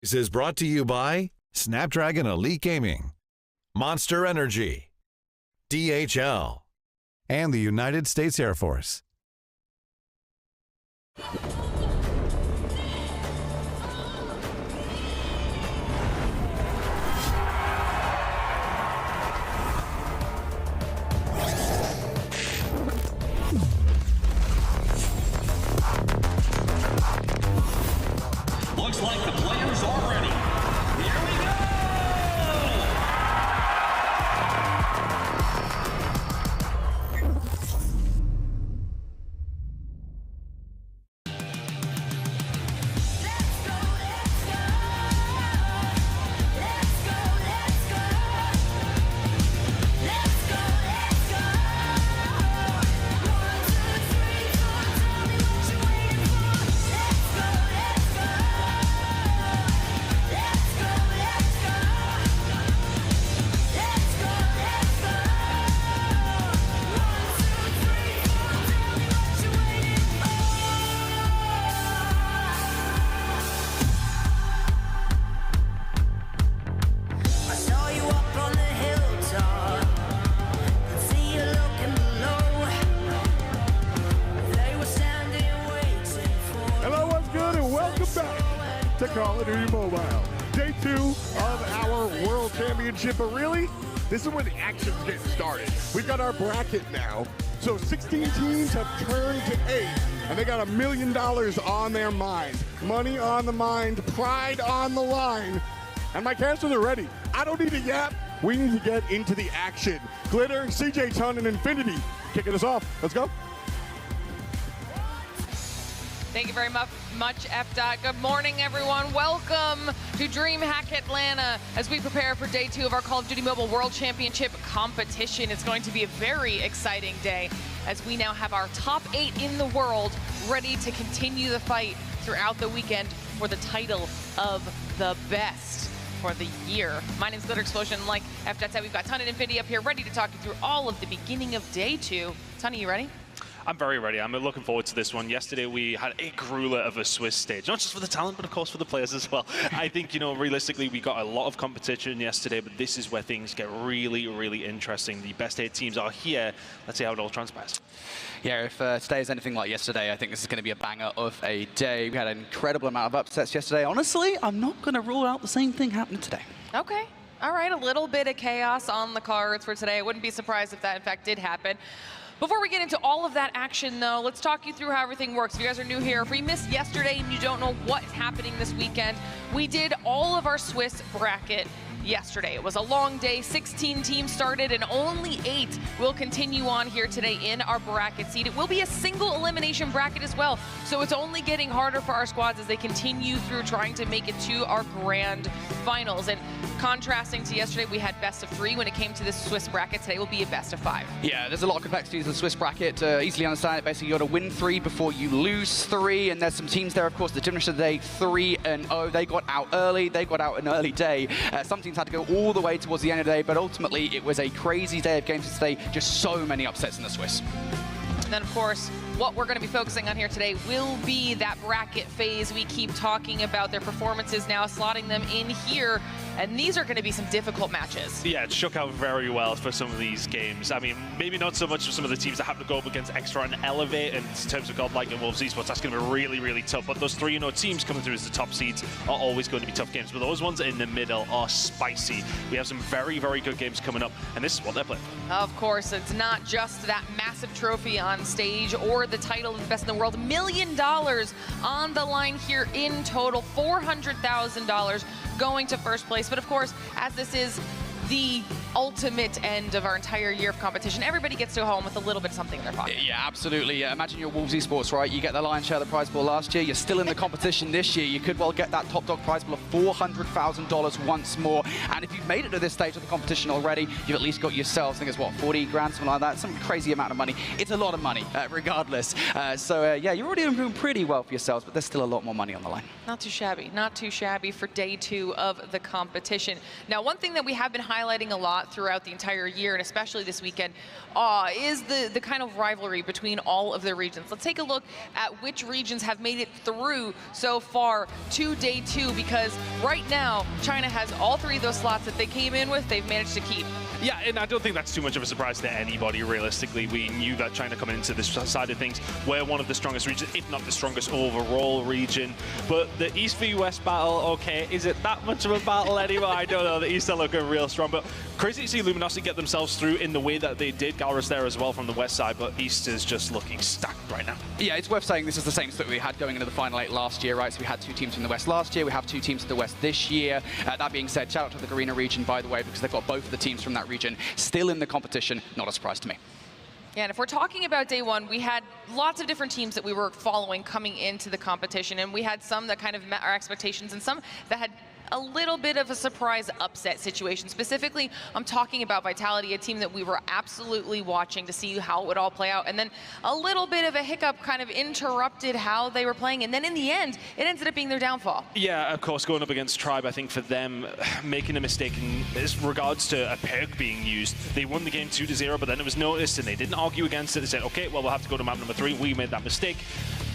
This is brought to you by Snapdragon Elite Gaming, Monster Energy, DHL, and the United States Air Force. Looks like the players are ready. Here we go! To Call of Duty Mobile. Day 2 of our World Championship, but really, this is where the action's getting started. We've got our bracket now, so 16 teams have turned to 8, and they got $1 million on their mind. Money on the mind, pride on the line, and my casters are ready. I don't need a yap. We need to get into the action. Glitter, CJ Ton, and Infinity kicking us off. Let's go. Thank you very much, F. Good morning, everyone. Welcome to DreamHack Atlanta as we prepare for day 2 of our Call of Duty Mobile World Championship competition. It's going to be a very exciting day as we now have our top 8 in the world ready to continue the fight throughout the weekend for the title of the best for the year. My name's Glitter Explosion. Like F. said, we've got Ton and Infinity up here ready to talk you through all of the beginning of day 2. Ton, are you ready? I'm very ready. I'm looking forward to this one. Yesterday, we had a grueler of a Swiss stage, not just for the talent, but of course for the players as well. I think, realistically, we got a lot of competition yesterday, but this is where things get really, really interesting. The best 8 teams are here. Let's see how it all transpires. Yeah, if today is anything like yesterday, I think this is going to be a banger of a day. We had an incredible amount of upsets yesterday. Honestly, I'm not going to rule out the same thing happening today. Okay. All right, a little bit of chaos on the cards for today. I wouldn't be surprised if that, in fact, did happen. Before we get into all of that action, though, let's talk you through how everything works. If you guys are new here, if we missed yesterday and you don't know what's happening this weekend, we did all of our Swiss bracket yesterday. It was a long day. 16 teams started, and only 8 will continue on here today in our bracket seed. It will be a single elimination bracket as well, so it's only getting harder for our squads as they continue through trying to make it to our grand finals. And contrasting to yesterday, we had best of 3 when it came to this Swiss bracket. Today will be a best of 5. Yeah, there's a lot of complexities in the Swiss bracket. Easily understand it. Basically, you got to win 3 before you lose 3, and there's some teams there, of course, that finished the day 3-0. They got out early. They got out an early day. Some teams had to go all the way towards the end of the day, but ultimately it was a crazy day of games today. Just so many upsets in the Swiss. And then, of course, what we're going to be focusing on here today will be that bracket phase we keep talking about. Their performances now, slotting them in here. And these are going to be some difficult matches. Yeah, it shook out very well for some of these games. I mean, maybe not so much for some of the teams that happen to go up against Extra and Elevate in terms of Godlike and Wolves Esports. That's going to be really, really tough. But those 3-0 teams coming through as the top seeds are always going to be tough games. But those ones in the middle are spicy. We have some very, very good games coming up, and this is what they're playing for. Of course, it's not just that massive trophy on stage or the title of best in the world. $1 million on the line here in total. $400,000 going to first place. But of course, as this is the ultimate end of our entire year of competition, everybody gets to go home with a little bit of something in their pocket. Yeah, absolutely. Yeah, imagine you're Wolves Esports, right? You get the lion's share of the prize pool last year. You're still in the competition this year. You could well get that top dog prize pool of $400,000 once more. And if you've made it to this stage of the competition already, you've at least got yourselves, I think it's what, 40 grand, something like that. Some crazy amount of money. It's a lot of money, regardless. Yeah, you're already doing pretty well for yourselves, but there's still a lot more money on the line. Not too shabby, not too shabby for day 2 of the competition. Now, one thing that we have been highlighting a lot throughout the entire year, and especially this weekend, is the kind of rivalry between all of the regions. Let's take a look at which regions have made it through so far to day 2, because right now, China has all 3 of those slots that they came in with, they've managed to keep. Yeah, and I don't think that's too much of a surprise to anybody, realistically. We knew that China coming into this side of things, we're one of the strongest regions, if not the strongest overall region. But the East v West battle, okay, is it that much of a battle anymore? I don't know. The East are looking real strong, but crazy to see Luminosity get themselves through in the way that they did. Galrus there as well from the West side, but East is just looking stacked right now. Yeah, it's worth saying this is the same split we had going into the Final 8 last year, right? So we had 2 teams from the West last year, we have 2 teams from the West this year. That being said, shout out to the Garena region, by the way, because they've got both of the teams from that region still in the competition. Not a surprise to me. Yeah, and if we're talking about day 1, we had lots of different teams that we were following coming into the competition, and we had some that kind of met our expectations and some that had a little bit of a surprise upset situation. Specifically, I'm talking about Vitality, a team that we were absolutely watching to see how it would all play out, and then a little bit of a hiccup kind of interrupted how they were playing, and then in the end, it ended up being their downfall. Yeah, of course, going up against Tribe, I think for them, making a mistake in regards to a perk being used, they won the game 2-0, but then it was noticed, and they didn't argue against it. They said, okay, well, we'll have to go to map number 3. We made that mistake.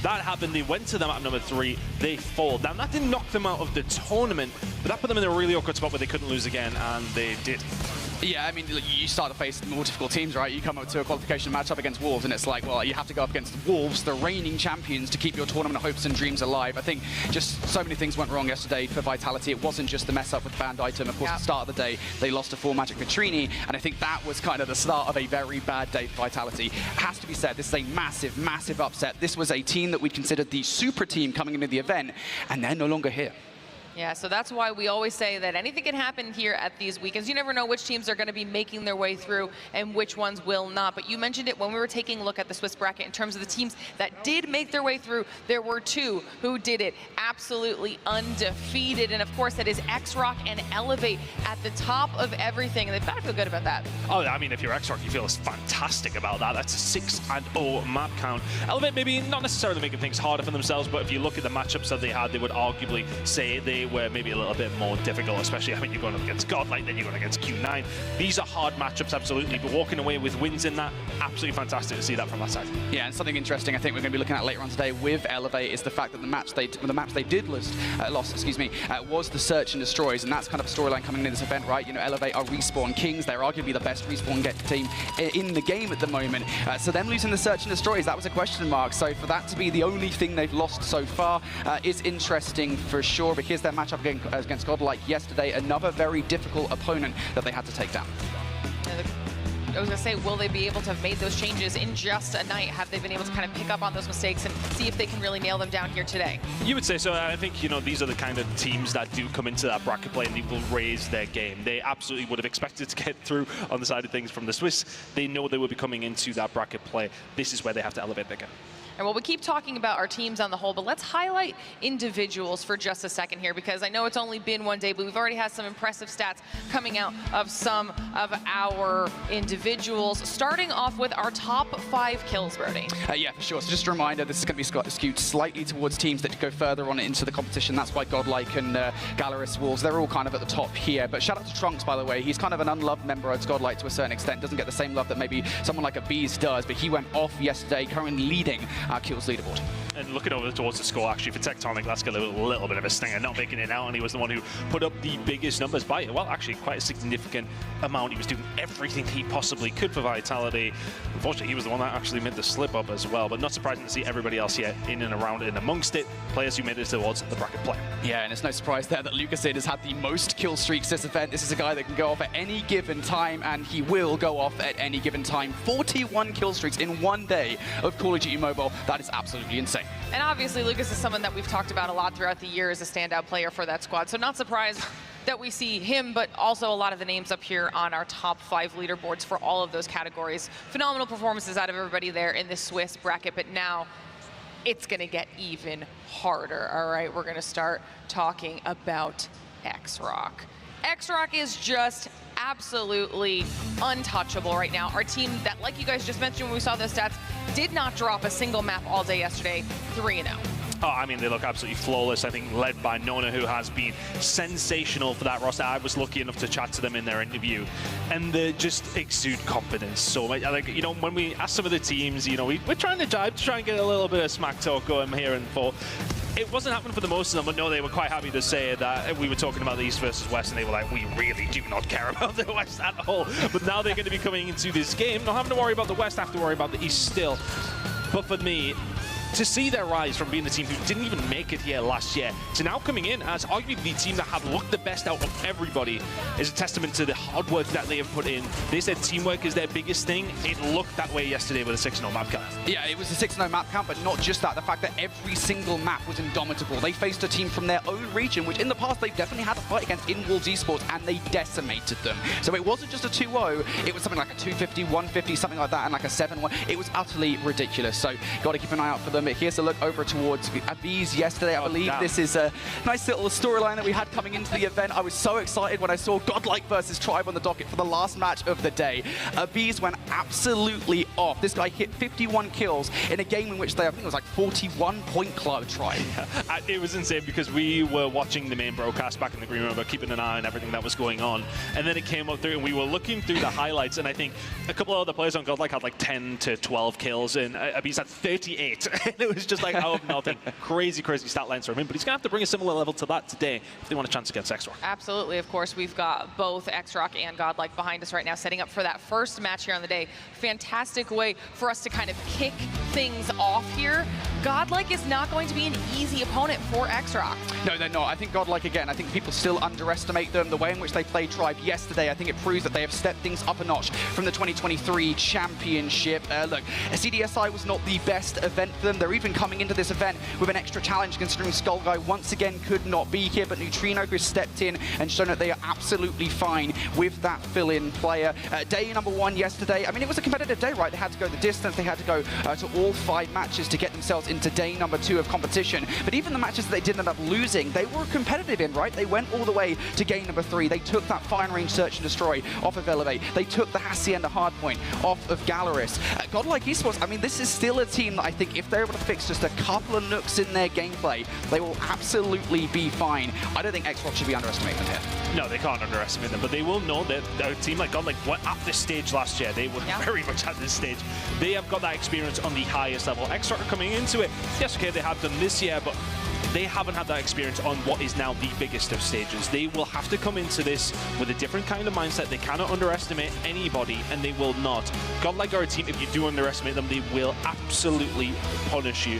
That happened, they went to the map number 3, they fall. Now, that didn't knock them out of the tournament, but that put them in a really awkward spot where they couldn't lose again, and they did. Yeah, I mean, you start to face more difficult teams, right? You come up to a qualification matchup against Wolves, and it's like, well, you have to go up against Wolves, the reigning champions, to keep your tournament hopes and dreams alive. I think just so many things went wrong yesterday for Vitality. It wasn't just the mess up with the banned item. Of course, at the start of the day, they lost to 4 Magic Vitrini, and I think that was kind of the start of a very bad day for Vitality. It has to be said, this is a massive, massive upset. This was a team that we considered the super team coming into the event, and they're no longer here. Yeah, so that's why we always say that anything can happen here at these weekends. You never know which teams are going to be making their way through and which ones will not. But you mentioned it when we were taking a look at the Swiss bracket in terms of the teams that did make their way through. There were 2 who did it absolutely undefeated. And of course, that is X-Rock and Elevate at the top of everything. And they've got to feel good about that. Oh, I mean, if you're X-Rock, you feel fantastic about that. That's a 6-0 map count. Elevate maybe not necessarily making things harder for themselves, but if you look at the matchups that they had, they would arguably say they were maybe a little bit more difficult, especially, I mean, you're going up against Godlike, then you're going against Q9. These are hard matchups, absolutely, but walking away with wins in that, absolutely fantastic to see that from that side. Yeah, and something interesting I think we're going to be looking at later on today with Elevate is the fact that the maps they did lost, was the Search and Destroys, and that's kind of a storyline coming into this event, right? You know, Elevate are Respawn Kings. They're arguably the best Respawn team in the game at the moment. So them losing the Search and Destroys, that was a question mark. So for that to be the only thing they've lost so far is interesting for sure. But here's their matchup against Godlike yesterday, another very difficult opponent that they had to take down. I was going to say, will they be able to have made those changes in just a night? Have they been able to kind of pick up on those mistakes and see if they can really nail them down here today? You would say so. I think, you know, these are the kind of teams that do come into that bracket play and they will raise their game. They absolutely would have expected to get through on the side of things from the Swiss. They know they will be coming into that bracket play. This is where they have to elevate their game. And well, we keep talking about our teams on the whole, but let's highlight individuals for just a second here, because I know it's only been 1 day, but we've already had some impressive stats coming out of some of our individuals, starting off with our top 5 kills, Brody. Yeah, for sure. So just a reminder, this is going to be skewed slightly towards teams that go further on into the competition. That's why Godlike and Gallerus Wolves, they're all kind of at the top here. But shout out to Trunks, by the way. He's kind of an unloved member of Godlike to a certain extent. Doesn't get the same love that maybe someone like a Bees does, but he went off yesterday, currently leading our kills leaderboard. And looking over towards the score, actually, for Tectonic, that's got a little bit of a stinger, not making it out, and he was the one who put up the biggest numbers by, well, actually, quite a significant amount. He was doing everything he possibly could for Vitality. Unfortunately, he was the one that actually made the slip up as well, but not surprising to see everybody else here in and around and amongst it, players who made it towards the bracket play. Yeah, and it's no surprise there that Lucasid has had the most kill streaks this event. This is a guy that can go off at any given time, and he will go off at any given time. 41 kill streaks in 1 day of Call of Duty Mobile. That is absolutely insane. And obviously, Lucas is someone that we've talked about a lot throughout the year as a standout player for that squad. So not surprised that we see him, but also a lot of the names up here on our top 5 leaderboards for all of those categories. Phenomenal performances out of everybody there in the Swiss bracket, but now it's going to get even harder. All right, we're going to start talking about X-Rock. X-Rock is just absolutely untouchable right now. Our team that, like you guys just mentioned when we saw those stats, did not drop a single map all day yesterday, 3-0. Oh, I mean, they look absolutely flawless. I think led by Nona, who has been sensational for that roster. I was lucky enough to chat to them in their interview, and they just exude confidence. So, like, you know, when we ask some of the teams, you know, we're trying to jive to try and get a little bit of smack talk going here and forth. It wasn't happening for the most of them, but no, they were quite happy to say that we were talking about the East versus West, and they were like, we really do not care about the West at all. But now they're going to be coming into this game, not having to worry about the West, have to worry about the East still. But for me, to see their rise from being the team who didn't even make it here last year to now coming in as arguably the team that have looked the best out of everybody is a testament to the hard work that they have put in. They said teamwork is their biggest thing. It looked that way yesterday with a 6-0 map count. Yeah, it was a 6-0 map count, but not just that. The fact that every single map was indomitable. They faced a team from their own region, which in the past they've definitely had a fight against in Wolves Esports, and they decimated them. So it wasn't just a 2-0, it was something like a 250, 150, something like that, and like a 7-1. It was utterly ridiculous. So got to keep an eye out for them. But here's a look over towards Abiz yesterday. I believe this is a nice little storyline that we had coming into the event. I was so excited when I saw Godlike versus Tribe on the docket for the last match of the day. Abiz went absolutely off. This guy hit 51 kills in a game in which they, I think it was like 41-point club Tribe. Yeah. It was insane because we were watching the main broadcast back in the green room, but keeping an eye on everything that was going on. And then it came up through and we were looking through the highlights, and I think a couple of other players on Godlike had like 10 to 12 kills, and Abiz had 38. And it was just like, out of nothing. Crazy stat lines from him, but he's going to have to bring a similar level to that today if they want a chance against X-Rock. Absolutely. Of course, we've got both X-Rock and Godlike behind us right now, setting up for that first match here on the day. Fantastic way for us to kind of kick things off here. Godlike is not going to be an easy opponent for X-Rock. No, they're not. I think Godlike, again, I think people still underestimate them. The way in which they played Tribe yesterday, I think it proves that they have stepped things up a notch from the 2023 championship. Look, CDSI was not the best event for them. They're even coming into this event with an extra challenge, considering Skull Guy once again could not be here, but Neutrino has stepped in and shown that they are absolutely fine with that fill-in player. Day number 1 yesterday, I mean, it was a competitive day, right? They had to go the distance, they had to go to all 5 matches to get themselves into day number 2 of competition. But even the matches that they did end up losing, they were competitive in, right? They went all the way to game number 3. They took that fine range search and destroy off of Elevate. They took the Hacienda hardpoint off of Galaris. Godlike Esports, I mean, this is still a team that I think if they're able to fix just a couple of nooks in their gameplay, they will absolutely be fine. I don't think X-Rock should be underestimating them here. No, they can't underestimate them, but they will know that a team like Godlike were at this stage last year. They were very much at this stage. They have got that experience on the highest level. X-Rock are coming into it. Yes, okay, they have done this year, but they haven't had that experience on what is now the biggest of stages. They will have to come into this with a different kind of mindset. They cannot underestimate anybody, and they will not. Godlike are a team, if you do underestimate them, they will absolutely punish you.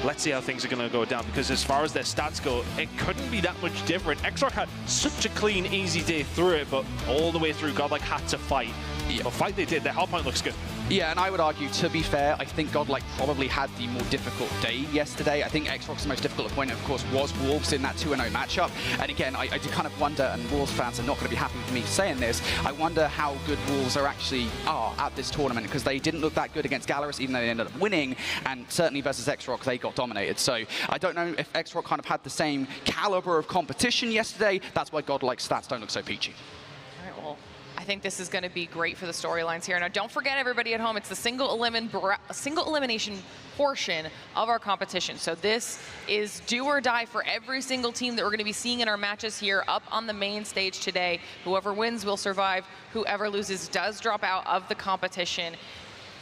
Let's see how things are going to go down, because as far as their stats go, it couldn't be that much different. X-Rock had such a clean, easy day through it, but all the way through, Godlike had to fight. The fight they did, their hardpoint looks good. Yeah, and I would argue, to be fair, I think Godlike probably had the more difficult day yesterday. I think X-Rock's most difficult opponent, of course, was Wolves in that 2-0 matchup. And again, I do kind of wonder, and Wolves fans are not going to be happy with me saying this, I wonder how good Wolves are at this tournament, because they didn't look that good against Galaris, even though they ended up winning, and certainly versus X-Rock, they got dominated. So I don't know if X-Rock kind of had the same caliber of competition yesterday. That's why Godlike's stats don't look so peachy. All right, well, I think this is going to be great for the storylines here. Now, don't forget, everybody at home, it's the single elimination portion of our competition. So this is do or die for every single team that we're going to be seeing in our matches here up on the main stage today. Whoever wins will survive. Whoever loses does drop out of the competition.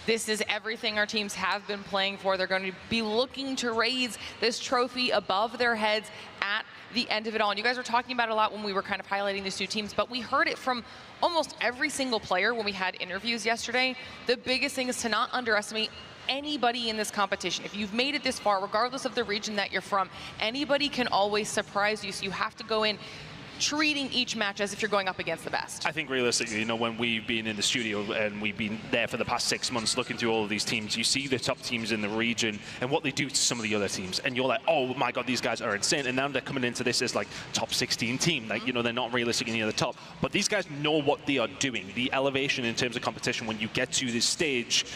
This is everything our teams have been playing for. They're going to be looking to raise this trophy above their heads at the end of it all. And you guys were talking about it a lot when we were kind of highlighting these two teams, but we heard it from almost every single player when we had interviews yesterday. The biggest thing is to not underestimate anybody in this competition. If you've made it this far, regardless of the region that you're from, anybody can always surprise you. So you have to go in treating each match as if you're going up against the best. I think realistically, you know, when we've been in the studio and we've been there for the past 6 months looking through all of these teams, you see the top teams in the region and what they do to some of the other teams, and you're like, oh my god, these guys are insane. And now they're coming into this as like top 16 team, like, you know, they're not realistically near the top, but these guys know what they are doing. The elevation in terms of competition when you get to this stage,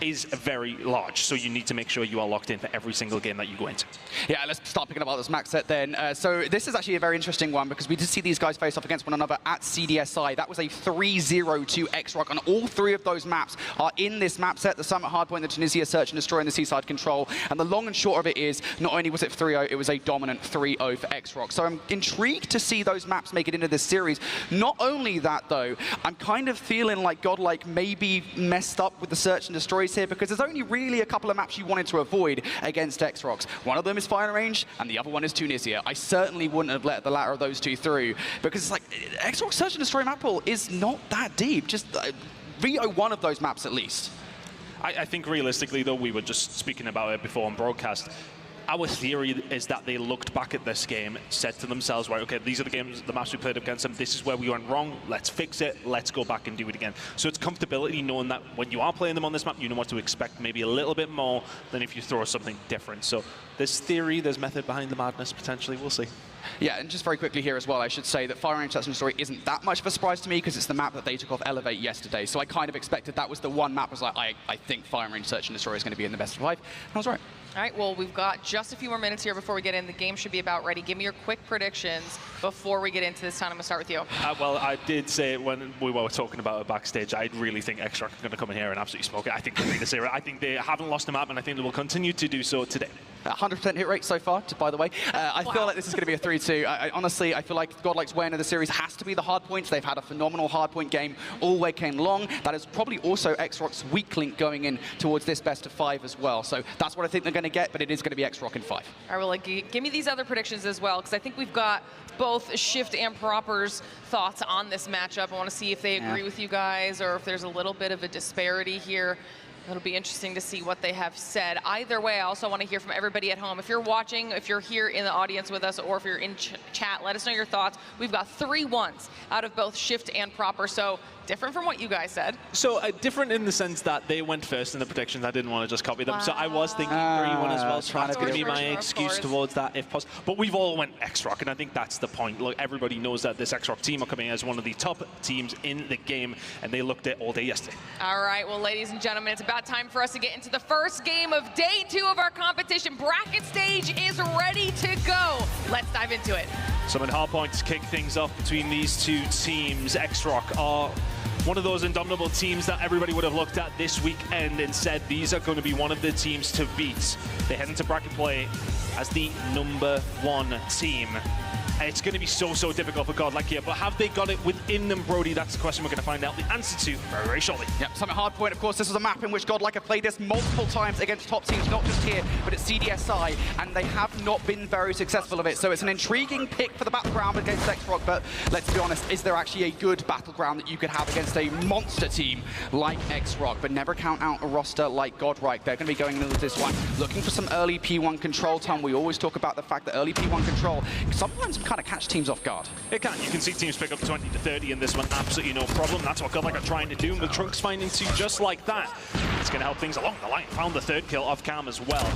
is very large. So you need to make sure you are locked in for every single game that you go into. Yeah, let's start picking up this max set then. So this is actually a very interesting one because we did see these guys face off against one another at CDSI. That was a 3-0 to X-Rock, and all three of those maps are in this map set: the Summit Hardpoint, the Tunisia Search and Destroy, and the Seaside Control. And the long and short of it is, not only was it 3-0, it was a dominant 3-0 for X-Rock. So I'm intrigued to see those maps make it into this series. Not only that, though, I'm kind of feeling like Godlike maybe messed up with the Search and Destroys here, because there's only really a couple of maps you wanted to avoid against X-Rocks. One of them is Fire Range, and the other one is Tunisia. I certainly wouldn't have let the latter of those two through, because it's like, X-Rock's Search and Destroy map pool is not that deep. Just veto one of those maps at least. I think realistically, though, we were just speaking about it before on broadcast. Our theory is that they looked back at this game, said to themselves, right, okay, these are the games, the maps we played against them, this is where we went wrong, let's fix it, let's go back and do it again. So it's comfortability knowing that when you are playing them on this map, you know what to expect, maybe a little bit more than if you throw something different. So there's theory, there's method behind the madness, potentially, we'll see. Yeah, and just very quickly here as well, I should say that Fire Range Search and Destroy isn't that much of a surprise to me because it's the map that they took off Elevate yesterday. So I kind of expected that was the one map was like, I think Fire Range Search and Destroy is going to be in the best of 5. And I was right. All right, well, we've got just a few more minutes here before we get in. The game should be about ready. Give me your quick predictions before we get into this time. I'm going to start with you. Well, I did say when we were talking about it backstage, I really think X-Rock are going to come in here and absolutely smoke it. I think they're going to say, I think they haven't lost a map, and I think they will continue to do so today. 100% hit rate so far, by the way. I feel like this is going to be a 3-2. Honestly, I feel like Godlike's way into the series has to be the hard points. They've had a phenomenal hard point game all weekend long. That is probably also X-Rock's weak link going in towards this best of 5 as well. So that's what I think they're going to get, but it is going to be X-Rock in 5. All right, well, give me these other predictions as well, because I think we've got both Shift and Proper's thoughts on this matchup. I want to see if they agree with you guys or if there's a little bit of a disparity here. It'll be interesting to see what they have said. Either way, I also want to hear from everybody at home. If you're watching, if you're here in the audience with us, or if you're in chat, let us know your thoughts. We've got 3 1s out of both Shift and Proper, so different from what you guys said. So different in the sense that they went first in the predictions. I didn't want to just copy them. Wow. So I was thinking 3-1 as well. So that's going to be my excuse towards that if possible. But we've all went X-Rock, and I think that's the point. Look, everybody knows that this X-Rock team are coming as one of the top teams in the game, and they looked at all day yesterday. All right, well, ladies and gentlemen, it's about time for us to get into the first game of day 2 of our competition. Bracket stage is ready to go. Let's dive into it. Summit Hardpoint to kick things off between these two teams. X-Rock are one of those indomitable teams that everybody would have looked at this weekend and said these are going to be one of the teams to beat. They head into bracket play as the #1 team. It's going to be so difficult for Godlike here, but have they got it within them, Brody? That's the question we're going to find out the answer to very, very shortly. Yep, Summit Hardpoint, of course, this was a map in which Godlike have played this multiple times against top teams, not just here, but at CDSI, and they have not been very successful of it. So it's an intriguing pick for the battleground against X-Rock, but let's be honest, is there actually a good battleground that you could have against a monster team like X-Rock? But never count out a roster like Godlike. They're going to be going into this one looking for some early P1 control time. We always talk about the fact that early P1 control sometimes kind of catch teams off guard. It can. You can see teams pick up 20 to 30 in this one, absolutely no problem. That's what Godlike are trying to do, and the Trunks finding 2 just like that. It's going to help things along the line. Found the 3rd kill off cam as well.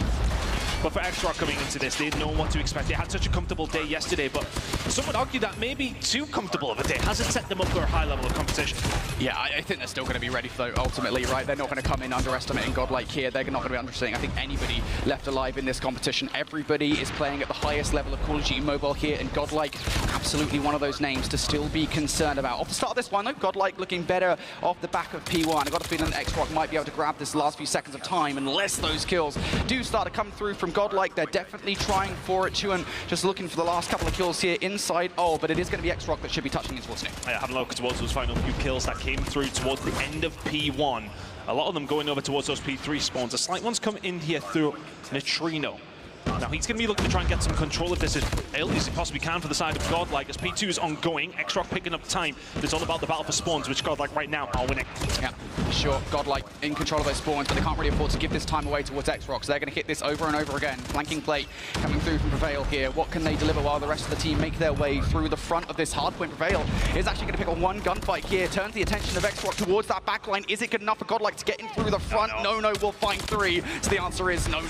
But for X-Rock coming into this, they know what to expect. They had such a comfortable day yesterday, but some would argue that maybe too comfortable of a day hasn't set them up for a high level of competition. Yeah, I think they're still going to be ready for that ultimately, right? They're not going to come in underestimating Godlike here. They're not going to be underestimating, I think, anybody left alive in this competition. Everybody is playing at the highest level of Call of Duty Mobile here, and Godlike, absolutely one of those names to still be concerned about. Off the start of this one, though, Godlike looking better off the back of P1. I've got a feeling that X-Rock might be able to grab this last few seconds of time unless those kills do start to come through from Godlike. They're definitely trying for it too, and just looking for the last couple of kills here inside. Oh, but it is going to be X-Rock that should be touching his towards it. Yeah, having a look towards those final few kills that came through towards the end of P1. A lot of them going over towards those P3 spawns. A slight one's come in here through Neutrino. Now he's going to be looking to try and get some control of this as early as he possibly can for the side of Godlike, as P2 is ongoing. X-Rock picking up time. It's all about the battle for spawns, which Godlike right now are winning. Yeah, sure. Godlike in control of those spawns, but they can't really afford to give this time away towards X-Rock, so they're going to hit this over and over again. Flanking plate coming through from Prevail here. What can they deliver while the rest of the team make their way through the front of this hardpoint? Prevail is actually going to pick up one gunfight here, turns the attention of X-Rock towards that backline. Is it good enough for Godlike to get in through the front? No, we'll find 3. So the answer is no.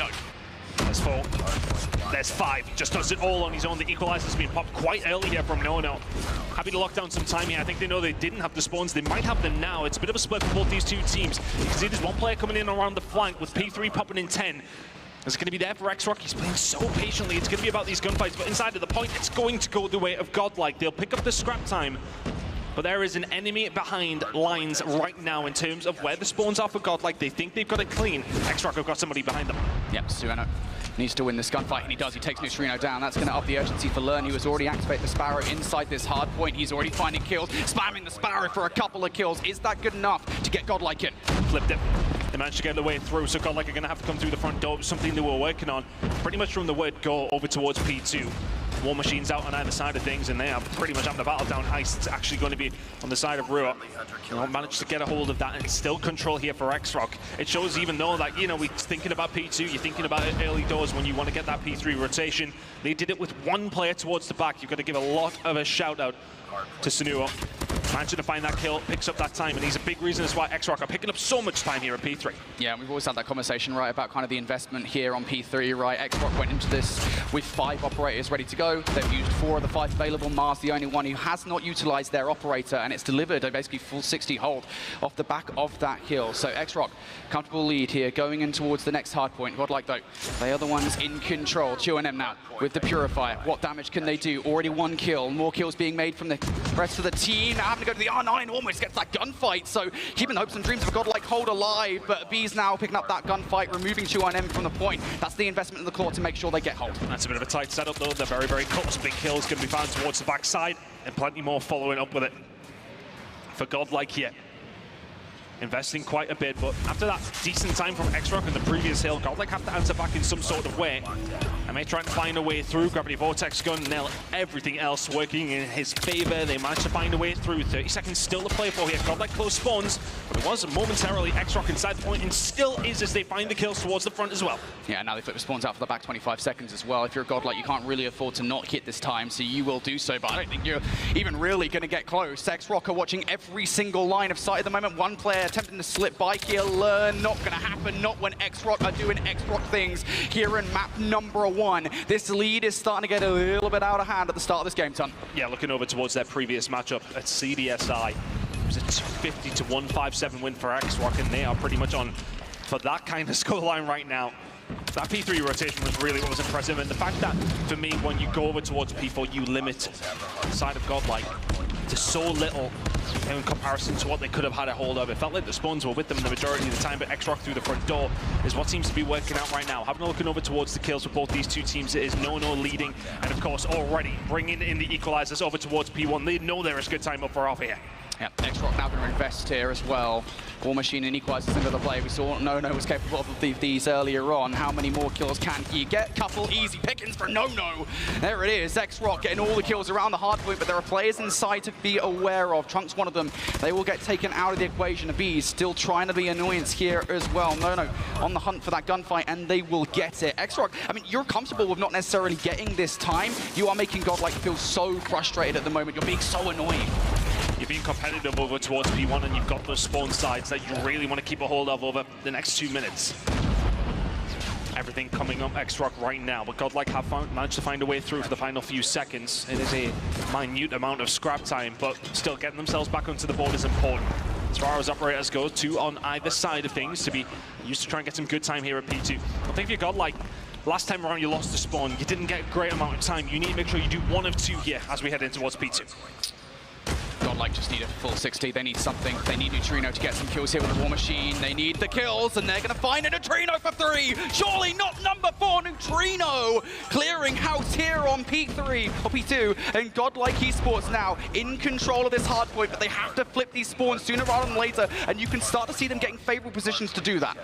There's 4. There's 5. He just does it all on his own. The equalizer's been popped quite early here from No. Happy to lock down some time here. I think they know they didn't have the spawns. They might have them now. It's a bit of a split for both these two teams. You can see there's one player coming in around the flank with P3 popping in 10. It's going to be there for X-Rock. He's playing so patiently. It's going to be about these gunfights, but inside of the point, it's going to go the way of Godlike. They'll pick up the scrap time, but there is an enemy behind lines right now in terms of where the spawns are for Godlike. They think they've got it clean. X-Rock have got somebody behind them. Yep, Sueno needs to win this gunfight, and he does. He takes Neutrino down. That's going to up the urgency for Learn. He was already activating the Sparrow inside this hard point. He's already finding kills, spamming the Sparrow for a couple of kills. Is that good enough to get Godlike in? Flipped it. They managed to get the way through, so Godlike are going to have to come through the front door. Something they were working on pretty much from the word go over towards P2. War Machine's out on either side of things, and they are pretty much having the battle down ice. It's actually going to be on the side of Rua. They won't manage to get a hold of that, and it's still control here for X-Rock. It shows even though that, you know, we're thinking about P2, you're thinking about it early doors when you want to get that P3 rotation. They did it with one player towards the back. You've got to give a lot of a shout out to Sunuo. Managing to find that kill, picks up that time, and he's a big reason as why X-Rock are picking up so much time here at P3. Yeah, and we've always had that conversation, right, about kind of the investment here on P3, right? X-Rock went into this with 5 operators ready to go. They've used 4 of the 5 available. Mars the only one who has not utilized their operator, and it's delivered a basically full 60 hold off the back of that kill. So X-Rock, comfortable lead here, going in towards the next hard point. Godlike, though, they are the ones in control. QNM now with the Purifier. What damage can they do? Already 1 kill. More kills being made from the rest of the team. Now having to go to the R9, almost gets that gunfight. So keeping the hopes and dreams of a Godlike hold alive, but B's now picking up that gunfight, removing 2-1M from the point. That's the investment in the core to make sure they get hold. That's a bit of a tight setup, though. They're very, very close. Big kills going to be found towards the backside, and plenty more following up with it for Godlike here. Investing quite a bit, but after that decent time from X-Rock and the previous hill, Godlike have to answer back in some sort of way. And they try to find a way through. Gravity Vortex gun, nail everything else working in his favor. They managed to find a way through. 30 seconds still to play for here. Godlike close spawns, but it was momentarily X-Rock inside the point, and still is as they find the kills towards the front as well. Yeah, now they flip the spawns out for the back 25 seconds as well. If you're a Godlike, you can't really afford to not hit this time, so you will do so, but I don't think you're even really going to get close. X-Rock are watching every single line of sight at the moment. One player attempting to slip by here. Learn, not going to happen, not when X-Rock are doing X-Rock things here in map number 1. This lead is starting to get a little bit out of hand at the start of this game, Ton. Yeah, looking over towards their previous matchup at CDSI, it was a 250 to 157 win for X-Rock, and they are pretty much on for that kind of scoreline right now. That P3 rotation was really what was impressive, and the fact that, for me, when you go over towards P4, you limit the side of Godlike to so little in comparison to what they could have had a hold of. It felt like the spawns were with them the majority of the time, but X-Rock through the front door is what seems to be working out right now. Having a looking over towards the kills for both these two teams, it is No leading, and of course already bringing in the equalizers over towards P1. They know there is good time up for off here. Yeah, X-Rock now going to invest here as well. War Machine and equalizers into the play. We saw No was capable of these earlier on. How many more kills can he get? Couple easy pickings for No. There it is. X-Rock getting all the kills around the hard point, but there are players inside to be aware of. Trunks one of them. They will get taken out of the equation. B's still trying to be annoyance here as well. No on the hunt for that gunfight, and they will get it. X-Rock, I mean, you're comfortable with not necessarily getting this time. You are making Godlike feel so frustrated at the moment. You're being so annoying. You're being competitive over towards P1, and you've got those spawn sides that you really want to keep a hold of over the next 2 minutes. Everything coming up X-Rock right now, but Godlike have managed to find a way through for the final few seconds. It is a minute amount of scrap time, but still getting themselves back onto the board is important. As far as operators go, 2 on either side of things to be used to try and get some good time here at P2. I think if you're Godlike, last time around you lost the spawn, you didn't get a great amount of time. You need to make sure you do 1 of 2 here as we head in towards P2. Godlike just need a full 60. They need something. They need Neutrino to get some kills here with the War Machine. They need the kills, and they're going to find a Neutrino for 3. Surely not number 4 Neutrino. Clearing house here on P3 or P2, and Godlike Esports now in control of this hard point, but they have to flip these spawns sooner rather than later, and you can start to see them getting favorable positions to do that.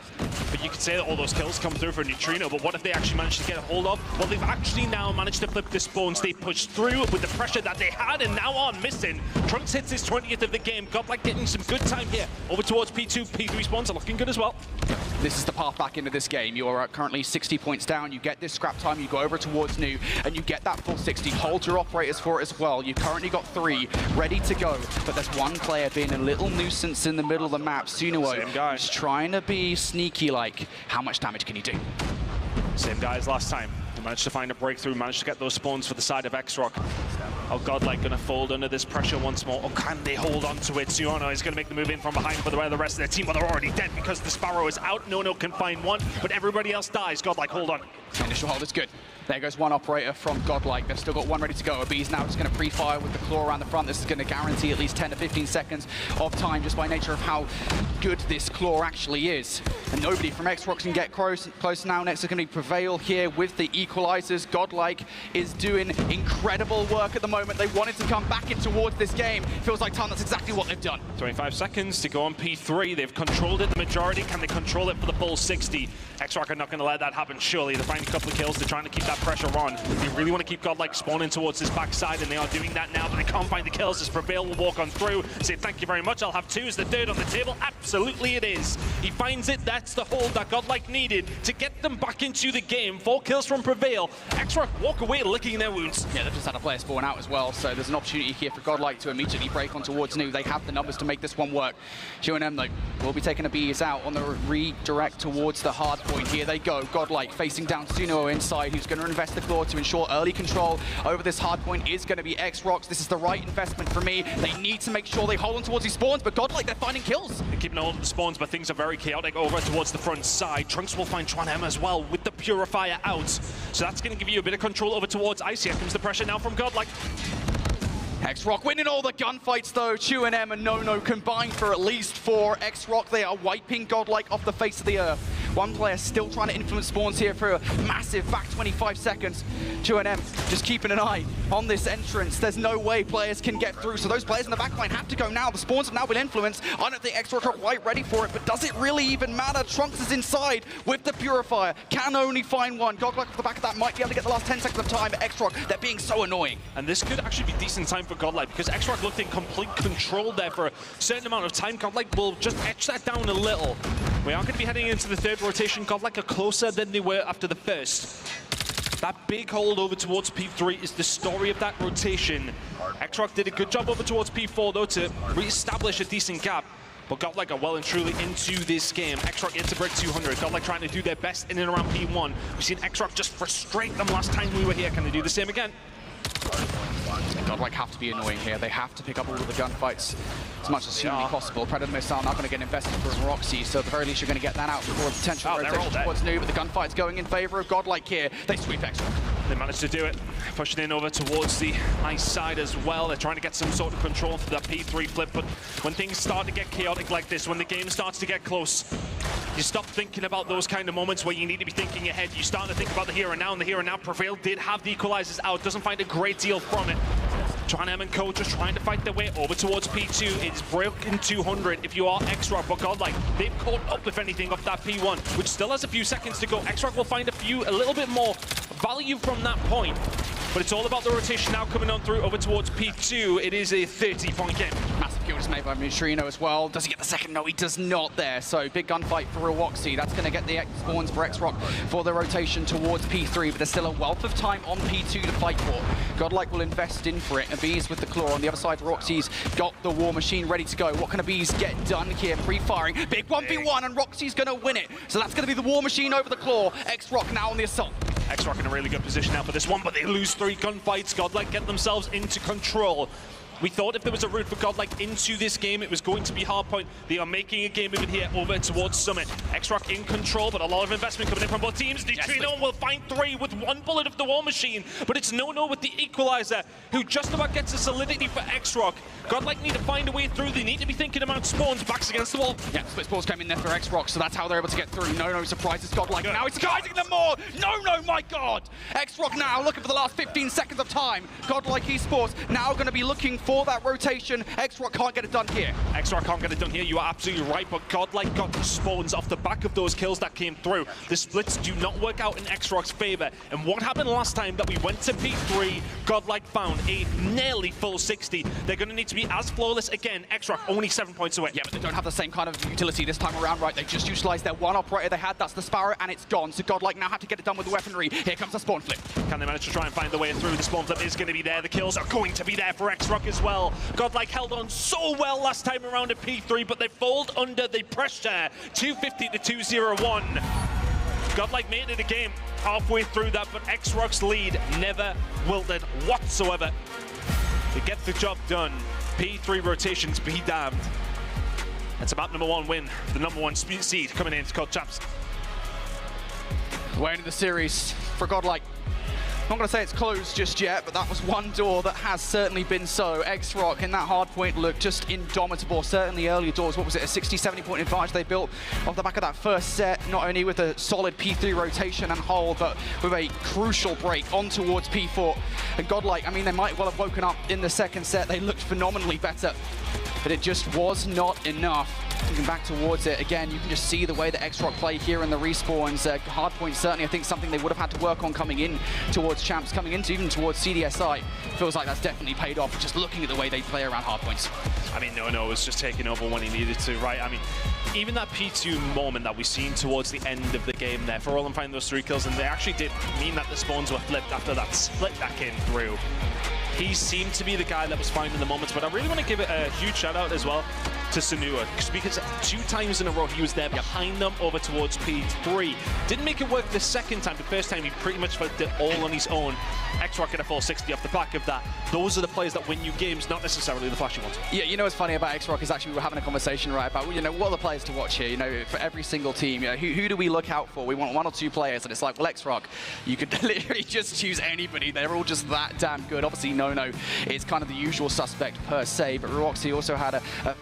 But you could say that all those kills come through for Neutrino, but what if they actually managed to get a hold of? Well, they've actually now managed to flip the spawns. They pushed through with the pressure that they had, and now are missing. Trunks hits his 20th of the game. Godlike getting some good time here. Over towards P2. P3 spawns are looking good as well. This is the path back into this game. You are currently 60 points down. You get this scrap time. You go over towards New, and you get that full 60. Hold your operators for it as well. You've currently got 3 ready to go, but there's one player being a little nuisance in the middle of the map. Sunuo is trying to be sneaky like. How much damage can he do? Same guy as last time. He managed to find a breakthrough, managed to get those spawns for the side of X-Rock. Oh, Godlike going to fold under this pressure once more. Oh, can they hold on to it? Suono is going to make the move in from behind, but the rest of their team, well, they're already dead because the Sparrow is out. No can find one, but everybody else dies. Godlike, hold on. Initial hold is good. There goes one operator from Godlike. They've still got one ready to go. Abee's now just going to pre-fire with the claw around the front. This is going to guarantee at least 10 to 15 seconds of time just by nature of how good this claw actually is. And nobody from X-Rock can get close now. Next is going to be Prevail here with the equalizers. Godlike is doing incredible work at the moment. They wanted to come back in towards this game. Feels like time, that's exactly what they've done. 25 seconds to go on P3. They've controlled it the majority. Can they control it for the full 60? X-Rock are not going to let that happen, surely. They're finding a couple of kills. They're trying to keep that pressure on. They really want to keep Godlike spawning towards this backside, and they are doing that now, but they can't find the kills as Prevail will walk on through, say thank you very much, I'll have two. Is the third on the table? Absolutely it is. He finds it. That's the hold that Godlike needed to get them back into the game. 4 kills from Prevail. X-Rock walk away licking their wounds. Yeah, they've just had a player spawn out as well, so there's an opportunity here for Godlike to immediately break on towards Nu. They have the numbers to make this one work. Q&M, though, will be taking Abee's out on the redirect towards the hard point. Here they go. Godlike facing down Suno inside, who's going to invest the claw to ensure early control over this hard point is going to be X-Rocks. This is the right investment for me. They need to make sure they hold on towards these spawns, but Godlike, they're finding kills. They're keeping hold of the spawns, but things are very chaotic over towards the front side. Trunks will find Turnip as well with the Purifier out. So that's going to give you a bit of control over towards Ice. Here comes the pressure now from Godlike. X-Rock winning all the gunfights though. Q&M and No combined for at least 4. X-Rock, they are wiping Godlike off the face of the earth. One player still trying to influence spawns here for a massive back 25 seconds. Q&M just keeping an eye on this entrance. There's no way players can get through, so those players in the backline have to go now. The spawns have now been influenced. I don't think X-Rock are quite ready for it, but does it really even matter? Trunks is inside with the Purifier. Can only find one. Godlike off the back of that might be able to get the last 10 seconds of time, but X-Rock, they're being so annoying. And this could actually be decent time for Godlike, because X-Rock looked in complete control there for a certain amount of time. Godlike will just etch that down a little. We are going to be heading into the third rotation. Godlike are closer than they were after the first. That big hold over towards P3 is the story of that rotation. X-Rock did a good job over towards P4 though to re-establish a decent gap. But Godlike are well and truly into this game. X-Rock into break 200. Godlike trying to do their best in and around P1. We've seen X-Rock just frustrate them last time we were here. Can they do the same again? Godlike have to be annoying here. They have to pick up all of the gunfights as much as humanly possible. Predator Missile not going to get invested for Roxy, so at the very least you're going to get that out before a potential rotation towards Nu, but the gunfight's going in favor of Godlike here. They sweep X-Rock. They managed to do it, pushing in over towards the ice side as well. They're trying to get some sort of control for that P3 flip, but when things start to get chaotic like this, when the game starts to get close, you stop thinking about those kind of moments where you need to be thinking ahead. You start to think about the here and now, and the here and now. Prevail did have the equalizers out, doesn't find a great deal from it. Turnip and Co just trying to fight their way over towards P2. It is broken 200 if you are X-Rock, but Godlike, they've caught up, if anything, off that P1, which still has a few seconds to go. X-Rock will find a little bit more value from that point, but it's all about the rotation now coming on through over towards P2. It is a 30-point game. Massive kill just made by Neutrino as well. Does he get the second? No, he does not there. So big gunfight for Roxy. That's going to get the spawns for X-Rock for the rotation towards P3, but there's still a wealth of time on P2 to fight for. Godlike will invest in for it. Abee's with the claw on the other side. Roxy's got the war machine ready to go. What can Abee's get done here? Pre-firing. Big 1v1, and Roxy's going to win it. So that's going to be the war machine over the claw. X-Rock now on the assault. X-Rock in a really good position now for this one, but they lose 3 gunfights. Godlike get themselves into control. We thought if there was a route for Godlike into this game, it was going to be Hardpoint. They are making a game of it here over towards Summit. X-Rock in control, but a lot of investment coming in from both teams. Neutrino will find 3 with 1 bullet of the War Machine, but it's No with the Equalizer, who just about gets a solidity for X-Rock. Godlike need to find a way through. They need to be thinking about spawns. Backs against the wall. Yeah, split spawns came in there for X-Rock, so that's how they're able to get through. No surprises Godlike. Now he's guiding them more. No, my God. X-Rock now looking for the last 15 seconds of time. Godlike Esports now going to be looking for that rotation. X-Rock can't get it done here. X-Rock can't get it done here. You are absolutely right, but Godlike got the spawns off the back of those kills that came through. The splits do not work out in X-Rock's favor. And what happened last time that we went to P3, Godlike found a nearly full 60. They're going to need to be as flawless again. X-Rock only 7 points away. Yeah, but they don't have the same kind of utility this time around, right? They just utilized their one operator they had. That's the Sparrow, and it's gone. So Godlike now have to get it done with the weaponry. Here comes the spawn flip. Can they manage to try and find the way through? The spawn flip is going to be there. The kills are going to be there for X-Rock as well. Godlike held on so well last time around at P3, but they fold under the pressure. 250 to 201. Godlike made it a game halfway through that, but X-Roc's lead never wilted whatsoever. To get the job done, P3 rotations be damned. It's a map #1 win, the #1 seed coming in to call champs. Way into the series for Godlike. I'm not going to say it's closed just yet, but that was one door that has certainly been so. X-Roc in that hardpoint look just indomitable. Certainly earlier doors, what was it, a 60-70 point advantage they built off the back of that first set, not only with a solid P3 rotation and hold, but with a crucial break on towards P4. And Godlike, I mean, they might well have woken up in the second set. They looked phenomenally better, but it just was not enough. Looking back towards it, again, you can just see the way that X-Roc play here in the respawns. Hardpoint certainly, I think, something they would have had to work on coming in towards champs, coming into even towards CDSI. Feels like that's definitely paid off, just looking at the way they play around hardpoints. I mean, No was just taking over when he needed to, right? I mean, even that P2 moment that we seen towards the end of the game there, for all them finding those 3 kills, and they actually did mean that the spawns were flipped after that split that came through. He seemed to be the guy that was finding the moments, but I really want to give it a huge shout out as well to Senua, because 2 times in a row he was there behind them over towards P3. Didn't make it work the second time. The first time he pretty much flipped it all on his own. X-Roc at a full 60 off the back of that. Those are the players that win you games, not necessarily the flashy ones. Yeah, you know what's funny about X-Roc is actually we were having a conversation, right, about, you know, what are the players to watch here? You know, for every single team, you know, who do we look out for? We want 1 or 2 players, and it's like, well, X-Roc, you could literally just choose anybody. They're all just that damn good. Obviously, No is kind of the usual suspect per se, but Roxy also had a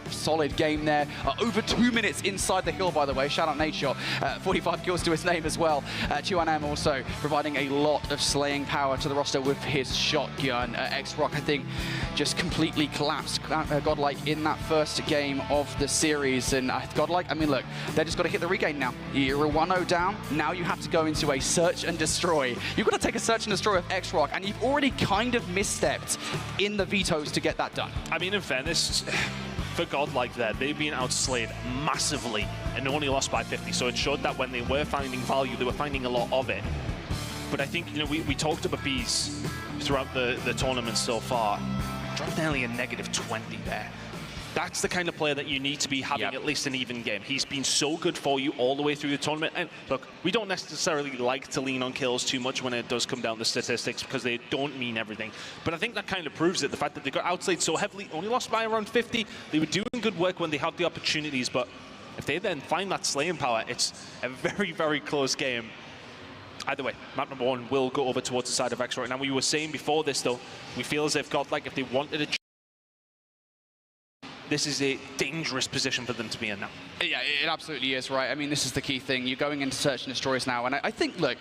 solid game there. Over 2 minutes inside the hill, by the way. Shout out Nadeshot. 45 kills to his name as well. Chuan also providing a lot of slaying power to the roster with his shotgun. X-Roc, I think, just completely collapsed Godlike in that first game of the series. And Godlike, I mean, look, they just got to hit the regain now. You're 1-0 down. Now you have to go into a search and destroy. You've got to take a search and destroy with X-Roc, and you've already kind of misstepped in the vetoes to get that done. I mean, in fairness, for Godlike there, they've been outslayed massively and only lost by 50. So it showed that when they were finding value, they were finding a lot of it. But I think, you know, we talked about Bees throughout the tournament so far. Dropped nearly a -20 there. That's the kind of player that you need to be having at least an even game. He's been so good for you all the way through the tournament. And look, we don't necessarily like to lean on kills too much when it does come down to statistics because they don't mean everything. But I think that kind of proves it. The fact that they got outslayed so heavily, only lost by around 50. They were doing good work when they had the opportunities, but if they then find that slaying power, it's a very, very close game. Either way, map #1 will go over towards the side of X-Roc. Now, we were saying before this, though, we feel as if Godlike, if they wanted to, this is a dangerous position for them to be in now. Yeah, it absolutely is, right? I mean, this is the key thing. You're going into search and destroys now, and I think, look,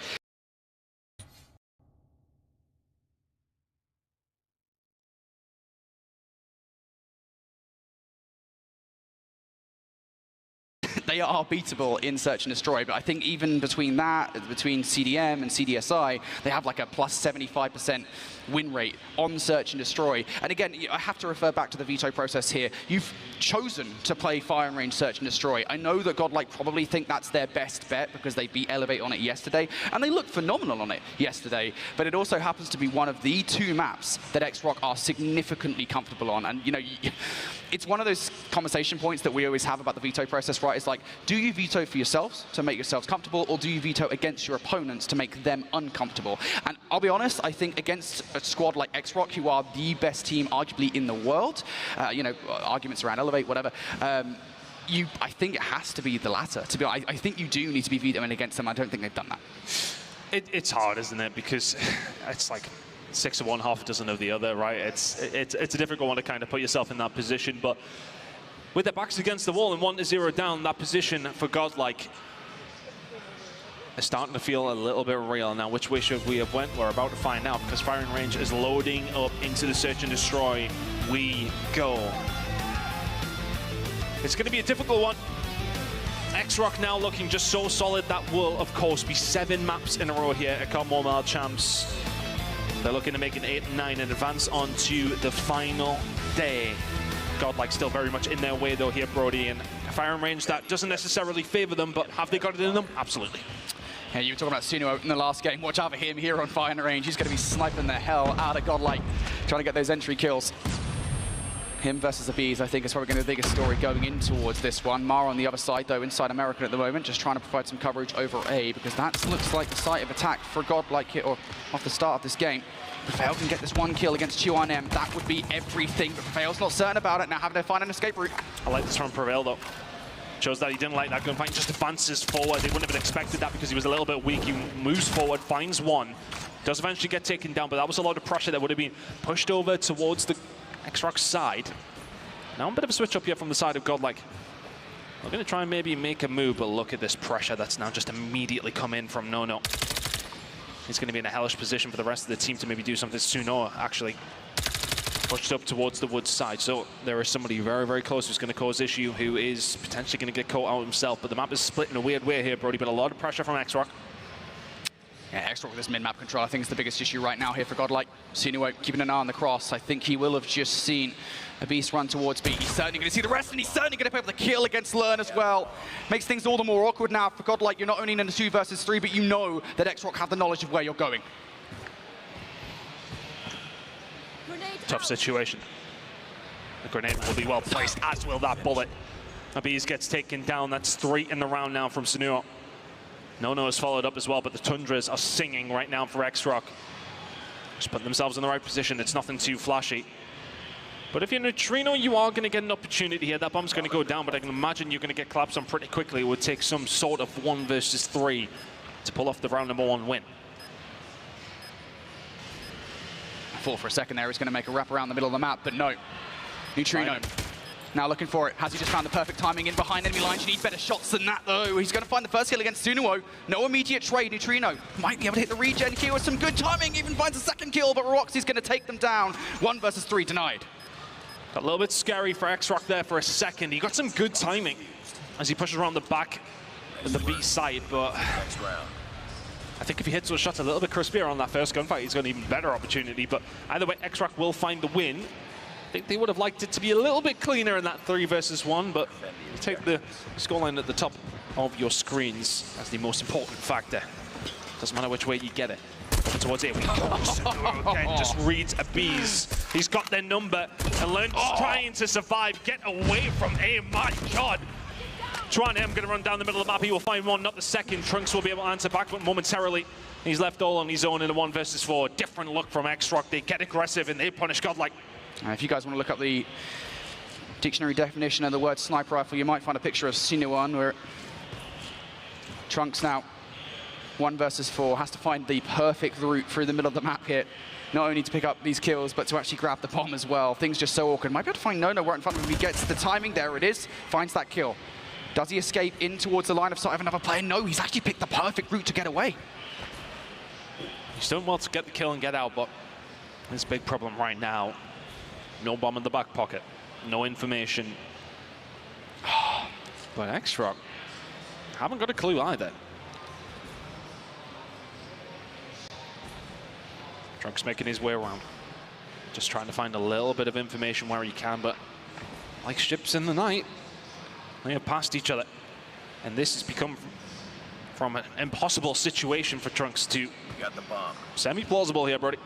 they are beatable in search and destroy, but I think even between that, between CDM and CDSI, they have like a plus 75% win rate on search and destroy. And again, I have to refer back to the veto process here. You've chosen to play fire and range search and destroy. I know that Godlike probably think that's their best bet because they beat Elevate on it yesterday, and they looked phenomenal on it yesterday, but it also happens to be one of the 2 maps that X-Roc are significantly comfortable on. And, you know, it's one of those conversation points that we always have about the veto process, right? It's like, do you veto for yourselves to make yourselves comfortable, or do you veto against your opponents to make them uncomfortable? And I'll be honest, I think against a squad like X-Roc, who are the best team arguably in the world, you know, arguments around Elevate, whatever, I think it has to be the latter. To be honest, I think you do need to be vetoing against them. I don't think they've done that. It's hard, isn't it? Because it's like 6 of one, half a dozen of the other, right? It's a difficult one to kind of put yourself in that position, but with their backs against the wall and 1-0 down, that position for Godlike is starting to feel a little bit real. Now, which way should we have went? We're about to find out, because firing range is loading up into the search and destroy. We go. It's going to be a difficult one. X-Roc now looking just so solid. That will, of course, be 7 maps in a row here at COD Mobile Champs. They're looking to make an 8 and 9 and advance on to the final day. Godlike still very much in their way, though, here, Brody, and a firing range that doesn't necessarily favor them, but have they got it in them? Absolutely. Yeah, you were talking about Suno in the last game. Watch out for him here on firing range. He's going to be sniping the hell out of Godlike, trying to get those entry kills. Him versus the Bees, I think, is probably going to be the biggest story going in towards this one. Mara on the other side, though, inside American at the moment, just trying to provide some coverage over A, because that looks like the site of attack for a godlike hit, or off the start of this game. If Fail can get this one kill against Chuan-M, that would be everything, but Fail's not certain about it, now having to find an escape route. I like this from Prevail, though. Shows that he didn't like that gunfight, just advances forward. They wouldn't have expected that because he was a little bit weak. He moves forward, finds one, does eventually get taken down, but that was a lot of pressure that would have been pushed over towards the X-Rock's side. Now a bit of a switch up here from the side of Godlike. We're going to try and maybe make a move, but look at this pressure that's now just immediately come in from Nono. He's going to be in a hellish position for the rest of the team to maybe do something. Suno actually pushed up towards the woods side. So there is somebody very, very close who's going to cause issue, who is potentially going to get caught out himself. But the map is split in a weird way here, Brody, but a lot of pressure from X-Rock. Yeah, X-Rock with this mid-map control, I think is the biggest issue right now here for Godlike. Sunuo keeping an eye on the cross. I think he will have just seen a Beast run towards B. He's certainly going to see the rest, and he's certainly going to be able to kill against Learn as well. Makes things all the more awkward now for Godlike. You're not only in a 2 versus 3, but you know that X-Rock have the knowledge of where you're going. Tough situation. The grenade will be well placed, as will that bullet. Abiz gets taken down. That's 3 in the round now from Sunuo. Nono has followed up as well, but the Tundras are singing right now for X-Rock. Just put themselves in the right position. It's nothing too flashy. But if you're Neutrino, you are going to get an opportunity here. That bomb's going to go down, but I can imagine you're going to get collapsed on pretty quickly. It would take some sort of 1 versus 3 to pull off the round number 1 win. Thought for a second there he's going to make a wrap around the middle of the map, but no. Neutrino now looking for it. Has he just found the perfect timing in behind enemy lines? You need better shots than that, though. He's going to find the first kill against Sunuo. No immediate trade. Neutrino might be able to hit the regen here with some good timing. Even finds a second kill, but Roxy's going to take them down. 1 versus 3 denied. Got a little bit scary for X-Rock there for a second. He got some good timing as he pushes around the back of the B side, but I think if he hits those shots a little bit crispier on that first gunfight, he's got an even better opportunity. But either way, X-Rock will find the win. I think they would have liked it to be a little bit cleaner in that 3 versus 1, but you take the scoreline at the top of your screens as the most important factor. Doesn't matter which way you get it. Over towards it, we go. Again, just reads Abiz. He's got their number, and Learn's trying to survive. Get away from A, my God. Chuan-M going to run down the middle of the map. He will find one, not the second. Trunks will be able to answer back, but momentarily he's left all on his own in a 1 versus 4. Different look from X-Rock. They get aggressive and they punish Godlike. If you guys want to look up the dictionary definition of the word sniper rifle, you might find a picture of Sinuan where Trunks now 1 versus 4 has to find the perfect route through the middle of the map here. Not only to pick up these kills, but to actually grab the bomb as well. Things just so awkward. Might be able to find Nono right in front of him. He gets the timing. There it is. Finds that kill. Does he escape in towards the line of sight of another player? No, he's actually picked the perfect route to get away. He's done well to get the kill and get out, but his big problem right now, no bomb in the back pocket, no information. But X-Rock haven't got a clue either. Trunks making his way around, just trying to find a little bit of information where he can, but like ships in the night, they have passed each other. And this has become from an impossible situation for Trunks to semi-plausible here, Brody.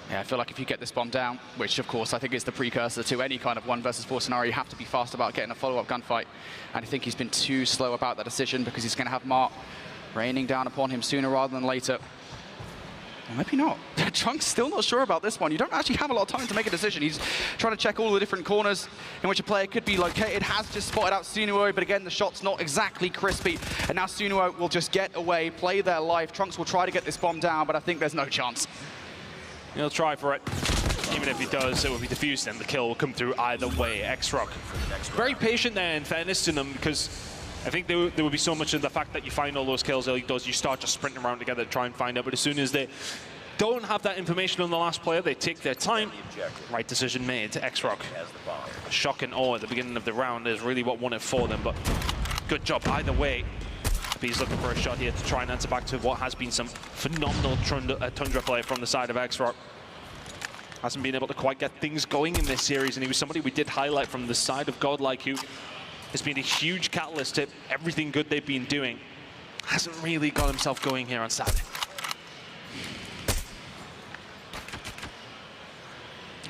Yeah, I feel like if you get this bomb down, which of course I think is the precursor to any kind of 1 versus 4 scenario, you have to be fast about getting a follow-up gunfight. And I think he's been too slow about that decision because he's going to have Mark raining down upon him sooner rather than later. Or maybe not. Trunks still not sure about this one. You don't actually have a lot of time to make a decision. He's trying to check all the different corners in which a player could be located. Has just spotted out Sunuo, but again, the shot's not exactly crispy. And now Sunuo will just get away, play their life. Trunks will try to get this bomb down, but I think there's no chance. He'll try for it. Even if he does, it will be diffused, and the kill will come through either way. X-Rock very patient there, in fairness to them, because I think there would be so much in the fact that you find all those kills early does, you start just sprinting around together to try and find out, but as soon as they don't have that information on the last player, they take their time. Right decision made. X-Rock. Shock and awe at the beginning of the round is really what won it for them, but good job either way. He's looking for a shot here to try and answer back to what has been some phenomenal Tundra play from the side of X-Rock. Hasn't been able to quite get things going in this series, and he was somebody we did highlight from the side of Godlike, who has been a huge catalyst to everything good they've been doing. Hasn't really got himself going here on Saturday.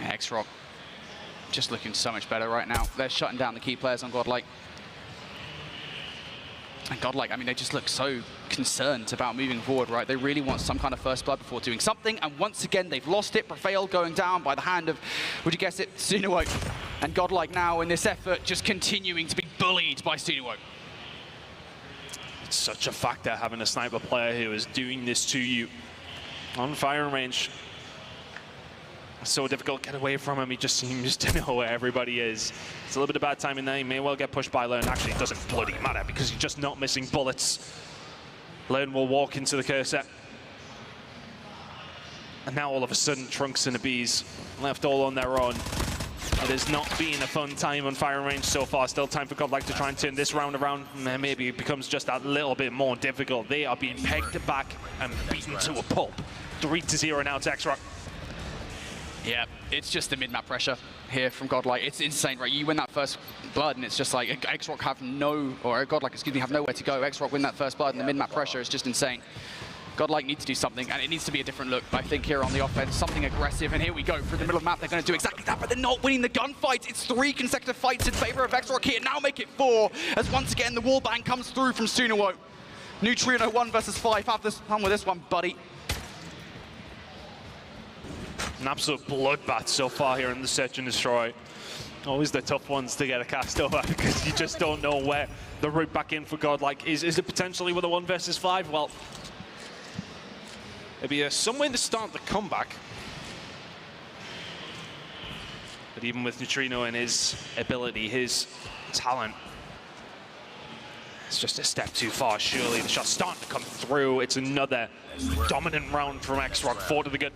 X-Rock just looking so much better right now. They're shutting down the key players on Godlike. And Godlike, I mean, they just look so concerned about moving forward, right? They really want some kind of first blood before doing something. And once again, they've lost it. Prevail going down by the hand of, would you guess it, Sunuo. And Godlike now in this effort just continuing to be bullied by Sunuo. It's such a factor having a sniper player who is doing this to you on firing range. So difficult to get away from him. He just seems to know where everybody is. It's a little bit of bad timing there. He may well get pushed by Learn. Actually, it doesn't bloody matter because he's just not missing bullets. Learn will walk into the cursor. And now all of a sudden, Trunks and the Bees left all on their own. It has not been a fun time on firing range so far. Still time for Godlike to try and turn this round around. And maybe it becomes just a little bit more difficult. They are being pegged back and beaten to a pulp. 3-0 now to X-Rock. Yeah, it's just the mid-map pressure here from Godlike. It's insane, right? You win that first blood, and it's just like X-Rock have no, or Godlike, excuse me, have nowhere to go. X-Rock win that first blood, and the mid-map pressure is just insane. Godlike need to do something, and it needs to be a different look, I think, here on the offense. Something aggressive, and here we go. Through the middle of the map, they're going to do exactly that, but they're not winning the gunfights. It's 3 consecutive fights in favor of X-Rock here. Now make it 4, as once again, the wallbang comes through from Sunuo. Neutrino 1 versus 5. Have this fun with this one, buddy. An absolute bloodbath so far here in the Search and Destroy. Always the tough ones to get a cast over because you just don't know where the route back in for Godlike is. Is it potentially with a 1 versus 5? Well, it'd be some way to start the comeback. But even with Neutrino and his ability, his talent, it's just a step too far, surely. The shot's starting to come through. It's another dominant round from X-Rock, 4 to the good.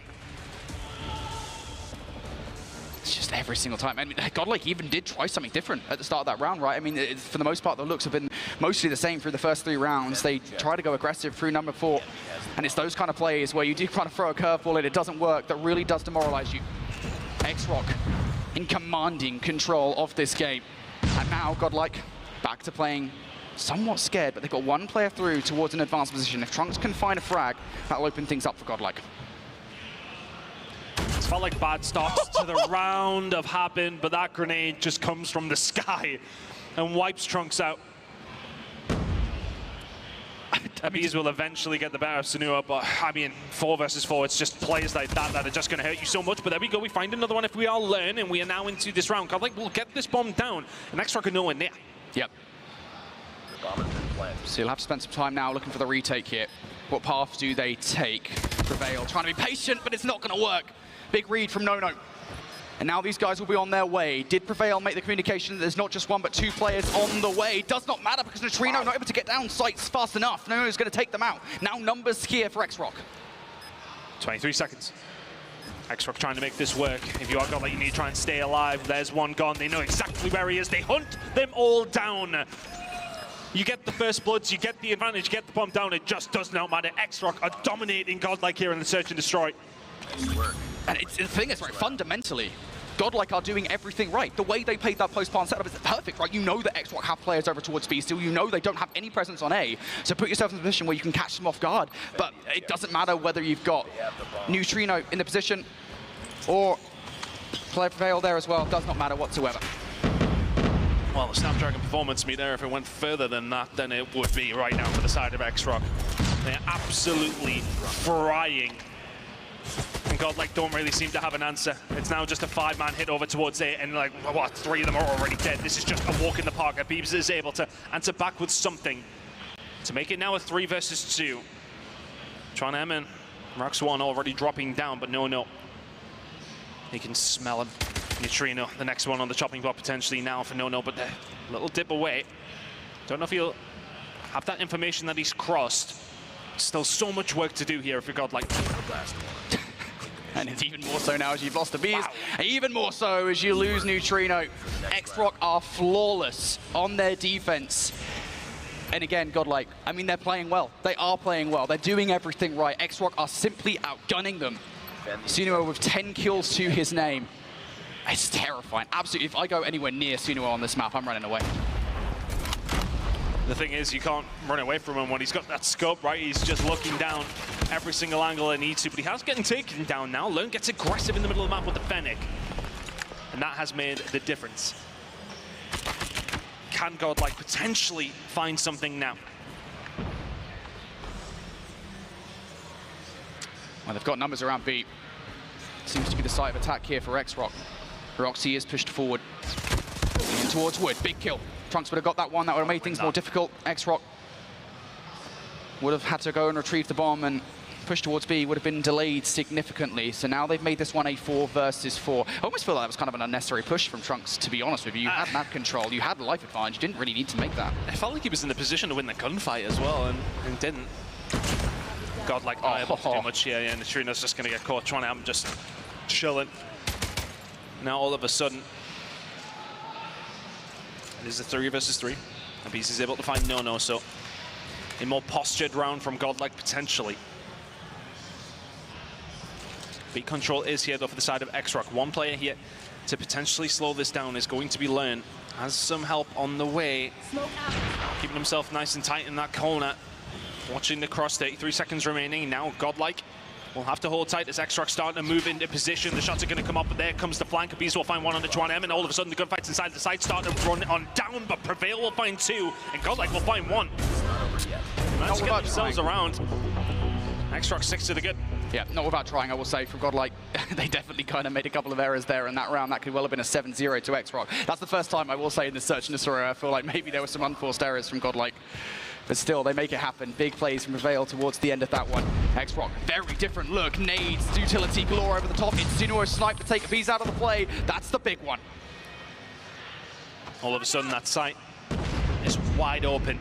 It's just every single time. I mean, Godlike even did try something different at the start of that round, right? I mean, for the most part, the looks have been mostly the same through the first 3 rounds. They try to go aggressive through number 4, and it's those kind of plays where you do kind of throw a curveball and it doesn't work that really does demoralize you. X-Rock in commanding control of this game. And now Godlike back to playing somewhat scared, but they've got 1 player through towards an advanced position. If Trunks can find a frag, that'll open things up for Godlike. It's felt like bad starts to the round have happened, but that grenade just comes from the sky and wipes Trunks out. Bees will eventually get the better of Sunuo, but I mean, 4 versus 4, it's just players like that that are just going to hurt you so much. But there we go, we find another one if we all learn, and we are now into this round. Godlike will get this bomb down, and X-Rock are nowhere near. Yep. So you'll have to spend some time now looking for the retake here. What path do they take? Prevail, trying to be patient, but it's not going to work. Big read from Nono. And now these guys will be on their way. Did Prevail make the communication that there's not just 1 but 2 players on the way? Does not matter because Neutrino not able to get down sites fast enough. Nono's going to take them out. Now numbers here for X-Rock. 23 seconds. X-Rock trying to make this work. If you are Godlike, you need to try and stay alive. There's one gone. They know exactly where he is. They hunt them all down. You get the first bloods, you get the advantage, you get the bomb down. It just does not matter. X-Rock are dominating Godlike here in the Search and Destroy. And the thing is, right, fundamentally, Godlike are doing everything right. The way they played that post-plan setup is perfect, right? You know that X-Rock have players over towards B still. You know they don't have any presence on A. So put yourself in a position where you can catch them off guard. But it doesn't matter whether you've got Neutrino in the position or player Prevail there as well. It does not matter whatsoever. Well, the Snapdragon performance meter, there, if it went further than that, then it would be right now for the side of X-Rock. They're absolutely frying. And Godlike don't really seem to have an answer. It's now just a 5-man hit over towards A, and like, what, 3 of them are already dead. This is just a walk in the park. Beebs is able to answer back with something to make it now a 3 versus 2. Tron M and Rox 1 already dropping down, but no. He can smell him. Neutrino, the next one on the chopping block potentially now for No, but a little dip away. Don't know if he'll have that information that he's crossed. Still so much work to do here if you're Godlike. And it's even more so now as you've lost the Bees. Wow. Even more so as you lose Neutrino. X-Rock are flawless on their defense. And again, Godlike, I mean, they're playing well. They are playing well. They're doing everything right. X-Rock are simply outgunning them. Sunuo with 10 kills to his name. It's terrifying. Absolutely. If I go anywhere near Sunuo on this map, I'm running away. The thing is, you can't run away from him when he's got that scope, right? He's just looking down every single angle he needs to, but he has getting taken down now. Learn gets aggressive in the middle of the map with the Fennec. and that has made the difference. Can Godlike potentially find something now? Well, they've got numbers around B. Seems to be the site of attack here for X-Rock. Roxy is pushed forward. Leaning towards Wood. Big kill. Trunks would have got that one. That would have made things more difficult. X-Rock would have had to go and retrieve the bomb, and push towards B would have been delayed significantly. So now they've made this one a 4 versus 4. I almost feel like that was kind of an unnecessary push from Trunks, to be honest with you. You had map control, you had life advantage, you didn't really need to make that. I felt like he was in the position to win the gunfight as well, and didn't. Godlike not able to do much here, and Trina's just going to get caught trying to just chilling. Now all of a sudden, it is a 3 versus 3. And BC is able to find No, so a more postured round from Godlike potentially. Beat control is here though for the side of X-Rock. One player here to potentially slow this down is going to be Learn. Has some help on the way. Keeping himself nice and tight in that corner. Watching the cross, 33 seconds remaining. Now Godlike will have to hold tight as X-Rock starting to move into position. The shots are going to come up, but there comes the flank. Beast will find one on the Juan M, and all of a sudden the gunfight's inside the site, starting to run on down, but Prevail will find 2, and Godlike will find 1. Let's get themselves around. X-Rock 6 to the good. Yeah, not without trying, I will say, from Godlike. They definitely kind of made a couple of errors there in that round. That could well have been a 7-0 to X-Rock. That's the first time, I will say, in the Search and Destroy, I feel like maybe there were some unforced errors from Godlike. But still, they make it happen. Big plays from Prevail towards the end of that one. X-Rock, very different look. Nades, utility galore over the top. Insinuo snipe to take a piece out of the play. That's the big one. All of a sudden, that site is wide open.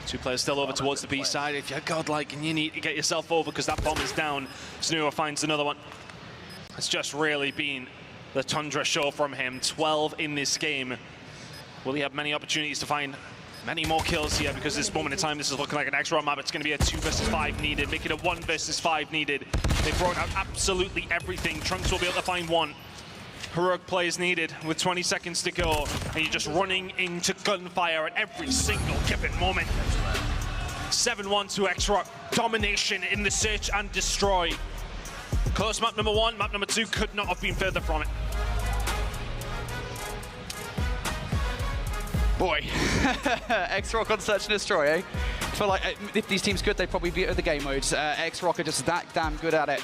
2 players still over towards the B side. If you're Godlike and you need to get yourself over because that bomb is down, Snuro finds another one. It's just really been the Tundra show from him. 12 in this game. Will he have many opportunities to find many more kills here, because this moment in time, this is looking like an X-Rock map. It's going to be a 2 versus 5 needed, make it a 1 versus 5 needed. They've brought out absolutely everything. Trunks will be able to find 1. Heroic plays needed with 20 seconds to go, and you're just running into gunfire at every single given moment. 7-1 to X-Rock. Domination in the Search and Destroy. Close map number 1, map number 2 could not have been further from it. Boy, X-Rock on Search and Destroy, eh? I feel like if these teams could, they'd probably be at the game modes. X-Rock are just that damn good at it.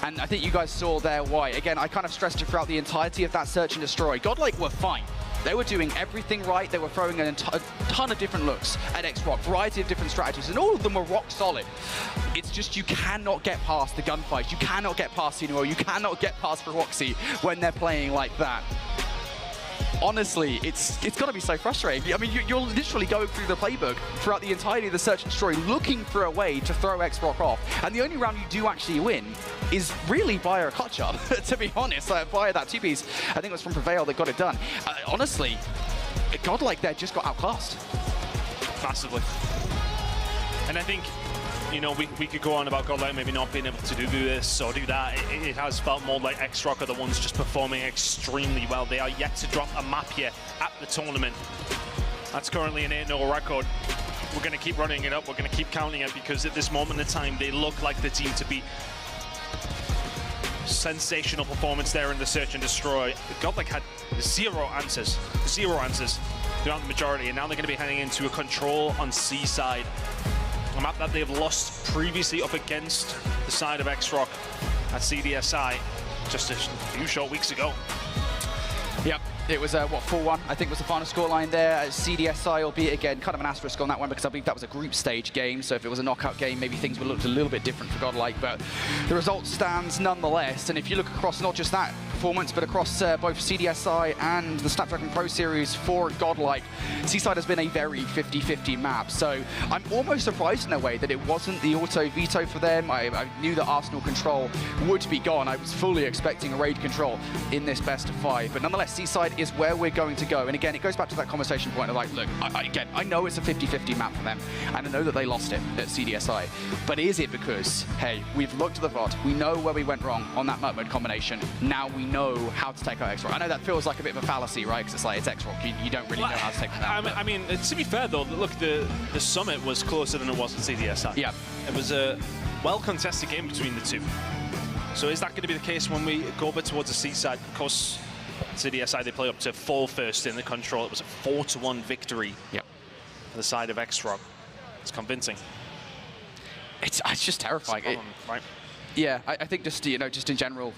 And I think you guys saw there why. Again, I kind of stressed it throughout the entirety of that Search and Destroy. Godlike were fine. They were doing everything right. They were throwing a ton of different looks at X-Rock, variety of different strategies, and all of them were rock solid. It's just you cannot get past the gunfights. You cannot get past Sinuo. You cannot get past Roxy when they're playing like that. Honestly, it's got to be so frustrating. I mean, you're literally going through the playbook throughout the entirety of the Search and Destroy, looking for a way to throw X-Rock off. And the only round you do actually win is really via a clutch up, to be honest, via that 2-piece. I think it was from Prevail that got it done. Honestly, Godlike there just got outclassed. Massively. And I think, you know, we could go on about Godlike maybe not being able to do this or do that. It has felt more like X-Rock are the ones just performing extremely well. They are yet to drop a map here at the tournament. That's currently an 8-0 record. We're going to keep running it up. We're going to keep counting it, because at this moment in time, they look like the team to be. Sensational performance there in the Search and Destroy. Godlike had 0 answers throughout the majority, and now they're going to be heading into a control on C side. A map that they've lost previously up against the side of X-Rock at CDSI just a few short weeks ago. Yep, it was, what, 4-1, I think was the final scoreline there at CDSI, albeit again, kind of an asterisk on that one, because I believe that was a group stage game, so if it was a knockout game, maybe things would have looked a little bit different for Godlike, but the result stands nonetheless, and if you look across not just that performance, but across both CDSI and the Snapdragon Pro Series for Godlike, Seaside has been a very 50-50 map, so I'm almost surprised in a way that it wasn't the auto veto for them. I knew that Arsenal control would be gone. I was fully expecting a raid control in this best of 5, but nonetheless, Seaside is where we're going to go. And again, it goes back to that conversation point of like, look, I know it's a 50-50 map for them, and I know that they lost it at CDSI, but is it because, hey, we've looked at the VOD, we know where we went wrong on that map mode combination, now we know how to take out X-Rock. I know that feels like a bit of a fallacy, right? Because it's like, it's X-Rock, you don't really know how to take them out. I mean, to be fair though, look, the Summit was closer than it was at CDSI. Yeah. It was a well-contested game between the two. So is that going to be the case when we go a bit towards the C side? Of course, City SI, they play up to full first in the control. It was a 4-1 victory for the side of X-Rock. It's convincing. It's just terrifying. Right? Yeah, I think just just in general,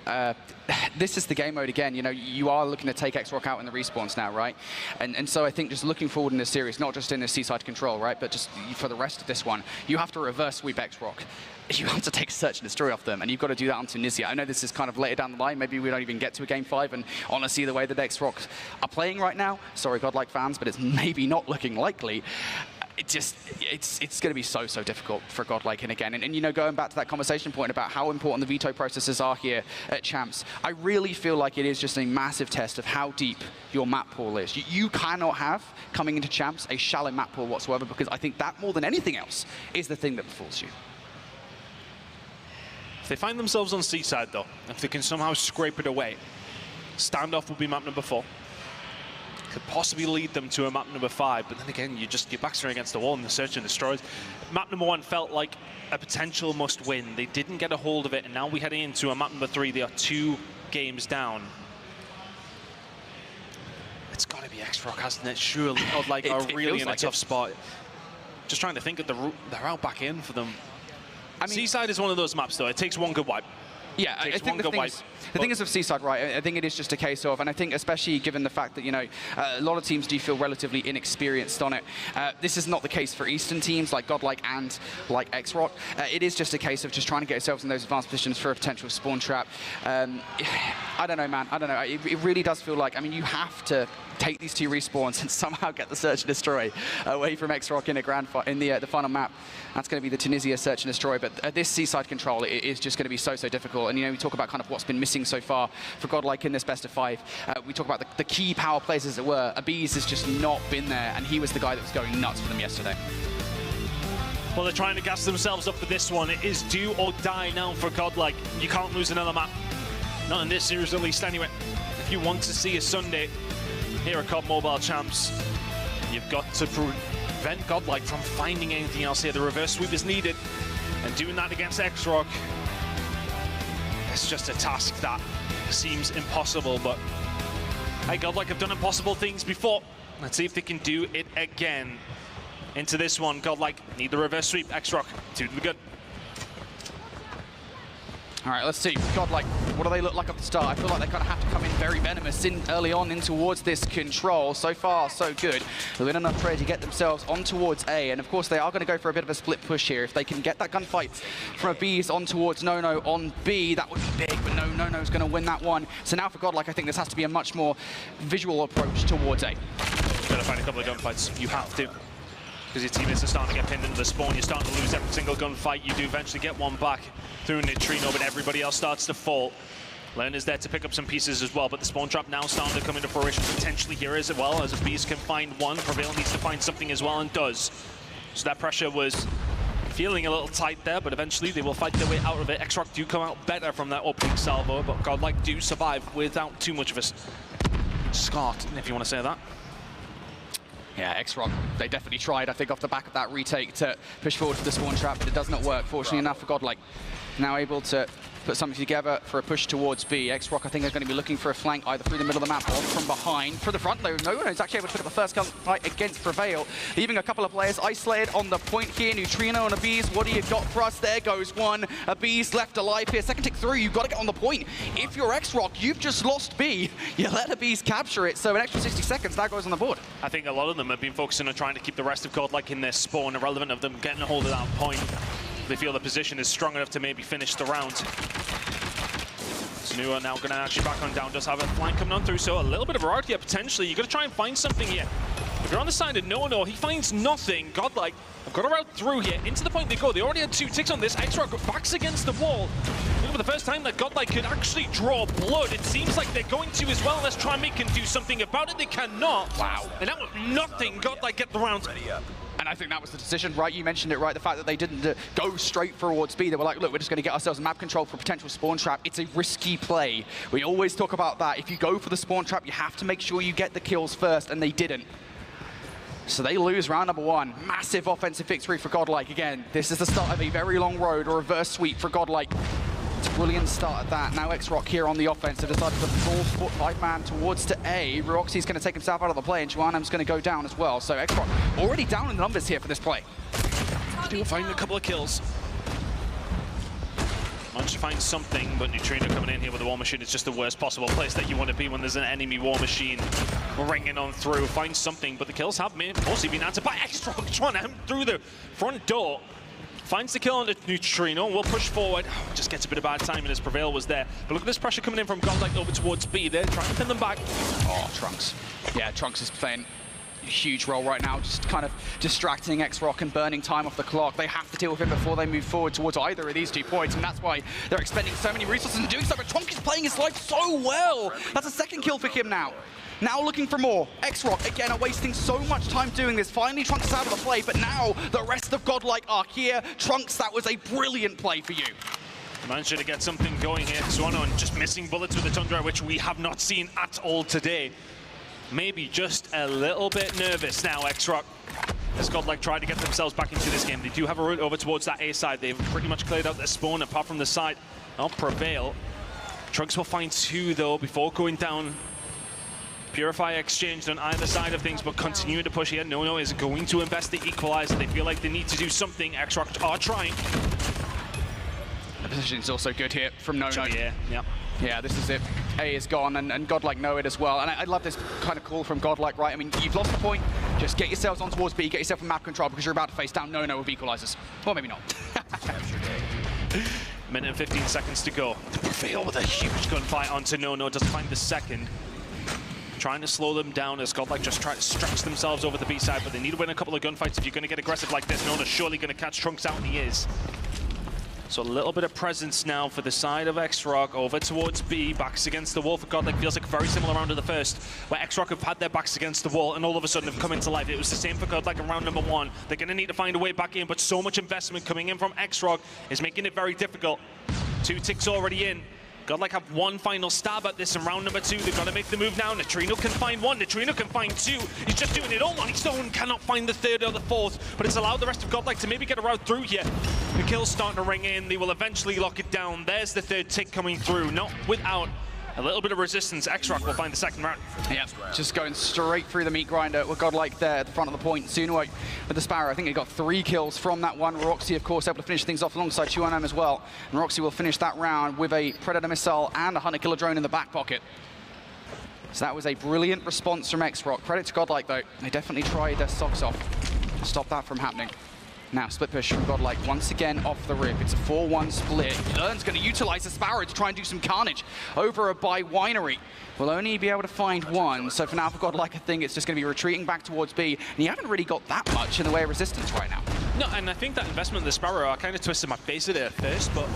this is the game mode again. You are looking to take X-Rock out in the respawns now, right? And so I think just looking forward in this series, not just in the Seaside control, right, but just for the rest of this one, you have to reverse sweep X-Rock. You have to take a search and destroy off them, and you've got to do that on Tunisia. I know this is kind of later down the line. Maybe we don't even get to a game 5, and honestly, the way that X-Rock are playing right now, sorry, Godlike fans, but it's maybe not looking likely. It's going to be so difficult for Godlike. And again, and going back to that conversation point about how important the veto processes are here at Champs, I really feel like it is just a massive test of how deep your map pool is. You cannot have, coming into Champs, a shallow map pool whatsoever, because I think that, more than anything else, is the thing that befalls you. If they find themselves on Seaside, though, if they can somehow scrape it away, standoff will be map number 4. Could possibly lead them to a map number 5, but then again, your backs are against the wall and the search and destroys. Map number 1 felt like a potential must-win. They didn't get a hold of it, and now we're heading into a map number 3. They are 2 games down. It's got to be X-Rock, hasn't it? Surely, Godlike are really in a tough spot. Just trying to think of the route back in for them. I mean, Seaside is one of those maps, though. It takes one good wipe. Yeah, I think the thing is with Seaside, right, I think it is just a case of, and I think especially given the fact that, a lot of teams do feel relatively inexperienced on it. This is not the case for Eastern teams like Godlike and like X-Rock. It is just a case of just trying to get yourselves in those advanced positions for a potential spawn trap. I don't know, man. I don't know. It really does feel like, you have to take these 2 respawns and somehow get the search and destroy away from X-Rock in the final map. That's going to be the Tunisia search and destroy. But this Seaside control is just going to be so difficult. And we talk about kind of what's been missing so far for Godlike in this best of 5. We talk about the key power plays, as it were. Abiz has just not been there, and he was the guy that was going nuts for them yesterday. Well, they're trying to gas themselves up for this one. It is do or die now for Godlike. You can't lose another map. Not in this series, at least, anyway. If you want to see a Sunday here at COD Mobile Champs, you've got to prevent Godlike from finding anything else here. The reverse sweep is needed, and doing that against X-Rock, it's just a task that seems impossible, but hey, Godlike have done impossible things before. Let's see if they can do it again. Into this one, Godlike need the reverse sweep. X-Rock to the good. All right, let's see. Godlike, what do they look like at the start? I feel like they kind of have to come in very venomous early on in towards this control. So far, so good. They've been enough trade to get themselves on towards A, and of course they are going to go for a bit of a split push here. If they can get that gunfight from B's on towards Nono on B, that would be big, but Nono's going to win that one. So now for Godlike, I think this has to be a much more visual approach towards A. You've got to find a couple of gunfights. You have to. Because your teammates are starting to get pinned into the spawn. You're starting to lose every single gunfight. You do eventually get one back through Neutrino, but everybody else starts to fall. Len is there to pick up some pieces as well, but the spawn trap now starting to come into fruition potentially here as well, as a Beast can find one. Prevail needs to find something as well, and does. So that pressure was feeling a little tight there, but eventually they will fight their way out of it. X-Rock do come out better from that opening salvo, but Godlike do survive without too much of a scar, if you want to say that. Yeah, X-Rock, they definitely tried, I think, off the back of that retake to push forward to the spawn trap, but it does not work, fortunately enough for Godlike. Now able to put something together for a push towards B. X-Rock, I think, are going to be looking for a flank either through the middle of the map or from behind. For the front, though, no one is actually able to pick up the first fight against Prevail, leaving a couple of players isolated on the point here. Neutrino and Abiz, what do you got for us? There goes one. Abiz left alive here. Second tick through, you've got to get on the point. If you're X-Rock, you've just lost B. You let Abiz capture it, so an extra 60 seconds, that goes on the board. I think a lot of them have been focusing on trying to keep the rest of Godlike in their spawn, irrelevant of them getting a hold of that point. They feel the position is strong enough to maybe finish the round. Snua now going to actually back on down, does have a flank coming on through, so a little bit of variety here potentially. You've got to try and find something here. If you're on the side of Nono, he finds nothing. Godlike have got a route through here. Into the point they go. They already had 2 ticks on this. X-Rock backs against the wall. For the first time that Godlike could actually draw blood. It seems like they're going to as well. Let's try and make him do something about it. They cannot. Wow. And that was nothing. Godlike get the round. And I think that was the decision, right? You mentioned it, right? The fact that they didn't go straight towards B. They were like, look, we're just going to get ourselves map control for potential spawn trap. It's a risky play. We always talk about that. If you go for the spawn trap, you have to make sure you get the kills first, and they didn't. So they lose round number 1. Massive offensive victory for Godlike. Again, this is the start of a very long road, or reverse sweep for Godlike. Brilliant start at that. Now X-Rock here on the offense. They've decided to full 5-man towards to A. Roxy's going to take himself out of the play, and Juanam's going to go down as well. So X-Rock already down in the numbers here for this play. Still finding a couple of kills. Managed to find something, but Neutrino coming in here with the War Machine is just the worst possible place that you want to be when there's an enemy War Machine ringing on through. Find something, but the kills have mostly been answered by X-Rock. Juanam through the front door. Finds the kill on the Neutrino. We'll push forward. Just gets a bit of bad timing as Prevail was there. But look at this pressure coming in from Godlike over towards B. They're trying to pin them back. Oh, Trunks. Yeah, Trunks is playing a huge role right now, just kind of distracting X-Rock and burning time off the clock. They have to deal with it before they move forward towards either of these 2 points, and that's why they're expending so many resources and doing so. But Trunks is playing his life so well. That's a second kill for him now. Now looking for more. X-Rock, again, are wasting so much time doing this. Finally, Trunks is out of the play, but now the rest of Godlike are here. Trunks, that was a brilliant play for you. Managed to get something going here. Swanon just missing bullets with the Tundra, which we have not seen at all today. Maybe just a little bit nervous now, X-Rock. As Godlike tried to get themselves back into this game. They do have a route over towards that A side. They've pretty much cleared out their spawn, apart from the side. I'll Prevail. Trunks will find 2, though, before going down. Purify exchanged on either side of things, but continuing to push here. No is going to invest the equalizer. They feel like they need to do something. X-Rock are trying. The position is also good here from Nono. Yeah, this is it. A is gone, and Godlike know it as well. And I love this kind of call from Godlike, right? I mean, you've lost the point. Just get yourselves on towards B, get yourself a map control, because you're about to face down Nono with equalizers. Or maybe not. Minute and 15 seconds to go. Prevail with a huge gunfight onto Nono. Doesn't find the second. Trying to slow them down as Godlike just try to stretch themselves over the B side, but they need to win a couple of gunfights if you're going to get aggressive like this. Nono's surely going to catch Trunks out, and he is. So a little bit of presence now for the side of X-Rock over towards B, backs against the wall for Godlike. Feels like a very similar round to the first, where X-Rock have had their backs against the wall and all of a sudden have come into life. It was the same for Godlike in round number 1. They're going to need to find a way back in, but so much investment coming in from X-Rock is making it very difficult. 2 ticks already in. Godlike have one final stab at this in round number 2. They've got to make the move now. Neutrino can find 1. Neutrino can find 2. He's just doing it all on his own. Cannot find the 3rd or the 4th, but it's allowed the rest of Godlike to maybe get a route through here. The kill's starting to ring in. They will eventually lock it down. There's the 3rd tick coming through. Not without a little bit of resistance. X-Rock will find the 2nd round. Yeah, just going straight through the meat grinder with Godlike there at the front of the point. Sunuo with the Sparrow, I think he got 3 kills from that one. Roxy, of course, able to finish things off alongside Chuanam as well. And Roxy will finish that round with a Predator missile and a Hunter Killer drone in the back pocket. So that was a brilliant response from X-Rock. Credit to Godlike, though. They definitely tried their socks off to stop that from happening. Now, split push from Godlike once again off the rip. It's a 4-1 split. Learn's going to utilize the Sparrow to try and do some carnage over by Winery. Will only be able to find 1. So for now, for Godlike, I think it's just going to be retreating back towards B. And you haven't really got that much in the way of resistance right now. No, and I think that investment in the Sparrow, I kind of twisted my face at it at first, but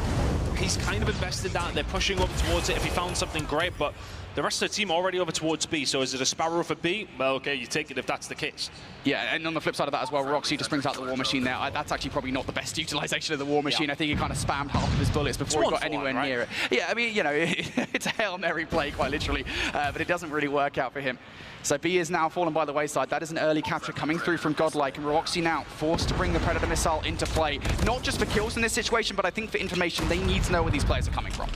he's kind of invested that. They're pushing up towards it. If he found something great, but the rest of the team already over towards B, so is it a Sparrow for B? Well, okay, you take it if that's the case. Yeah, and on the flip side of that as well, Roxy just brings out the War Machine there. That's actually probably not the best utilization of the War Machine. I think he kind of spammed half of his bullets before he got anywhere near it. Yeah, I mean, you know, it's a Hail Mary play, quite literally, but it doesn't really work out for him. So B is now fallen by the wayside. That is an early capture coming through from Godlike, and Roxy now forced to bring the Predator missile into play. Not just for kills in this situation, but I think for information, they need to know where these players are coming from.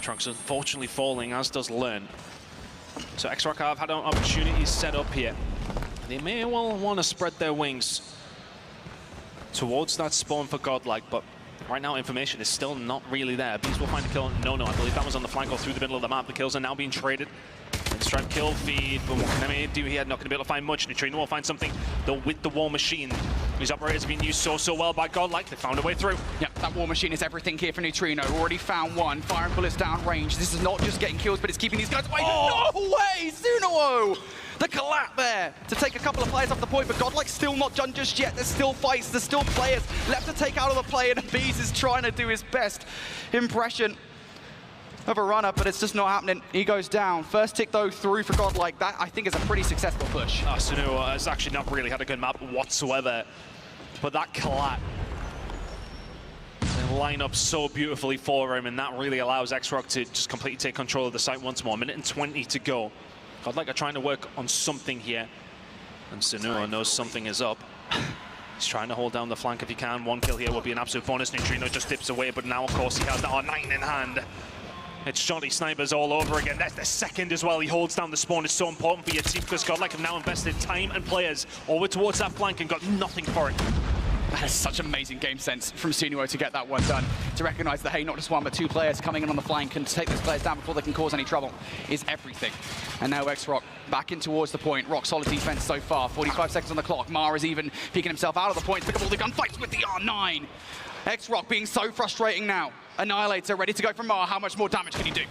Trunks unfortunately falling, as does Learn. So X-Rock have had opportunities set up here. They may well want to spread their wings towards that spawn for Godlike, but right now information is still not really there. Bees will find a kill. No, I believe that was on the flank or through the middle of the map. The kills are now being traded. Strike kill feed, but what can I do here? Not going to be able to find much. Neutrino will find something, though, with the War Machine. These operators have been used so well by Godlike. They found a way through. Yep, that War Machine is everything here for Neutrino. Already found 1. Firing bullets down range. This is not just getting kills, but it's keeping these guys away. Oh! No way! Sunuo! The collapse there to take a couple of players off the point, but Godlike's still not done just yet. There's still fights, there's still players left to take out of the play, and Bees is trying to do his best impression of a run-up, but it's just not happening. He goes down. First tick, though, through for Godlike. That, I think, is a pretty successful push. Sunuo has actually not really had a good map whatsoever, but that collapse they line up so beautifully for him, and that really allows X-Rock to just completely take control of the site once more. 1:20 to go. Godlike are trying to work on something here, and Sunuo knows something is up. He's trying to hold down the flank if he can. One kill here will be an absolute bonus. Neutrino just dips away, but now, of course, he has the R9 in hand. It's Johnny Snipers all over again. That's the second as well. He holds down the spawn. It's so important for your team because Godlike have now invested time and players over towards that flank and got nothing for it. That is such amazing game sense from Sunuo to get that one done. To recognize that, hey, not just one, but two players coming in on the flank and to take those players down before they can cause any trouble is everything. And now X-Rock back in towards the point. Rock solid defense so far. 45 seconds on the clock. Mar is even peeking himself out of the point. Pick up all the gunfights with the R9. X-Rock being so frustrating now. Annihilator ready to go from Mar. How much more damage can he do?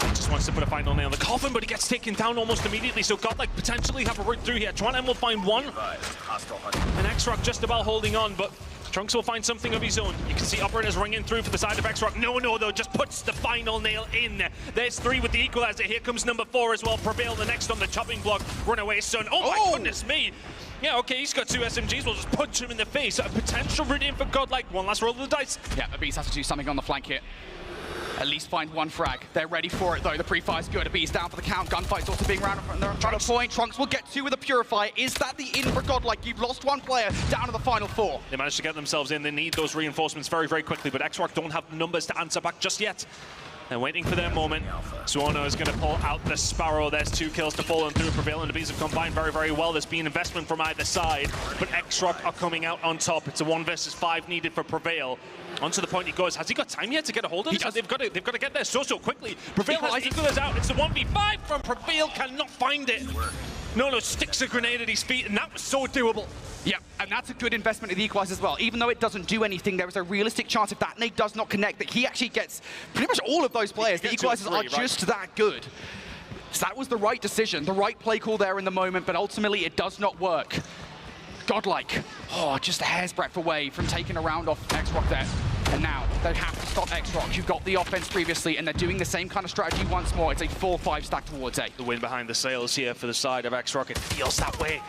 Just wants to put a final nail in the coffin, but he gets taken down almost immediately. So Godlike potentially have a route through here. Tron will find one. And X-Rock just about holding on, but Trunks will find something of his own. You can see operators ringing through for the side of X-Rock. No, though, just puts the final nail in. There's 3 with the equalizer. Here comes number 4 as well. Prevail the next on the chopping block. Runaway Sun. Oh my goodness me. Yeah, okay, he's got 2 SMGs. We'll just punch him in the face. A potential route in for Godlike. One last roll of the dice. Yeah, Abyss has to do something on the flank here. At least find one frag. They're ready for it, though. The pre-fire's good. Abyss down for the count. Gunfight's also being round in front of point. Trunks will get 2 with a Purifier. Is that the in for Godlike? You've lost 1 player down to the final 4. They managed to get themselves in. They need those reinforcements very, very quickly, but X-Rock don't have the numbers to answer back just yet. They're waiting for their moment. Suono is going to pull out the Sparrow. There's 2 kills to fall through. Prevail and Abyss have combined very, very well. There's been investment from either side, but X-Rock are coming out on top. It's a 1 versus 5 needed for Prevail. Onto the point he goes. Has he got time yet to get a hold of this? They've got to get there so quickly. Prevail has equalized out. It's the 1v5 from Prevail. Cannot find it. No, sticks a grenade at his feet, and that was so doable. Yeah, and that's a good investment of the equalizer as well. Even though it doesn't do anything, there is a realistic chance if that nade does not connect that he actually gets pretty much all of those players. The equalizers are just that good. So that was the right decision, the right play call there in the moment, but ultimately it does not work. Godlike, just a hair's breadth away from taking a round off X-Rock there. And now they have to stop X-Rock. You've got the offense previously, and they're doing the same kind of strategy once more. It's a 4-5 stack towards A. The win behind the sails here for the side of X-Rock. It feels that way.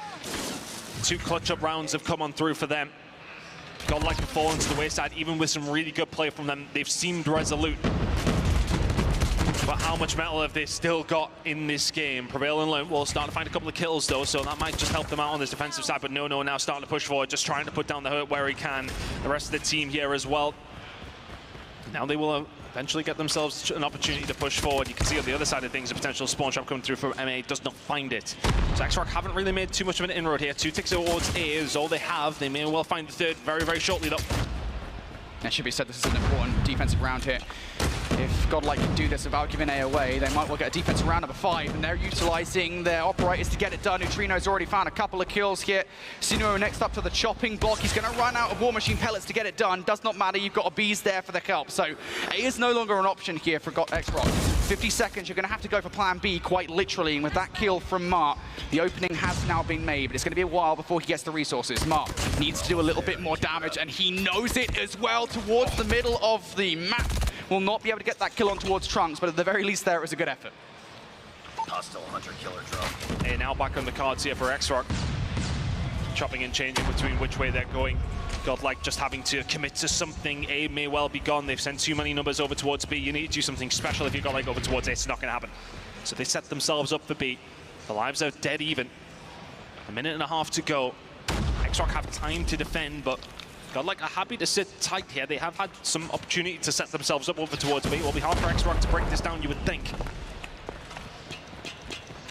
2 clutch-up rounds have come on through for them. Godlike have fallen to the wayside, even with some really good play from them. They've seemed resolute. But how much metal have they still got in this game? Prevail and Lone will start to find a couple of kills, though, so that might just help them out on this defensive side. But no, now starting to push forward, just trying to put down the hurt where he can. The rest of the team here as well. Now they will eventually get themselves an opportunity to push forward. You can see on the other side of things, a potential spawn trap coming through from MA does not find it. So X-Rock haven't really made too much of an inroad here. 2 ticks towards A is all they have. They may well find the 3rd very, very shortly, though. It should be said this is an important defensive round here. If Godlike can do this without giving A away, they might well get a defensive round number 5, and they're utilizing their operators to get it done. Neutrino's already found a couple of kills here. Sunuo next up to the chopping block. He's going to run out of War Machine pellets to get it done. Does not matter, you've got a Bees there for the help. So A is no longer an option here for X-Rock. 50 seconds, you're going to have to go for plan B, quite literally. And with that kill from Mar, the opening has now been made, but it's going to be a while before he gets the resources. Mar needs to do a little bit more damage, and he knows it as well towards the middle of the map. Will not be able to get that kill on towards Trunks, but at the very least there, it was a good effort. Hostile hunter killer drone. And now back on the cards here for X-Rock. Chopping and changing between which way they're going. Godlike just having to commit to something. A may well be gone. They've sent too many numbers over towards B. You need to do something special if you've got like over towards A. It's not going to happen. So they set themselves up for B. The lives are dead even. 1.5 minutes to go. X-Rock have time to defend, but Godlike are happy to sit tight here. They have had some opportunity to set themselves up over towards B. It will be hard for X-Rock to break this down, you would think.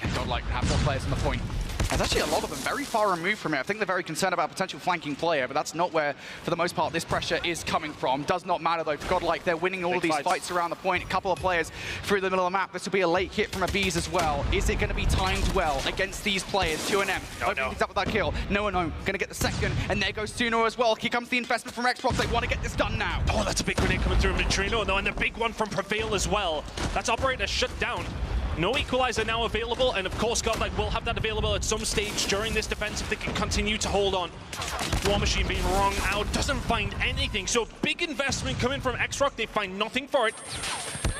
And Godlike have more players on the point. There's actually a lot of them very far removed from it. I think they're very concerned about potential flanking player, but that's not where, for the most part, this pressure is coming from. Does not matter, though, for Godlike. They're winning all of these fights around the point. A couple of players through the middle of the map. This will be a late hit from Abyss as well. Is it going to be timed well against these players? 2NM. Opening things up with that kill. No. Going to get the second, and there goes Suno as well. Here comes the investment from Xbox. They want to get this done now. Oh, that's a big grenade coming through from Neutrino, though, and the big one from Prevail as well. That's operator shut down. No equalizer now available, and of course Godlike will have that available at some stage during this defense if they can continue to hold on. War Machine being wrung out, doesn't find anything, so big investment coming from X-Rock, they find nothing for it.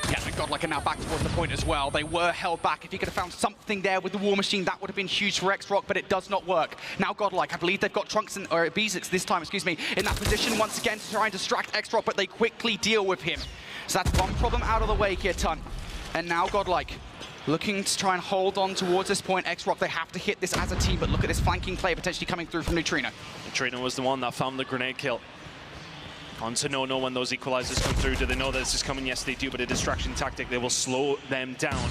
Yeah, and Godlike are now back towards the point as well. They were held back. If he could have found something there with the War Machine, that would have been huge for X-Rock, but it does not work. Now Godlike, I believe they've got Trunks or Beezix this time, excuse me, in that position once again to try and distract X-Rock, but they quickly deal with him. So that's one problem out of the way here, Tun. And now Godlike looking to try and hold on towards this point. X-Rock, they have to hit this as a team, but look at this flanking play potentially coming through from Neutrino. Neutrino was the one that found the grenade kill. On to No when those equalizers come through. Do they know that this is coming? Yes, they do, but a distraction tactic, they will slow them down.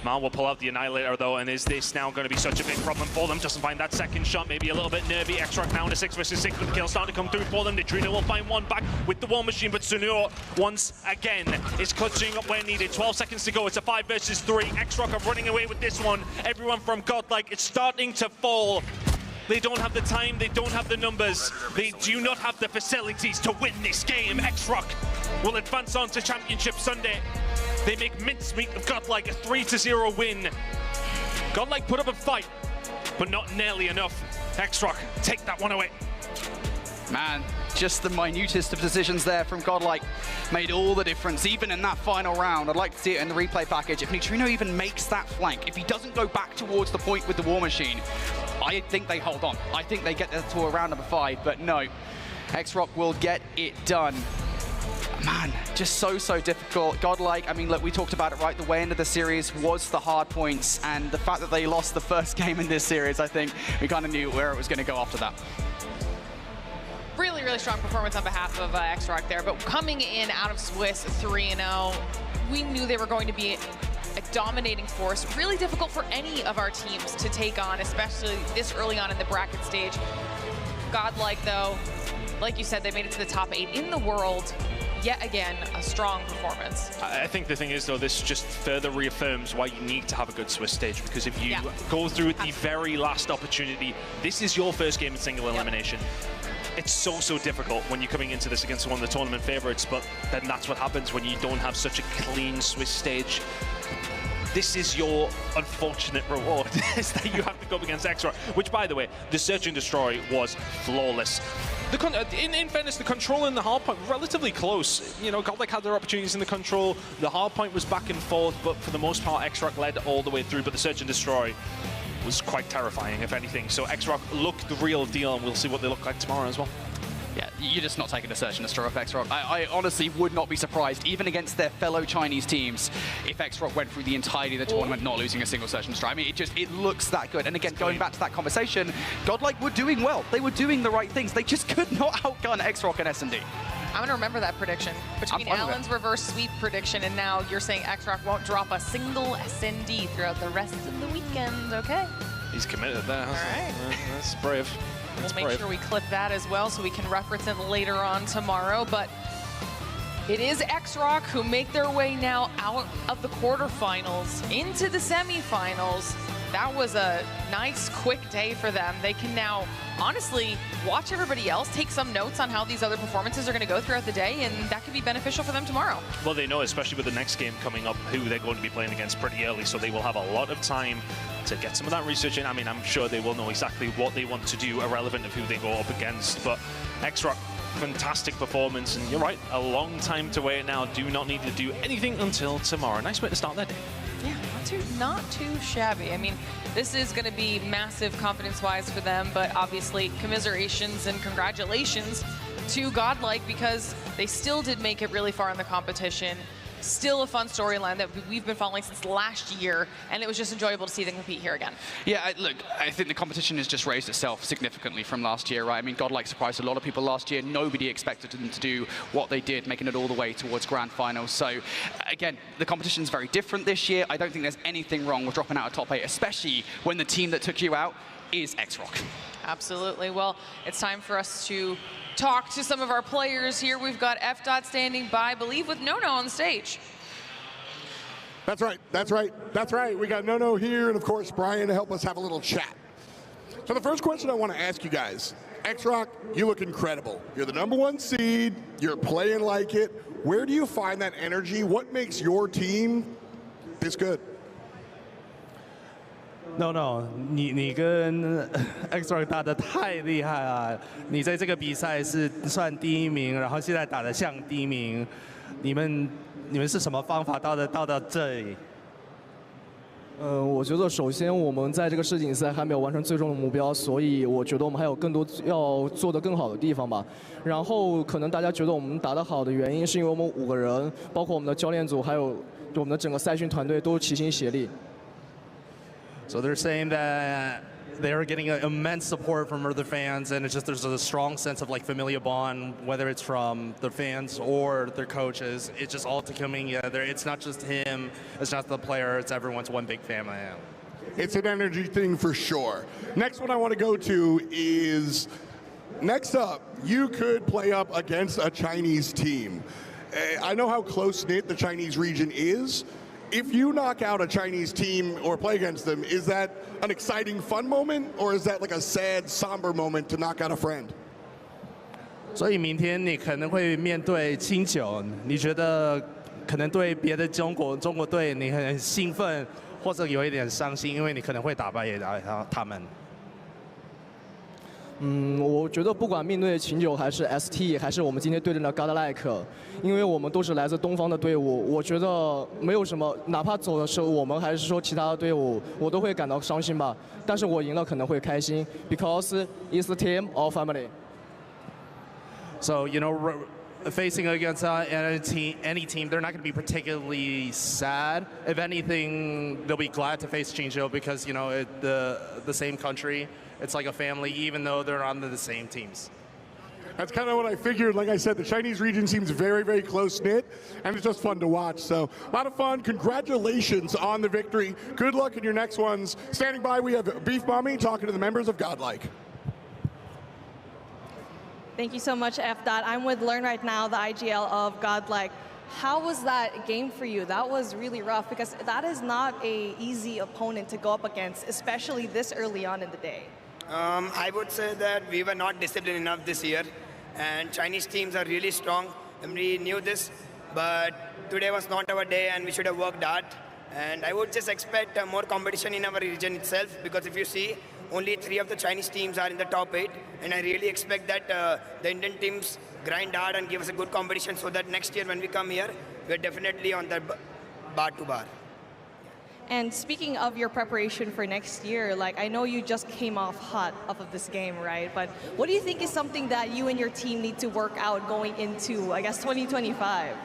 Mal will pull out the Annihilator though, and is this now going to be such a big problem for them? Doesn't find that second shot, maybe a little bit nervy. X-Rock now in a 6 versus 6 with the kill starting to come through for them. Neutrino will find one back with the War Machine, but Sunio once again is clutching up where needed. 12 seconds to go, it's a 5 versus 3. X-Rock are running away with this one. Everyone from Godlike is starting to fall. They don't have the time, they don't have the numbers, they do not have the facilities to win this game. X-Rock will advance on to Championship Sunday. They make mincemeat of Godlike, a 3-0 win. Godlike put up a fight, but not nearly enough. X-Rock take that one away. Man, just the minutest of decisions there from Godlike made all the difference, even in that final round. I'd like to see it in the replay package. If Neutrino even makes that flank, if he doesn't go back towards the point with the War Machine, I think they hold on. I think they get to a round number 5, but no. X-Rock will get it done. Man, just so difficult. Godlike, I mean, look, we talked about it, right? The way into the series was the hard points, and the fact that they lost the first game in this series, I think we kind of knew where it was going to go after that. Really, really strong performance on behalf of X-Rock there, but coming in out of Swiss 3-0, we knew they were going to be a dominating force. Really difficult for any of our teams to take on, especially this early on in the bracket stage. Godlike, though, like you said, they made it to the top 8 in the world. Yet again, a strong performance. I think the thing is, though, this just further reaffirms why you need to have a good Swiss stage, because if you go through the very last opportunity, this is your first game in single elimination. It's so difficult when you're coming into this against one of the tournament favorites, but then that's what happens when you don't have such a clean Swiss stage. This is your unfortunate reward, is that you have to go up against X-Rock, which, by the way, the Search and Destroy was flawless. In fairness, the control and the hard point were relatively close. You know, Godlike had their opportunities in the control. The hard point was back and forth, but for the most part, X-Rock led all the way through. But the Search and Destroy was quite terrifying, if anything. So X-Rock looked the real deal, and we'll see what they look like tomorrow as well. Yeah, you're just not taking a Search and Destroy off X-Rock. I honestly would not be surprised, even against their fellow Chinese teams, if X-Rock went through the entirety of the tournament not losing a single Search and Destroy. I mean, it looks that good. And again, going back to that conversation, Godlike were doing well. They were doing the right things. They just could not outgun X-Rock and S&D. I'm going to remember that prediction. Between Alan's reverse sweep prediction and now you're saying X-Rock won't drop a single S&D throughout the rest of the weekend, okay? He's committed there, hasn't he? That's brave. We'll make sure we clip that as well so we can reference it later on tomorrow. But it is X-Rock who make their way now out of the quarterfinals into the semifinals. That was a nice, quick day for them. They can now, honestly, watch everybody else, take some notes on how these other performances are going to go throughout the day, and that could be beneficial for them tomorrow. Well, they know, especially with the next game coming up, who they're going to be playing against pretty early, so they will have a lot of time to get some of that research in. I mean, I'm sure they will know exactly what they want to do, irrelevant of who they go up against. But X-Rock, fantastic performance, and you're right, a long time to wait now. Do not need to do anything until tomorrow. Nice way to start that day. Yeah, not too shabby. I mean, this is going to be massive confidence-wise for them, but obviously commiserations and congratulations to Godlike, because they still did make it really far in the competition. Still a fun storyline that we've been following since last year, and it was just enjoyable to see them compete here again. Yeah, look, I think the competition has just raised itself significantly from last year, right? I mean, Godlike surprised a lot of people last year. Nobody expected them to do what they did, making it all the way towards grand finals. So, again, the competition is very different this year. I don't think there's anything wrong with dropping out of top 8, especially when the team that took you out is X-Rock. Absolutely. Well, it's time for us to talk to some of our players here. We've got F. standing by, I believe, with No on stage. That's right. We got No here, and of course, Brian to help us have a little chat. So the first question I want to ask you guys, X-Rock, you look incredible. You're the #1 seed, you're playing like it. Where do you find that energy? What makes your team this good? No， 你跟 X-Rock 打得太厉害了，你在这个比赛是算第1名，然后现在打得像第1名，你们是什么方法到这里？我觉得首先我们在这个世锦赛还没有完成最终的目标，所以我觉得我们还有更多要做得更好的地方吧。然后可能大家觉得我们打得好的原因是因为我们5个人，包括我们的教练组还有我们的整个赛训团队都齐心协力。So they're saying that they're getting immense support from other fans, and it's just there's a strong sense of like familial bond, whether it's from the fans or their coaches. It's just all coming together. It's not just him, it's not the player, it's everyone's one big family. It's an energy thing for sure. Next one I want to go to is, next up, you could play up against a Chinese team. I know how close-knit the Chinese region is. If you knock out a Chinese team or play against them, is that an exciting, fun moment, or is that like a sad, somber moment to knock out a friend? 所以明天你可能会面对清酒，你觉得可能对别的中国队你很兴奋，或者有一点伤心，因为你可能会打败他们。我觉得不管面对秦九还是 ST， 还是我们今天对阵的 Godlike， 因为我们都是来自东方的队伍，我觉得没有什么，哪怕走的时候我们还是说其他的队伍，我都会感到伤心吧。但是我赢了可能会开心 ，because it's a team or family. So you know, facing against any team, they're not going to be particularly sad. If anything, they'll be glad to face Qingzhou because you know the same country. It's like a family, even though they're on the same teams. That's kind of what I figured. Like I said, the Chinese region seems very, very close-knit, and it's just fun to watch. So a lot of fun. Congratulations on the victory. Good luck in your next ones. Standing by, we have Beef Mommy talking to the members of Godlike. Thank you so much, F. I'm with Learn right now, the IGL of Godlike. How was that game for you? That was really rough because that is not an easy opponent to go up against, especially this early on in the day. I would say that we were not disciplined enough this year, and Chinese teams are really strong, and we knew this, but today was not our day, and we should have worked hard. And I would just expect more competition in our region itself, because if you see, only 3 of the Chinese teams are in the top 8, and I really expect that the Indian teams grind hard and give us a good competition so that next year when we come here, we're definitely on that bar to bar. And speaking of your preparation for next year, like I know you just came off hot off of this game, right? But what do you think is something that you and your team need to work out going into, I guess, 2025?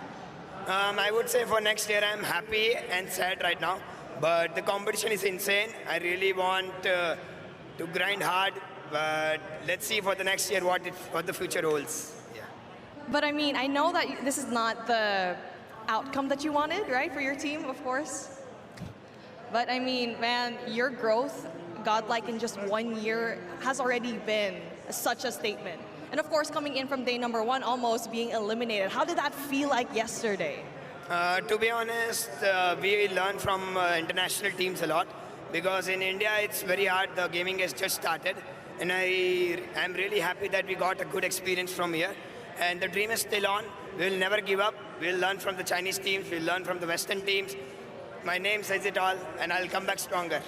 I would say for next year, I'm happy and sad right now. But the competition is insane. I really want to grind hard. But let's see for the next year what the future holds. Yeah. But I mean, I know that this is not the outcome that you wanted, right, for your team, of course. But I mean, man, your growth, Godlike in just 1 year, has already been such a statement. And of course, coming in from day number 1, almost being eliminated. How did that feel like yesterday? To be honest, we learn from international teams a lot, because in India it's very hard. The gaming has just started, and I'm really happy that we got a good experience from here. And the dream is still on. We'll never give up. We'll learn from the Chinese teams. We'll learn from the Western teams. My name says it all, and I'll come back stronger.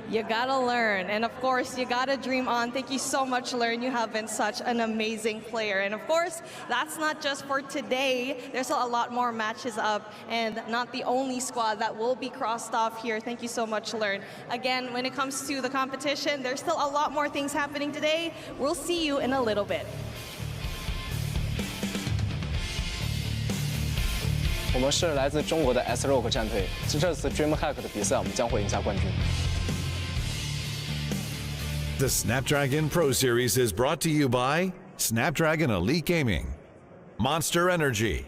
You gotta learn, and of course, you gotta dream on. Thank you so much, Learn. You have been such an amazing player. And of course, that's not just for today. There's a lot more matches up, and not the only squad that will be crossed off here. Thank you so much, Learn. Again, when it comes to the competition, there's still a lot more things happening today. We'll see you in a little bit. 我们是来自中国的 S-Rock 战队，这次 DreamHack 的比赛，我们将会赢下冠军。The Snapdragon Pro Series is brought to you by Snapdragon Elite Gaming, Monster Energy,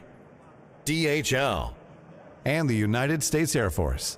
DHL, and the United States Air Force.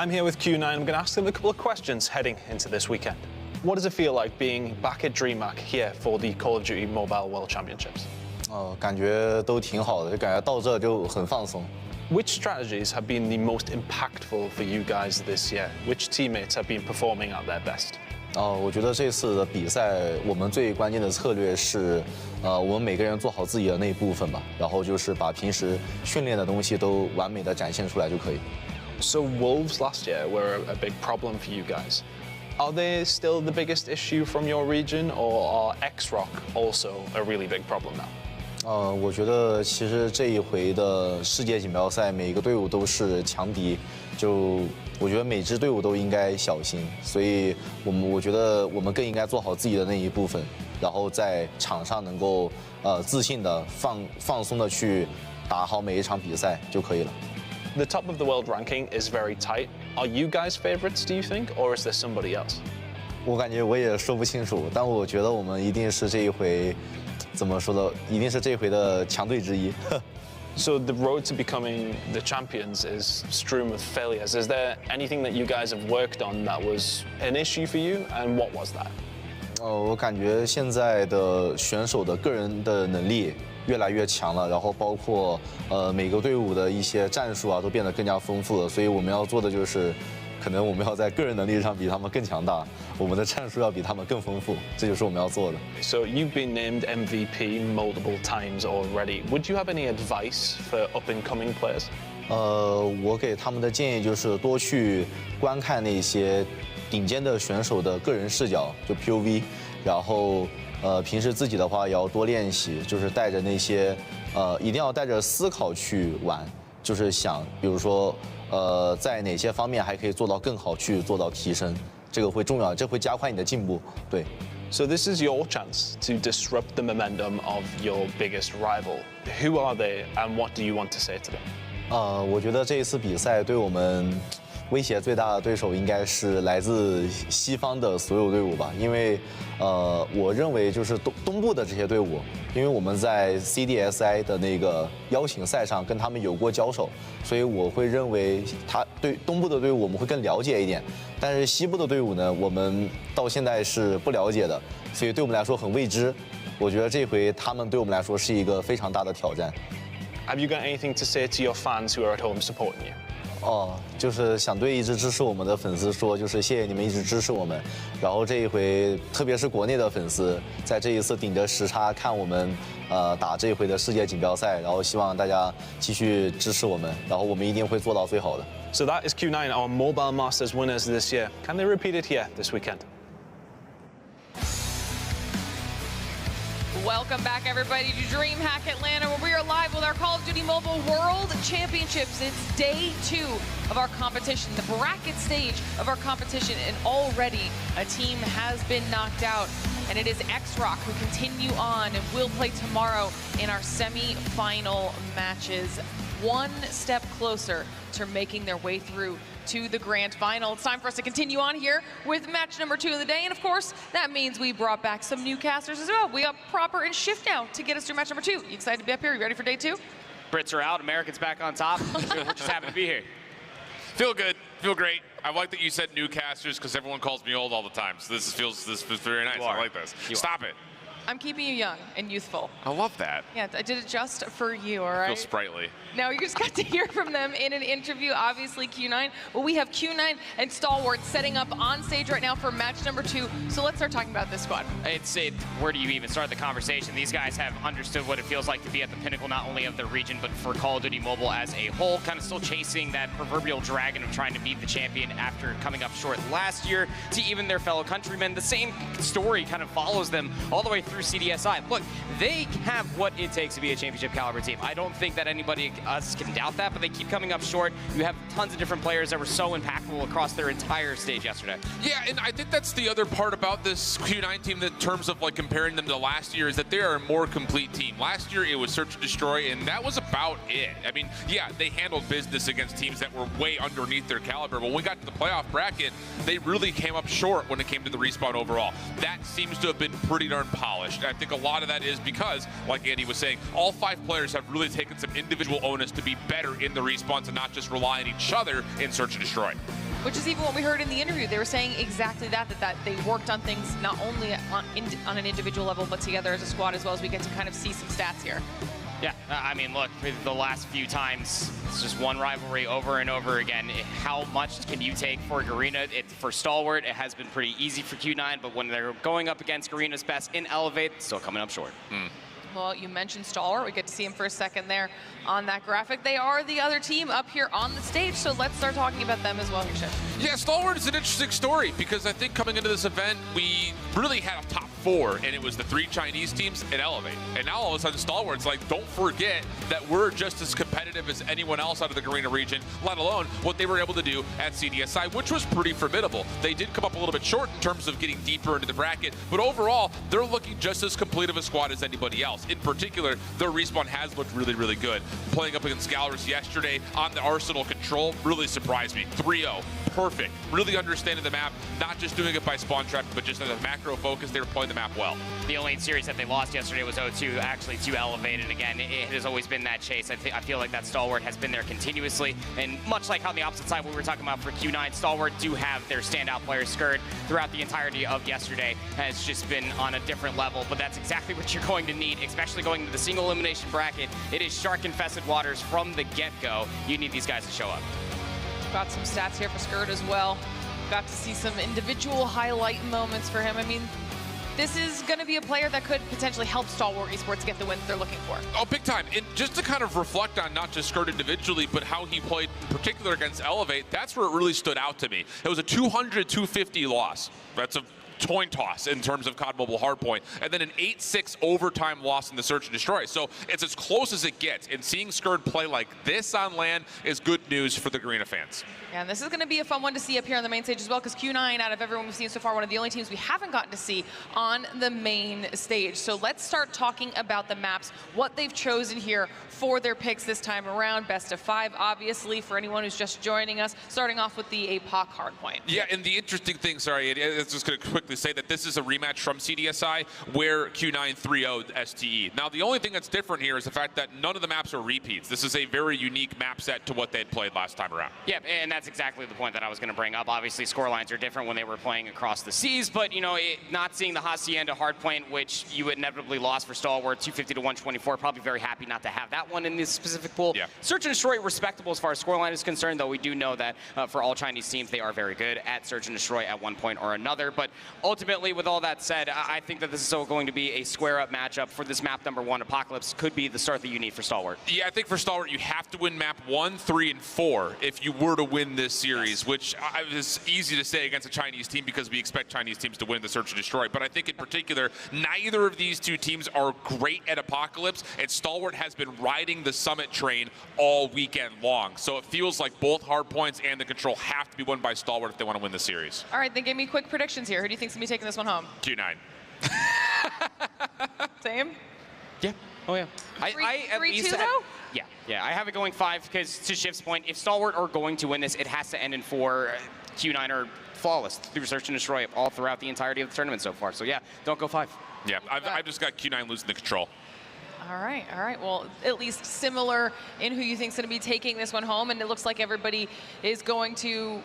I'm here with Q9. I'm going to ask them a couple of questions heading into this weekend. What does it feel like being back at DreamHack here for the Call of Duty Mobile World Championships? 感觉都挺好的，就感觉到这就很放松。Which strategies have been the most impactful for you guys this year? Which teammates have been performing at their best? 我觉得这次的比赛，我们最关键的策略是，我们每个人做好自己的那一部分吧，然后就是把平时训练的东西都完美的展现出来就可以。So Wolves last year were a big problem for you guys. Are they still the biggest issue from your region, or are X-Rock also a really big problem now? 我觉得其实这一回的世界锦标赛，每一个队伍都是强敌，就我觉得每支队伍都应该小心，所以我觉得我们更应该做好自己的那一部分，然后在场上能够自信的放松的去打好每一场比赛就可以了。The top of the world ranking is very tight. Are you guys favorites, do you think, or is there somebody else? 我感觉我也说不清楚，但我觉得我们一定是这一回，怎么说的，一定是这一回的强队之一。So the road to becoming the champions is strewn with failures. Is there anything that you guys have worked on that was an issue for you, and what was that? 我感觉现在的选手的个人的能力越来越强了，然后包括每个队伍的一些战术啊都变得更加丰富了，所以我们要做的就是，可能我们要在个人能力上比他们更强大，我们的战术要比他们更丰富，这就是我们要做的。So you've been named MVP multiple times already. Would you have any advice for up-and-coming players? 我给他们的建议就是多去观看那些顶尖的选手的个人视角，就 POV， 然后平时自己的话也要多练习，就是带着那些一定要带着思考去玩，就是想，比如说在哪些方面还可以做到更好，去做到提升，这个会重要，这会加快你的进步，对。So this is your chance to disrupt the momentum of your biggest rival. Who are they, and what do you want to say to them? 我觉得这一次比赛对我们威胁最大的对手应该是来自西方的所有队伍吧，因为我认为就是东部的这些队伍，因为我们在 CDSI 的那个邀请赛上跟他们有过交手，所以我会认为对东部的队伍我们会更了解一点，但是西部的队伍呢，我们到现在是不了解的，所以对我们来说很未知。我觉得这回他们对我们来说是一个非常大的挑战。Have you got anything to say to your fans who are at home supporting you? 就是想对一直支持我们的粉丝说，就是谢谢你们一直支持我们。然后这一回，特别是国内的粉丝，在这一次顶着时差看我们打这一回的世界锦标赛，然后希望大家继续支持我们，然后我们一定会做到最好的。So that is Q9, our Mobile Masters winners this year. Can they repeat it here this weekend? Welcome back, everybody, to DreamHack Atlanta, where we are live with our Call of Duty Mobile World Championships. It's day 2 of our competition, the bracket stage of our competition, and already a team has been knocked out, and it is X-Rock who continue on and will play tomorrow in our semi-final matches, one step closer to making their way through to the grand final. It's time for us to continue on here with match number 2 of the day, and of course that means we brought back some new casters as well. We got Proper and Shift now to get us through match number 2. You excited to be up here? You ready for day 2? Brits are out, Americans back on top. Just happy to be here. Feel good, feel great. I like that you said new casters because everyone calls me old all the time, so this feels very nice. I like this. Stop it. I'm keeping you young and youthful. I love that. Yeah, I did it just for you, all right? Feel sprightly. Now, you just got to hear from them in an interview, obviously Q9. Well, we have Q9 and Stalwart setting up on stage right now for match number 2. So let's start talking about this squad. Where do you even start the conversation? These guys have understood what it feels like to be at the pinnacle, not only of their region, but for Call of Duty Mobile as a whole. Kind of still chasing that proverbial dragon of trying to beat the champion after coming up short last year to even their fellow countrymen. The same story kind of follows them all the way through CDSI. Look, they have what it takes to be a championship caliber team. I don't think that anybody else can doubt that, but they keep coming up short. You have tons of different players that were so impactful across their entire stage yesterday. Yeah, and I think that's the other part about this Q9 team in terms of like comparing them to last year is that they are a more complete team. Last year it was search and destroy, and that was about it. I mean, yeah, they handled business against teams that were way underneath their caliber, but when we got to the playoff bracket, they really came up short when it came to the respawn overall. That seems to have been pretty darn polished. I think a lot of that is because, like Andy was saying, all 5 players have really taken some individual onus to be better in the respawns and not just rely on each other in search and destroy. Which is even what we heard in the interview. They were saying exactly that they worked on things not only on an individual level, but together as a squad as well, as we get to kind of see some stats here. Yeah, I mean, look, the last few times, it's just one rivalry over and over again. How much can you take for Garena? For Stalwart, it has been pretty easy for Q9, but when they're going up against Garena's best in Elevate, still coming up short. Well, you mentioned Stalwart. We get to see him for a second there on that graphic. They are the other team up here on the stage, so let's start talking about them as well, Yeah, Stalwart is an interesting story because I think coming into this event, we really had a top 4, and it was the 3 Chinese teams at Elevate. And now all of a sudden, Stalwart's like, don't forget that we're just as competitive as anyone else out of the Garena region, let alone what they were able to do at CDSI, which was pretty formidable. They did come up a little bit short in terms of getting deeper into the bracket, but overall, they're looking just as complete of a squad as anybody else. In particular, their respawn has looked really, really good. Playing up against Galrus yesterday on the Arsenal control really surprised me. 3-0, perfect. Really understanding the map, not just doing it by spawn trapping, but just as a macro focus, they were playing the map well. The only series that they lost yesterday was 0-2, actually to Elevate, and again, it has always been that chase. I feel like that Stalwart has been there continuously, and much like on the opposite side, what we were talking about for Q9, Stalwart do have their standout player, Skurd, throughout the entirety of yesterday, has just been on a different level, but that's exactly what you're going to need, especially going into the single elimination bracket. It is shark-infested waters from the get-go. You need these guys to show up. Got some stats here for Skurd as well. Got to see some individual highlight moments for him. I mean, this is going to be a player that could potentially help Stalwart Esports get the wins they're looking for. Oh, big time. And just to kind of reflect on not just Skurd individually, but how he played in particular against Elevate, that's where it really stood out to me. It was a 200-250 loss. That's a coin toss in terms of COD Mobile Hardpoint, and then an 8-6 overtime loss in the Search and Destroy. So it's as close as it gets, and seeing Skurd play like this on LAN is good news for the Garena fans. Yeah, and this is going to be a fun one to see up here on the main stage as well, because Q9, out of everyone we've seen so far, one of the only teams we haven't gotten to see on the main stage. So let's start talking about the maps, what they've chosen here for their picks this time around. Best of 5, obviously, for anyone who's just joining us, starting off with the APOC hardpoint. Yeah, and the interesting thing, sorry, I was just going to quickly say that this is a rematch from CDSI where Q9 3-0'd STE. Now, the only thing that's different here is the fact that none of the maps are repeats. This is a very unique map set to what they'd played last time around. Yeah, and that's exactly the point that I was going to bring up. Obviously, scorelines are different when they were playing across the seas, but, you know, not seeing the Hacienda hardpoint, which you inevitably lost for Stalwart, 250-124, probably very happy not to have that one in this specific pool. Yeah. Search and Destroy, respectable as far as scoreline is concerned, though we do know that for all Chinese teams, they are very good at Search and Destroy at one point or another. But ultimately, with all that said, I think that this is still going to be a square-up matchup for this map number 1. Apocalypse could be the start that you need for Stalwart. Yeah, I think for Stalwart, you have to win map 1, 3, and 4 if you were to win this series, which is easy to say against a Chinese team because we expect Chinese teams to win the Search and Destroy. But I think in particular, neither of these two teams are great at Apocalypse, and Stalwart has been riding the Summit train all weekend long. So it feels like both hardpoints and the control have to be won by Stalwart if they want to win the series. All right, then give me quick predictions here. Who do you think's going to be taking this one home? Q9. Same? Yeah. Oh, yeah. 3-2, though? Yeah, I have it going 5 because, to Shift's point, if Stalwart are going to win this, it has to end in 4. Q9 are flawless through Search and Destroy all throughout the entirety of the tournament so far. So, yeah, don't go 5. Yeah, I've just got Q9 losing the control. All right. Well, at least similar in who you think's going to be taking this one home, and it looks like everybody is going to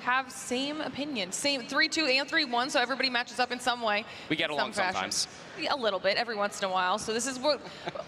have same opinion, same 3-2 and 3-1, so everybody matches up in some way. We get along sometimes. Yeah, a little bit, every once in a while. So this is what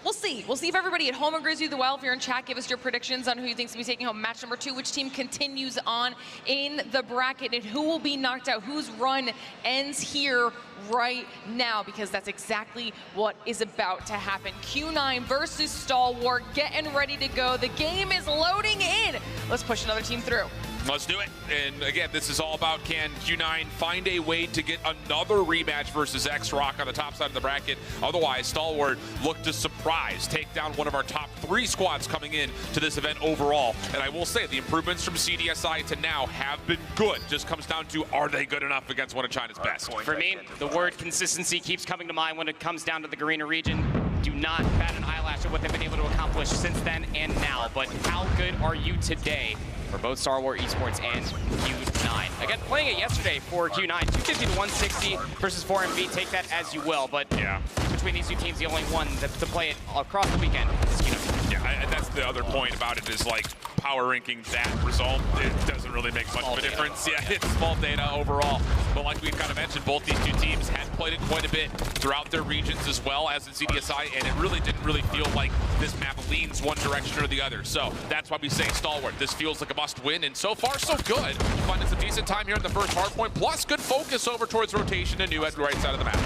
we'll see. We'll see if everybody at home agrees with you. Well, if you're in chat, give us your predictions on who you think's going to be taking home match number 2, which team continues on in the bracket, and who will be knocked out, whose run ends here right now, because that's exactly what is about to happen. Q9 versus Stalwart, getting ready to go. The game is loading in. Let's push another team through. Let's do it. And again, this is all about, can Q9 find a way to get another rematch versus X-Rock on the top side of the bracket? Otherwise, Stalwart look to surprise, take down one of our top 3 squads coming in to this event overall. And I will say, the improvements from CDSI to now have been good. Just comes down to, are they good enough against one of China's best? For me, the word consistency keeps coming to mind when it comes down to the Garena region. Do not bat an eyelash at what they've been able to accomplish since then and now. But how good are you today for both Stalwart Esports and Q9? Again, playing it yesterday for Q9, 250-160 versus 4MV. Take that as you will. But yeah, between these two teams, the only one to play it across the weekend is Q9. Yeah, and that's the other point about it is, like, power ranking that result, it doesn't really make much of a difference. Yeah, it's small data overall. But like we've kind of mentioned, both these two teams had played it quite a bit throughout their regions as well as in CDSI, and it really didn't feel like this map leans one direction or the other. So that's why we say Stalwart. This feels like a must win, and so far so good. Finding some decent time here in the first hard point, plus good focus over towards rotation and new at the right side of the map.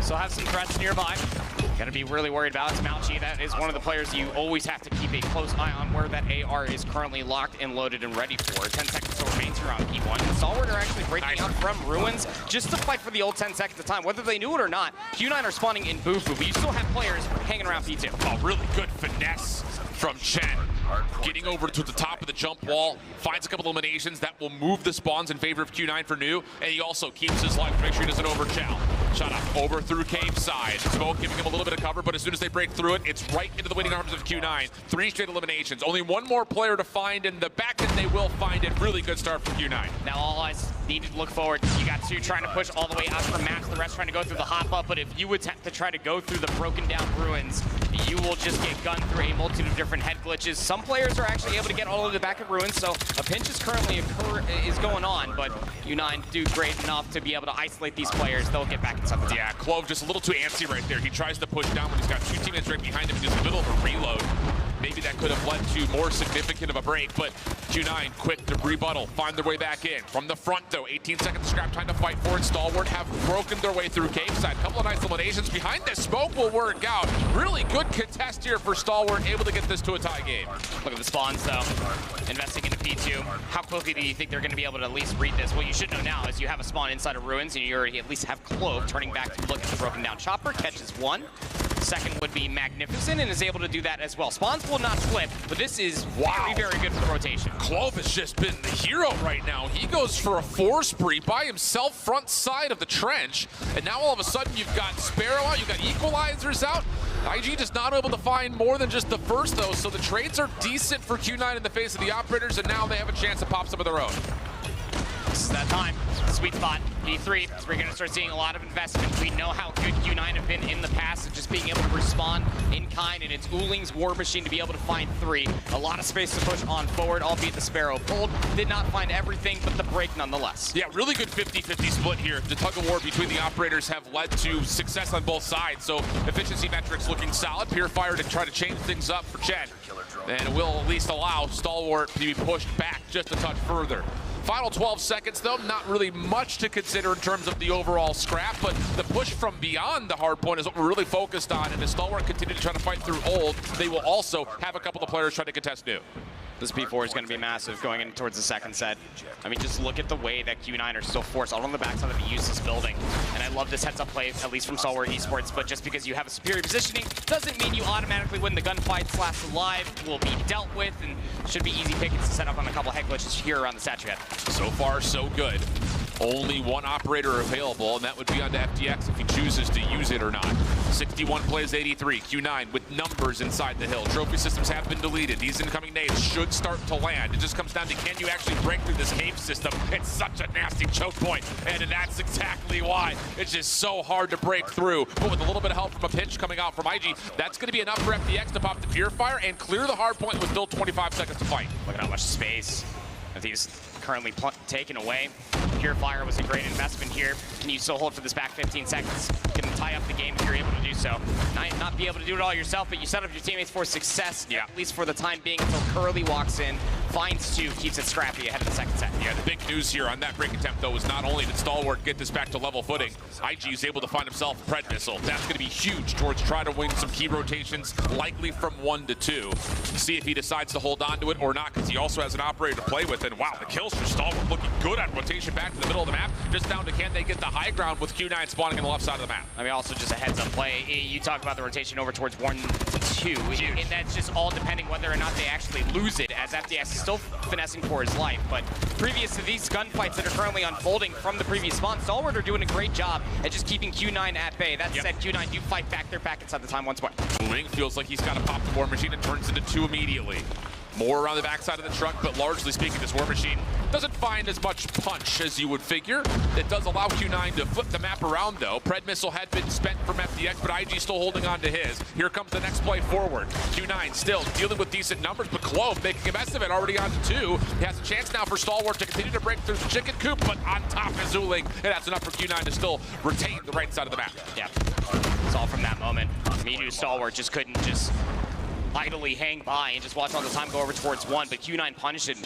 So have some threats nearby. Got to be really worried about is Malchi. That is one of the players you always have to keep a close eye on where that AR is currently locked and loaded and ready for. 10 seconds still remains here on P1. And Stalwart are actually breaking out from Ruins just to fight for the old 10 seconds of time. Whether they knew it or not, Q9 are spawning in Bufu, but you still have players hanging around P2. Oh, really good finesse from Chen. Getting over to the top of the jump wall, finds a couple eliminations that will move the spawns in favor of Q9 for new, and he also keeps his life to make sure he doesn't overchow. Shot up over through cave side. Smoke giving him a little bit of cover, but as soon as they break through it, it's right into the waiting arms of Q9. 3 straight eliminations. Only one more player to find in the back end. They will find it. Really good start from Q9. Now all eyes need to look forward. You got 2 trying to push all the way out from Max, the rest trying to go through the hop up, but if you attempt to try to go through the broken down ruins, you will just get gunned through a multitude of different head glitches. Some players are actually able to get all the way back at ruins, so a pinch is currently going on, but Q9 do great enough to be able to isolate these players. They'll get back inside the top. Yeah, Clove just a little too antsy right there. He tries to push down when he's got 2 teammates right behind him. He's in the middle of a reload. Maybe that could have led to more significant of a break, but Q9 quick to rebuttal, find their way back in. From the front though, 18 seconds scrap time to fight for it. Stalwart have broken their way through cave side. Couple of nice eliminations behind this. Smoke will work out. Really good contest here for Stalwart, able to get this to a tie game. Look at the spawns though, investing into P2. How quickly do you think they're going to be able to at least read this? What you should know now is you have a spawn inside of ruins, and you already at least have Clove turning back to look at the broken down chopper. Catches 1. Second would be Magnificent, and is able to do that as well. Spawns will not flip, but this is very, very good for the rotation. Clove has just been the hero right now. He goes for a 4 spree by himself, front side of the trench, and now all of a sudden you've got Sparrow out, you've got Equalizers out. IG just not able to find more than just the first though, so the trades are decent for Q9 in the face of the operators, and now they have a chance to pop some of their own. This is that time. Sweet spot. B3. So we're going to start seeing a lot of investment. We know how good Q9 have been in the past of just being able to respond in kind, and it's Uling's War Machine to be able to find 3. A lot of space to push on forward, albeit the Sparrow pulled. Did not find everything, but the break nonetheless. Yeah, really good 50-50 split here. The tug of war between the operators have led to success on both sides, so efficiency metrics looking solid. Purifier to try to change things up for Chen, and it will at least allow Stalwart to be pushed back just a touch further. Final 12 seconds, though, not really much to consider in terms of the overall scrap, but the push from beyond the hard point is what we're really focused on, and as Stalwart continue to try to fight through old, they will also have a couple of players try to contest new. This P4 is going to be massive going in towards the second set. I mean, just look at the way that Q9 are still forced out on the backside of a useless building. And I love this heads-up play, at least from Stalwart Esports, but just because you have a superior positioning doesn't mean you automatically win the gunfight. Slash alive will be dealt with, and should be easy pickings to set up on a couple head glitches here around the statue head. So far, so good. Only one operator available, and that would be onto FTX if he chooses to use it or not. 61 plays 83. Q9 with numbers inside the hill. Trophy systems have been deleted. These incoming nades should start to land. It just comes down to, can you actually break through this cave system? It's such a nasty choke point, and that's exactly why. It's just so hard to break through. But with a little bit of help from a pinch coming out from IG, that's going to be enough for FTX to pop the Purifier and clear the hard point with still 25 seconds to fight. Look at how much space that he's currently taken away. Purifier was a great investment here. Can you still hold for this back 15 seconds? Can tie up the game if you're able to do so. Not be able to do it all yourself, but you set up your teammates for success, at least for the time being, until Curly walks in, finds 2, keeps it scrappy ahead of the second set. Yeah, the big news here on that break attempt, though, is not only did Stalwart get this back to level footing, IG is able to find himself a Pred Missile. That's going to be huge towards trying to win some key rotations, likely from 1 to 2. See if he decides to hold on to it or not, because he also has an operator to play with. And wow, the kills for Stalwart looking good on rotation back to the middle of the map. Just down to, can they get the high ground with Q9 spawning on the left side of the map. I mean, also just a heads-up play. You talk about the rotation over towards 1 to 2, and that's just all depending whether or not they actually lose it, as FDX is still finessing for his life. But previous to these gunfights that are currently unfolding from the previous spawn, Stalwart are doing a great job at just keeping Q9 at bay. That said, Q9 do fight back. They're back inside the time once more. Moving feels like he's got to pop the War Machine and turns into 2 immediately. More around the backside of the truck, but largely speaking, this War Machine Doesn't find as much punch as you would figure. It does allow Q9 to flip the map around, though. Pred missile had been spent from FDX, but IG still holding on to his. Here comes the next play forward. Q9 still dealing with decent numbers, but Clove making a mess of it, already on to 2. He has a chance now for Stalwart to continue to break through the chicken coop, but on top is Uling, and that's enough for Q9 to still retain the right side of the map. Yeah, it's all from that moment. Midu Stalwart just couldn't just idly hang by and just watch all the time go over towards 1, but Q9 punished it.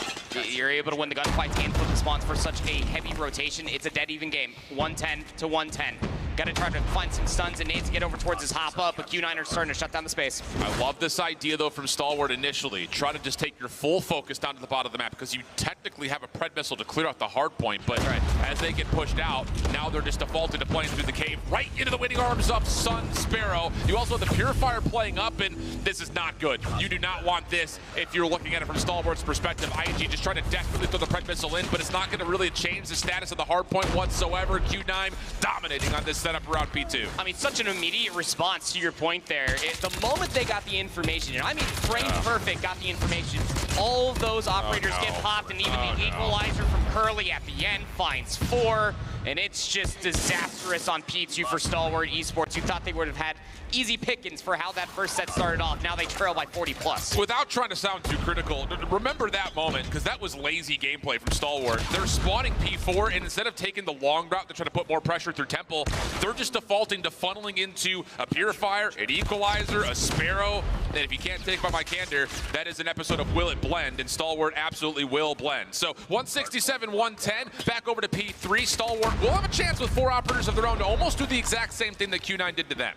You're able to win the gunfights and flip the spawns for such a heavy rotation. It's a dead even game, 110 to 110. Got to try to find some stuns and nades to get over towards his hop up, but Q9 are starting to shut down the space. I love this idea, though, from Stalwart initially. Try to just take your full focus down to the bottom of the map, because you technically have a Pred missile to clear out the hard point, but as they get pushed out, now they're just defaulting to playing through the cave right into the winning arms of Sun Sparrow. You also have the Purifier playing up, and this is not good. You do not want this if you're looking at it from Stalwart's perspective. IG just trying to desperately throw the Pred missile in, but it's not going to really change the status of the hard point whatsoever. Q9 dominating on this setup around P2. I mean, such an immediate response to your point there. The moment they got the information, and I mean frame perfect, got the information, all of those operators get popped, and even the equalizer from Curly at the end finds 4, and it's just disastrous on P2 for Stalwart Esports. You thought they would have had easy pickings for how that first set started off. Now they trail by 40+. Without trying to sound too critical, remember that moment, because that was lazy gameplay from Stalwart. They're spawning P4, and instead of taking the long route to try to put more pressure through Temple, they're just defaulting to funneling into a Purifier, an Equalizer, a Sparrow, and if you can't take by my candor, that is an episode of Will It Blend, and Stalwart absolutely will blend. So 167, 110, back over to P3. Stalwart will have a chance with 4 operators of their own to almost do the exact same thing that Q9 did to them.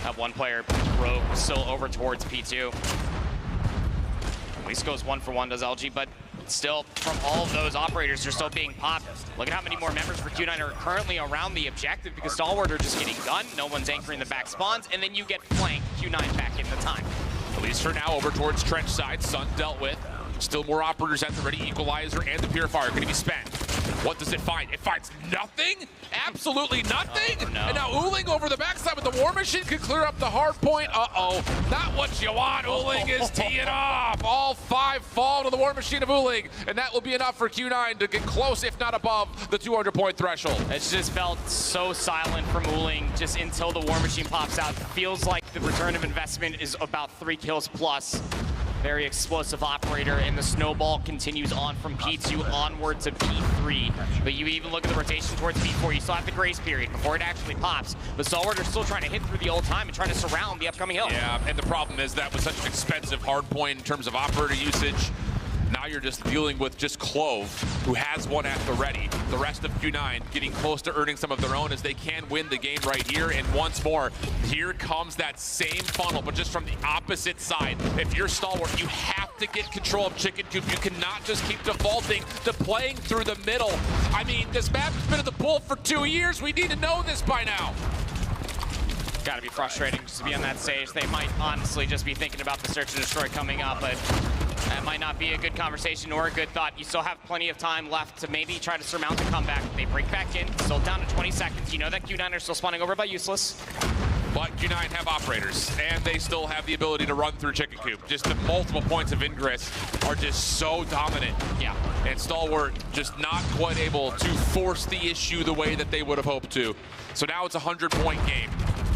That one player, Rogue, still over towards P2. At least goes 1 for 1, does LG, but still, from all of those operators, they're still being popped. Look at how many more members for Q9 are currently around the objective, because Stalwart are just getting gunned, no one's anchoring the back spawns, and then you get flanked, Q9 back in the time. At least for now, over towards trench side, Sun dealt with. Still more operators at the ready. Equalizer and the Purifier going to be spent. What does it find? It finds nothing? Absolutely nothing? Oh, no. And now Uling over the backside with the War Machine can clear up the hard point. Uh-oh. Not what you want. Uling is teeing off. All 5 fall to the War Machine of Uling. And that will be enough for Q9 to get close, if not above, the 200-point threshold. It's just felt so silent from Uling just until the War Machine pops out. It feels like the return of investment is about 3 kills plus. Very explosive operator, and the snowball continues on from P2 onward to P3. But you even look at the rotation towards P4, you still have the grace period before it actually pops. But Stalwart are still trying to hit through the old time and trying to surround the upcoming hill. Yeah, and the problem is that was such an expensive hard point in terms of operator usage. Now you're just dealing with just Clove, who has one at the ready. The rest of Q9 getting close to earning some of their own as they can win the game right here. And once more, here comes that same funnel, but just from the opposite side. If you're Stalwart, you have to get control of Chicken Coop. You cannot just keep defaulting to playing through the middle. I mean, this map has been at the pool for 2 years. We need to know this by now. Gotta be frustrating just to be on that stage. They might honestly just be thinking about the Search and Destroy coming up, but that might not be a good conversation or a good thought. You still have plenty of time left to maybe try to surmount the comeback. They break back in, still down to 20 seconds. You know that Q9 are still spawning over by Useless. But Q9 have operators, and they still have the ability to run through Chicken Coop. Just the multiple points of ingress are just so dominant. Yeah. And Stalwart just not quite able to force the issue the way that they would have hoped to. So now it's a 100-point game.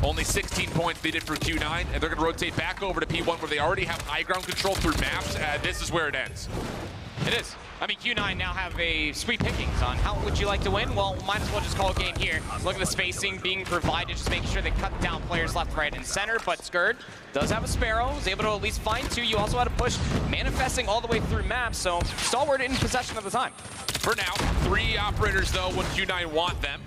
Only 16 points needed for Q9, and they're going to rotate back over to P1 where they already have high ground control through maps. This is where it ends. It is. I mean, Q9 now have a sweet pickings on how would you like to win? Well, might as well just call a game here. Look at the spacing being provided, just making sure they cut down players left, right, and center. But Skurd does have a Sparrow, is able to at least find 2. You also had a push manifesting all the way through maps, so Stalwart in possession of the time. For now, 3 operators, though, when Q9 want them.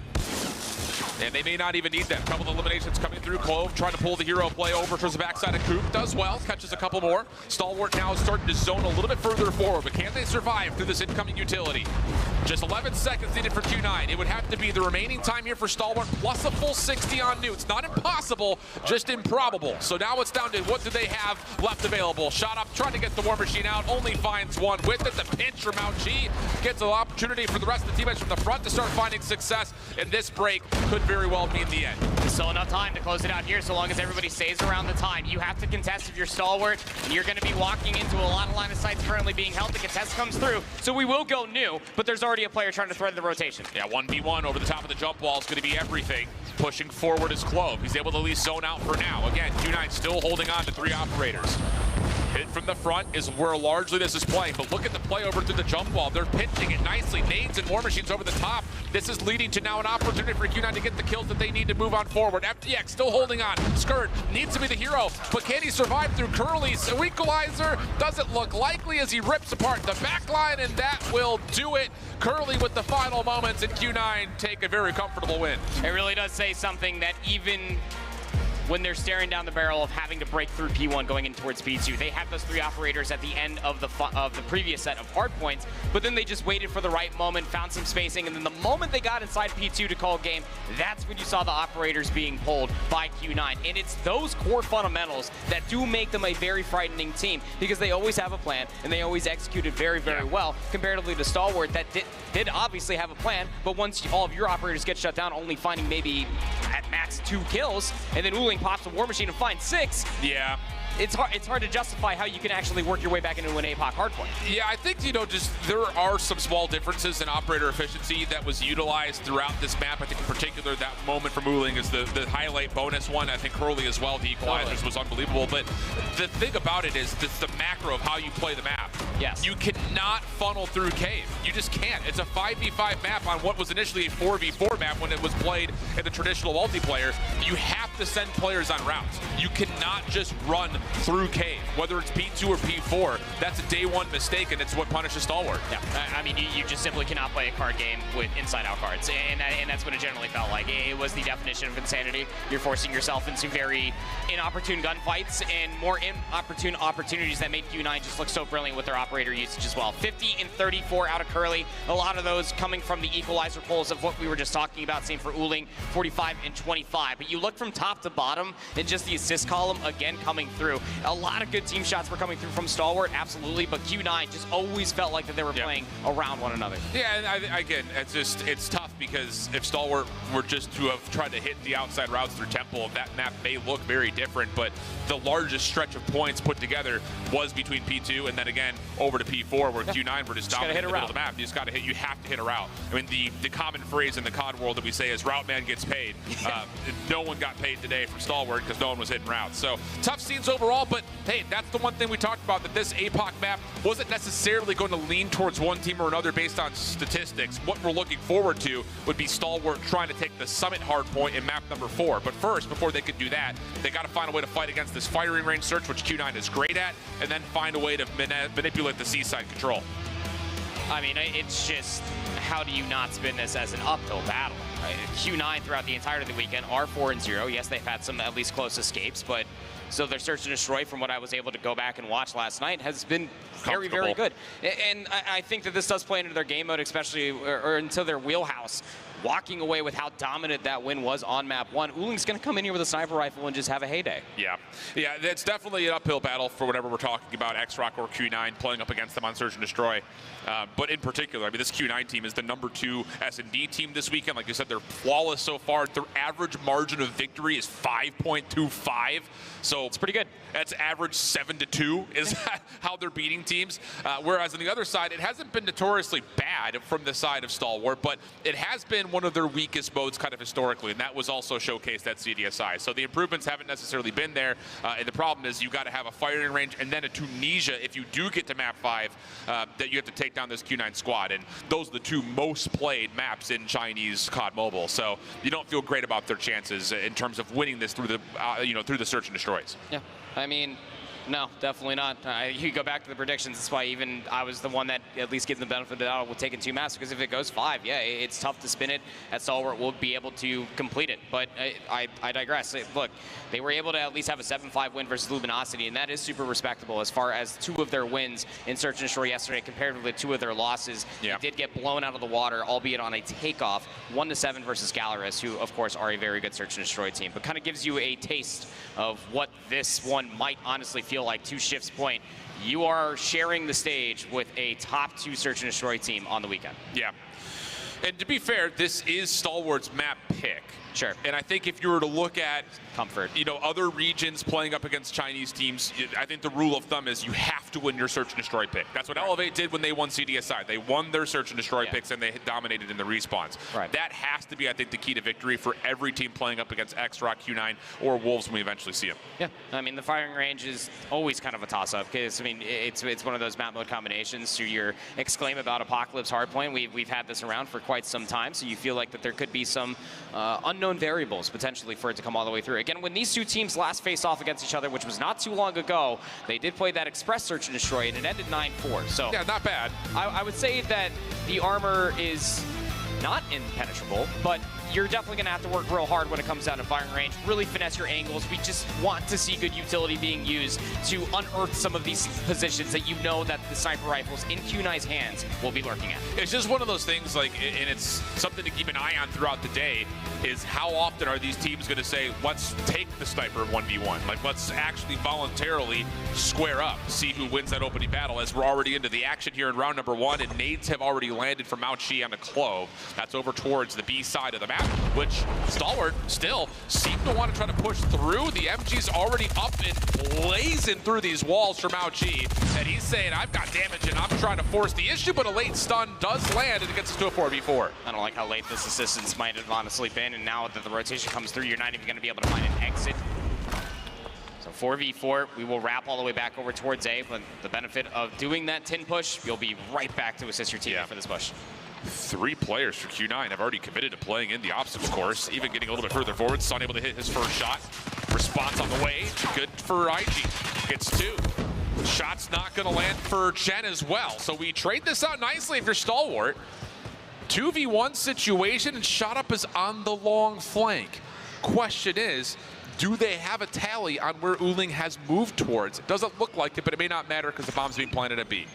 And they may not even need them. A couple of eliminations coming through. Clove trying to pull the hero play over towards the backside of Coop. Does well, catches a couple more. Stalwart now is starting to zone a little bit further forward, but can they survive through this incoming utility? Just 11 seconds needed for Q9. It would have to be the remaining time here for Stalwart plus a full 60 on New. It's not impossible, just improbable. So now it's down to what do they have left available. Shot up, trying to get the War Machine out, only finds 1 with it. The pinch from Mount G gets an opportunity for the rest of the teammates from the front to start finding success. And this break could very well be in the end. Still enough time to close it out here, so long as everybody stays around the time. You have to contest if you're stalwart, and you're going to be walking into a lot of line of sights currently being held. The contest comes through, so we will go new, but there's already a player trying to thread the rotation. Yeah, 1v1 over the top of the jump wall is going to be everything. Pushing forward is Clove. He's able to at least zone out for now. Again, Q9 still holding on to 3 operators. Hit from the front is where largely this is playing, but look at the play over through the jump wall. They're pinching it nicely. Nades and War Machines over the top. This is leading to now an opportunity for Q9 to get the kills that they need to move on forward. FTX still holding on. Skirt needs to be the hero, but can he survive through Curly's equalizer? Doesn't look likely as he rips apart the back line, and that will do it. Curly with the final moments, and Q9 take a very comfortable win. It really does say something that even when they're staring down the barrel of having to break through P1 going in towards P2. They had those 3 operators at the end of the previous set of hard points, but then they just waited for the right moment, found some spacing, and then the moment they got inside P2 to call game, that's when you saw the operators being pulled by Q9. And it's those core fundamentals that do make them a very frightening team, because they always have a plan, and they always execute it very, very well, comparatively to Stalwart that did obviously have a plan, but once all of your operators get shut down, only finding maybe at max 2 kills, and then Uling pops a War Machine and finds 6. Yeah. It's hard to justify how you can actually work your way back into an APOC hardpoint. Yeah, I think, just there are some small differences in operator efficiency that was utilized throughout this map. I think in particular that moment from Uling is the highlight bonus one. I think Curly as well, the equalizers was unbelievable. But the thing about it is the macro of how you play the map. Yes. You cannot funnel through Cave. You just can't. It's a 5v5 map on what was initially a 4v4 map when it was played in the traditional multiplayer. You have to send players on routes. You cannot just run through Cave, whether it's P2 or P4. That's a day 1 mistake, and it's what punishes Stalwart. Yeah, I mean, you just simply cannot play a card game with inside-out cards, and that's what it generally felt like. It was the definition of insanity. You're forcing yourself into very inopportune gunfights and more inopportune opportunities that made Q9 just look so brilliant with their operator usage as well. 50 and 34 out of Curly. A lot of those coming from the equalizer pulls of what we were just talking about. Same for Uling, 45 and 25. But you look from top to bottom, and just the assist column again coming through. A lot of good team shots were coming through from Stalwart, absolutely, but Q9 just always felt like that they were playing around one another. Yeah, and again, it's tough because if Stalwart were just to have tried to hit the outside routes through Temple, that map may look very different, but the largest stretch of points put together was between P2 and then again over to P4 where Q9 were just dominating the middle of the map. You just got to hit, you have to hit a route. I mean, the common phrase in the COD world that we say is route man gets paid. No one got paid today from Stalwart because no one was hitting routes. So tough scenes overall, but hey, that's the one thing we talked about, that this APOC map wasn't necessarily going to lean towards one team or another based on statistics. What we're looking forward to would be Stalwart trying to take the Summit hardpoint in map number 4. But first, before they could do that, they got to find a way to fight against this firing range search, which Q9 is great at, and then find a way to manipulate the seaside control. I mean, it's just, how do you not spin this as an uphill battle? Q9 throughout the entirety of the weekend are 4-0. Yes, they've had some at least close escapes, but so their search and destroy, from what I was able to go back and watch last night, has been very, very good. And I think that this does play into their game mode, especially or into their wheelhouse. Walking away with how dominant that win was on map 1, Uling's going to come in here with a sniper rifle and just have a heyday. Yeah, it's definitely an uphill battle for whenever we're talking about X-Rock or Q9 playing up against them on search and destroy. But in particular, I mean, this Q9 team is the #2 S&D team this weekend. Like you said, they're flawless so far. Their average margin of victory is 5.25. So it's pretty good. That's average 7-2 is how they're beating teams. Whereas on the other side, it hasn't been notoriously bad from the side of Stalwart, but it has been one of their weakest modes kind of historically, and that was also showcased at CDSI. So the improvements haven't necessarily been there, and the problem is you got to have a firing range and then a Tunisia if you do get to map 5 that you have to take down this Q9 squad, and those are the 2 most played maps in Chinese COD Mobile. So you don't feel great about their chances in terms of winning this through the through the search and destroys. Yeah, I mean, no, definitely not. You go back to the predictions. That's why even I was the one that at least gives them the benefit of the doubt with taking 2 maps, because if it goes 5, yeah, it's tough to spin it. At Stalwart will be able to complete it. But I digress. Look, they were able to at least have a 7-5 win versus Luminosity, and that is super respectable as far as 2 of their wins in Search and Destroy yesterday compared with 2 of their losses. Yeah. They did get blown out of the water, albeit on a takeoff, 1-7 versus Gallerus, who, of course, are a very good Search and Destroy team. But kind of gives you a taste of what this one might honestly feel like. To Shift's point, you are sharing the stage with a top 2 search and destroy team on the weekend. Yeah. And to be fair, this is Stalwart's map pick. Sure. And I think if you were to look at comfort, other regions playing up against Chinese teams, I think the rule of thumb is you have to win your search and destroy pick. That's what Elevate did when they won CDSI. They won their search and destroy picks and they dominated in the respawns. Right. That has to be, I think, the key to victory for every team playing up against X-Rock, Q9, or Wolves when we eventually see them. Yeah, I mean, the firing range is always kind of a toss-up because, I mean, it's one of those map mode combinations. To your exclaim about Apocalypse Hardpoint, we've had this around for quite some time, so you feel like that there could be some unknown variables potentially for it to come all the way through. Again, when these two teams last faced off against each other, which was not too long ago, they did play that Express Search and Destroy, and it ended 9-4. So yeah, not bad. I would say that the armor is not impenetrable, but you're definitely going to have to work real hard when it comes down to firing range, really finesse your angles. We just want to see good utility being used to unearth some of these positions that you know that the sniper rifles in Q9's hands will be lurking at. It's just one of those things, like, and it's something to keep an eye on throughout the day, is how often are these teams going to say, let's take the sniper 1v1? Like, let's actually voluntarily square up, see who wins that opening battle, as we're already into the action here in round number 1, and nades have already landed from Mount Chi on the Clove. That's over towards the B side of the map, which Stalwart still seem to want to try to push through. The MG's already up and blazing through these walls from Mount Chi, and he's saying, I've got damage and I'm trying to force the issue, but a late stun does land and it gets us to a 4v4. I don't like how late this assistance might have honestly been, and now that the rotation comes through, you're not even going to be able to find an exit. So 4v4, we will wrap all the way back over towards A, but the benefit of doing that tin push, you'll be right back to assist your teammate for this push. 3 players for Q9 have already committed to playing in the obstacles course, even getting a little bit further forward. Sun able to hit his first shot. Response on the way, good for IG. Gets 2. Shot's not gonna land for Chen as well. So we trade this out nicely if you're Stalwart. 2v1 situation, and Shot Up is on the long flank. Question is, do they have a tally on where Uling has moved towards? It doesn't look like it, but it may not matter because the bomb's being planted at B.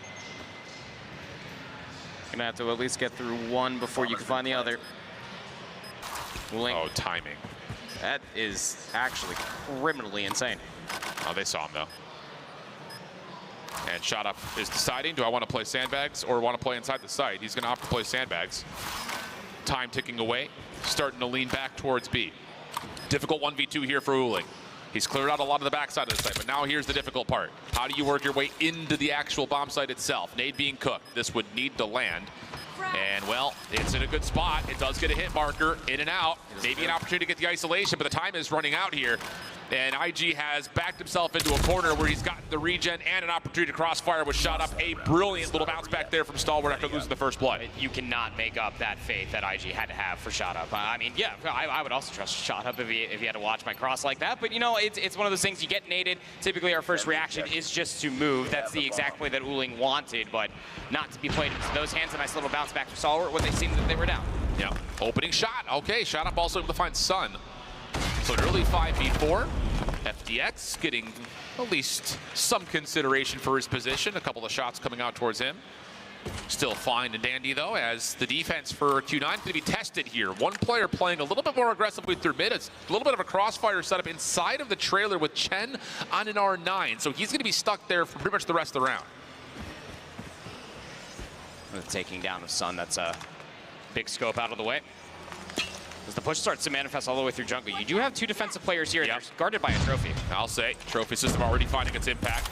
Gonna have to at least get through one before you can find the other. Uling. Oh, timing. That is actually criminally insane. Oh, they saw him though. And Shot Up is deciding, do I want to play sandbags or want to play inside the site? He's going to opt to play sandbags. Time ticking away, starting to lean back towards B. Difficult 1v2 here for Uling. He's cleared out a lot of the backside of the site, but now here's the difficult part. How do you work your way into the actual bomb site itself? Nade being cooked. This would need to land. And, well, it's in a good spot. It does get a hit marker, in and out. Maybe an opportunity to get the isolation, but the time is running out here. And IG has backed himself into a corner where he's gotten the regen and an opportunity to crossfire with Shot Up. A brilliant little bounce back there from Stalwart after losing the first blood. You cannot make up that faith that IG had to have for Shot Up. I mean, yeah, I would also trust Shot Up if he had to watch my cross like that. But, you know, it's one of those things, you get naded. Typically, our first reaction is just to move. That's the exact play that Uling wanted, but not to be played into those hands. A nice little bounce back for Stalwart when they seemed that they were down. Yeah, opening shot. Okay, Shot Up also able to find Sun. So an early 5v4. FDX getting at least some consideration for his position. A couple of shots coming out towards him. Still fine and dandy, though, as the defense for Q9 going to be tested here. One player playing a little bit more aggressively through mid. It's a little bit of a crossfire setup inside of the trailer with Chen on an R9. So he's going to be stuck there for pretty much the rest of the round. The taking down of Sun, that's a big scope out of the way. As the push starts to manifest all the way through jungle, you do have 2 defensive players here. They're guarded by a trophy. I'll say, trophy system already finding its impact.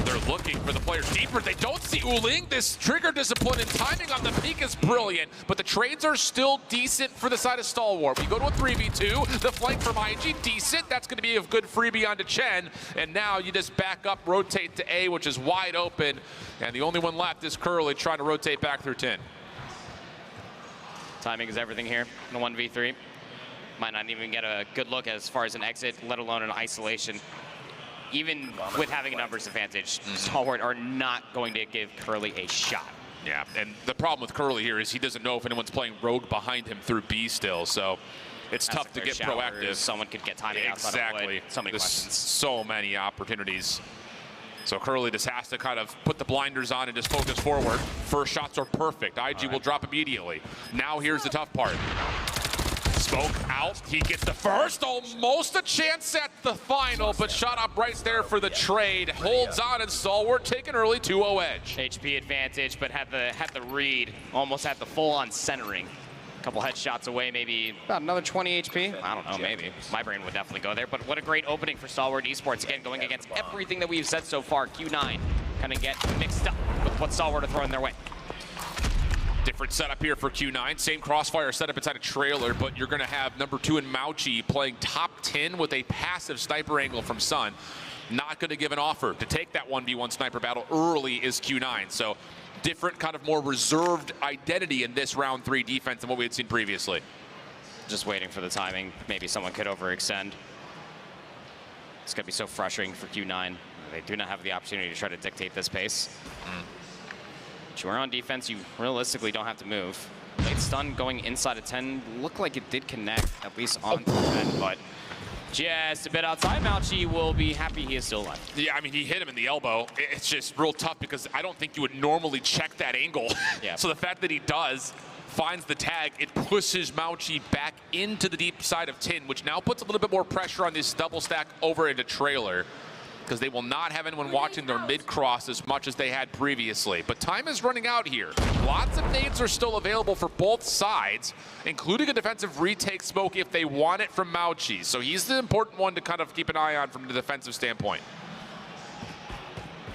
They're looking for the players deeper. They don't see Uling. This trigger discipline and timing on the peak is brilliant, but the trades are still decent for the side of Stalwart. We go to a 3v2. The flank from IG, decent. That's going to be a good freebie onto Chen. And now you just back up, rotate to A, which is wide open. And the only one left is Curly trying to rotate back through 10. Timing is everything here in a 1v3. Might not even get a good look as far as an exit, let alone an isolation. Even with having a numbers advantage, Stalwart are not going to give Curly a shot. Yeah, and the problem with Curly here is he doesn't know if anyone's playing rogue behind him through B still, so it's tough to get proactive. Someone could get timing outside of wood. So many questions. So many opportunities. So Curly just has to kind of put the blinders on and just focus forward. First shots are perfect. IG will drop immediately. Now here's the tough part. Smoke out. He gets the first. Almost a chance at the final, but shot up right there for the trade. Holds on, and Stalwart taking early 2-0 edge. HP advantage, but had the read. Almost had the full-on centering. A couple headshots away, maybe about another 20 HP. I don't know, maybe. My brain would definitely go there. But what a great opening for Stalwart Esports. Again, going against everything that we've said so far. Q9 kind of get mixed up with what Stalwart are throwing their way. Different setup here for Q9. Same crossfire setup inside a trailer, but you're going to have number 2 in Mauchi playing top 10 with a passive sniper angle from Sun. Not going to give an offer to take that 1v1 sniper battle early is Q9. So different kind of more reserved identity in this round 3 defense than what we had seen previously. Just waiting for the timing. Maybe someone could overextend. It's going to be so frustrating for Q9. They do not have the opportunity to try to dictate this pace. But you are on defense, you realistically don't have to move. Late stun going inside of 10. Looked like it did connect, at least on 10, but just a bit outside. Mauchi will be happy he is still alive. Yeah, I mean, he hit him in the elbow. It's just real tough because I don't think you would normally check that angle. Yeah. So the fact that he does, finds the tag, it pushes Mauchi back into the deep side of 10, which now puts a little bit more pressure on this double stack over into trailer, because they will not have anyone watching their mid-cross as much as they had previously. But time is running out here. Lots of nades are still available for both sides, including a defensive retake smoke if they want it from Mauchi. So he's the important one to kind of keep an eye on from the defensive standpoint.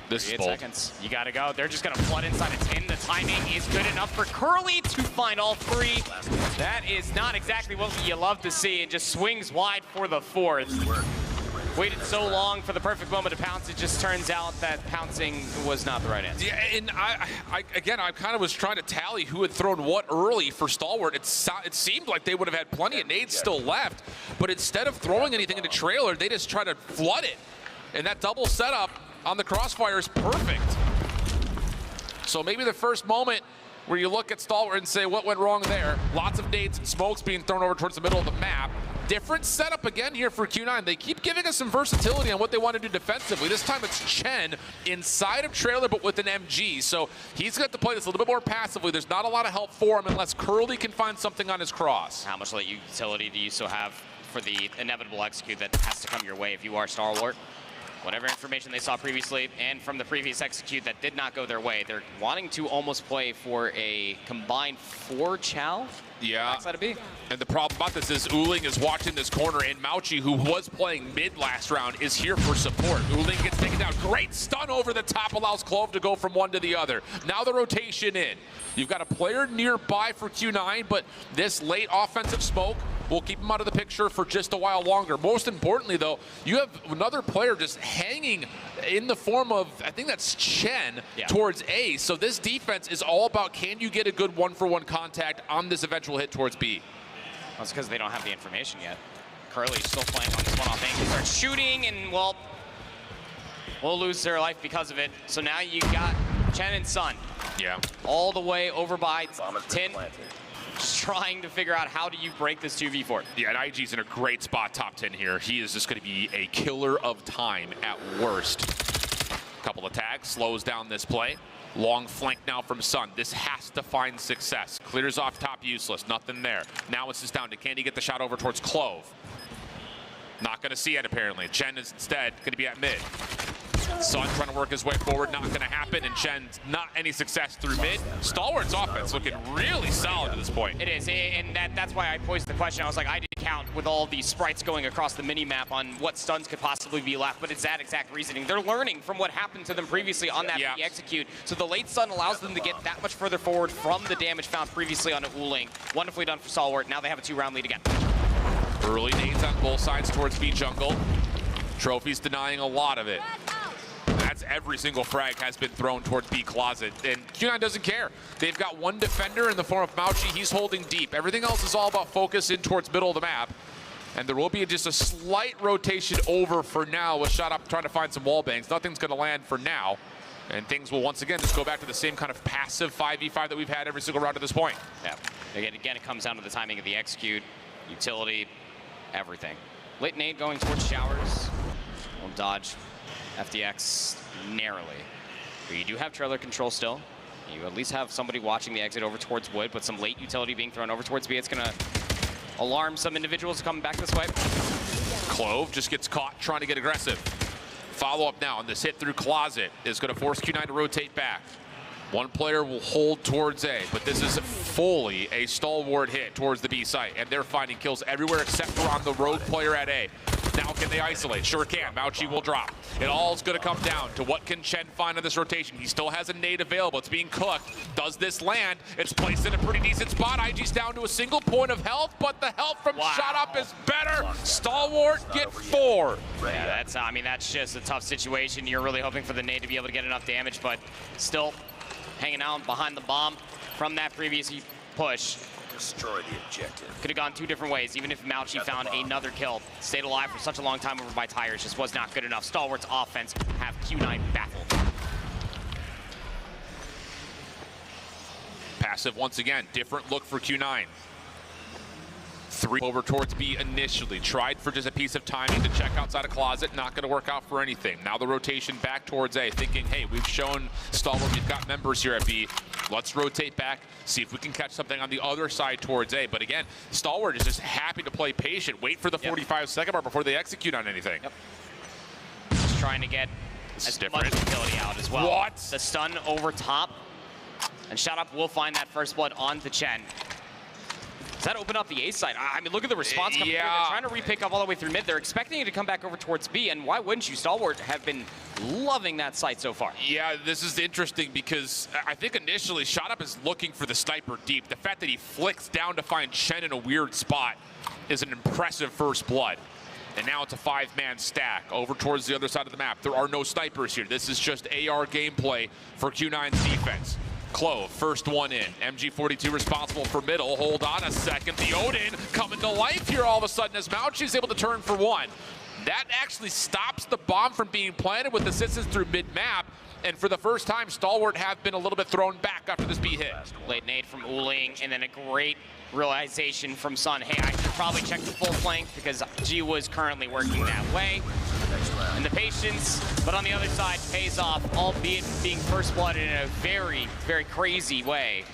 This is 8 bold. seconds. You got to go. They're just going to flood inside of 10. The timing is good enough for Curly to find all 3. That is not exactly what you love to see. It just swings wide for the 4th. Waited so long for the perfect moment to pounce. It just turns out that pouncing was not the right answer. Yeah, and I kind of was trying to tally who had thrown what early for Stalwart. It seemed like they would have had plenty of nades still left, but instead of throwing anything into trailer, they just try to flood it. And that double setup on the crossfire is perfect. So maybe the first moment where you look at Stalwart and say, what went wrong there? Lots of nades and smokes being thrown over towards the middle of the map. Different setup again here for Q9. They keep giving us some versatility on what they want to do defensively. This time it's Chen inside of trailer, but with an MG. So he's got to play this a little bit more passively. There's not a lot of help for him unless Curly can find something on his cross. How much late utility do you still have for the inevitable execute that has to come your way if you are Stalwart? Whatever information they saw previously and from the previous execute that did not go their way, they're wanting to almost play for a combined 4 chow. Yeah, backside of B. And the problem about this is Uling is watching this corner, and Mauchi, who was playing mid last round, is here for support. Uling gets taken down. Great stun over the top, allows Clove to go from one to the other. Now the rotation in. You've got a player nearby for Q9, but this late offensive smoke will keep him out of the picture for just a while longer. Most importantly, though, you have another player just hanging in the form of, I think that's Chen, towards A. So this defense is all about, can you get a good one-for-one contact on this eventual hit towards B? Well, it's because they don't have the information yet. Curly's still playing on this one-off angle. He starts shooting, and, well, we'll lose their life because of it. So now you got Chen and Sun. Yeah. All the way over by 10. Just trying to figure out how do you break this 2v4. Yeah, and IG's in a great spot, top 10 here. He is just going to be a killer of time at worst. Couple of tags, slows down this play. Long flank now from Sun. This has to find success. Clears off top, useless. Nothing there. Now it's just down to, can he get the shot over towards Clove? Not going to see it, apparently. Chen is instead going to be at mid. Sun trying to work his way forward, not going to happen, and Chen's not any success through mid. Stalwart's offense looking really solid at this point. It is, and that's why I posed the question. I was like, I did count with all the sprites going across the mini-map on what stuns could possibly be left, but it's that exact reasoning. They're learning from what happened to them previously on that execute, so the late stun allows them to get that much further forward from the damage found previously on Uling. Wonderfully done for Stalwart. Now they have a 2-round lead again. Early nades on both sides towards B jungle. Trophy's denying a lot of it. That's every single frag has been thrown towards B closet, and Q9 doesn't care. They've got one defender in the form of Mauchi. He's holding deep. Everything else is all about focus in towards middle of the map, and there will be just a slight rotation over for now with shot up trying to find some wall bangs. Nothing's going to land for now, and things will once again just go back to the same kind of passive 5v5 that we've had every single round to this point. Yeah. Again, it comes down to the timing of the execute, utility, everything. Late nade going towards showers. We'll dodge FDX narrowly. But you do have trailer control still. You at least have somebody watching the exit over towards wood, but some late utility being thrown over towards B. It's going to alarm some individuals coming back this way. Clove just gets caught trying to get aggressive. Follow up now, and this hit through Closet is going to force Q9 to rotate back. One player will hold towards A, but this is fully a stalwart hit towards the B site, and they're finding kills everywhere except for on the rogue player at A. Now can they isolate? Sure can. Mauchi will drop. It all's going to come down to what can Chen find on this rotation. He still has a nade available. It's being cooked. Does this land? It's placed in a pretty decent spot. IG's down to a single point of health, but the health from Shut Up is better. Stalwart get 4. Yeah, that's, I mean, that's just a tough situation. You're really hoping for the nade to be able to get enough damage, but still hanging out behind the bomb from that previous push. Destroy the objective. Could have gone 2 different ways, even if Mauchi found another kill. Stayed alive for such a long time over by tires, just was not good enough. Stalwart's offense have Q9 baffled. Passive once again, different look for Q9. 3 over towards B initially. Tried for just a piece of timing to check outside a closet. Not going to work out for anything. Now the rotation back towards A, thinking, hey, we've shown Stalwart we've got members here at B. Let's rotate back, see if we can catch something on the other side towards A. But again, Stalwart is just happy to play patient. Wait for the 45-second mark before they execute on anything. Yep. Just trying to get as much utility out as well. What? The stun over top. And Shut Up will find that first blood onto Chen. Does that open up the A side? I mean, look at the response coming through. They're trying to re-pick up all the way through mid. They're expecting it to come back over towards B, and why wouldn't you? Stalwart have been loving that site so far. Yeah, this is interesting because I think initially Shut Up is looking for the sniper deep. The fact that he flicks down to find Chen in a weird spot is an impressive first blood. And now it's a 5-man stack over towards the other side of the map. There are no snipers here. This is just AR gameplay for Q9's defense. Clove, first one in. MG42 responsible for middle. Hold on a second. The Odin coming to life here all of a sudden as Mauchi's able to turn for 1. That actually stops the bomb from being planted with assistance through mid-map. And for the first time, Stalwart have been a little bit thrown back after this B hit. Late nade from Uling, and then a great realization from Sun. Hey, I should probably check the full flank because G was currently working that way. And the patience, but on the other side, pays off, albeit being first blooded in a very, very crazy way.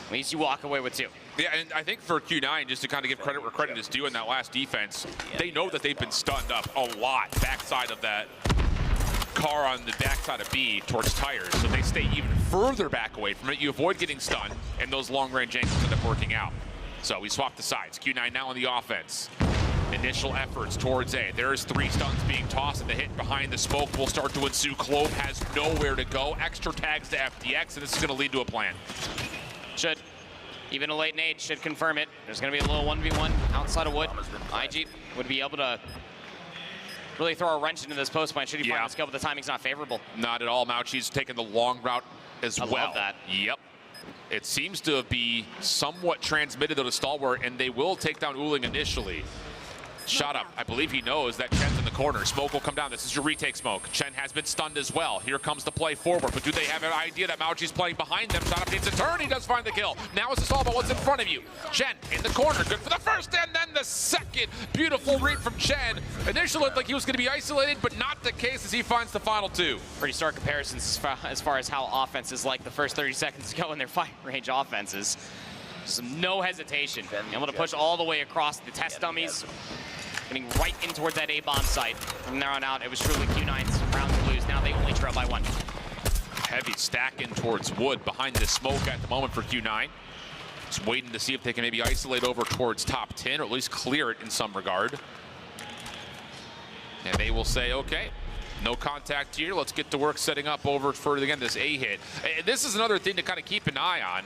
At least you walk away with 2. Yeah, and I think for Q9, just to kind of give credit where credit is due in that last defense, they know that they've been stunned up a lot backside of that car on the backside of B towards tires, so they stay even further back away from it. You avoid getting stunned, and those long-range angles end up working out. So we swap the sides. Q9 now on the offense. Initial efforts towards A. There's 3 stuns being tossed, and the hit behind the smoke will start to ensue. Clove has nowhere to go. Extra tags to FDX, and this is going to lead to a plan. Should. Even a late nade should confirm it. There's going to be a little 1v1 outside of wood. IG would be able to really throw a wrench into this post point should he find this kill, but the timing's not favorable. Not at all. Mauchi's taking the long route as well. I love that. Yep. It seems to be somewhat transmitted to Stalwart, and they will take down Uling initially. Shut Up. I believe he knows that Chen's in the corner. Smoke will come down. This is your retake smoke. Chen has been stunned as well. Here comes the play forward, but do they have an idea that Mauchi's playing behind them? Shut Up needs a turn. He does find the kill. Now it's all about what's in front of you. Chen in the corner. Good for the first and then the second. Beautiful read from Chen. Initially looked like he was going to be isolated, but not the case as he finds the final 2. Pretty stark comparisons as far as how offenses like the first 30 seconds go in their fight range offenses. Just no hesitation. Able to push all the way across the test dummies. Getting right in towards that A-bomb site. From there on out, it was truly Q9's round to lose. Now they only trail by 1. Heavy stack in towards wood behind the smoke at the moment for Q9. Just waiting to see if they can maybe isolate over towards top 10, or at least clear it in some regard. And they will say, okay, no contact here. Let's get to work setting up over for, again, this A hit. And this is another thing to kind of keep an eye on.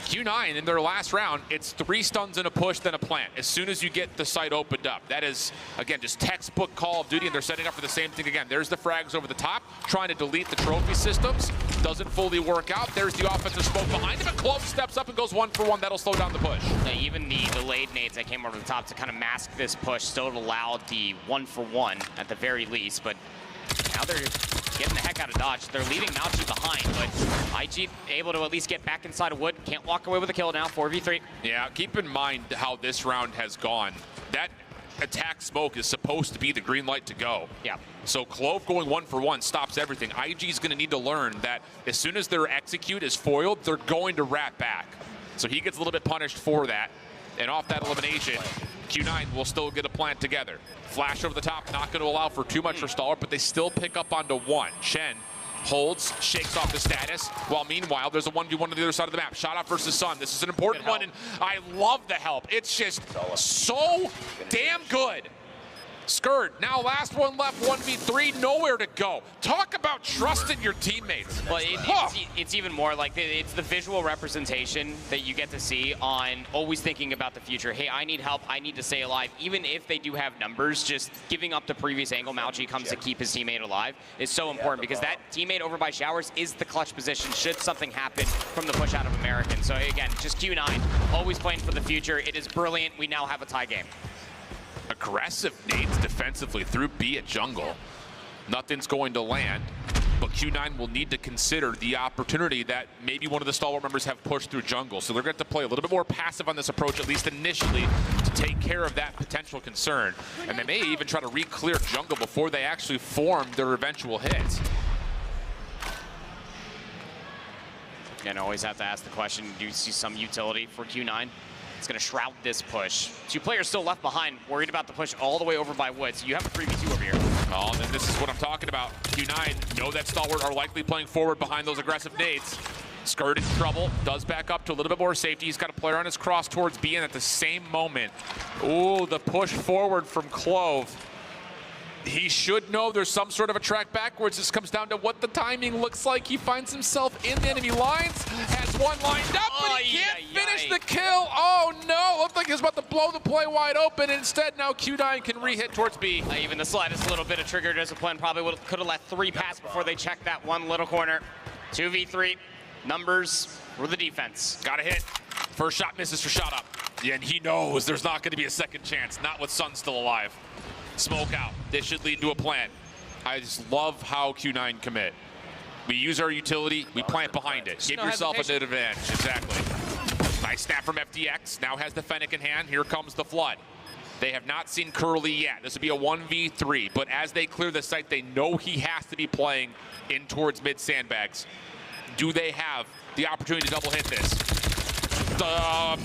Q9 in their last round, it's 3 stuns and a push, then a plant. As soon as you get the site opened up, that is, again, just textbook Call of Duty, and they're setting up for the same thing again. There's the frags over the top, trying to delete the trophy systems. Doesn't fully work out. There's the offensive smoke behind him, and Clove steps up and goes 1 for 1. That'll slow down the push. Even the delayed nades that came over the top to kind of mask this push still allowed the 1 for 1 at the very least, but now they're getting the heck out of dodge. They're leaving Mauchi behind, but IG able to at least get back inside of wood. Can't walk away with a kill now, 4v3. Yeah, keep in mind how this round has gone. That attack smoke is supposed to be the green light to go. Yeah. So Clove going 1 for 1 stops everything. IG's going to need to learn that as soon as their execute is foiled, they're going to wrap back. So he gets a little bit punished for that. And off that elimination, Q9 will still get a plant together. Flash over the top, not going to allow for too much for Stalwart, but they still pick up onto one. Shen holds, shakes off the status, while meanwhile there's a 1v1 on the other side of the map. Shot off versus Sun. This is an important one, and I love the help. It's just so damn good. Skurd, now last one left, 1v3, nowhere to go. Talk about trusting your teammates. Well, it's even more like it's the visual representation that you get to see on always thinking about the future. Hey, I need help, I need to stay alive. Even if they do have numbers, just giving up the previous angle Malchi comes to keep his teammate alive is so important, because that teammate over by Showers is the clutch position should something happen from the push out of American. So again, just Q9, always playing for the future. It is brilliant. We now have a tie game. Aggressive nades defensively through B at jungle. Nothing's going to land, but Q9 will need to consider the opportunity that maybe one of the Stalwart members have pushed through jungle. So they're going to have to play a little bit more passive on this approach, at least initially, to take care of that potential concern. And they may even try to re-clear jungle before they actually form their eventual hit. Again, always have to ask the question, do you see some utility for Q9? It's going to shroud this push. 2 players still left behind, worried about the push all the way over by Woods. You have a 3v2 over here. Oh, and this is what I'm talking about. Q9 know that Stalwart are likely playing forward behind those aggressive nades. Skurd in trouble, does back up to a little bit more safety. He's got a player on his cross towards B, and at the same moment, ooh, the push forward from Clove. He should know there's some sort of a track backwards. This comes down to what the timing looks like. He finds himself in the enemy lines, has one lined up, but he can't finish the kill. Oh no, looked like he was about to blow the play wide open. Instead, now Q9 can re-hit towards B. Even the slightest little bit of trigger discipline probably could have let 3 pass before they checked that one little corner. 2v3, numbers for the defense. Got a hit. First shot misses for shot up. Yeah, and he knows there's not going to be a second chance, not with Sun still alive. Smoke out. This should lead to a plant. I just love how Q9 commit. We use our utility, we plant behind it. Give yourself a bit of advantage. Exactly. Nice snap from FDX. Now has the Fennec in hand. Here comes the Flood. They have not seen Curly yet. This would be a 1v3, but as they clear the site, they know he has to be playing in towards mid sandbags. Do they have the opportunity to double hit this?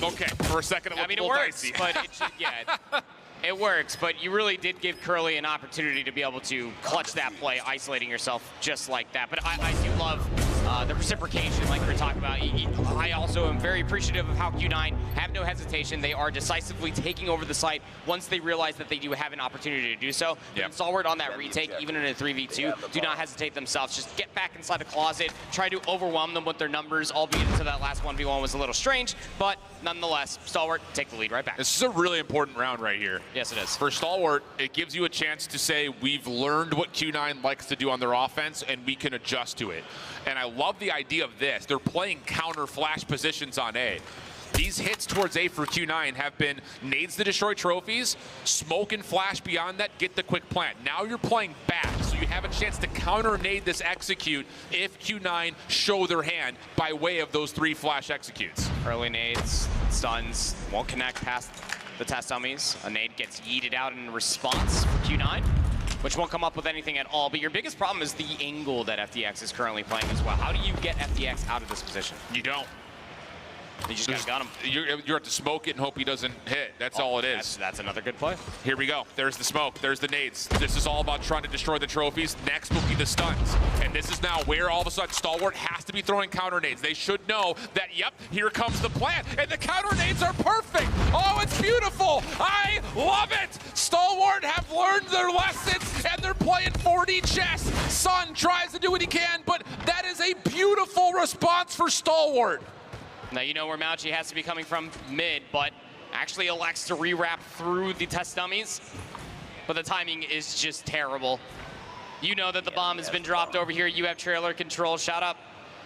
Okay, for a second it looked a little dicey. But it should, yeah. It works, but you really did give Curly an opportunity to be able to clutch that play, isolating yourself just like that. But I do love the reciprocation, like we were talking about. I also am very appreciative of how Q9 have no hesitation. They are decisively taking over the site once they realize that they do have an opportunity to do so. Yep. Stalwart on that retake, even in a 3v2, do not hesitate themselves. Just get back inside the closet, try to overwhelm them with their numbers, albeit into that last 1v1 was a little strange, but nonetheless, Stalwart take the lead right back. This is a really important round right here. Yes, it is. For Stalwart, it gives you a chance to say, we've learned what Q9 likes to do on their offense, and we can adjust to it. And I love the idea of this. They're playing counter flash positions on A. These hits towards A for Q9 have been nades to destroy trophies, smoke and flash beyond that, get the quick plant. Now you're playing back, so you have a chance to counter nade this execute if Q9 show their hand by way of those 3 flash executes. Early nades, stuns, won't connect past the test dummies. A nade gets yeeted out in response for Q9, which won't come up with anything at all. But your biggest problem is the angle that FDX is currently playing as well. How do you get FDX out of this position? You don't. You just gotta gun him. You have to smoke it and hope he doesn't hit. That's all it is. That's another good play. Here we go. There's the smoke. There's the nades. This is all about trying to destroy the trophies. Next will be the stuns. And this is now where all of a sudden Stalwart has to be throwing counter nades. They should know that, yep, here comes the plant. And the counter nades are perfect. Oh, it's beautiful. I love it. Stalwart have learned their lessons and they're playing 4D chess. Sun tries to do what he can, but that is a beautiful response for Stalwart. Now you know where Malchi has to be coming from mid, but actually elects to rewrap through the test dummies. But the timing is just terrible. You know that the bomb has been dropped over here. You have trailer control. Shot up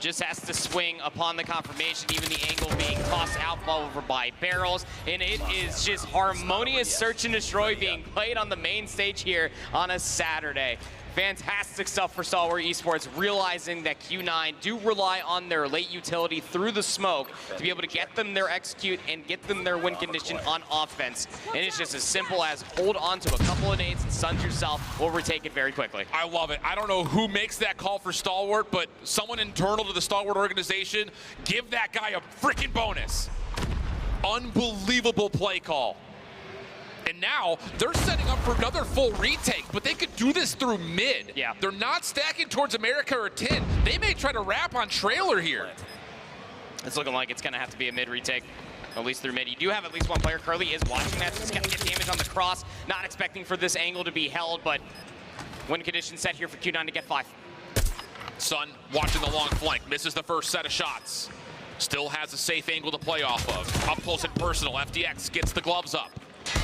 just has to swing upon the confirmation, even the angle being tossed out over by barrels. And it is just harmonious search and destroy being played on the main stage here on a Saturday. Fantastic stuff for Stalwart Esports, realizing that Q9 do rely on their late utility through the smoke to be able to get them their execute and get them their win condition on offense. And it's just as simple as hold on to a couple of nades and stuns yourself, overtake it very quickly. I love it. I don't know who makes that call for Stalwart, but someone internal to the Stalwart organization, give that guy a freaking bonus. Unbelievable play call. And now they're setting up for another full retake, but they could do this through mid. Yeah. They're not stacking towards America or Tin. They may try to wrap on trailer here. It's looking like it's going to have to be a mid retake, at least through mid. You do have at least one player. Curly is watching that. He's going to get damage on the cross. Not expecting for this angle to be held, but win condition set here for Q9 to get 5. Sun watching the long flank. Misses the first set of shots. Still has a safe angle to play off of. Up close and personal. FDX gets the gloves up.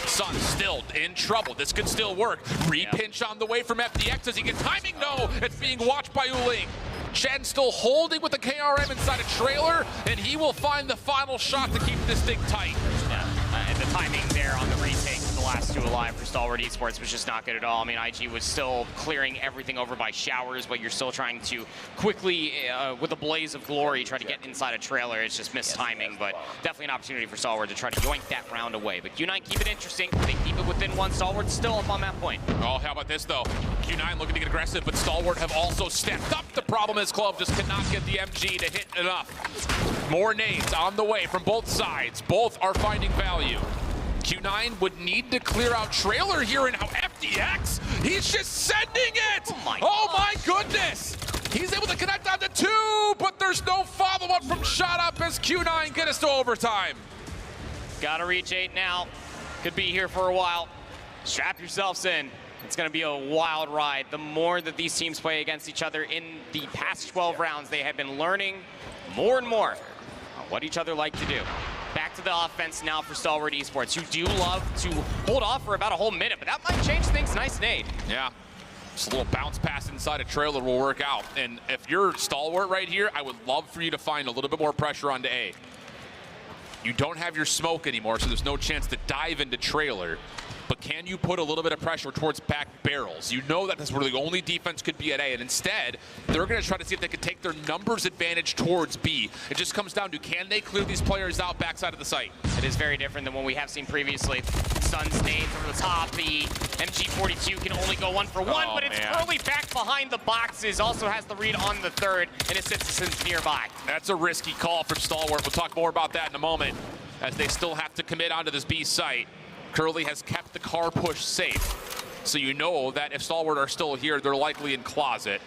Sun still in trouble. This could still work. Re-pinch on the way from FDX. Does he get timing? No. It's being watched by Uling. Chen still holding with the KRM inside a trailer, and he will find the final shot to keep this thing tight. Yeah, and the timing there on the retake for the last 2 alive for Stalwart Esports was just not good at all. I mean, IG was still clearing everything over by showers, but you're still trying to quickly, with a blaze of glory, try to get inside a trailer. It's just missed timing, but definitely an opportunity for Stalwart to try to yoink that round away. But Q9 keep it interesting. They keep it within 1. Stalwart still up on that point. Oh, how about this, though? Q9 looking to get aggressive, but Stalwart have also stepped up. The problem is Clove just cannot get the MG to hit enough. More nades on the way from both sides. Both are finding value. Q9 would need to clear out trailer here, and now FDX, he's just sending it! Oh my goodness! He's able to connect on to 2, but there's no follow-up from shot up as Q9 get us to overtime. Gotta reach 8 now. Could be here for a while. Strap yourselves in. It's going to be a wild ride. The more that these teams play against each other in the past 12 rounds, they have been learning more and more what each other like to do. Back to the offense now for Stalwart Esports, who do love to hold off for about a whole minute, but that might change things. Nice nade. Yeah. Just a little bounce pass inside a trailer will work out. And if you're Stalwart right here, I would love for you to find a little bit more pressure onto A. You don't have your smoke anymore, so there's no chance to dive into trailer. But can you put a little bit of pressure towards back barrels? You know that that's where the only defense could be at A, and instead, they're going to try to see if they can take their numbers advantage towards B. It just comes down to, can they clear these players out backside of the site? It is very different than what we have seen previously. Sun's nades over the top. The MG42 can only go 1 for 1, but it's Curly back behind the boxes. Also has the read on the 3rd, and it sits nearby. That's a risky call from Stalwart. We'll talk more about that in a moment, as they still have to commit onto this B site. Curly has kept the car push safe, so you know that if Stalwart are still here, they're likely in closet.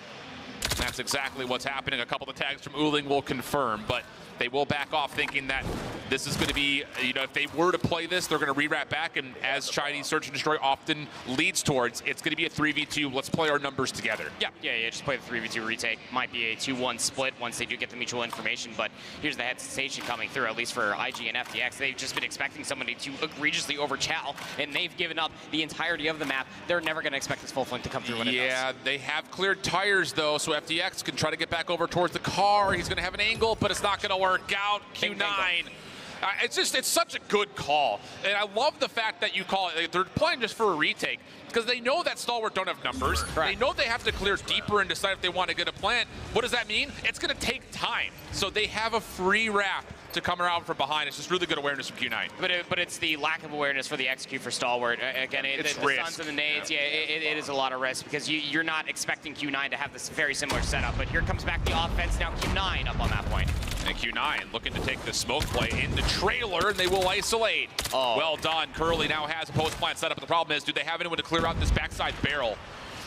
That's exactly what's happening. A couple of tags from Uling will confirm, but they will back off thinking that this is going to be, you know, if they were to play this, they're going to re-wrap back, and as Chinese Search and Destroy often leads towards, it's going to be a 3v2. Let's play our numbers together. Yeah, just play the 3v2 retake. Might be a 2-1 split once they do get the mutual information, but here's the hesitation coming through, at least for IG and FDX. They've just been expecting somebody to egregiously overchow, and they've given up the entirety of the map. They're never going to expect this full flank to come through when it does. Yeah, they have cleared tires, though, so FDX can try to get back over towards the car. He's going to have an angle, but it's not going to work out. Q9. It's such a good call, and I love the fact that you call it. They're playing just for a retake because they know that Stalwart don't have numbers. They know they have to clear deeper and decide if they want to get a plant. What does that mean? It's going to take time. So they have a free wrap to come around from behind. It's just really good awareness from Q9. But it's the lack of awareness for the execute for Stalwart. Again, the Suns and the nades, it is a lot of risk because you're not expecting Q9 to have this very similar setup. But here comes back the offense. Now Q9 up on that point. And Q9 looking to take the smoke play in the trailer, and they will isolate. Well done. Curly now has a post plant setup. The problem is, do they have anyone to clear out this backside barrel?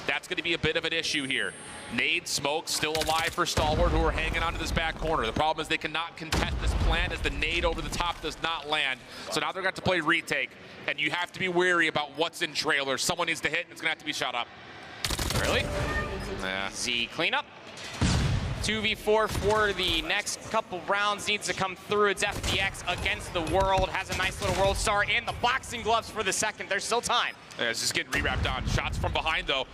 That's going to be a bit of an issue here. Nade smoke still alive for Stalwart, who are hanging onto this back corner. The problem is they cannot contest this plant as the nade over the top does not land. So now they're going to play retake, and you have to be wary about what's in trailer. Someone needs to hit, and it's going to have to be shot up. Really? Yeah. Z cleanup. 2v4 for the next couple rounds needs to come through. It's FDX against the world. Has a nice little world star and the boxing gloves for the second. There's still time. Yeah, it's just getting re-wrapped on. Shots from behind, though.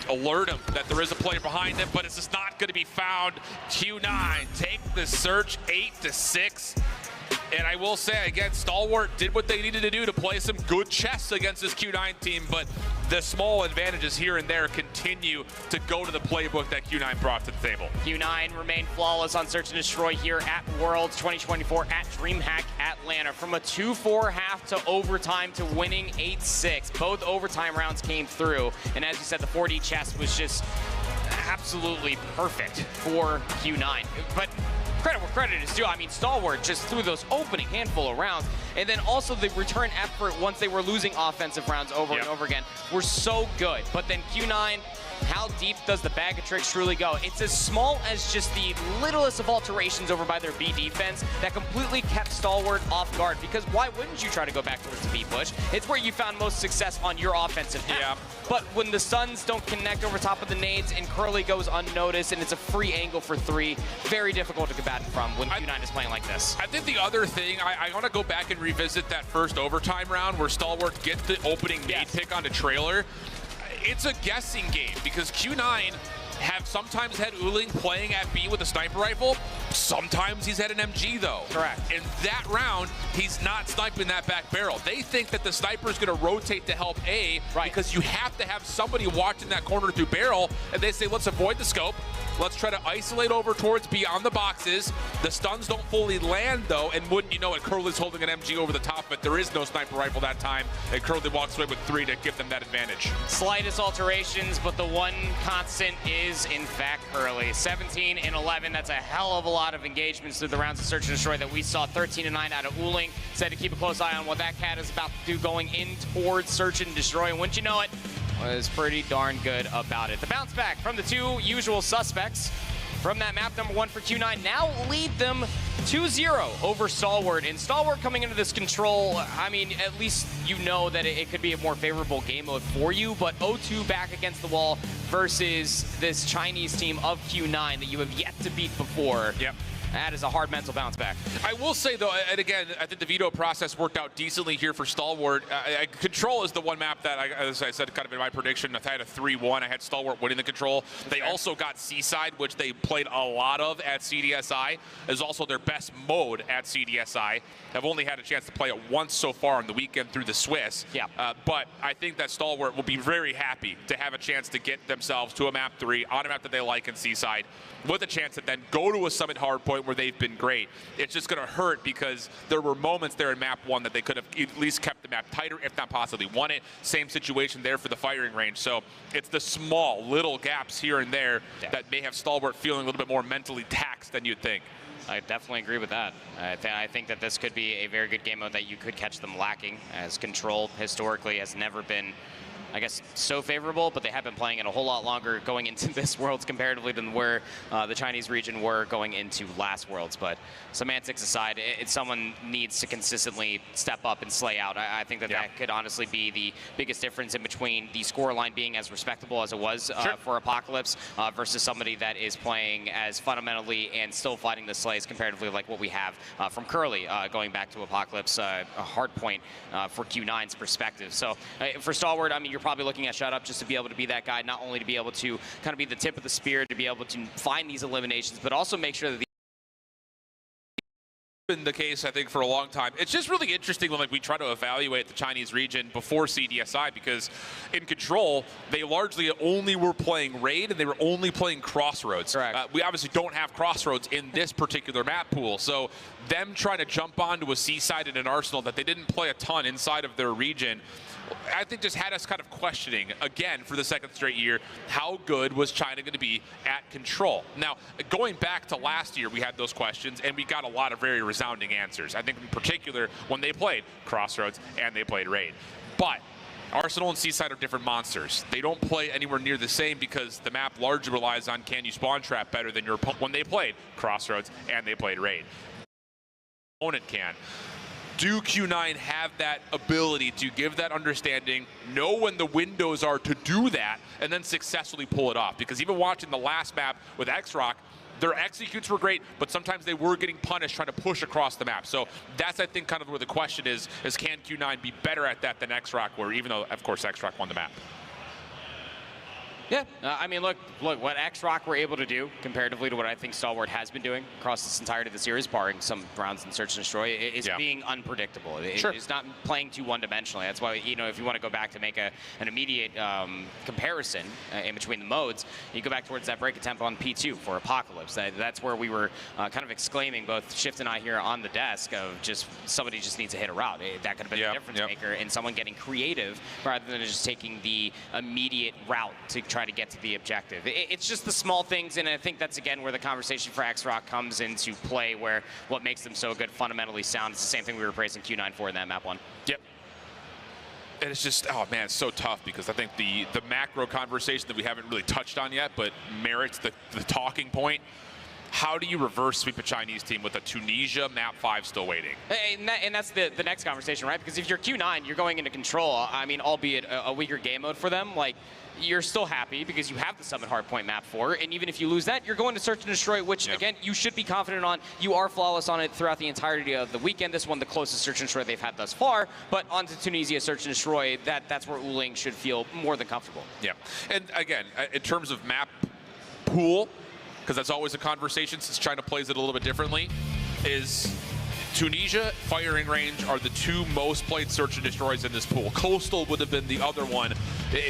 Alert him that there is a player behind him, but it's just not going to be found. Q9 take the search 8-6. And I will say, again, Stalwart did what they needed to do to play some good chess against this Q9 team, but the small advantages here and there continue to go to the playbook that Q9 brought to the table. Q9 remain flawless on Search and Destroy here at Worlds 2024 at DreamHack Atlanta. From a 2-4 half to overtime to winning 8-6. Both overtime rounds came through, and as you said, the 4D chess was just absolutely perfect for Q9. But credit where credit is due. I mean, Stalwart just threw those opening handful of rounds, and then also the return effort once they were losing offensive rounds over and over again were so good. But then Q9, how deep does the bag of tricks truly go? It's as small as just the littlest of alterations over by their B defense that completely kept Stalwart off guard, because why wouldn't you try to go back towards the B push? It's where you found most success on your offensive half. But when the Suns don't connect over top of the nades and Curly goes unnoticed and it's a free angle for 3, very difficult to combat from when Q9 is playing like this. I think the other thing, I want to go back and revisit that first overtime round where Stalwart gets the opening nade pick on the trailer. It's a guessing game because Q9 have sometimes had Uling playing at B with a sniper rifle. Sometimes he's had an MG though. Correct. In that round, he's not sniping that back barrel. They think that the sniper's gonna rotate to help A because you have to have somebody watching that corner through barrel, and they say, let's avoid the scope. Let's try to isolate over towards B on the boxes. The stuns don't fully land though, and wouldn't you know it, Curly's holding an MG over the top, but there is no sniper rifle that time, and Curly walks away with 3 to give them that advantage. Slightest alterations, but the one constant is, in fact, Curly. 17 and 11, that's a hell of a lot of engagements through the rounds of Search and Destroy that we saw. 13 and 9 out of Uling. Said to keep a close eye on what that cat is about to do going in towards Search and Destroy, and wouldn't you know it, was pretty darn good about it. The bounce back from the 2 usual suspects from that map number 1 for Q9 now lead them 2-0 over Stalwart. And Stalwart coming into this control, I mean, at least you know that it could be a more favorable game mode for you, but 0-2 back against the wall versus this Chinese team of Q9 that you have yet to beat before. Yep. That is a hard mental bounce back. I will say, though, and again, I think the veto process worked out decently here for Stalwart. Control is the one map that, as I said, kind of in my prediction, I had a 3-1. I had Stalwart winning the Control. They also got Seaside, which they played a lot of at CDSI. Is also their best mode at CDSI. Have only had a chance to play it once so far on the weekend through the Swiss. Yeah. But I think that Stalwart will be very happy to have a chance to get themselves to a map 3 on a map that they like in Seaside, with a chance to then go to a Summit hardpoint where they've been great. It's just going to hurt because there were moments there in map 1 that they could have at least kept the map tighter, if not possibly won it. Same situation there for the firing range. So it's the small little gaps here and there that may have Stalwart feeling a little bit more mentally taxed than you'd think. I definitely agree with that. I think that this could be a very good game mode that you could catch them lacking, as Control historically has never been, I guess, so favorable, but they have been playing it a whole lot longer going into this Worlds comparatively than where the Chinese region were going into last Worlds. But semantics aside, someone needs to consistently step up and slay out. I think that that could honestly be the biggest difference in between the scoreline being as respectable as it was for Apocalypse versus somebody that is playing as fundamentally and still fighting the slays comparatively like what we have from Curly going back to Apocalypse, a hard point for Q9's perspective. So for Stalwart, I mean, you're probably looking at Shut Up just to be able to be that guy, not only to be able to kind of be the tip of the spear, to be able to find these eliminations, but also make sure that been the case, I think, for a long time. It's just really interesting when we try to evaluate the Chinese region before CDSI, because in Control, they largely only were playing Raid and they were only playing Crossroads. We obviously don't have Crossroads in this particular map pool, so them trying to jump onto a Seaside and an Arsenal that they didn't play a ton inside of their region, I think just had us kind of questioning, again, for the second straight year, how good was China going to be at Control? Now, going back to last year, we had those questions, and we got a lot of very resounding answers. I think in particular when they played Crossroads and they played Raid. But Arsenal and Seaside are different monsters. They don't play anywhere near the same because the map largely relies on can you spawn trap better than your opponent. When they played Crossroads and they played Raid, opponent can. Do Q9 have that ability to give that understanding, know when the windows are to do that, and then successfully pull it off? Because even watching the last map with X-Rock, their executes were great, but sometimes they were getting punished trying to push across the map. So that's, I think, kind of where the question is can Q9 be better at that than X-Rock, where even though, of course, X-Rock won the map? Yeah, I mean, look, what X-Rock were able to do comparatively to what I think Stalwart has been doing across this entirety of the series, barring some rounds in Search and Destroy, is being unpredictable. It's not playing too one-dimensionally. That's why, you know, if you want to go back to make an immediate comparison in between the modes, you go back towards that break attempt on P2 for Apocalypse. That's where we were kind of exclaiming, both Shift and I here on the desk, of just somebody just needs to hit a route. That could have been a difference maker, and someone getting creative rather than just taking the immediate route to try to get to the objective. It's just the small things, and I think that's, again, where the conversation for X-Rock comes into play, where what makes them so good, fundamentally sound. It's the same thing we were praising Q9 for in that map one. Yep. And it's just, oh man, it's so tough because I think the macro conversation that we haven't really touched on yet, but merits the talking point. How do you reverse sweep a Chinese team with a Tunisia map 5 still waiting? And that's the next conversation, right? Because if you're Q9, you're going into control. I mean, albeit a weaker game mode for them, like, you're still happy because you have the Summit Hardpoint map 4, and even if you lose that, you're going to Search and Destroy, which, again, you should be confident on. You are flawless on it throughout the entirety of the weekend. This one, the closest Search and Destroy they've had thus far, but onto Tunisia Search and Destroy, that's where Uling should feel more than comfortable. Yeah, and again, in terms of map pool, because that's always a conversation since China plays it a little bit differently, is Tunisia, Firing Range are the 2 most played Search and Destroys in this pool. Coastal would have been the other one,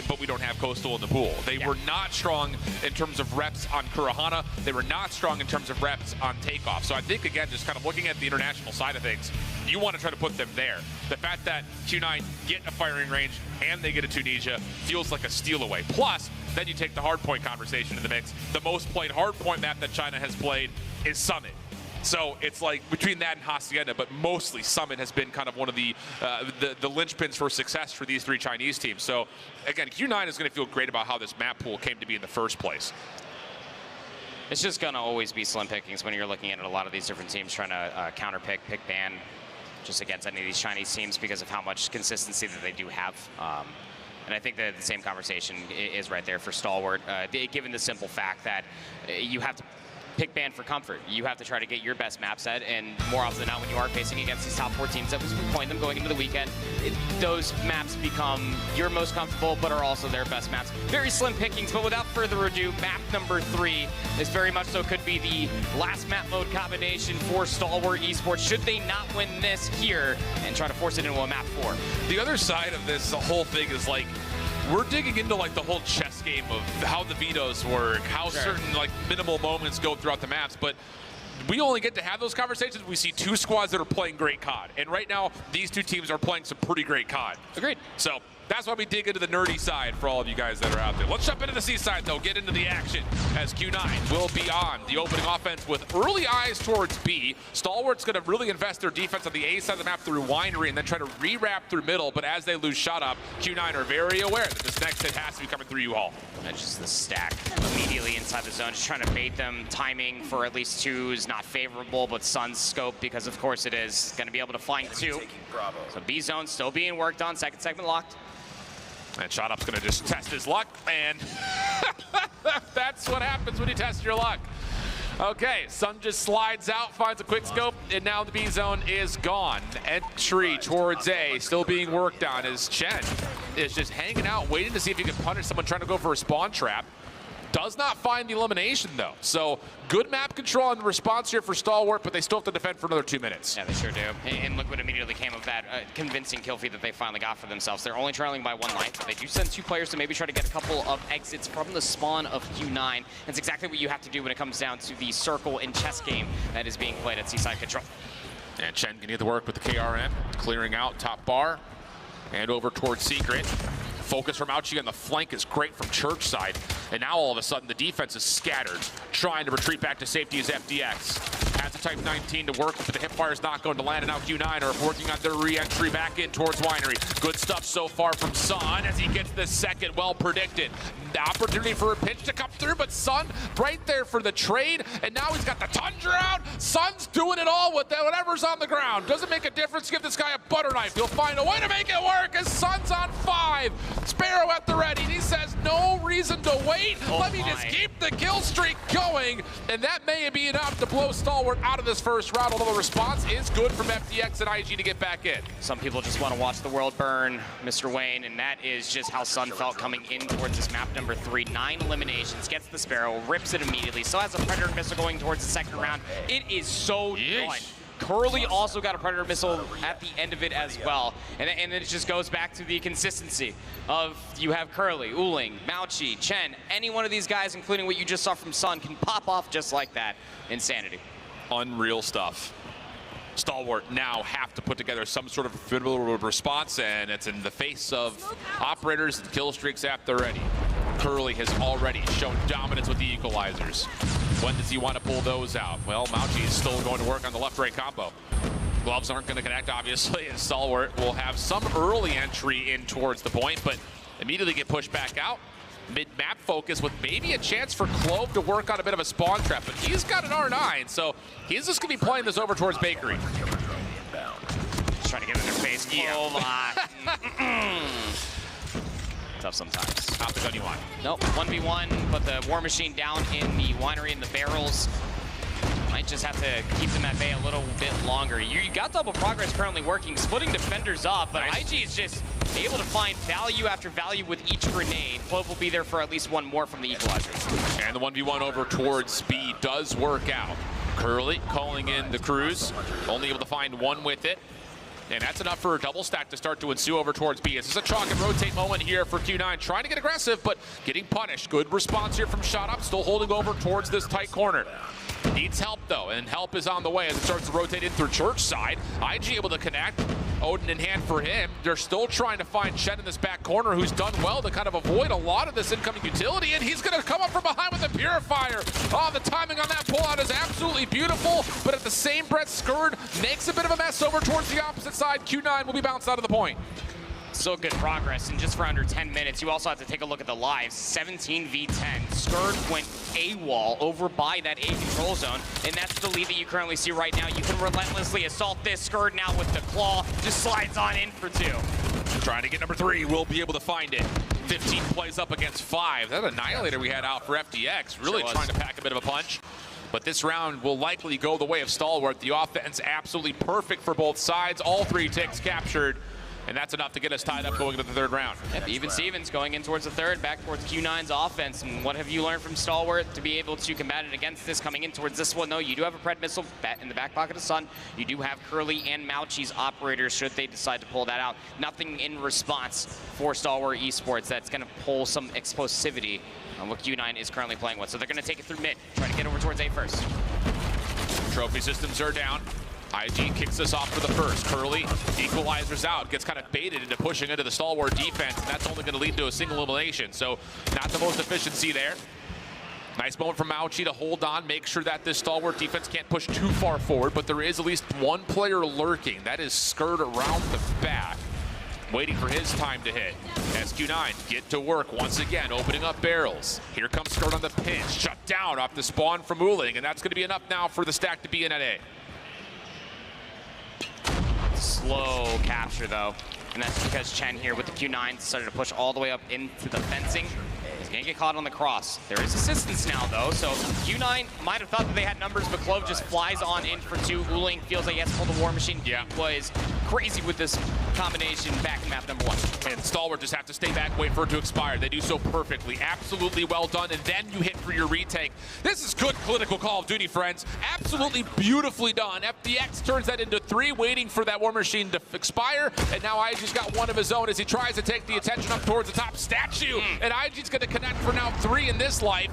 but we don't have Coastal in the pool. They were not strong in terms of reps on Kurahana. They were not strong in terms of reps on Takeoff. So I think, again, just kind of looking at the international side of things, you want to try to put them there. The fact that Q9 get a Firing Range and they get a Tunisia feels like a steal away. Plus, then you take the hardpoint conversation in the mix. The most played hardpoint map that China has played is Summit. So it's like between that and Hacienda, but mostly Summit has been kind of one of the linchpins for success for these 3 Chinese teams. So again, Q9 is going to feel great about how this map pool came to be in the first place. It's just going to always be slim pickings when you're looking at a lot of these different teams trying to counter pick ban just against any of these Chinese teams because of how much consistency that they do have. And I think that the same conversation is right there for Stalwart, given the simple fact that you have to pick ban for comfort. You have to try to get your best map set, and more often than not, when you are facing against these top 4 teams that was playing them going into the weekend, those maps become your most comfortable, but are also their best maps. Very slim pickings, but without further ado, map number 3 is very much so could be the last map mode combination for Stalwart Esports, should they not win this here and try to force it into a map 4. The other side of this, the whole thing is like, we're digging into like the whole chess game of how the vetoes work, how certain like minimal moments go throughout the maps, but we only get to have those conversations when we see 2 squads that are playing great COD. And right now, these 2 teams are playing some pretty great COD. Agreed. So that's why we dig into the nerdy side for all of you guys that are out there. Let's jump into the C side, though, get into the action as Q9 will be on the opening offense with early eyes towards B. Stalwart's going to really invest their defense on the A side of the map through Winery and then try to re-wrap through middle, but as they lose shot up, Q9 are very aware that this next hit has to be coming through U-Haul. And just the stack immediately inside the zone, just trying to bait them. Timing for at least 2 is not favorable, but Sun's scope, because of course it is, going to be able to find 2. So B zone still being worked on, second segment locked. And Shot Up's going to just test his luck, and that's what happens when you test your luck. Okay, Sun just slides out, finds a quick scope, and now the B zone is gone. Entry towards A, still being worked on as Chen is just hanging out, waiting to see if he can punish someone trying to go for a spawn trap. Does not find the elimination, though. So good map control and response here for Stalwart, but they still have to defend for another 2 minutes. Yeah, they sure do. And look what immediately came of that convincing kill feed that they finally got for themselves. They're only trailing by 1 life, but they do send 2 players to maybe try to get a couple of exits from the spawn of Q9. That's exactly what you have to do when it comes down to the circle and chess game that is being played at Seaside Control. And Chen can get the work with the KRM, clearing out top bar and over towards Secret. Focus from Ouchie on the flank is great from Church side. And now all of a sudden the defense is scattered, trying to retreat back to safety as FDX. Has a Type 19 to work with, but the hipfire's not going to land, and now Q9 are working on their re-entry back in towards Winery. Good stuff so far from Sun as he gets the second, well predicted. The opportunity for a pinch to come through, but Sun right there for the trade, and now he's got the Tundra out. Sun's doing it all with whatever's on the ground. Doesn't make a difference, give this guy a butter knife. He'll find a way to make it work as Sun's on 5. Sparrow at the ready, and he says no reason to wait. Let me just keep the kill streak going, and that may be enough to blow Stalwart out of this first round, although the response is good from FDX and IG to get back in. Some people just want to watch the world burn, Mr. Wayne, and that is just how Sun felt coming in towards this map number 3. 9 eliminations, gets the Sparrow, rips it immediately, still has a Predator missile going towards the second round. It is so done. Curly also got a Predator missile at the end of it as well. And it just goes back to the consistency of you have Curly, Uling, Mauchi, Chen, any one of these guys, including what you just saw from Sun, can pop off just like that. Insanity. Unreal stuff. Stalwart now have to put together some sort of formidable response, and it's in the face of operators and kill streaks at the ready. Curly has already shown dominance with the equalizers. When does he want to pull those out? Well, Mauchi is still going to work on the left-right combo. Gloves aren't going to connect, obviously, and Stalwart will have some early entry in towards the point, but immediately get pushed back out. Mid-map focus with maybe a chance for Clove to work on a bit of a spawn trap, but he's got an R9, so he's just going to be playing this over towards Bakery. Just trying to get in their face. Yeah. Tough sometimes. Not the gun you want. Nope, 1v1, but the War Machine down in the winery and the barrels. Might just have to keep them at bay a little bit longer. You got double progress currently working, splitting defenders up, but nice. IG is just able to find value after value with each grenade. Clove will be there for at least one more from the equalizers. And the 1v1 over towards B does work out. Curly calling in the cruise, only able to find one with it. And that's enough for a double stack to start to ensue over towards B. This is a chalk and rotate moment here for Q9, trying to get aggressive, but getting punished. Good response here from Shot Up, still holding over towards this tight corner. Needs help though, and help is on the way as it starts to rotate in through church side. IG able to connect. Odin in hand for him. They're still trying to find Chen in this back corner, who's done well to kind of avoid a lot of this incoming utility, and he's going to come up from behind with a Purifier. Oh, the timing on that pullout is absolutely beautiful, but at the same breath, Skurd makes a bit of a mess over towards the opposite side. Q9 will be bounced out of the point. So good progress, and just for under 10 minutes, you also have to take a look at the lives. 17 v 10. Skurd went AWOL over by that A control zone, and that's the lead that you currently see right now. You can relentlessly assault this. Skurd now with the claw just slides on in for 2. Trying to get number 3, will be able to find it. 15 plays up against 5. That Annihilator we had out for FDX, really trying to pack a bit of a punch. But this round will likely go the way of Stalwart. The offense absolutely perfect for both sides. All 3 ticks captured. And that's enough to get us tied up going into the 3rd round. Yep, even Stevens going in towards the 3rd, back towards Q9's offense. And what have you learned from Stalwart to be able to combat it against this coming in towards this one? No, you do have a Pred missile in the back pocket of Sun. You do have Curly and Mauchi's operators should they decide to pull that out. Nothing in response for Stalwart Esports that's going to pull some explosivity on what Q9 is currently playing with. So they're going to take it through mid, trying to get over towards A first. Trophy systems are down. IG kicks us off for the first. Curly equalizers out, gets kind of baited into pushing into the Stalwart defense, and that's only going to lead to a single elimination. So not the most efficiency there. Nice moment from Mauchi to hold on, make sure that this Stalwart defense can't push too far forward, but there is at least one player lurking. That is Skurd around the back, waiting for his time to hit. SQ9 get to work once again, opening up barrels. Here comes Skurd on the pinch, shut down off the spawn from Uling, and that's going to be enough now for the stack to be in at A. Slow capture though, and that's because Chen here with the Q9 started to push all the way up into the fencing. He's gonna get caught on the cross. There is assistance now though, so Q9 might have thought that they had numbers, but Clove just flies on in for 2. Uling feels like he has to pull the War Machine. Yeah. He was crazy with this combination back in map number 1. And Stalwart just have to stay back, wait for it to expire. They do so perfectly, absolutely well done, and then you hit for your retake. This is good clinical Call of Duty, friends. Absolutely beautifully done. FDX turns that into 3, waiting for that War Machine to expire, and now IG's got one of his own as he tries to take the attention up towards the top statue, and IG's gonna connect for now 3 in this life.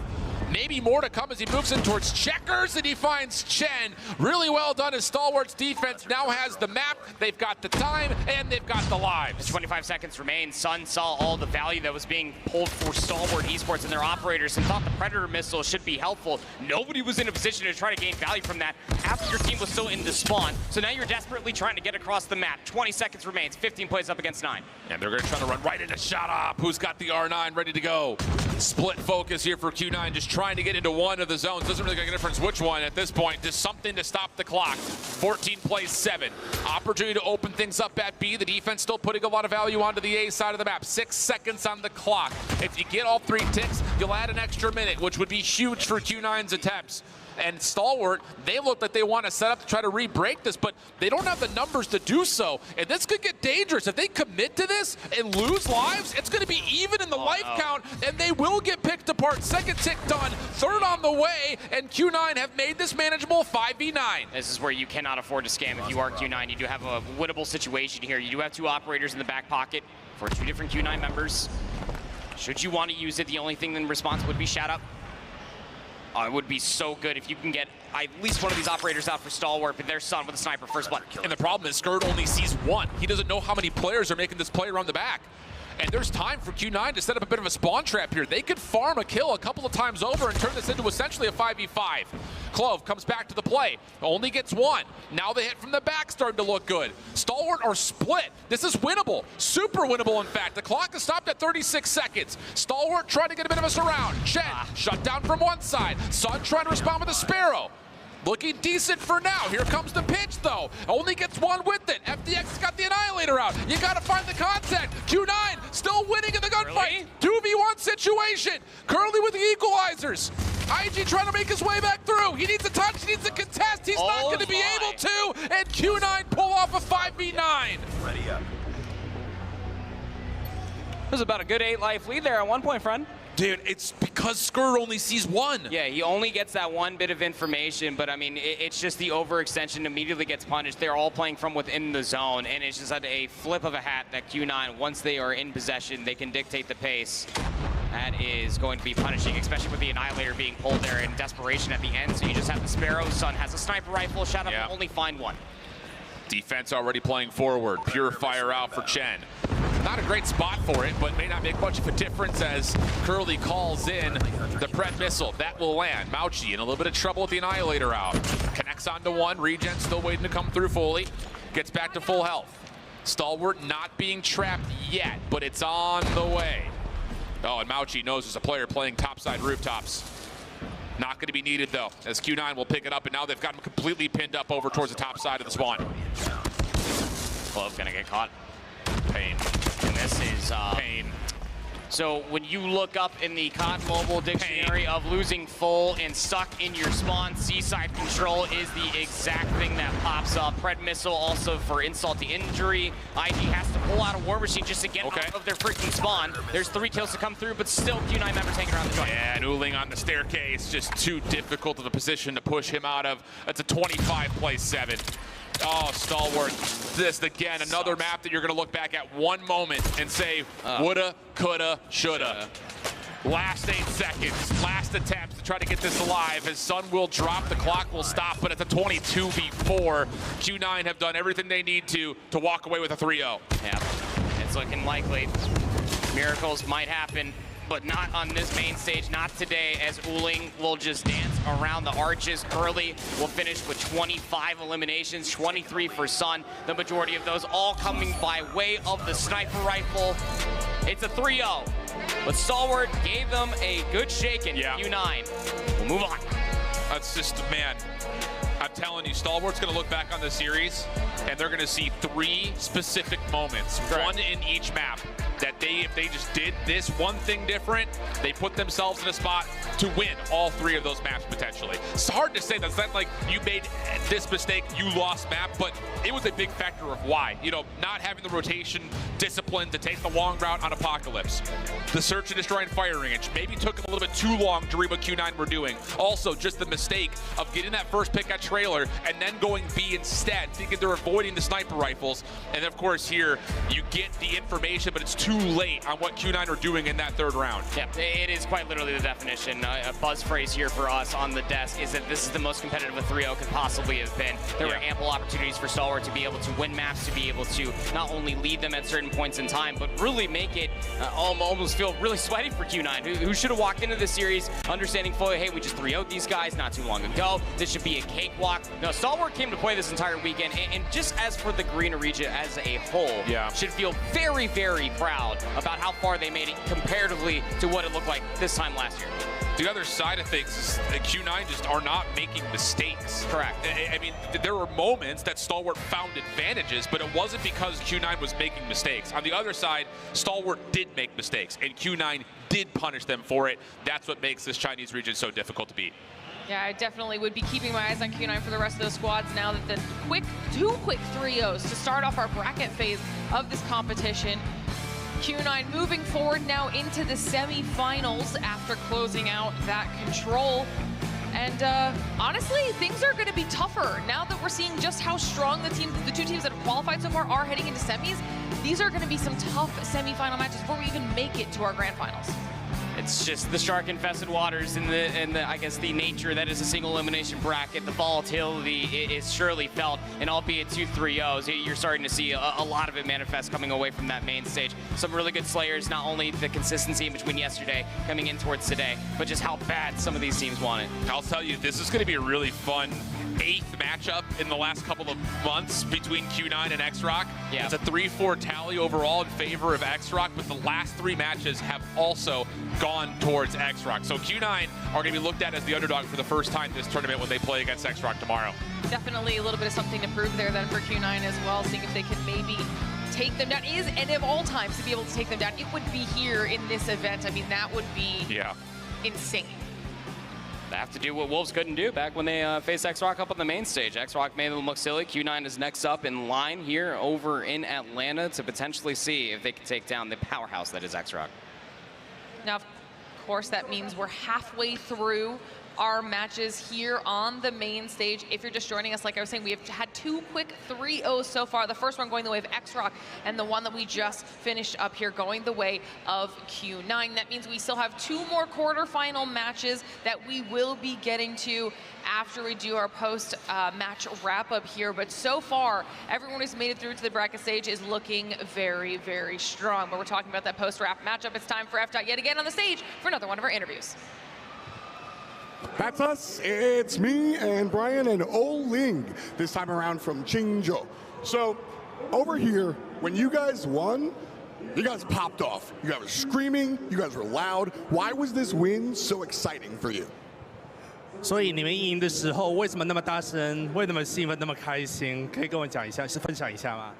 Maybe more to come as he moves in towards checkers, and he finds Chen. Really well done as Stalwart's defense now has the map, they've got the time, and they've got the lives. 25 seconds remain. Sun saw all the value that was being pulled for Stalwart Esports and their operators and thought the Predator missile should be helpful. Nobody was in a position to try to gain value from that after your team was still in the spawn. So now you're desperately trying to get across the map. 20 seconds remains, 15 plays up against 9. And they're gonna try to run right into Shot Up, who's got the R9 ready to go. Split focus here for Q9, just trying to get into one of the zones. Doesn't really make a difference which one at this point. Just something to stop the clock. 14 plays 7. Opportunity to open things up at B. The defense still putting a lot of value onto the A side of the map. 6 seconds on the clock. If you get all 3 ticks, you'll add an extra minute, which would be huge for Q9's attempts. And Stalwart, they look like they want to set up to try to re-break this, but they don't have the numbers to do so. And this could get dangerous. If they commit to this and lose lives, it's going to be even in the life count, and they will get picked apart. 2nd tick done, 3rd on the way, and Q9 have made this manageable 5v9. This is where you cannot afford to scam if you are Q9. You do have a winnable situation here. You do have 2 operators in the back pocket for 2 different Q9 members. Should you want to use it, the only thing in response would be Shut Up. It would be so good if you can get at least one of these operators out for Stalwart, but there's Sun with a sniper, first blood. And the problem is Skurd only sees 1. He doesn't know how many players are making this play around the back. And there's time for Q9 to set up a bit of a spawn trap here. They could farm a kill a couple of times over and turn this into essentially a 5v5. Clove comes back to the play, only gets one. Now the hit from the back starting to look good. Stalwart or split. This is winnable, super winnable in fact. The clock is stopped at 36 seconds. Stalwart trying to get a bit of a surround. Chen shut down from one side. Sun trying to respond with a Sparrow. Looking decent for now. Here comes the pitch, though. Only gets one with it. FDX got the Annihilator out. You got to find the contact. Q9 still winning in the gunfight. 2v1 situation. Curly with the equalizers. IG trying to make his way back through. He needs a touch. He needs a contest. He's not going to be able to. And Q9 pull off a 5v9. Ready up. There's about a good 8 life lead there at one point, friend. Dude, it's because Skur only sees one. Yeah, he only gets that one bit of information, but I mean, it's just the overextension immediately gets punished. They're all playing from within the zone, and it's just a flip of a hat that Q9, once they are in possession, they can dictate the pace. That is going to be punishing, especially with the Annihilator being pulled there in desperation at the end. So you just have the Sparrow. Sun has a sniper rifle, shot up, only find one. Defense already playing forward. Pure fire out for Chen. Not a great spot for it, but may not make much of a difference as Curly calls in the Pred missile. That will land. Mauchi in a little bit of trouble with the Annihilator out. Connects onto one. Regen still waiting to come through fully. Gets back to full health. Stalwart not being trapped yet, but it's on the way. Oh, and Mauchi knows there's a player playing topside rooftops. Not going to be needed, though, as Q9 will pick it up, and now they've got him completely pinned up over towards the top side of the spawn. Clove gonna get caught. Pain. And this is pain. So when you look up in the COD Mobile dictionary of losing full and stuck in your spawn, seaside control is the exact thing that pops up. Pred missile also for insult to injury. IG has to pull out a War Machine just to get out of their freaking spawn. There's 3 kills to come through, but still Q9 members hanging around the joint. Yeah, and Uling on the staircase, just too difficult of a position to push him out of. That's a 25-play-7. Oh, Stalwart. This, again, another map that you're going to look back at one moment and say, woulda, coulda, shoulda. Last 8 seconds, last attempts to try to get this alive. As Sun will drop, the clock will stop, but it's a 22v4. Q9 have done everything they need to walk away with a 3-0. Yeah, it's looking likely. Miracles might happen, but not on this main stage, not today, as Uling will just dance around the arches. Curly will finish with 25 eliminations, 23 for Sun. The majority of those all coming by way of the sniper rifle. It's a 3-0, but Stalwart gave them a good shaking. Q9 will move on. That's just, man, I'm telling you, Stalwart's going to look back on the series, and they're going to see 3 specific moments, one in each map, that if they just did this one thing different, they put themselves in a spot to win all 3 of those maps potentially. It's hard to say. That's not like you made this mistake, you lost map, but it was a big factor of why. You know, not having the rotation discipline to take the long route on Apocalypse. The search and destroy and firing, it maybe took a little bit too long to read what Q9 were doing. Also, just the mistake of getting that first pick at trailer and then going B instead, thinking they're avoiding the sniper rifles. And of course here, you get the information, but it's too late on what Q9 are doing in that 3rd round. Yeah, it is quite literally the definition. A buzz phrase here for us on the desk is that this is the most competitive a 3-0 could possibly have been. There were ample opportunities for Stalwart to be able to win maps, to be able to not only lead them at certain points in time, but really make it almost feel really sweaty for Q9, who should have walked into this series understanding fully, hey, we just 3-0'd these guys not too long ago. This should be a cakewalk. No, Stalwart came to play this entire weekend, and just as for the Green region as a whole, should feel very, very proud about how far they made it comparatively to what it looked like this time last year. The other side of things is that Q9 just are not making mistakes. Correct. I mean, there were moments that Stalwart found advantages, but it wasn't because Q9 was making mistakes. On the other side, Stalwart did make mistakes, and Q9 did punish them for it. That's what makes this Chinese region so difficult to beat. Yeah, I definitely would be keeping my eyes on Q9 for the rest of the squads now that the two quick 3-0s to start off our bracket phase of this competition. Q9 moving forward now into the semifinals after closing out that control. And honestly, things are going to be tougher now that we're seeing just how strong the 2 teams that have qualified so far are heading into semis. These are going to be some tough semifinal matches before we even make it to our grand finals. It's just the shark-infested waters and the I guess the nature that is a single elimination bracket. The volatility is surely felt, and albeit 2-3-0s, you're starting to see a lot of it manifest coming away from that main stage. Some really good slayers, not only the consistency in between yesterday coming in towards today, but just how bad some of these teams want it. I'll tell you, this is going to be a really fun 8th matchup in the last couple of months between Q9 and X-Rock. Yeah. It's a 3-4 tally overall in favor of X-Rock, but the last 3 matches have also gone towards X-Rock. So Q9 are going to be looked at as the underdog for the first time this tournament when they play against X-Rock tomorrow. Definitely a little bit of something to prove there then for Q9 as well, seeing if they can maybe take them down. And of all times to be able to take them down, it would be here in this event. I mean, that would be insane. They have to do what Wolves couldn't do back when they faced X-Rock up on the main stage. X-Rock made them look silly. Q9 is next up in line here over in Atlanta to potentially see if they can take down the powerhouse that is X-Rock. Now, of course, that means we're halfway through our matches here on the main stage. If you're just joining us, like I was saying, we have had 2 quick 3-0s so far. The first one going the way of X-Rock, and the one that we just finished up here going the way of Q9. That means we still have 2 more quarterfinal matches that we will be getting to after we do our post-match wrap-up here. But so far, everyone who's made it through to the bracket stage is looking very, very strong. But we're talking about that post-wrap matchup. It's time for FDOT yet again on the stage for another one of our interviews. That's us. It's me and Brian and Oling, this time around from Qingzhou. So, over here, when you guys won, you guys popped off. You guys were screaming, you guys were loud. Why was this win so exciting for you? 所以你们赢的时候为什么那么大声？为什么兴奋那么开心？可以跟我讲一下，是分享一下吗？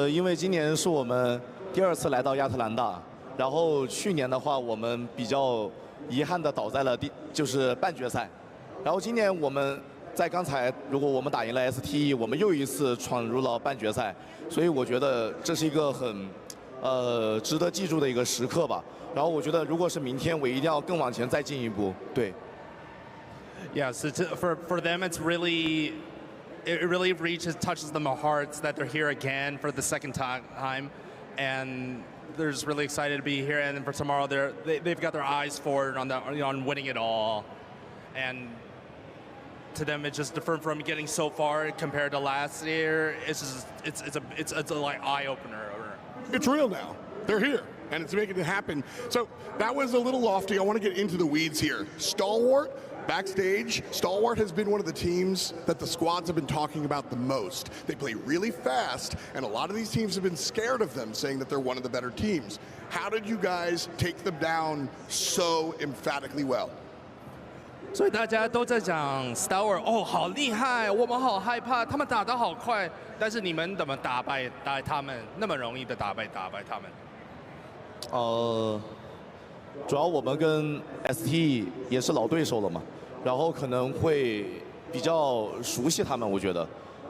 因为今年是我们第2次来到亚特兰大，然后去年的话，我们比较遗憾的倒在了就是半决赛，然后今年我们在刚才，如果我们打赢了 STE， 我们又一次闯入了半决赛，所以我觉得这是一个很值得记住的一个时刻吧。然后我觉得如果是明天，我一定要更往前再进一步。对。Yes, for them, it really touches them hearts that they're here again for the second time, and they're just really excited to be here. And for tomorrow, they've got their eyes forward on winning it all, and to them, it's just different from getting so far compared to last year. It's a like eye opener. It's real now. They're here, and it's making it happen. So that was a little lofty. I want to get into the weeds here. Stalwart. Backstage, Stalwart has been one of the teams that the squads have been talking about the most. They play really fast, and a lot of these teams have been scared of them, saying that they're one of the better teams. How did you guys take them down so emphatically well? 所以大家都在讲 Stalwart 哦，好厉害，我们好害怕，他们打得好快，但是你们怎么打败他们？那么容易的打败他们？主要我们跟 ST 也是老对手了嘛，然后可能会比较熟悉他们，我觉得。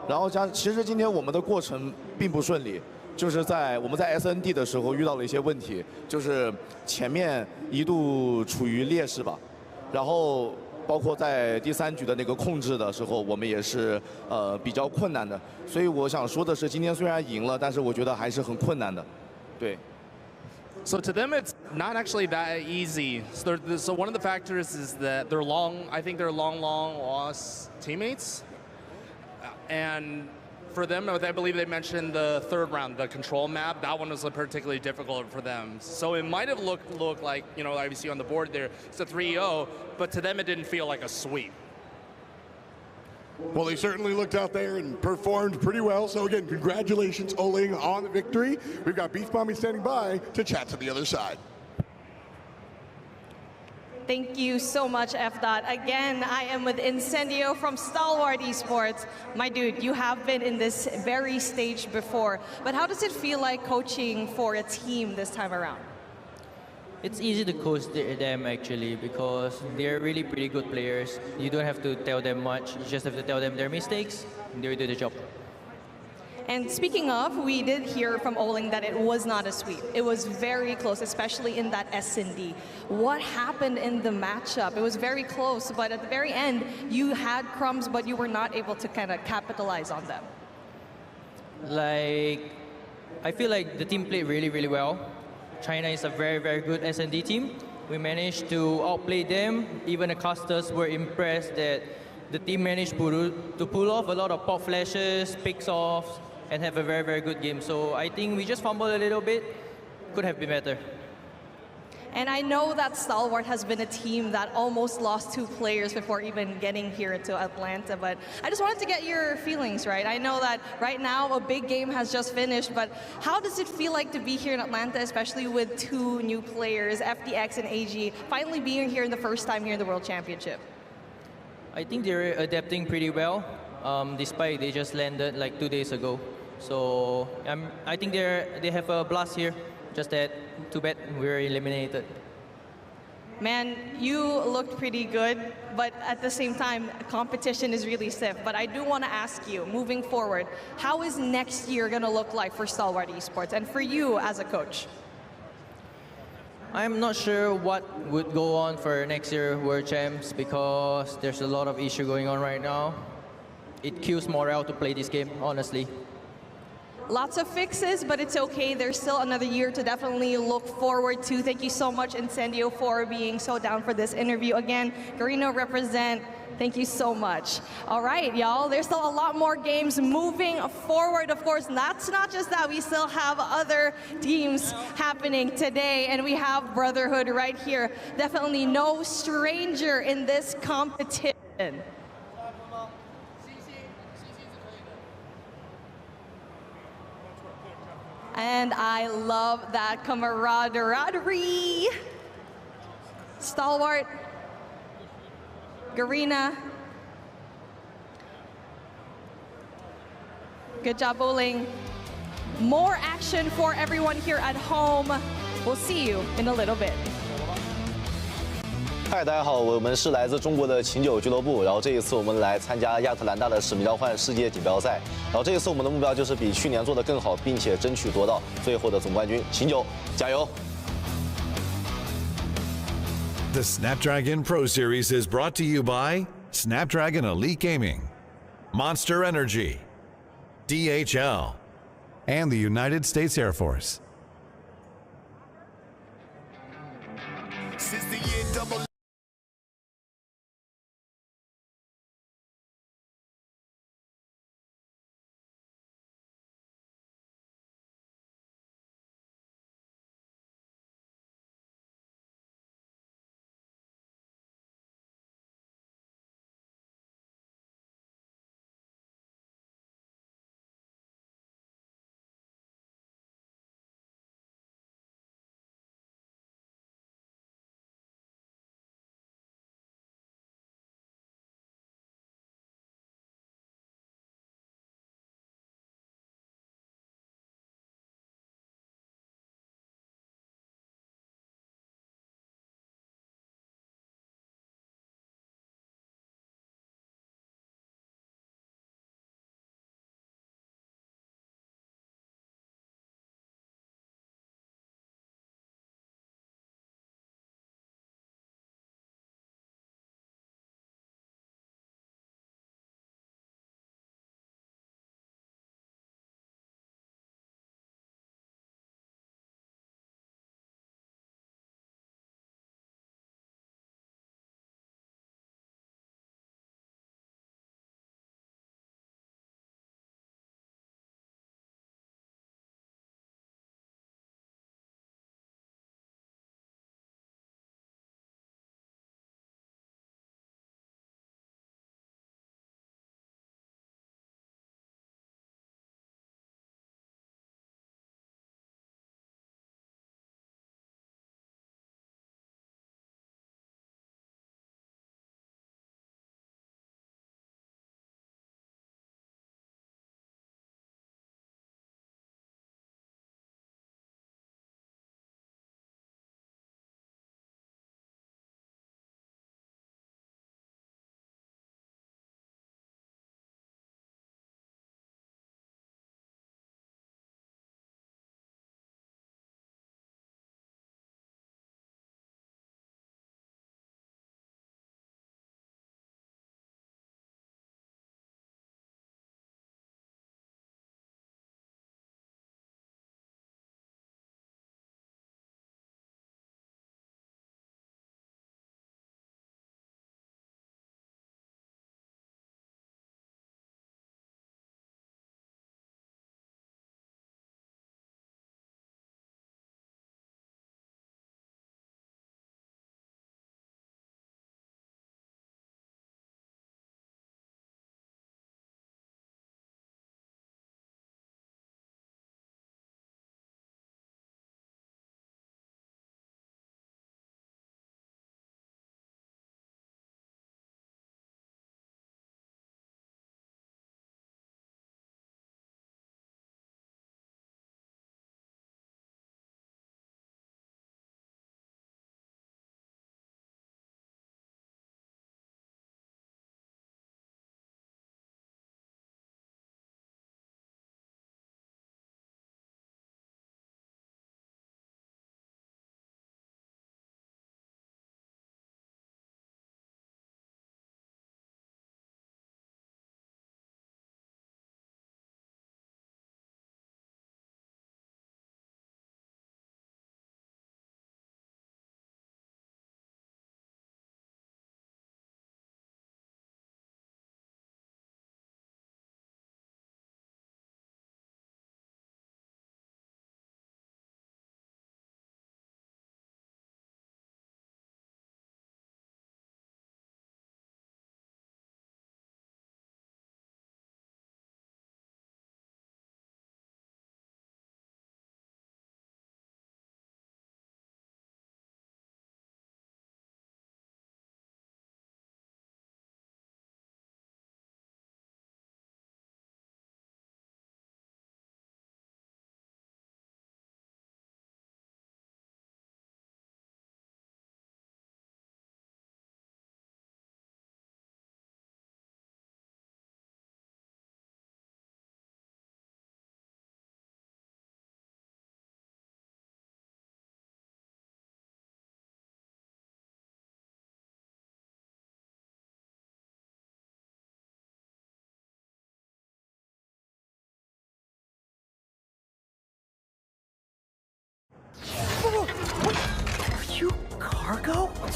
然后其实今天我们的过程并不顺利，就是我们在 SND 的时候遇到了一些问题，就是前面一度处于劣势吧，然后包括在第3局的那个控制的时候，我们也是比较困难的。所以我想说的是，今天虽然赢了，但是我觉得还是很困难的，对。So to them, it's not actually that easy. So one of the factors is that I think they're long lost teammates. And for them, I believe they mentioned the 3rd round, the control map. That one was particularly difficult for them. So it might have looked like, like you see on the board there, it's a 3-0, but to them it didn't feel like a sweep. Well, they certainly looked out there and performed pretty well. So again, congratulations, Oling, on the victory. We've got Beast Mommy standing by to chat to the other side. Thank you so much, FDOT. Again, I am with Incendio from Stalwart Esports. My dude, you have been in this very stage before, but how does it feel like coaching for a team this time around? It's easy to coach them actually because they're really pretty good players. You don't have to tell them much. You just have to tell them their mistakes and they will do the job. And speaking of, we did hear from Oling that it was not a sweep. It was very close, especially in that S&D. What happened in the matchup? It was very close, but at the very end, you had crumbs, but you were not able to kind of capitalize on them. I feel like the team played really, really well. China is a very, very good S&D team. We managed to outplay them. Even the casters were impressed that the team managed to pull off a lot of pop flashes, picks offs, and have a very, very good game. So I think we just fumbled a little bit. Could have been better. And I know that Stalwart has been a team that almost lost 2 players before even getting here to Atlanta, but I just wanted to get your feelings, right? I know that right now a big game has just finished, but how does it feel like to be here in Atlanta, especially with 2 new players, FDX and AG, finally being here in the first time here in the World Championship? I think they're adapting pretty well, despite they just landed like 2 days ago. So I think they have a blast here. Just that, too bad, we were eliminated. Man, you looked pretty good, but at the same time, competition is really stiff. But I do want to ask you, moving forward, how is next year going to look like for Stalwart Esports and for you as a coach? I'm not sure what would go on for next year World Champs because there's a lot of issue going on right now. It kills morale to play this game, honestly. Lots of fixes, but it's okay. There's still another year to definitely look forward to. Thank you so much, Incendio, for being so down for this interview. Again, Garino represent. Thank you so much. All right, y'all, there's still a lot more games moving forward, of course. And that's not just that. We still have other teams happening today, and we have Brotherhood right here. Definitely no stranger in this competition. And I love that camaraderie. Stalwart, Garina. Good job bowling. More action for everyone here at home. We'll see you in a little bit. 嗨，大家好，我们是来自中国的琴酒俱乐部，然后这一次我们来参加亚特兰大的使命召唤世界锦标赛，然后这一次我们的目标就是比去年做得更好，并且争取夺到最后的总冠军。琴酒，加油！ The Snapdragon Pro Series is brought to you by Snapdragon Elite Gaming, Monster Energy, DHL, and the United States Air Force. Since the year double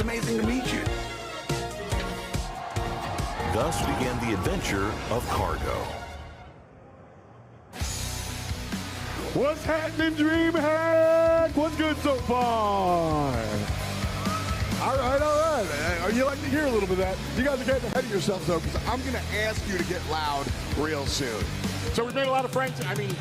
it's amazing to meet you. Thus began the adventure of Cargo. What's happening, DreamHack? What's good so far? All right. You like to hear a little bit of that. You guys are getting ahead of yourselves, though, because I'm going to ask you to get loud real soon. So we've made a lot of friends. I mean,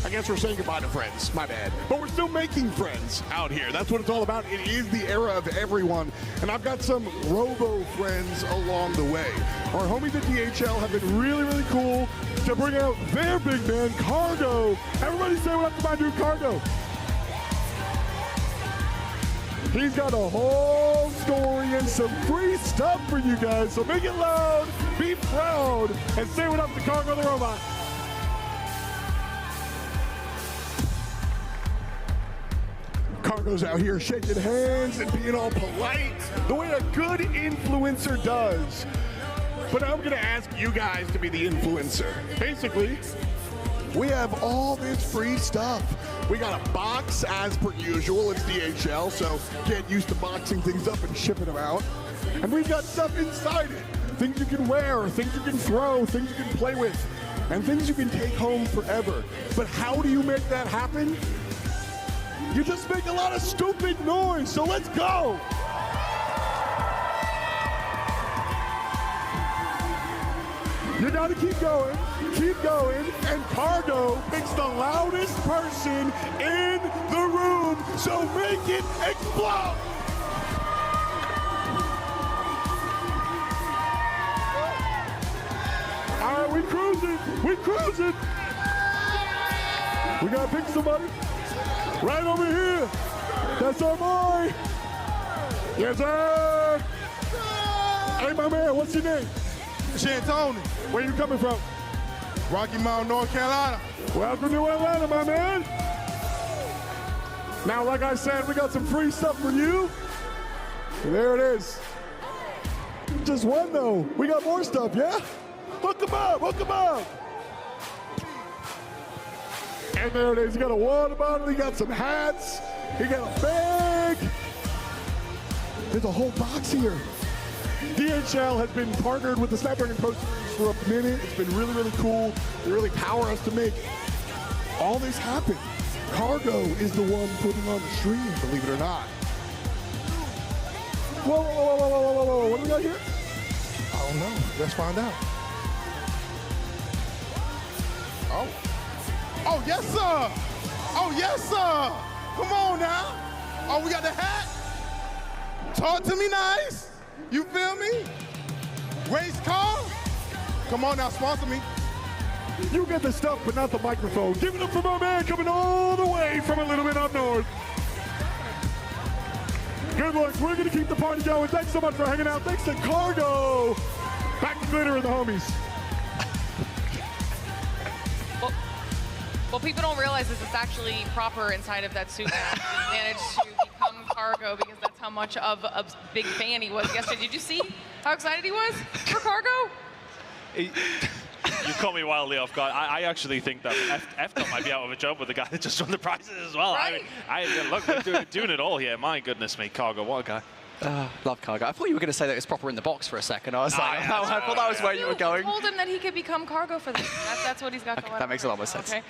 I guess we're saying goodbye to friends. My bad. But we're still making friends out here. That's what it's all about. It is the era of everyone. And I've got some robo friends along the way. Our homies at DHL have been really, really cool to bring out their big man, Cargo. Everybody say what up to my dude, Cargo. He's got a whole story and some free stuff for you guys. So make it loud, be proud, and say what up to Cargo the Robot. Cargo's out here shaking hands and being all polite, the way a good influencer does. But I'm gonna ask you guys to be the influencer. Basically, we have all this free stuff. We got a box as per usual, it's DHL, so get used to boxing things up and shipping them out. And we've got stuff inside it. Things you can wear, things you can throw, things you can play with, and things you can take home forever. But how do you make that happen? You just make a lot of stupid noise, so let's go! You gotta keep going, and Cargo picks the loudest person in the room, so make it explode! All right, we cruising! We gotta pick somebody. Right over here. That's our boy. Yes, sir. Hey, my man, what's your name? Tony. Where you coming from? Rocky Mount, North Carolina. Welcome to Atlanta, my man. Now, like I said, we got some free stuff for you. There it is. Just one, though. We got more stuff, yeah? Hook them up. And there it is. You got a water bottle. You got some hats. You got a bag. There's a whole box here. DHL has been partnered with the Snapdragon Pro Series for a minute. It's been really, really cool. They really power us to make all this happen. Cargo is the one putting on the stream, believe it or not. Whoa. What do we got here? I don't know. Let's find out. Oh, yes, sir. Come on now. Oh, we got the hat. Talk to me nice. You feel me? Race car. Come on now, sponsor me. You get the stuff, but not the microphone. Give it up for my man coming all the way from a little bit up north. Good luck. We're going to keep the party going. Thanks so much for hanging out. Thanks to Cargo. Back to Glitter and the homies. Well, people don't realize this is actually proper inside of that suit mask. He managed to become Cargo because that's how much of a big fan he was yesterday. Did you see how excited he was for Cargo? You caught me wildly off guard. I actually think that FDOT might be out of a job with the guy that just won the prizes as well. Right? Look, we're doing it all here. My goodness me, Cargo, what a guy. Love Cargo. I thought you were going to say that it's proper in the box for a second. I was I thought that was where you were going. Told him that he could become Cargo for this. That's what he's got going on. That makes a lot more sense. Okay.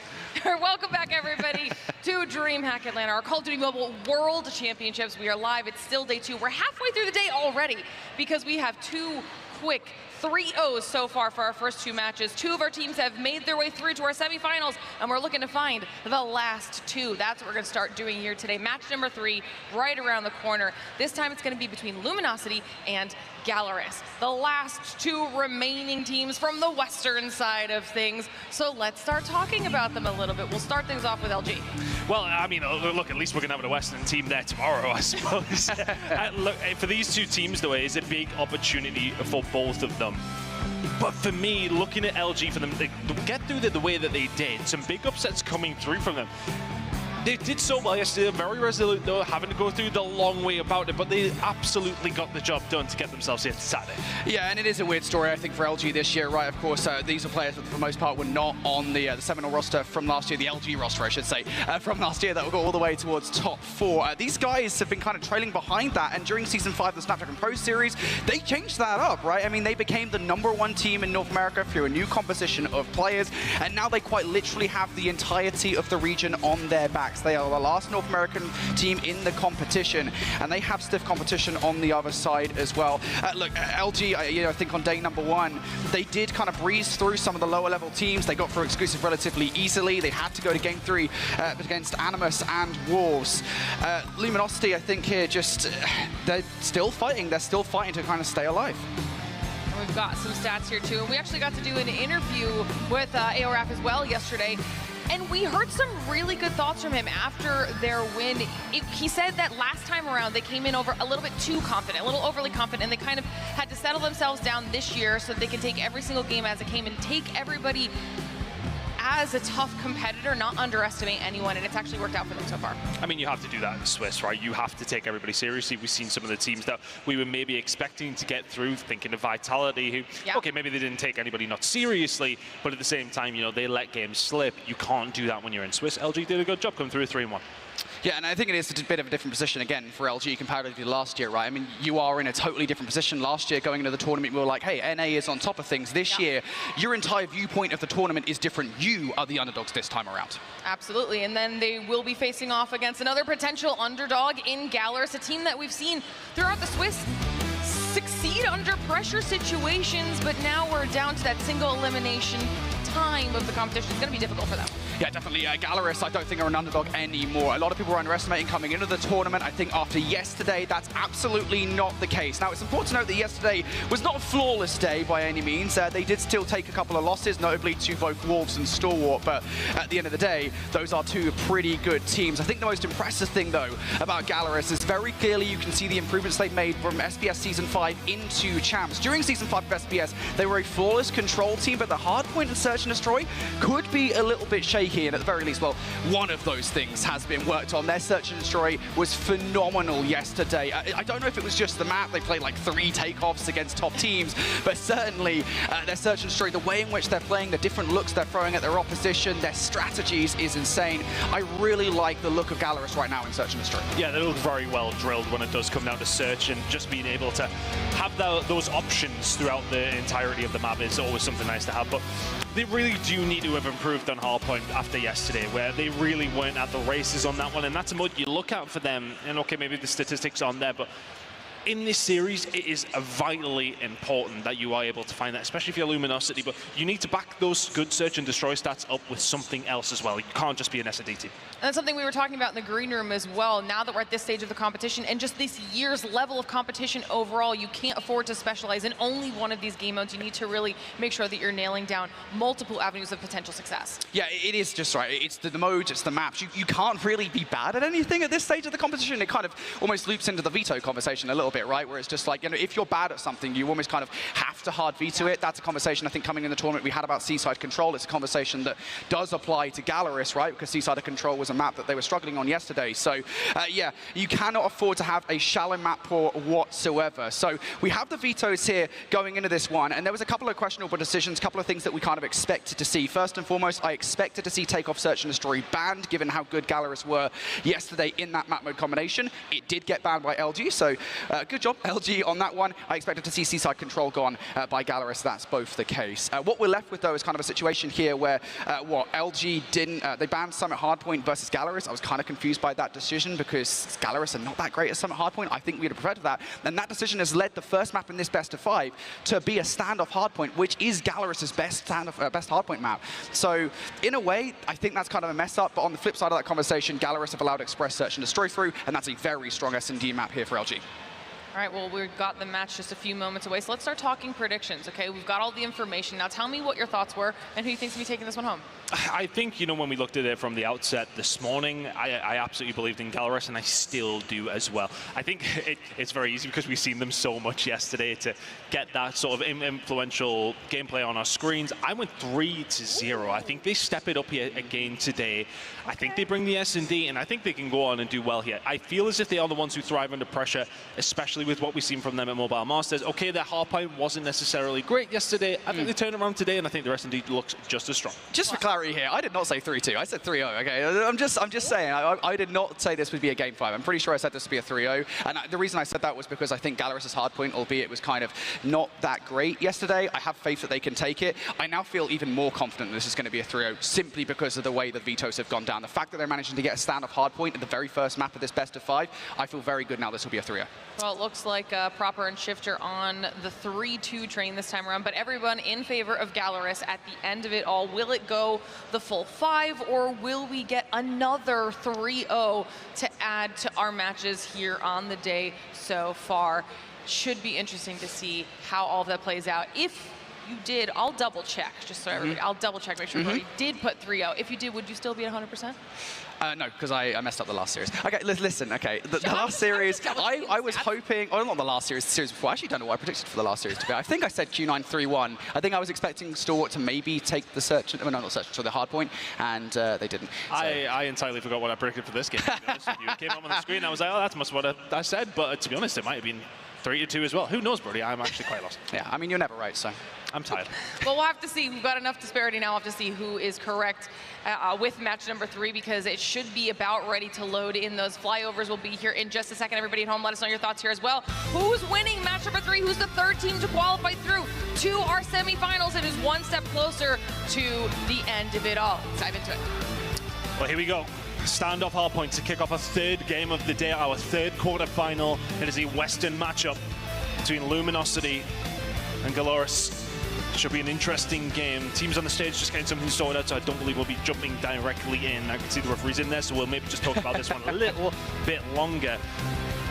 Welcome back, everybody, to DreamHack Atlanta, our Call of Duty Mobile World Championships. We are live. It's still day 2. We're halfway through the day already because we have 2 quick 3-0s so far for our first 2 matches. 2 of our teams have made their way through to our semifinals, and we're looking to find the last 2. That's what we're going to start doing here today. Match number 3, right around the corner. This time it's going to be between Luminosity and Galaris, the last 2 remaining teams from the western side of things. So let's start talking about them a little bit. We'll start things off with LG. Well, I mean, look, at least we're going to have a Western team there tomorrow, I suppose. Look, for these 2 teams, though, it is a big opportunity for both of them. But for me, looking at LG, for them to get through the way that they did, some big upsets coming through from them. They did so well yesterday, very resolute though, having to go through the long way about it, but they absolutely got the job done to get themselves here to Saturday. Yeah, and it is a weird story, I think, for LG this year, right? Of course, these are players that, for the most part, were not on the Seminole roster from last year, the LG roster, I should say, from last year that will go all the way towards top 4. These guys have been kind of trailing behind that, and during Season 5 of the Snapdragon Pro Series, they changed that up, right? I mean, they became the #1 team in North America through a new composition of players, and now they quite literally have the entirety of the region on their backs. They are the last North American team in the competition, and they have stiff competition on the other side as well. Look, LG, I think on day #1, they did kind of breeze through some of the lower level teams. They got through exclusive relatively easily. They had to go to game 3 against Animus and Wolves. Luminosity, I think here, just they're still fighting. They're still fighting to kind of stay alive. We've got some stats here too, and we actually got to do an interview with AORAF as well yesterday, and we heard some really good thoughts from him after their win. He said that last time around they came in over a little bit too confident, a little overly confident, and they kind of had to settle themselves down this year so that they can take every single game as it came and take everybody as a tough competitor, not underestimate anyone, and it's actually worked out for them so far. I mean, you have to do that in Swiss, right? You have to take everybody seriously. We've seen some of the teams that we were maybe expecting to get through, thinking of Vitality, who, okay, maybe they didn't take anybody not seriously, but at the same time, you know, they let games slip. You can't do that when you're in Swiss. LG did a good job coming through a 3-1. Yeah, and I think it is a bit of a different position, again, for LG comparatively to last year, right? I mean, you are in a totally different position. Last year, going into the tournament, we were like, hey, NA is on top of things. This year, your entire viewpoint of the tournament is different. You are the underdogs this time around. Absolutely, and then they will be facing off against another potential underdog in Galaris, a team that we've seen throughout the Swiss succeed under pressure situations, but now we're down to that single elimination time of the competition. It's going to be difficult for them. Yeah, definitely. Galaris, I don't think are an underdog anymore. A lot of people were underestimating coming into the tournament. I think after yesterday, that's absolutely not the case. Now, it's important to note that yesterday was not a flawless day by any means. They did still take a couple of losses, notably to both Wolves and Stalwart, but at the end of the day, those are two pretty good teams. I think the most impressive thing, though, about Galaris is very clearly you can see the improvements they've made from SBS Season 5 into Champs. During Season 5 of SBS, they were a flawless control team, but the hardpoint and Search and Destroy could be a little bit shaky. And at the very least, well, one of those things has been worked on. Their Search and Destroy was phenomenal yesterday. I don't know if it was just the map. They played like 3 takeoffs against top teams, but certainly their Search and Destroy, the way in which they're playing, the different looks they're throwing at their opposition, their strategies is insane. I really like the look of Galaris right now in Search and Destroy. Yeah, they look very well drilled when it does come down to Search, and just being able to have those options throughout the entirety of the map is always something nice to have. But they really do need to have improved on hardpoint after yesterday, where they really weren't at the races on that one, and that's what you look at for them. And okay, maybe the statistics aren't there, but in this series, it is vitally important that you are able to find that, especially if you're Luminosity, but you need to back those good Search and Destroy stats up with something else as well. You can't just be an S&D team. And that's something we were talking about in the green room as well. Now that we're at this stage of the competition and just this year's level of competition overall, you can't afford to specialize in only one of these game modes. You need to really make sure that you're nailing down multiple avenues of potential success. Yeah, it is just right. It's the modes, it's the maps. You can't really be bad at anything at this stage of the competition. It kind of almost loops into the veto conversation a little bit, right? Where it's just like, you know, if you're bad at something, you almost kind of have to hard veto it. That's a conversation I think coming in the tournament we had about Seaside Control. It's a conversation that does apply to Galaris, right? Because Seaside Control was a map that they were struggling on yesterday. So yeah, you cannot afford to have a shallow map pool whatsoever. So we have the vetoes here going into this one, and there was a couple of questionable decisions, a couple of things that we kind of expected to see. First and foremost, I expected to see Takeoff, Search and Destroy banned, given how good Galaris were yesterday in that map mode combination. It did get banned by LG, so good job, LG, on that one. I expected to see Seaside Control gone by Galaris. That's both the case. What we're left with, though, is kind of a situation here where, LG didn't, they banned Summit Hardpoint versus Galaris. I was kind of confused by that decision because Galaris are not that great at Summit Hardpoint. I think we'd have preferred that. And that decision has led the first map in this best of 5 to be a standoff hardpoint, which is Galaris' best hardpoint map. So in a way, I think that's kind of a mess up. But on the flip side of that conversation, Galaris have allowed Express Search and Destroy through, and that's a very strong S&D map here for LG. All right, well, we've got the match just a few moments away, so let's start talking predictions, okay? We've got all the information. Now tell me what your thoughts were and who you think's going to be taking this one home. I think, when we looked at it from the outset this morning, I absolutely believed in Gallerus, and I still do as well. I think it's very easy because we've seen them so much yesterday to get that sort of influential gameplay on our screens. I went 3-0. I think they step it up here again today. I think they bring the S&D, and I think they can go on and do well here. I feel as if they are the ones who thrive under pressure, especially with what we've seen from them at Mobile Masters. Okay, their hardpoint wasn't necessarily great yesterday. I think they turn around today, and I think the S&D looks just as strong. Just for clarity here, I did not say 3-2. I said 3-0. Okay, I'm just saying. I did not say this would be a game 5. I'm pretty sure I said this would be a 3-0. And the reason I said that was because I think Gallerus' hardpoint, albeit was kind of not that great yesterday, I have faith that they can take it. I now feel even more confident this is going to be a 3-0 simply because of the way the Vetoes have gone down. The fact that they're managing to get a stand-up hardpoint at the very first map of this best of 5, I feel very good now this will be a 3-0. Well, it looks like Proper and Shifter on the 3-2 train this time around, but everyone in favor of Gallerus at the end of it all. Will it go the full 5, or will we get another 3-0 to add to our matches here on the day so far? Should be interesting to see how all that plays out. If you did, I'll double check, just so everybody, I'll double check, make sure everybody did put 3-0. If you did, would you still be at 100%? No, because I messed up the last series. Okay, listen, okay. The last series, I was hoping, oh, not the last series, the series before. I actually don't know what I predicted for the last series to be. I think I said Q9 3-1. I think I was expecting Stalwart to maybe take the search, no, not search, to the hard point, and they didn't. So. I entirely forgot what I predicted for this game, to be honest with you. It came up on the screen, I was like, oh, that's must what I said, but to be honest, it might have been 3-2 as well. Who knows, Brody? I'm actually quite lost. Yeah, I mean, you're never right, so. I'm tired. Well, we'll have to see. We've got enough disparity now. We'll have to see who is correct with match number 3, because it should be about ready to load in. Those flyovers will be here in just a second. Everybody at home, let us know your thoughts here as well. Who's winning match number 3? Who's the third team to qualify through to our semifinals? It is one step closer to the end of it all. Let's dive into it. Well, here we go. Standoff hardpoint to kick off a third game of the day, our third quarterfinal. It is a Western matchup between Luminosity and Gallerus. Should be an interesting game. Teams on the stage just getting something sorted out, so I don't believe we'll be jumping directly in. I can see the referees in there, so we'll maybe just talk about this one a little bit longer.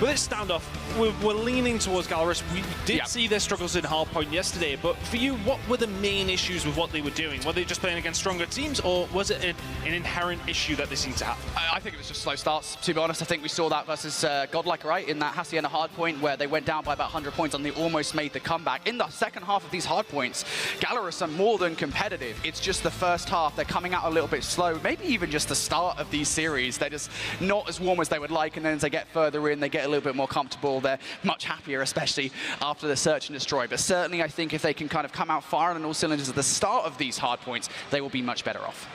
With this standoff, we're leaning towards Gallerus. We did see their struggles in hardpoint yesterday, but for you, what were the main issues with what they were doing? Were they just playing against stronger teams, or was it an inherent issue that they seemed to have? I think it was just slow starts, to be honest. I think we saw that versus Godlike, right, in that Hacienda hardpoint, where they went down by about 100 points and they almost made the comeback. In the second half of these hardpoints, Gallerus are more than competitive. It's just the first half. They're coming out a little bit slow, maybe even just the start of these series. They're just not as warm as they would like, and then as they get further in, they get a little bit more comfortable. They're much happier, especially after the search and destroy. But certainly, I think if they can kind of come out firing on all cylinders at the start of these hard points, they will be much better off.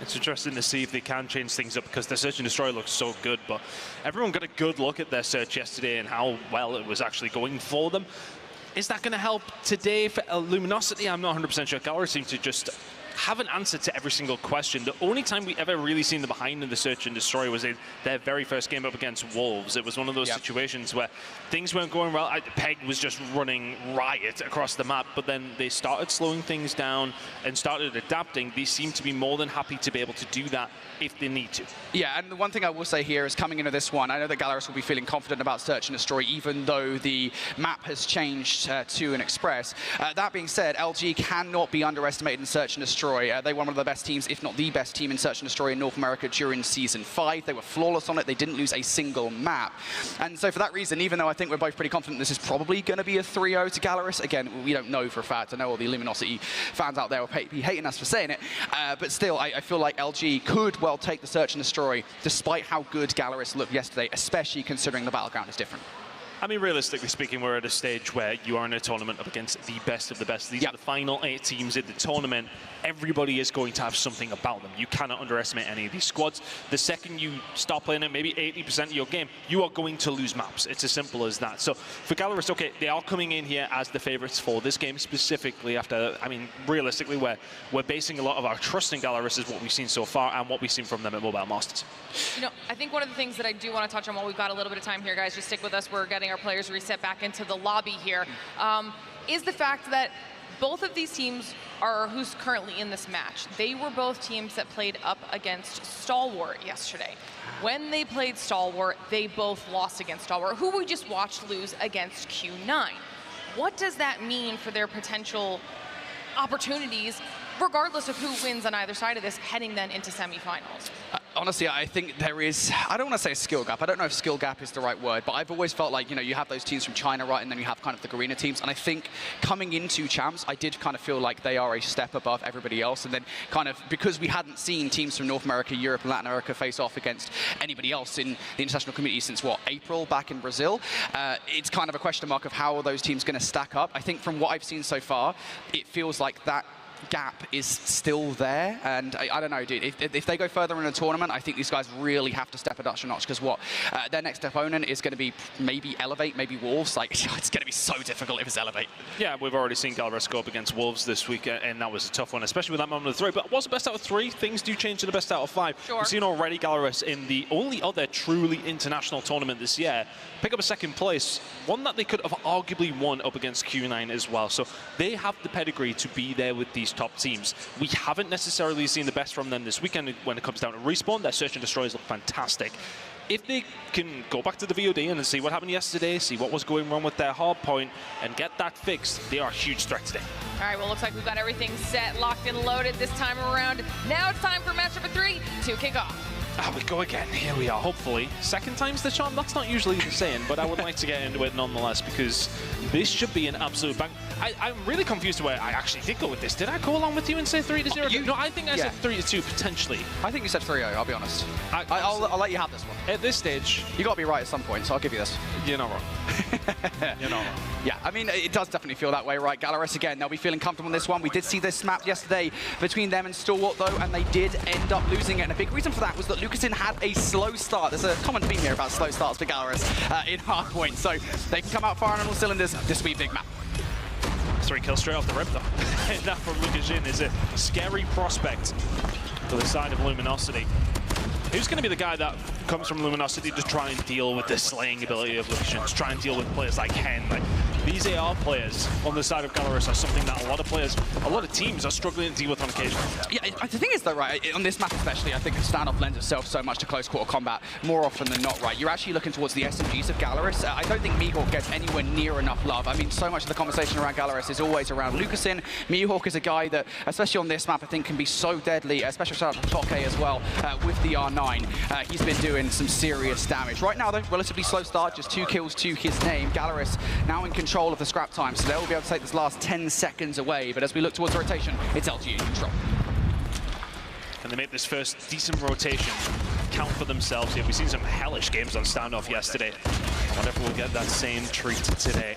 It's interesting to see if they can change things up, because the search and destroy looks so good, but everyone got a good look at their search yesterday and how well it was actually going for them. Is that going to help today for Luminosity? I'm not 100% sure. Gallerus seemed to just have an answer to every single question. The only time we ever really seen them behind in the search and destroy was in their very first game up against Wolves. It was one of those situations where things weren't going well. Peg was just running riot across the map, but then they started slowing things down and started adapting. They seem to be more than happy to be able to do that if they need to. Yeah, and the one thing I will say here is coming into this one, I know that Gallerus will be feeling confident about search and destroy, even though the map has changed to an express. That being said, LG cannot be underestimated in search and destroy. They were one of the best teams, if not the best team in search and destroy in North America during Season 5. They were flawless on it. They didn't lose a single map. And so for that reason, even though I think we're both pretty confident this is probably going to be a 3-0 to Gallerus, again, we don't know for a fact. I know all the Luminosity fans out there will be hating us for saying it, but still, I feel like LG could well take the search and destroy, despite how good Gallerus looked yesterday, especially considering the battleground is different. I mean, realistically speaking, we're at a stage where you are in a tournament up against the best of the best. These are the final 8 teams in the tournament. Everybody is going to have something about them. You cannot underestimate any of these squads. The second you start playing at maybe 80% of your game, you are going to lose maps. It's as simple as that. So for Gallerus, okay, they are coming in here as the favorites for this game specifically after, I mean, realistically, we're basing a lot of our trust in Gallerus is what we've seen so far and what we've seen from them at Mobile Masters. You know, I think one of the things that I do want to touch on while we've got a little bit of time here, guys, just stick with us. We're getting our players reset back into the lobby here, is the fact that both of these teams are who's currently in this match. They were both teams that played up against Stalwart yesterday. When they played Stalwart, they both lost against Stalwart, who we just watched lose against Q9. What does that mean for their potential opportunities, regardless of who wins on either side of this, heading then into semifinals? Honestly, I think there is, I don't want to say a skill gap. I don't know if skill gap is the right word, but I've always felt like, you know, you have those teams from China, right, and then you have kind of the Garena teams. And I think coming into Champs, I did kind of feel like they are a step above everybody else. And then kind of, because we hadn't seen teams from North America, Europe, and Latin America face off against anybody else in the international community since, what, April back in Brazil, it's kind of a question mark of how are those teams going to stack up. I think from what I've seen so far, it feels like that gap is still there, and I don't know, dude, if they go further in the tournament, I think these guys really have to step a notch, because what their next opponent is going to be maybe Elevate, maybe Wolves. Like, it's going to be so difficult if it's Elevate. Yeah, we've already seen Galres go up against Wolves this week, and that was a tough one, especially with that moment of 3. But what's the best out of 3? Things do change to the best out of 5. Sure. We've seen already Galres in the only other truly international tournament this year pick up a 2nd place, one that they could have arguably won up against Q9 as well. So they have the pedigree to be there with these top teams. We haven't necessarily seen the best from them this weekend when it comes down to Respawn. Their Search and Destroyers look fantastic. If they can go back to the VOD and see what happened yesterday, see what was going wrong with their hard point, and get that fixed, they are a huge threat today. All right, well, looks like we've got everything set, locked and loaded this time around. Now it's time for match number 3 to kick off. We go again. Here we are, hopefully. 2nd time's the charm. That's not usually the saying, but I would like to get into it nonetheless, because this should be an absolute bang. I'm really confused where I actually did go with this. Did I go along with you and say 3-0? No, I think I said 3-2 potentially. I think you said 3-0, I'll be honest. I'll let you have this one. At this stage, you got to be right at some point, so I'll give you this. You're not wrong. You're not wrong. Yeah, I mean, it does definitely feel that way, right? Galres, again, they'll be feeling comfortable in this one. We did see this map yesterday between them and Stalwart, though, and they did end up losing it. And a big reason for that was that Lucasin had a slow start. There's a common theme here about slow starts for Galres in hardpoint. So they can come out firing on all cylinders. This will be a big map. 3 kills straight off the rip, though. And that from Lucasin is a scary prospect to the side of Luminosity. Who's going to be the guy that comes from Luminosity to try and deal with the slaying ability of Lucasin, to try and deal with players like Hen? Like, these AR players on the side of Galres are something that a lot of players, a lot of teams are struggling to deal with on occasion. Yeah, the thing is though, right, on this map especially, I think the standoff lends itself so much to close quarter combat more often than not, right? You're actually looking towards the SMGs of Galres. I don't think Mihawk gets anywhere near enough love. I mean, so much of the conversation around Galres is always around Lucasin. Mihawk is a guy that, especially on this map, I think can be so deadly, especially shout out to Toke as well, with the R9. He's been doing some serious damage. Right now, though, relatively slow start, just 2 kills to his name. Galres now in control of the scrap time, so they'll be able to take this last 10 seconds away. But as we look towards the rotation, it's LG in control. And they make this first decent rotation count for themselves here. We've seen some hellish games on standoff yesterday. I wonder if we'll get that same treat today.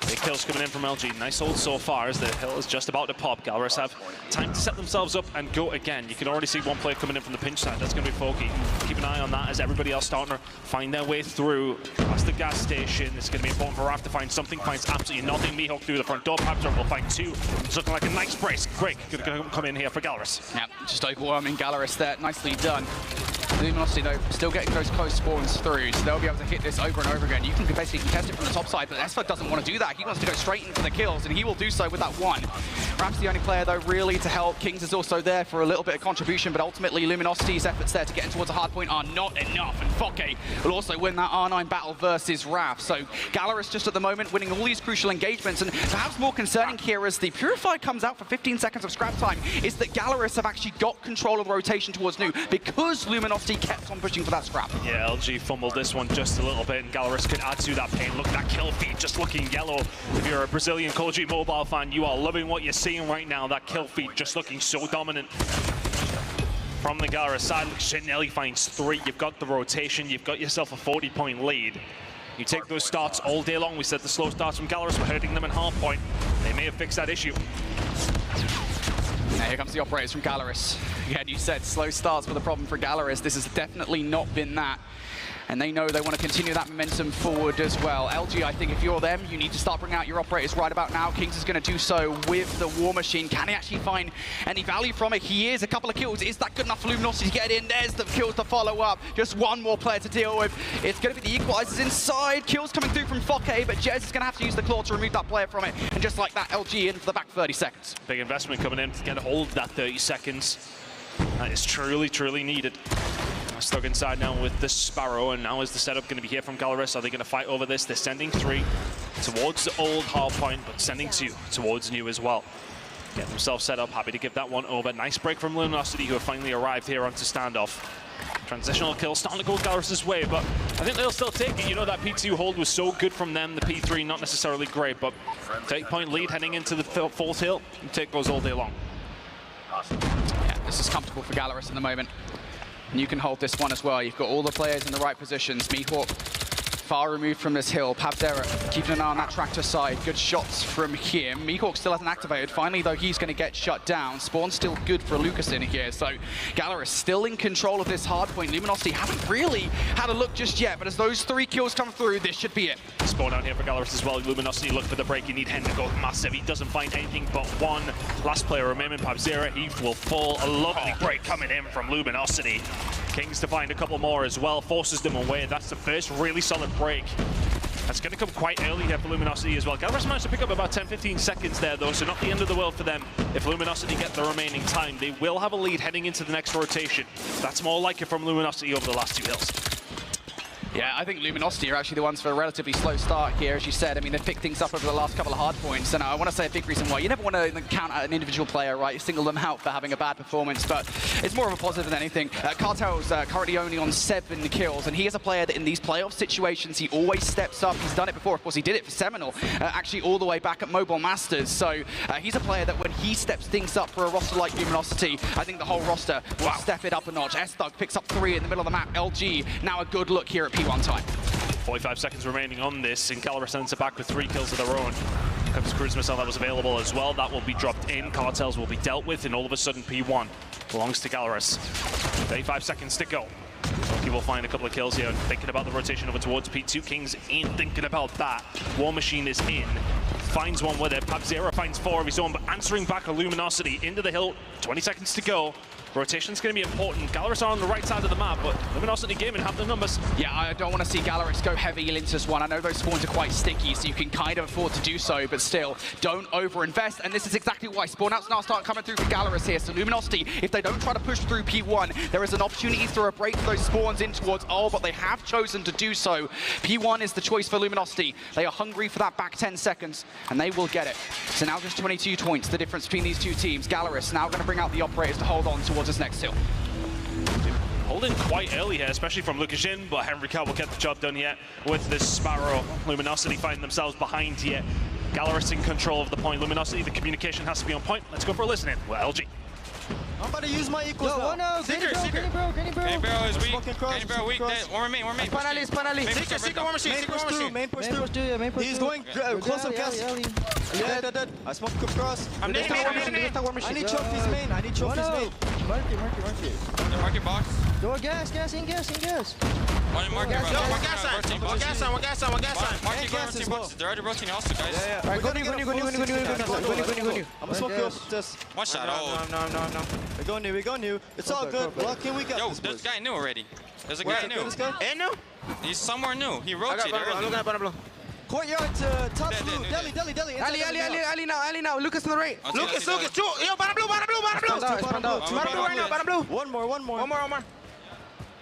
Big kills coming in from LG. Nice hold so far as the hill is just about to pop. Galres have time to set themselves up and go again. You can already see one player coming in from the pinch side. That's going to be Foki. Keep an eye on that as everybody else starting to find their way through past the gas station. It's going to be important for Raf to find something. Finds absolutely nothing. Mihawk through the front door. Pabsor will find 2. It's looking like a nice brace. Greg going to come in here for Galres. Yeah, just overwhelming Galres there. Nicely done. Luminosity, though, still getting those close spawns through, so they'll be able to hit this over and over again. You can basically contest it from the top side, but Esford doesn't want to do that. He wants to go straight in for the kills, and he will do so with that 1. Rap's the only player, though, really to help. Kings is also there for a little bit of contribution, but ultimately Luminosity's efforts there to get towards a hard point are not enough, and Foke will also win that R9 battle versus Raf. So Galres just at the moment winning all these crucial engagements, and perhaps more concerning here as the Purified comes out for 15 seconds of scrap time is that Galres have actually got control of the rotation towards Nu because Luminosity kept on pushing for that scrap. Yeah, LG fumbled this one just a little bit, and Galres can add to that pain. Look at that kill feed just looking yellow. If you're a Brazilian Call of Duty Mobile fan, you are loving what you're seeing right now. That kill feed just looking so dominant. From the Galres side, Shinelli finds 3. You've got the rotation. You've got yourself a 40-point lead. You take those starts all day long. We said the slow starts from Galres were hurting them in hard point. They may have fixed that issue. Now here comes the operators from Galres. Again, you said slow starts were the problem for Galres. This has definitely not been that. and they know they want to continue that momentum forward as well. LG, I think if you're them, you need to start bringing out your operators right about now. Kings is going to do so with the War Machine. Can he actually find any value from it? He is. A couple of kills. Is that good enough for Luminosity to get in? There's the kills to follow up. Just one more player to deal with. It's going to be the equalizers inside. Kills coming through from Fokke, but Jez is going to have to use the claw to remove that player from it. And just like that, LG in for the back 30 seconds. Big investment coming in to get a hold of that 30 seconds. That is truly, truly needed. Stuck inside now with the Sparrow, and now is the setup going to be here from Gallerus? Are they going to fight over this? They're sending 3 towards the old hard point, but sending 2 towards new as well. Getting themselves set up, happy to give that one over. Nice break from Luminosity, who have finally arrived here onto standoff. Transitional kill starting to go Gallerus' way, but I think they'll still take it. You know, that P2 hold was so good from them. The P3 not necessarily great, but 8-point lead heading into the fourth hill. You take those all day long. Yeah, this is comfortable for Gallerus in the moment. And you can hold this one as well. You've got all the players in the right positions. Mihawk far removed from this hill. Pabzera keeping an eye on that tractor side. Good shots from him. Mihawk still hasn't activated. Finally, though, he's going to get shut down. Spawn's still good for Lucas in here. So Gallerus still in control of this hard point. Luminosity haven't really had a look just yet, but as those 3 kills come through, this should be it. Spawn out here for Gallerus as well. Luminosity look for the break. You need Hen to go massive. He doesn't find anything but one. Last player remaining, Pabzera. He will fall. A lovely break coming in from Luminosity. Kings to find a couple more as well. Forces them away. That's the first really solid break. That's going to come quite early here for Luminosity as well. Gallerus managed to pick up about 10-15 seconds there, though, so not the end of the world for them. If Luminosity get the remaining time, they will have a lead heading into the next rotation. That's more like it from Luminosity over the last 2 hills. Yeah, I think Luminosity are actually the ones for a relatively slow start here, as you said. I mean, they've picked things up over the last couple of hard points, and I want to say a big reason why. You never want to count out an individual player, right? You single them out for having a bad performance, but it's more of a positive than anything. Cartel's currently only on 7 kills, and he is a player that in these playoff situations, he always steps up. He's done it before. Of course, he did it for Seminole, actually all the way back at Mobile Masters. So he's a player that when he steps things up for a roster like Luminosity, I think the whole roster will step it up a notch. S-Thug picks up 3 in the middle of the map. LG, now a good look here at P1 time. 45 seconds remaining on this, and Gallerus sends it back with 3 kills of their own. Comes cruise missile that was available as well. That will be dropped in. Cartels will be dealt with, and all of a sudden P1 belongs to Gallerus. 35 seconds to go. He will find a couple of kills here. Thinking about the rotation over towards P2. Kings ain't thinking about that. War Machine is in. Finds one with it. Pabzera finds 4 of his own, but answering back a Luminosity into the hill. 20 seconds to go. Rotation's going to be important. Gallerus are on the right side of the map, but Luminosity Gaming have the numbers. Yeah, I don't want to see Gallerus go heavy into this one. I know those spawns are quite sticky, so you can kind of afford to do so, but still, don't overinvest. And this is exactly why spawn outs now start coming through for Gallerus here. So Luminosity, if they don't try to push through P1, there is an opportunity to throw a break those spawns in towards Ol, but they have chosen to do so. P1 is the choice for Luminosity. They are hungry for that back 10 seconds, and they will get it. So now just 22 points, the difference between these 2 teams. Gallerus now going to bring out the operators to hold on towards this next hill. Holding quite early here, especially from Lukashin, but Henry Cal will get the job done yet with this Sparrow. Luminosity find themselves behind here. Gallerus in control of the point. Luminosity, the communication has to be on point. Let's go for a listening with LG. I'm about to use my equals now. No, Seeker. Kenny Bro is weak. Kenny Bro weak. One remain. Finally. Seeker, War Machine. Main push through. He's going close up gas. Dead. I smoke across. I'm main. I need trophies main. Mark it box. Go gas. One mark it. One gas on. Mark it going box. They're already rotating also, guys. Yeah. Alright, go new. I'm gonna smoke you up. Just. One shot. No. We go new. It's all good. Luck in we got. Yo, there's a guy new already. There's a guy new. And new? He's somewhere new. He rotated early. Courtyard to top blue. Deli. Ali now. Lucas on the right. Lucas. Yo, bottom blue. Bottom blue. One more.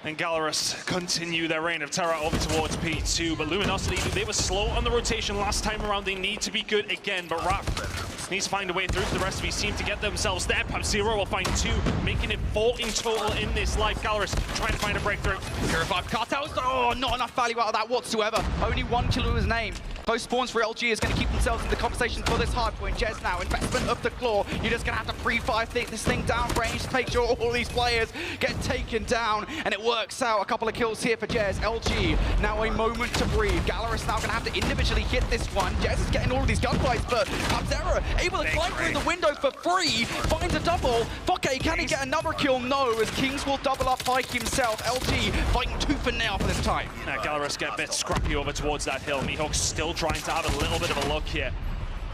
And Gallerus continue their reign of terror over towards P2, but Luminosity, they were slow on the rotation last time around. They need to be good again, but Raph needs to find a way through to the rest of his team to get themselves there. Pabzera will find 2, making it 4 in total in this life. Gallerus trying to find a breakthrough. Purified Cartels, not enough value out of that whatsoever. Only 1 kill to his name. Close spawns for LG is going to keep themselves in the conversation for this hard point. Jez now, investment of the claw. You're just going to have to pre-fire this thing down range to make sure all these players get taken down. And it works out. A couple of kills here for Jez. LG, now a moment to breathe. Gallerus now going to have to individually hit this one. Jez is getting all of these gunfights, but Pabzera able to climb through the window for free. Finds a double. Fokke, can he get another kill? No, as Kings will double up by himself. LG fighting tooth and nail for this time. Now Gallerus get a bit scrappy over towards that hill. Mihawk's still trying to have a little bit of a look here,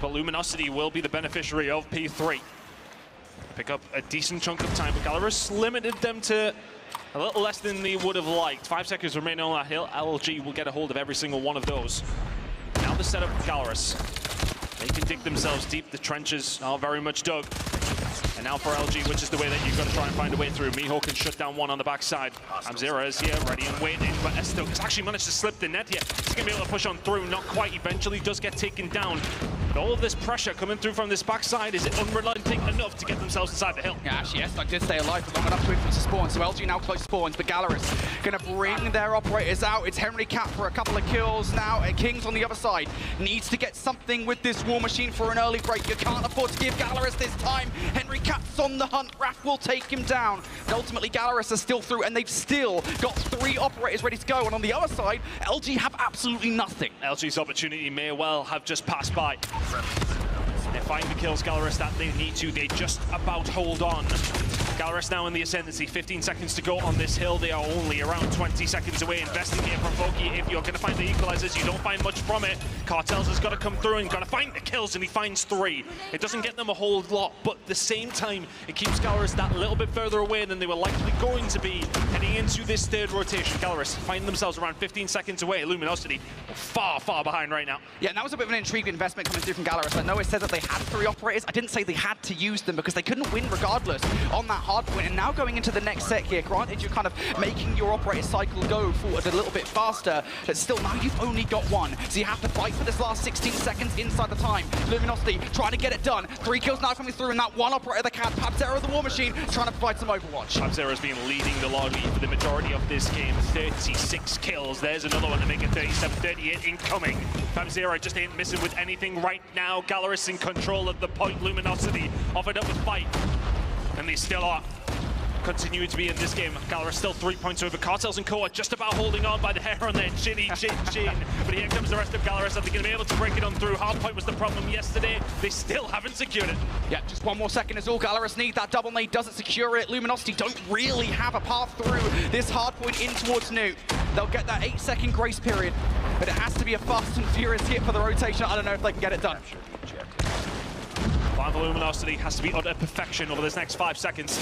but Luminosity will be the beneficiary of P3. Pick up a decent chunk of time, but Gallerus limited them to a little less than they would have liked. 5 seconds remain on that hill. LG will get a hold of every single one of those. Now the setup for Gallerus. They can dig themselves deep. The trenches are very much dug. And now for LG, which is the way that you've got to try and find a way through. Mihawk can shut down one on the backside. Pabzera is here, ready and waiting, but Esto has actually managed to slip the net here. He's going to be able to push on through, not quite. Eventually does get taken down. But all of this pressure coming through from this backside, is it unrelenting enough to get themselves inside the hill? Yeah, actually, Esto did stay alive for long enough to influence the spawn, so LG now close spawns, but Gallerus going to bring their operators out. It's Henry Cap for a couple of kills now, and Kings on the other side needs to get something with this War Machine for an early break. You can't afford to give Gallerus this time. Henry Cap's on the hunt. Raph will take him down. And ultimately, Gallerus are still through, and they've still got 3 operators ready to go. And on the other side, LG have absolutely nothing. LG's opportunity may well have just passed by. They find the kills, Gallerus, that they need to. They just about hold on. Gallerus now in the ascendancy. 15 seconds to go on this hill. They are only around 20 seconds away. Investing here from Fokke. If you're going to find the equalizers, you don't find much from it. Cartels has got to come through and got to find the kills, and he finds 3. It doesn't get them a whole lot, but at the same time, it keeps Gallerus that little bit further away than they were likely going to be heading into this third rotation. Gallerus find themselves around 15 seconds away. Luminosity far, far behind right now. Yeah, and that was a bit of an intriguing investment coming through from Gallerus. I know it said that they had 3 operators. I didn't say they had to use them because they couldn't win regardless on that hard point. And now going into the next set here, granted you're kind of making your operator cycle go forward a little bit faster, but still now you've only got 1. So you have to fight for this last 16 seconds inside the time. Luminosity trying to get it done. 3 kills now coming through, and that one operator that can. Pabzera, the War Machine, trying to provide some overwatch. Pabzera's been leading the lobby for the majority of this game. 36 kills. There's another one to make it 37-38 incoming. Pabzera just ain't missing with anything right now. Gallerus in control at the point. Luminosity offered up a fight, and they still are. Continue to be in this game. Gallerus still 3 points over. Cartels and Co are just about holding on by the hair on their chinny chin. But here comes the rest of Gallerus. Are they going to be able to break it on through? Hardpoint was the problem yesterday. They still haven't secured it. Yeah, just 1 more second is all Gallerus need. That double nade doesn't secure it. Luminosity don't really have a path through this hardpoint in towards Newt. They'll get that 8-second grace period, but it has to be a fast and furious hit for the rotation. I don't know if they can get it done. Plan for Luminosity has to be utter perfection over this next 5 seconds.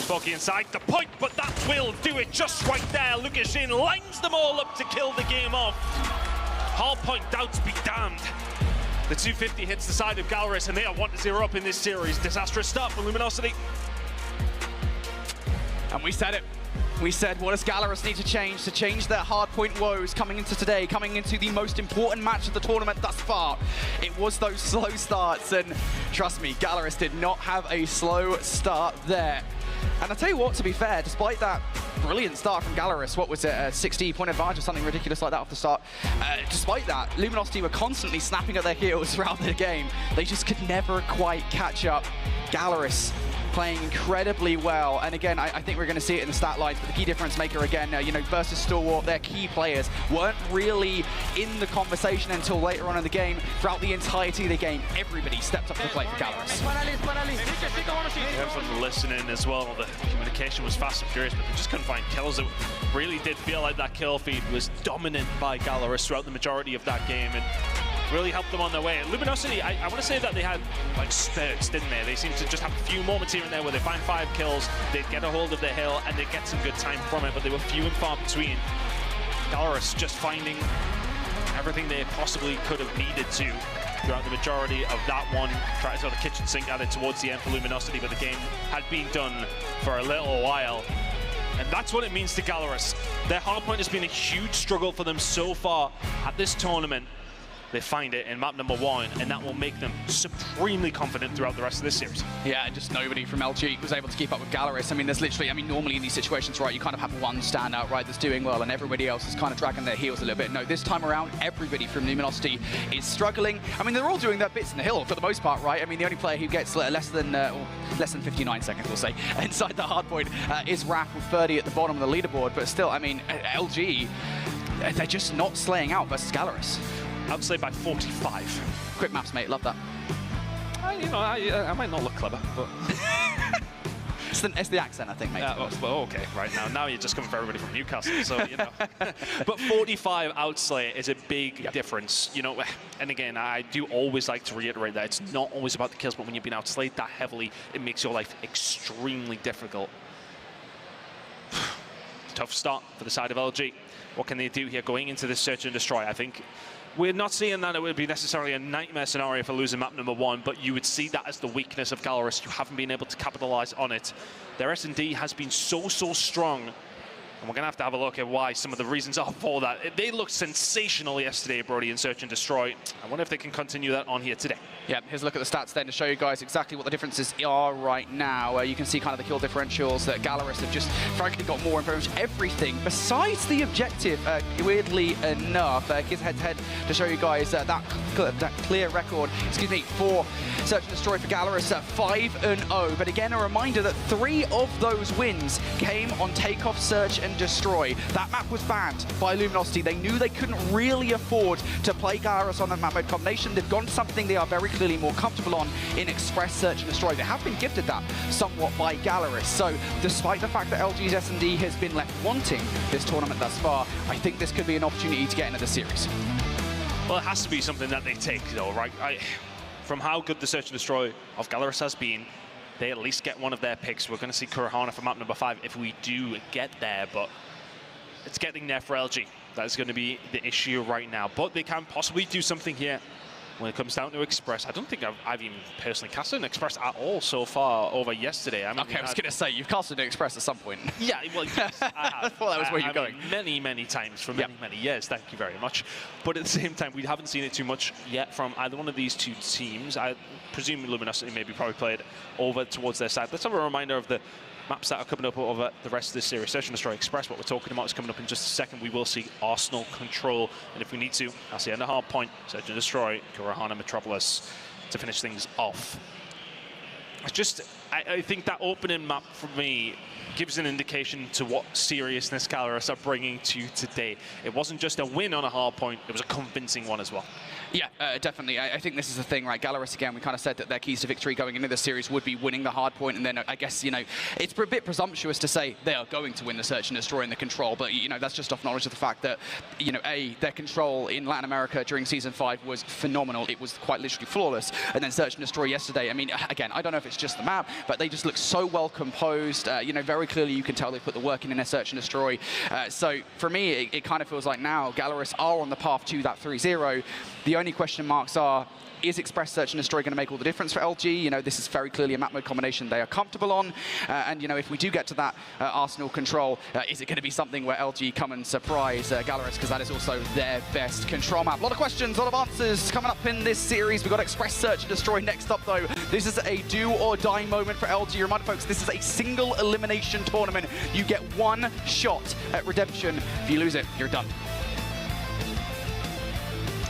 Fokke inside the point, but that will do it just right there. Lukashin lines them all up to kill the game off. Hardpoint doubts be damned. The 250 hits the side of Gallerus, and they are 1-0 up in this series. Disastrous start for Luminosity. And we said it. We said, what does Gallerus need to change their hardpoint woes coming into today, coming into the most important match of the tournament thus far? It was those slow starts, and trust me, Gallerus did not have a slow start there. And I'll tell you what, to be fair, despite that brilliant start from Gallerus, what was it, a 60-point advantage or something ridiculous like that off the start, despite that, Luminosity were constantly snapping at their heels throughout the game. They just could never quite catch up. Gallerus playing incredibly well, and again, I think we're going to see it in the stat lines, but the key difference maker again, you know, versus Stalwart, their key players weren't really in the conversation until later on in the game. Throughout the entirety of the game, everybody stepped up to the plate for Gallerus. Yeah, from listening as well, the communication was fast and furious, but they just couldn't find kills. It really did feel like that kill feed was dominant by Gallerus throughout the majority of that game, and really helped them on their way. Luminosity, I want to say that they had like spurts, didn't they? They seemed to just have a few moments here and there where they find 5 kills, they'd get a hold of their hill, and they'd get some good time from it, but they were few and far between. Gallerus just finding everything they possibly could have needed to throughout the majority of that one. Tried to sort of kitchen sink at it towards the end for Luminosity, but the game had been done for a little while. And that's what it means to Gallerus. Their hardpoint has been a huge struggle for them so far at this tournament. they find it in map number 1, and that will make them supremely confident throughout the rest of this series. Yeah, just nobody from LG was able to keep up with Gallerus. I mean, there's literally, normally in these situations, right, you kind of have one standout, right, that's doing well, and everybody else is kind of dragging their heels a little bit. No, this time around, everybody from Luminosity is struggling. I mean, they're all doing their bits in the hill for the most part, right? I mean, the only player who gets less than 59 seconds, we'll say, inside the hard point is Raph with 30 at the bottom of the leaderboard. But still, I mean, LG, they're just not slaying out versus Gallerus. I'd say by 45. Quick maps, mate. Love that. I might not look clever, but... It's the accent, I think, mate. Well, okay, right now you're just coming for everybody from Newcastle, so, But 45 outslay is a big difference, And again, I do always like to reiterate that it's not always about the kills, but when you've been outslayed that heavily, it makes your life extremely difficult. Tough start for the side of LG. What can they do here going into this search and destroy? I think we're not seeing that it would be necessarily a nightmare scenario for losing map number 1, but you would see that as the weakness of Gallerus. You haven't been able to capitalize on it. Their S&D has been so strong, and we're going to have a look at why some of the reasons are for that. They looked sensational yesterday, Brody, in Search and Destroy. I wonder if they can continue that on here today. Yeah, here's a look at the stats then to show you guys exactly what the differences are right now. You can see kind of the kill differentials that Gallerus have just frankly got more in pretty much everything besides the objective, weirdly enough. Here's head-to-head to show you guys that clear record, for Search and Destroy for Gallerus, 5-0. But again, a reminder that 3 of those wins came on Takeoff, Search and Destroy. That map was banned by Luminosity. They knew they couldn't really afford to play Gallerus on that map mode combination. They've gone to something they are very clearly more comfortable on in Express, Search and Destroy. They have been gifted that somewhat by Gallerus. So despite the fact that LG's S&D has been left wanting this tournament thus far, I think this could be an opportunity to get into the series. Well, it has to be something that they take, though, right? From how good the Search and Destroy of Gallerus has been, they at least get one of their picks. We're going to see Kurahana for map number 5 if we do get there, but it's getting there for LG. That is going to be the issue right now. But they can possibly do something here when it comes down to Express. I don't think I've even personally casted an Express at all so far over yesterday. I mean, okay, I was going to say, you've casted an Express at some point. Yeah, well, yes, I have. I thought that was where you're going. Many times for many years. Thank you very much. But at the same time, we haven't seen it too much yet from either one of these two teams. I presume Luminosity maybe probably played over towards their side. Let's have a reminder of the maps that are coming up over the rest of this series. Search and Destroy Express, what we're talking about, is coming up in just a second. We will see Arsenal Control, and if we need to, that's the end of hard point. Search and Destroy, Kurahana Metropolis to finish things off. I think that opening map for me gives an indication to what seriousness Gallerus are bringing to today. It wasn't just a win on a hard point, it was a convincing one as well. Yeah, definitely. I think this is the thing, right? Gallerus, again, we kind of said that their keys to victory going into the series would be winning the hard point, and then I guess, it's a bit presumptuous to say they are going to win the Search and Destroy and the control, but, that's just off knowledge of the fact that, their control in Latin America during Season 5 was phenomenal. It was quite literally flawless. And then Search and Destroy yesterday, I mean, again, I don't know if it's just the map, but they just look so well composed. Very clearly you can tell they put the work in their Search and Destroy. So for me, it kind of feels like now Gallerus are on the path to that 3-0. The only question marks are, is Express, Search and Destroy going to make all the difference for LG? This is very clearly a map mode combination they are comfortable on. And, if we do get to that Arsenal Control, is it going to be something where LG come and surprise Gallerus? Because that is also their best control map. A lot of questions, a lot of answers coming up in this series. We've got Express, Search and Destroy next up, though. This is a do or die moment for LG. Reminder, folks, this is a single elimination tournament. You get one shot at redemption. If you lose it, you're done.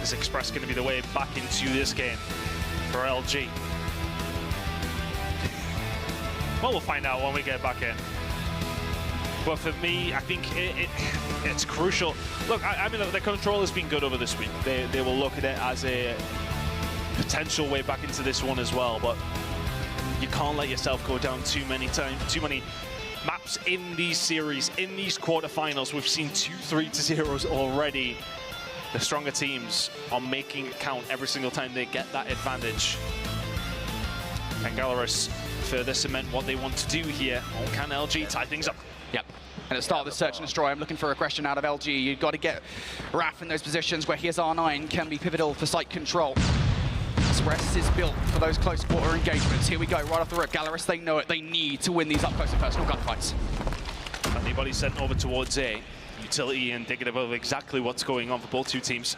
Is Express going to be the way back into this game for LG? Well, we'll find out when we get back in. But for me, I think it's crucial. Look, I mean, the control has been good over this week. They will look at it as a potential way back into this one as well. But you can't let yourself go down too many maps in these series, in these quarterfinals. We've seen 2 3-0s already. The stronger teams are making it count every single time they get that advantage. And Gallerus further cement what they want to do here. Or can LG tie things up? Yep. And at the start of the Search and Destroy, I'm looking for a question out of LG. You've got to get Raph in those positions where his R9 can be pivotal for site control. Express is built for those close quarter engagements. Here we go, right off the rip. Gallerus, they know it. They need to win these up-close and personal gunfights. Anybody sent over towards A. Utility indicative of exactly what's going on for both two teams.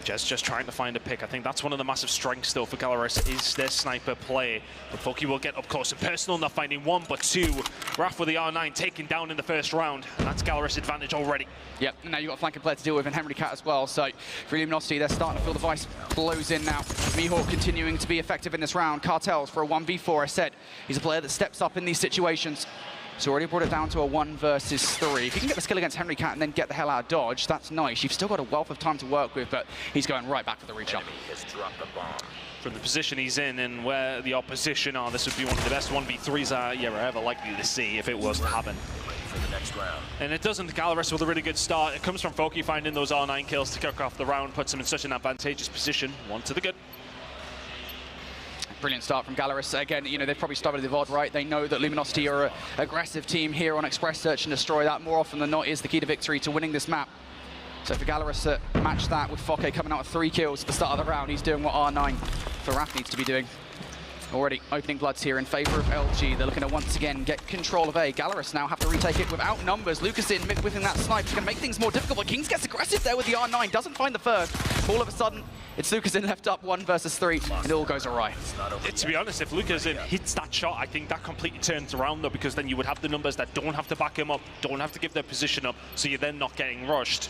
Just trying to find a pick. I think that's one of the massive strengths, though, for Gallerus is their sniper play. But Foki will get up close and personal, not finding one, but two. Raph with the R9 taken down in the first round, and that's Gallerus' advantage already. Yep, now you've got a flanking player to deal with, and Henry Cat as well. So for Luminosity, they're starting to feel the vice blows in now. Mihawk continuing to be effective in this round. Cartels for a 1v4. I said he's a player that steps up in these situations. So already brought it down to a 1 versus 3. If you can get the skill against Henry Cat and then get the hell out of dodge, that's nice. You've still got a wealth of time to work with, but he's going right back for the reach up. From the position he's in and where the opposition are, this would be one of the best 1v3s you're ever likely to see if it was to happen. And it doesn't. Gallerus with a really good start. It comes from Foki finding those R9 kills to kick off the round, puts him in such an advantageous position. One to the good. Brilliant start from Gallerus. Again, you know, they've probably started the VOD right. They know that Luminosity are an aggressive team here on Express Search and Destroy. That more often than not is the key to victory, to winning this map. So for Gallerus to match that with Foke coming out with 3 kills at the start of the round, he's doing what R9 for Raph needs to be doing. Already opening bloods here in favor of LG. They're looking to once again get control of A. Gallerus now have to retake it without numbers. Lucas in within that snipe is going to make things more difficult, but Kings gets aggressive there with the R9, doesn't find the first. All of a sudden, it's Lucas in left up 1 versus 3, and it all goes awry. To be honest, if Lucas in hits that shot, I think that completely turns around, though, because then you would have the numbers that don't have to back him up, don't have to give their position up, so you're then not getting rushed.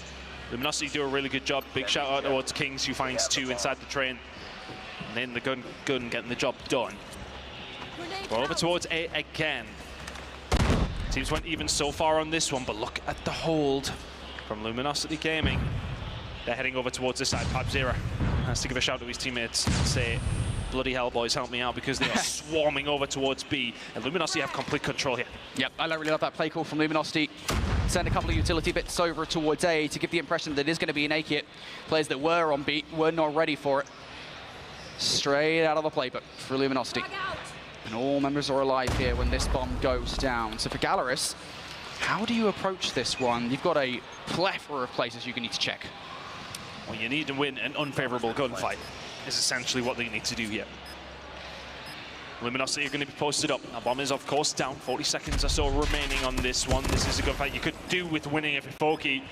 Luminosity do a really good job. Big shout out towards Kings, who finds 2 inside the train. And then the gun getting the job done. Ball over towards A again. Teams went even so far on this one, but look at the hold from Luminosity Gaming. They're heading over towards this side. Pipe Zero has to give a shout to his teammates and say, bloody hell, boys, help me out, because they are swarming over towards B, and Luminosity have complete control here. Yep, I really love that play call from Luminosity. Send a couple of utility bits over towards A to give the impression that it is going to be an A kit. Players that were on B were not ready for it. Straight out of the playbook for Luminosity. And all members are alive here when this bomb goes down. So for Gallerus, how do you approach this one? You've got a plethora of places you can need to check. Well, you need to win an unfavorable gunfight, is essentially what they need to do here. Luminosity are going to be posted up. Our bomb is, of course, down. 40 seconds or so remaining on this one. This is a gunfight you could do with winning if you're Foki.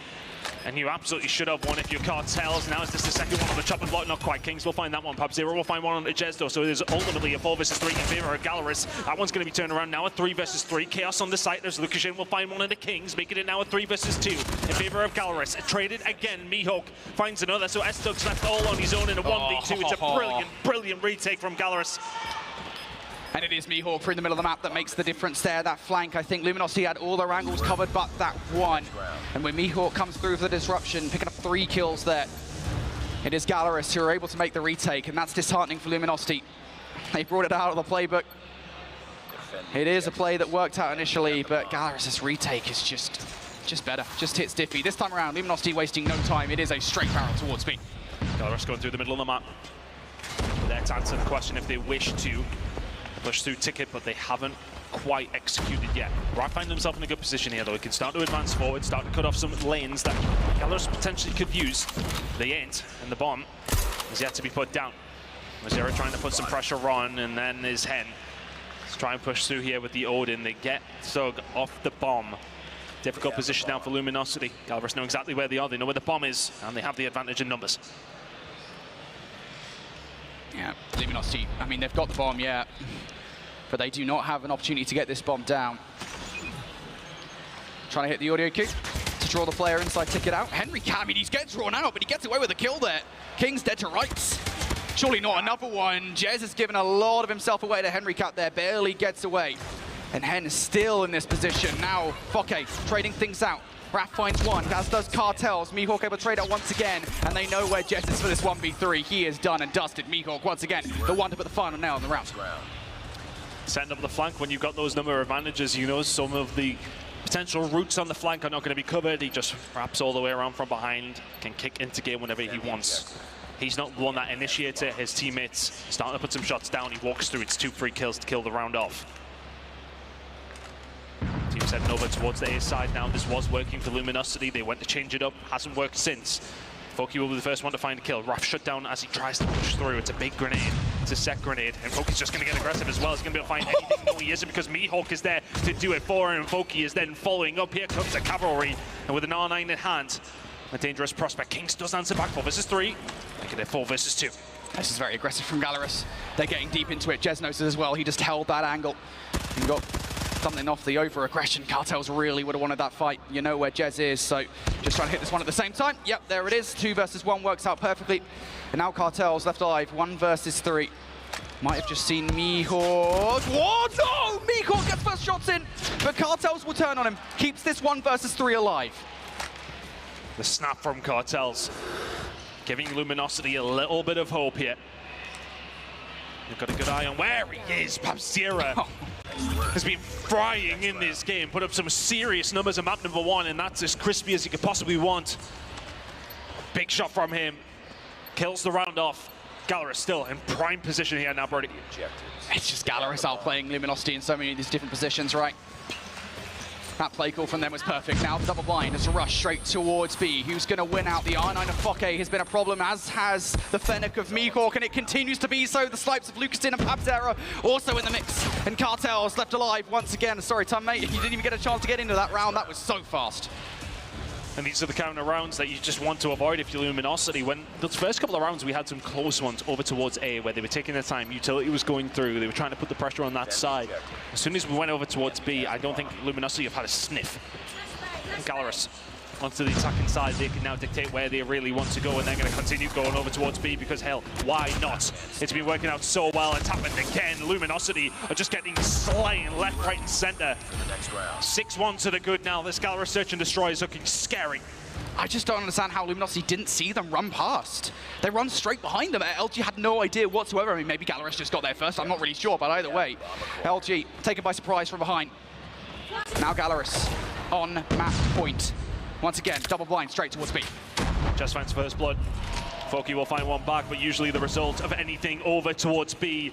And you absolutely should have won if you're Cartels. Now is this the second one on the chopping block? Not quite. Kings will find that one. Pub Zero will find one on Jez, though. So it is ultimately a 4 versus 3 in favor of Gallerus. That one's going to be turned around now. A 3 versus 3. Chaos on the site. There's Lukashin will find one of the Kings, making it now a 3 versus 2 in favor of Gallerus. Traded again. Mihawk finds another. So S-Dug's left all on his own in a 1v2. It's a brilliant, brilliant retake from Gallerus. And it is Mihawk through the middle of the map that makes the difference there. That flank, I think Luminosity had all their angles covered, but that one. And when Mihawk comes through for the disruption, picking up 3 kills there, it is Gallerus who are able to make the retake, and that's disheartening for Luminosity. They brought it out of the playbook. It is a play that worked out initially, but Gallerus' retake is just better. Just hits Diffy. This time around, Luminosity wasting no time. It is a straight barrel towards B. Gallerus going through the middle of the map. There to answer the question if they wish to push through Ticket, but they haven't quite executed yet. Right, find themselves in a good position here, though. He can start to advance forward, start to cut off some lanes that Gallerus potentially could use. They ain't, and the bomb is yet to be put down. Mazera trying to put some pressure on, and then there's Hen. Let's try and push through here with the Odin. They get Thug off the bomb. Difficult position now for Luminosity. Gallerus know exactly where they are. They know where the bomb is, and they have the advantage in numbers. Yeah, Luminosity, I mean, they've got the bomb, yeah, but they do not have an opportunity to get this bomb down. Trying to hit the audio cue to draw the player inside Ticket out. Henry Cat, I mean, he's getting drawn out, but he gets away with a kill there. King's dead to rights. Surely not another one. Jez has given a lot of himself away to Henry Cat there, barely gets away. And Hen is still in this position. Now, Foke trading things out. Raph finds one, as does Cartels. Mihawk able to trade out once again, and they know where Jess is for this 1v3. He is done and dusted. Mihawk once again, the one to put the final nail on the round. Setting up the flank when you've got those number of advantages, you know some of the potential routes on the flank are not going to be covered. He just wraps all the way around from behind, can kick into game whenever he wants. He's not the one that initiates it. His teammates starting to put some shots down. He walks through. It's 2 free kills to kill the round off. Team's heading over towards the A side now. This was working for Luminosity. They went to change it up. Hasn't worked since. Foki will be the first one to find a kill. Raph shut down as he tries to push through. It's a big grenade. It's a set grenade. And Foki's just going to get aggressive as well. He's going to be able to find anything. No, he isn't, because Mihawk is there to do it for him. And Foki is then following up. Here comes the cavalry. And with an R9 in hand, a dangerous prospect. Kings does answer back. 4 versus 3. Making it 4 versus 2. This is very aggressive from Gallerus. They're getting deep into it. Jez knows it as well. He just held that angle and got something off the over-aggression. Cartels really would have wanted that fight. You know where Jez is, so just trying to hit this one at the same time. Yep, there it is. 2 versus 1 works out perfectly. And now Cartels left alive, 1 versus 3. Might have just seen Mihawk. What? No! Mihawk gets first shots in, but Cartels will turn on him. Keeps this 1 versus 3 alive. The snap from Cartels, giving Luminosity a little bit of hope here. They've got a good eye on where he is. Papzera has been frying in this game, put up some serious numbers on map number 1, and that's as crispy as you could possibly want. Big shot from him, kills the round off. Gallerus still in prime position here now, Brody. It's just Gallerus outplaying Luminosity in so many of these different positions, right? That play call from them was perfect. Now the double blind is a rush straight towards B. Who's going to win out? The R9 of Fokke has been a problem, as has the Fennec of Mihawk, and it continues to be so. The snipes of Lucastin and Papzera also in the mix. And Cartels left alive once again. Sorry, Tom, mate, you didn't even get a chance to get into that round. That was so fast. And these are the kind of rounds that you just want to avoid if you're Luminosity. When those first couple of rounds, we had some close ones over towards A, where they were taking their time. Utility was going through. They were trying to put the pressure on that side. As soon as we went over towards B, I don't think Luminosity have had a sniff. And Gallerus onto the attacking side. They can now dictate where they really want to go, and they're going to continue going over towards B because, hell, why not? It's been working out so well. It's happened again. Luminosity are just getting slain left, right, and center. 6-1 to the good now. This Gallerus Search and Destroy is looking scary. I just don't understand how Luminosity didn't see them run past. They run straight behind them. LG had no idea whatsoever. I mean, maybe Gallerus just got there first. I'm not really sure, but either way, LG taken by surprise from behind. Now Gallerus on map point. Once again, double blind straight towards B. Just finds first blood. Fokke will find one back, but usually the result of anything over towards B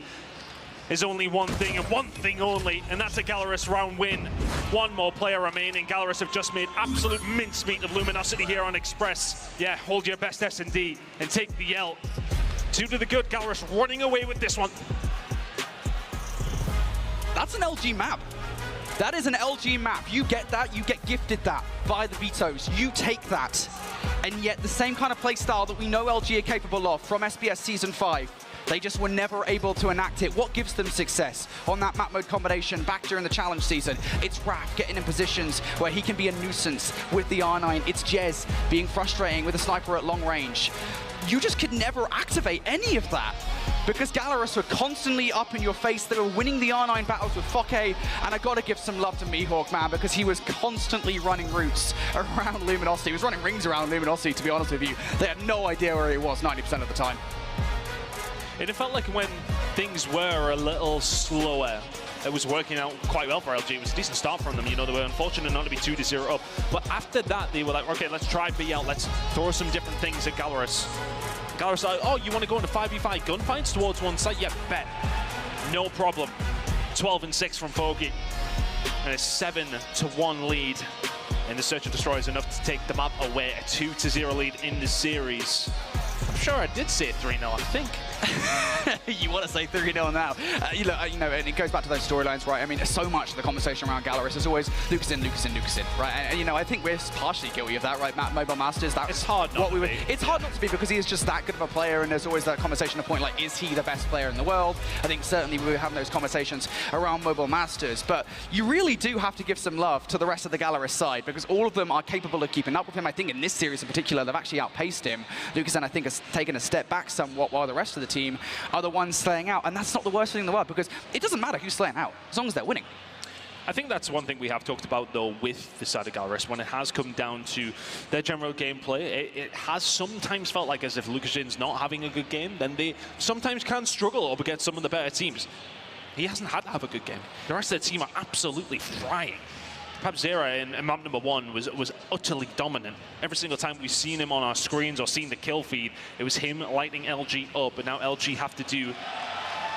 is only one thing and one thing only, and that's a Gallerus round win. 1 more player remaining. Gallerus have just made absolute mincemeat of Luminosity here on Express. Yeah, hold your best S&D and take the L. 2 to the good. Gallerus running away with this one. That's an LG map. That is an LG map. You get that, you get gifted that by the Vetoes. You take that. And yet the same kind of play style that we know LG are capable of from SBS Season 5, they just were never able to enact it. What gives them success on that map mode combination back during the challenge season? It's Raph getting in positions where he can be a nuisance with the R9. It's Jez being frustrating with a sniper at long range. You just could never activate any of that because Gallerus were constantly up in your face. They were winning the R9 battles with Fokke, and I gotta give some love to Mihawk, man, because he was constantly running routes around Luminosity. He was running rings around Luminosity, to be honest with you. They had no idea where he was 90% of the time. It felt like when things were a little slower, it was working out quite well for LG. It was a decent start from them. You know, they were unfortunate not to be 2-0 up. But after that, they were like, okay, let's try B out. Let's throw some different things at Gallerus. Gallerus like, oh, you want to go into 5v5 gunfights towards one side? Yeah, bet. No problem. 12-6 from Fokke. And a 7-1 lead. And the Search and Destroy is enough to take the map away. A 2-0 lead in the series. I'm sure I did say 3-0, I think. You want to say 3-0 now. You know, and it goes back to those storylines, right? I mean, there's so much of the conversation around Gallerus is always Lucastin, right? And, you know, I think we're partially guilty of that, right? Mobile Masters, that's hard not to be. It's hard not to be because he is just that good of a player, and there's always that conversation of point, like, is he the best player in the world? I think certainly we were having those conversations around Mobile Masters, but you really do have to give some love to the rest of the Gallerus side because all of them are capable of keeping up with him. I think in this series in particular, they've actually outpaced him. Lucastin, I think, has taken a step back somewhat while the rest of the team are the ones slaying out, and that's not the worst thing in the world because it doesn't matter who's slaying out as long as they're winning. I think that's one thing we have talked about, though, with the side of Gallerus. When it has come down to their general gameplay, it has sometimes felt like as if Lucastin's not having a good game, then they sometimes can struggle up against some of the better teams. He hasn't had to have a good game. The rest of the team are absolutely frying. Papzera in map number 1 was utterly dominant. Every single time we've seen him on our screens or seen the kill feed, it was him lighting LG up, and now LG have to do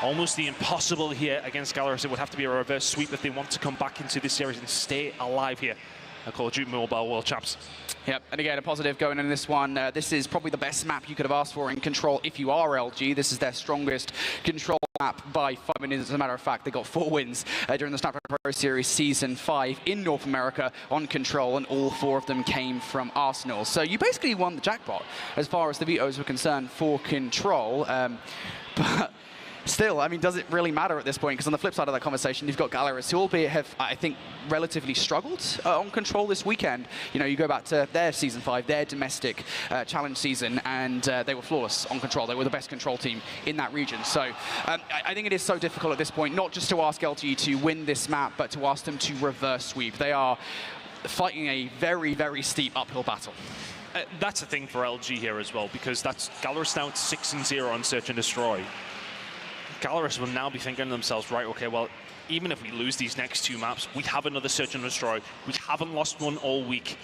almost the impossible here against Gallerus. It would have to be a reverse sweep if they want to come back into this series and stay alive here. Call of Duty Mobile World Champs. Yep, and again, a positive going in this one. This is probably the best map you could have asked for in Control if you are LG. This is their strongest Control map by 5 minutes. As a matter of fact, they got 4 wins during the Snapdragon Pro Series Season 5 in North America on Control, and all 4 of them came from Arsenal. So you basically won the jackpot as far as the vetoes were concerned for Control. But still, I mean, does it really matter at this point? Because on the flip side of that conversation, you've got Gallerus, who albeit have, I think, relatively struggled on Control this weekend. You know, you go back to their Season 5, their domestic challenge season, and they were flawless on Control. They were the best Control team in that region. So I think it is so difficult at this point, not just to ask LG to win this map, but to ask them to reverse sweep. They are fighting a very, very steep uphill battle. That's a thing for LG here as well, because that's Gallerus now at 6-0 on Search and Destroy. Gallerus will now be thinking to themselves, right, okay, well, even if we lose these next 2 maps, we have another Search and Destroy. We haven't lost one all week.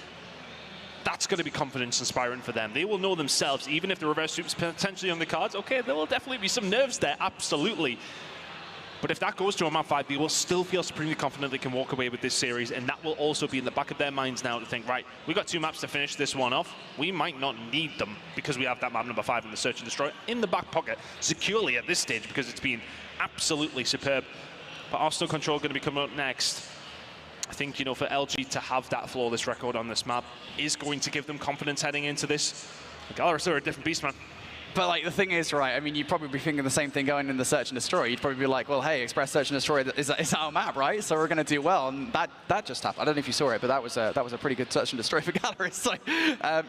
That's going to be confidence inspiring for them. They will know themselves, even if the reverse sweep is potentially on the cards, okay, there will definitely be some nerves there, absolutely. But if that goes to a map 5, they will still feel supremely confident they can walk away with this series, and that will also be in the back of their minds now to think, right, we've got 2 maps to finish this one off. We might not need them because we have that map number 5 in the Search and Destroy in the back pocket securely at this stage, because it's been absolutely superb. But Arsenal Control going to be coming up next. I think, you know, for LG to have that flawless record on this map is going to give them confidence heading into this. Gallerus are a different beast, man. But like the thing is, right, I mean, you'd probably be thinking the same thing going in the Search and Destroy. You'd probably be like, well, hey, Express Search and Destroy is our map, right? So we're going to do well. And that just happened. I don't know if you saw it, but that was a pretty good Search and Destroy for Gallerus. So,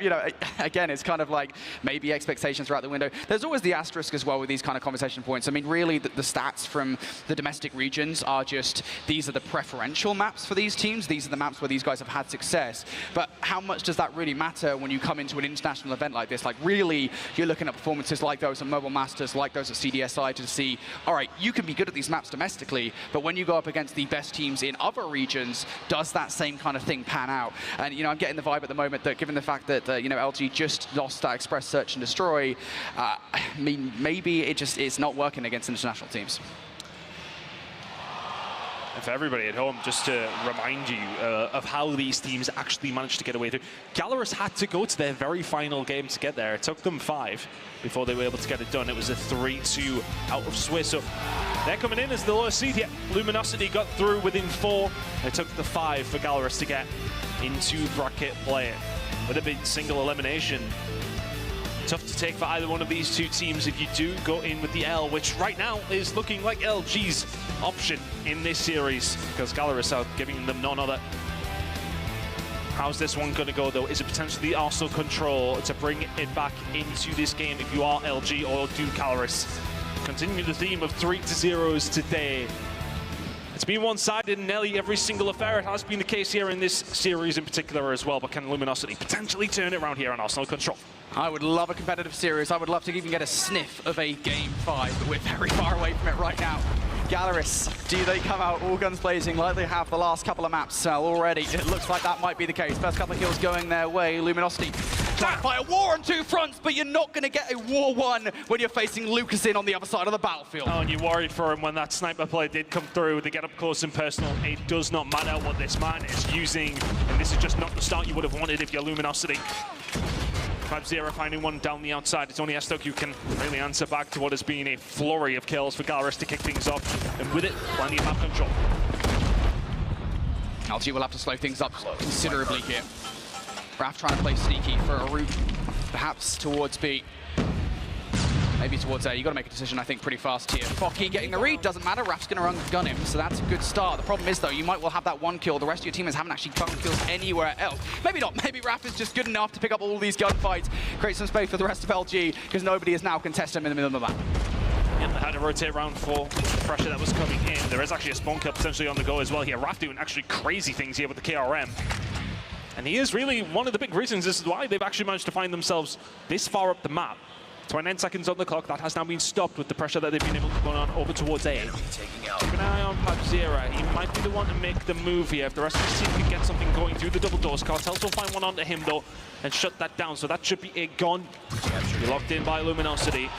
you know, again, it's kind of like maybe expectations are out the window. There's always the asterisk as well with these kind of conversation points. I mean, really, the stats from the domestic regions are just, these are the preferential maps for these teams. These are the maps where these guys have had success. But how much does that really matter when you come into an international event like this? Like, really, you're looking at performances like those on Mobile Masters, like those at CDSI, to see, all right, you can be good at these maps domestically, but when you go up against the best teams in other regions, does that same kind of thing pan out? And, you know, I'm getting the vibe at the moment that given the fact that, you know, LG just lost that Express Search and Destroy, I mean, maybe it's not working against international teams. And for everybody at home, just to remind you of how these teams actually managed to get away through. Gallerus had to go to their very final game to get there. It took them 5 before they were able to get it done. It was a 3-2 out of Swiss. So they're coming in as the lowest seed here. Luminosity got through within 4. It took the 5 for Gallerus to get into bracket play. With a big single elimination. Tough to take for either one of these 2 teams if you do go in with the L, which right now is looking like LG's option in this series, because Gallerus are giving them none other. How's this one going to go, though? Is it potentially Arsenal Control to bring it back into this game if you are LG, or do Gallerus continue the theme of 3-0s today? It's been one-sided in nearly every single affair. It has been the case here in this series in particular as well, but can Luminosity potentially turn it around here on Arsenal Control? I would love a competitive series. I would love to even get a sniff of a Game 5, but we're very far away from it right now. Gallerus, do they come out all guns blazing like they have the last couple of maps already? It looks like that might be the case. First couple of kills going their way. Luminosity trying to fight a war on 2 fronts, but you're not going to get a war won when you're facing Lucas in on the other side of the battlefield. Oh, and you worried for him when that sniper play did come through. They get up close and personal. It does not matter what this man is using, and this is just not the start you would have wanted if you're Luminosity. 5-0 finding one down the outside. It's only Estok who can really answer back to what has been a flurry of kills for Gallerus to kick things off. And with it, plenty of map control. LG will have to slow things up considerably here. Raph trying to play sneaky for a route, perhaps towards B. Maybe towards A. You've got to make a decision, I think, pretty fast here. Focky getting the read, doesn't matter. Raph's going to run-gun him, so that's a good start. The problem is, though, you might well have that 1 kill. The rest of your teammates haven't actually found kills anywhere else. Maybe not. Maybe Raph is just good enough to pick up all these gunfights, create some space for the rest of LG, because nobody is now contesting him in the middle of the map. And they had to rotate around for the pressure that was coming in. There is actually a spawn kill potentially on the go as well here. Raph doing actually crazy things here with the KRM. And he is really one of the big reasons this is why they've actually managed to find themselves this far up the map. 29 seconds on the clock. That has now been stopped with the pressure that they've been able to go on over towards A. Keep an eye on Pabzera. He might be the one to make the move here. If the rest of the team can get something going through the double doors, Cartels will find one onto him, though, and shut that down. So that should be a gun. You're locked in by Luminosity.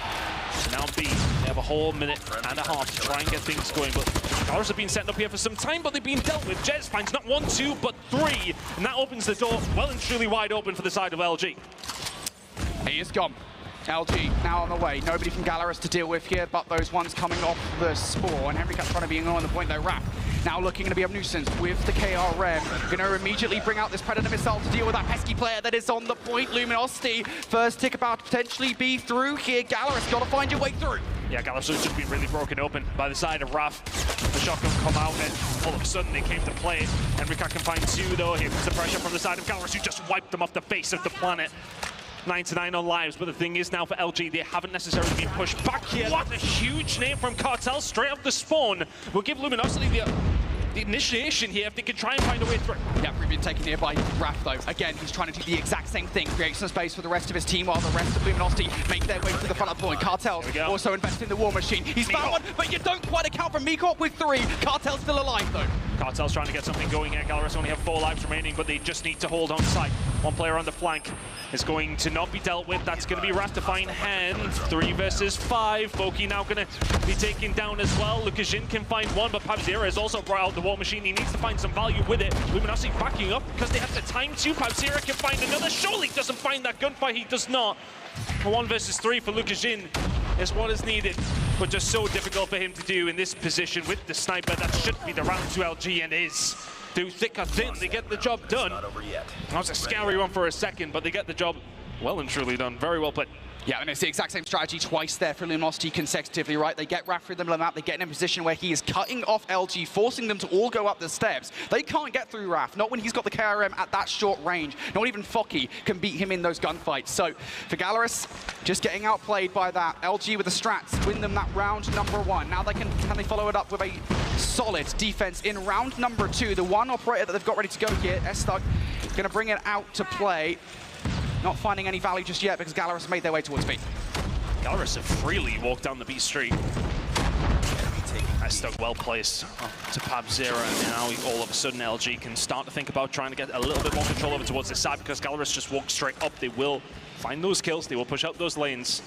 Now B, they have a whole minute and a half to try and get things going, but Gallerus have been setting up here for some time, but they've been dealt with. Jets finds not 1, 2, but 3, and that opens the door well and truly wide open for the side of LG. He is gone. LG now on the way. Nobody from Gallerus to deal with here, but those ones coming off the Spore. And Henricat's trying to be on the point though. Raph now looking to be a nuisance with the KRM. Going to immediately bring out this Predator Missile to deal with that pesky player that is on the point. Luminosity, first tick about to potentially be through here. Gallerus got to find your way through. Yeah, Gallerus has just been really broken open by the side of Raph. The shotgun come out and all of a sudden they came to play. Henricat can find 2 though. Here comes the pressure from the side of Gallerus, who just wiped them off the face of the planet. 9-9 on lives, but the thing is now for LG, they haven't necessarily been pushed back here. What a huge name from Cartel straight off the spawn. We'll give Luminosity the initiation here if they can try and find a way through. Yeah, we've been taken here by Raph though. Again, he's trying to do the exact same thing, create some space for the rest of his team while the rest of Luminosity make their way to the front of the point. Cartel's also investing in the War Machine. He's found one, but you don't quite account for Meekop with 3. Cartel's still alive though. Cartel's trying to get something going here. Gallerus only have 4 lives remaining, but they just need to hold on tight. One player on the flank is going to not be dealt with. That's going to be Raph to find Hand. 3 versus 5. Foki now going to be taken down as well. Lukashin can find 1, but Pabzera has also brought out the War Machine. He needs to find some value with it. Luminosity backing up because they have the time to. Pabzera can find another. Surely doesn't find that gunfight. He does not. 1 versus 3 for Lukashin is what is needed, but just so difficult for him to do in this position with the sniper. That should be the round to LG and is. Through thick or thin, they get the job done. That was a scary one for a second, but they get the job well and truly done. Very well played. Yeah, and it's the exact same strategy twice there for Luminosity consecutively, right? They get Raph through the middle of the map, they get in a position where he is cutting off LG, forcing them to all go up the steps. They can't get through Raph, not when he's got the KRM at that short range. Not even Foki can beat him in those gunfights. So for Gallerus, just getting outplayed by that. LG with the strats, win them that round number 1. Now they can they follow it up with a solid defense in round number 2. The one operator that they've got ready to go here, S-Thug, going to bring it out to play. Not finding any value just yet because Gallerus made their way towards B. Gallerus have freely walked down the B street. S-Thug well placed to Pabzera, and now all of a sudden LG can start to think about trying to get a little bit more control over towards this side because Gallerus just walked straight up. They will find those kills, they will push out those lanes.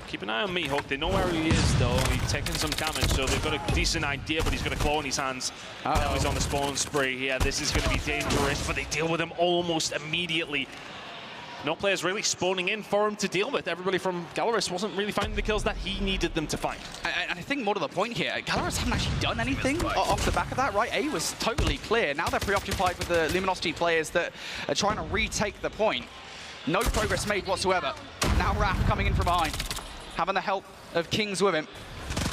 Keep an eye on Mihawk. They know where he is, though. He's taking some damage, so they've got a decent idea, but he's got a claw in his hands. Now he's on the spawn spree here. This is going to be dangerous, but they deal with him almost immediately. No players really spawning in for him to deal with. Everybody from Gallerus wasn't really finding the kills that he needed them to find. And I think more to the point here, Gallerus haven't actually done anything off the back of that, right? A was totally clear. Now they're preoccupied with the Luminosity players that are trying to retake the point. No progress made whatsoever. Now Raph coming in from behind, having the help of Kings with him.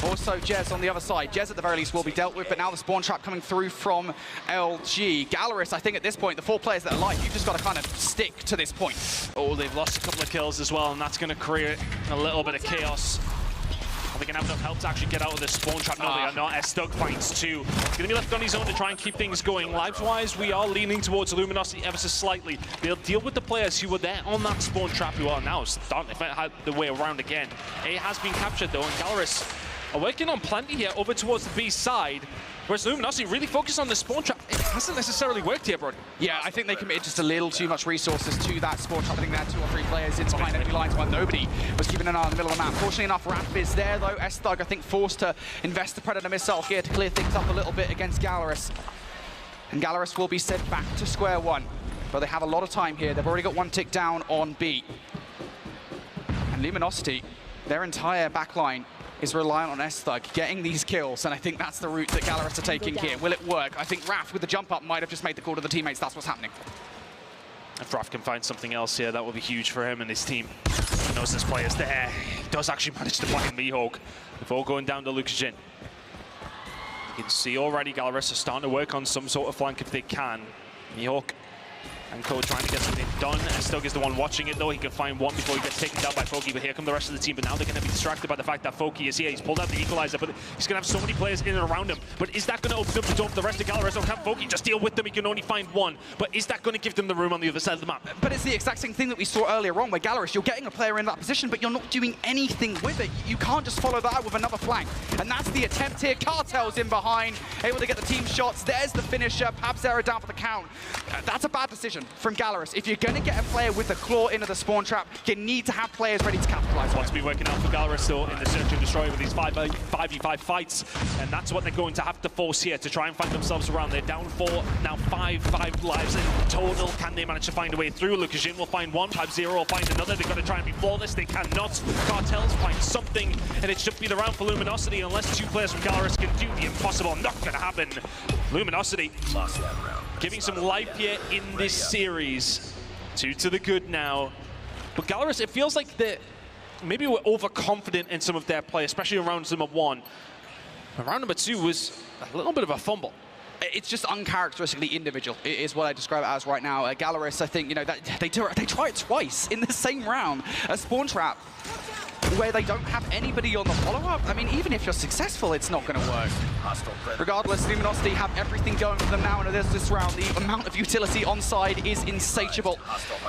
Also Jez on the other side. Jez at the very least will be dealt with, but now the spawn trap coming through from LG. Gallerus, I think at this point, the 4 players that are alive, you've just got to kind of stick to this point. Oh, they've lost a couple of kills as well, and that's going to create a little bit of chaos. Are they going to have enough help to actually get out of this spawn trap? No, they are not. S-Thug finds 2. He's going to be left on his own to try and keep things going. Lives-wise, we are leaning towards Luminosity ever so slightly. They'll deal with the players who were there on that spawn trap, who are now starting to find the way around again. A has been captured, though, and Gallerus are working on plenty here over towards the B side, whereas Luminosity really focused on the spawn trap. It hasn't necessarily worked here, Brody. Yeah, I think they committed just a little too much resources to that spawn trap. I think they had 2 or 3 players in behind enemy lines while nobody was keeping an eye on the middle of the map. Fortunately enough, Raph is there, though. S-Thug, I think, forced to invest the Predator Missile here to clear things up a little bit against Gallerus. And Gallerus will be sent back to square 1. But they have a lot of time here. They've already got 1 tick down on B. And Luminosity, their entire backline is reliant on S-Thug getting these kills, and I think that's the route that Gallerus are taking here. Will it work? I think Raph with the jump up might have just made the call to the teammates. That's what's happening. If Raph can find something else here, that will be huge for him and his team. He knows this player's there. He does actually manage to find Mihawk before going down to Lukashin. You can see already Gallerus are starting to work on some sort of flank if they can. Mihawk and Code trying to get something done. S-Thug is the one watching it, though. He can find 1 before he gets taken down by Foki, but here come the rest of the team. But now they're going to be distracted by the fact that Foki is here. He's pulled out the equalizer, but he's going to have so many players in and around him. But is that going to open up the door for the rest of Gallerus? Or can Foki just deal with them? He can only find 1. But is that going to give them the room on the other side of the map? But it's the exact same thing that we saw earlier on, where Gallerus, you're getting a player in that position, but you're not doing anything with it. You can't just follow that with another flank. And that's the attempt here. Cartel's in behind, able to get the team shots. There's the finisher. Pabzera down for the count. That's a bad decision. decision from Gallerus. If you're going to get a player with a claw into the spawn trap, you need to have players ready to capitalize. What's been working out for Gallerus though in the search and destroy with these 5v5 fights, and that's what they're going to have to force here to try and find themselves around. They're down 4, now 5 lives in total. Can they manage to find a way through? Lucasjin will find one, 5-0 will find another. They've got to try and be flawless. They cannot. Cartels find something, and it should be the round for Luminosity unless 2 players from Gallerus can do the impossible. Not going to happen. Luminosity giving some life here in this series. 2 to the good now. But Gallerus, it feels like maybe we're overconfident in some of their play, especially in round number 1. But round number 2 was a little bit of a fumble. It's just uncharacteristically individual, is what I describe it as right now. Gallerus, I think, you know, that they try it twice in the same round. A spawn trap where they don't have anybody on the follow-up. I mean, even if you're successful, it's not going to work. Regardless, Luminosity have everything going for them now, and this round, the amount of utility on side is insatiable.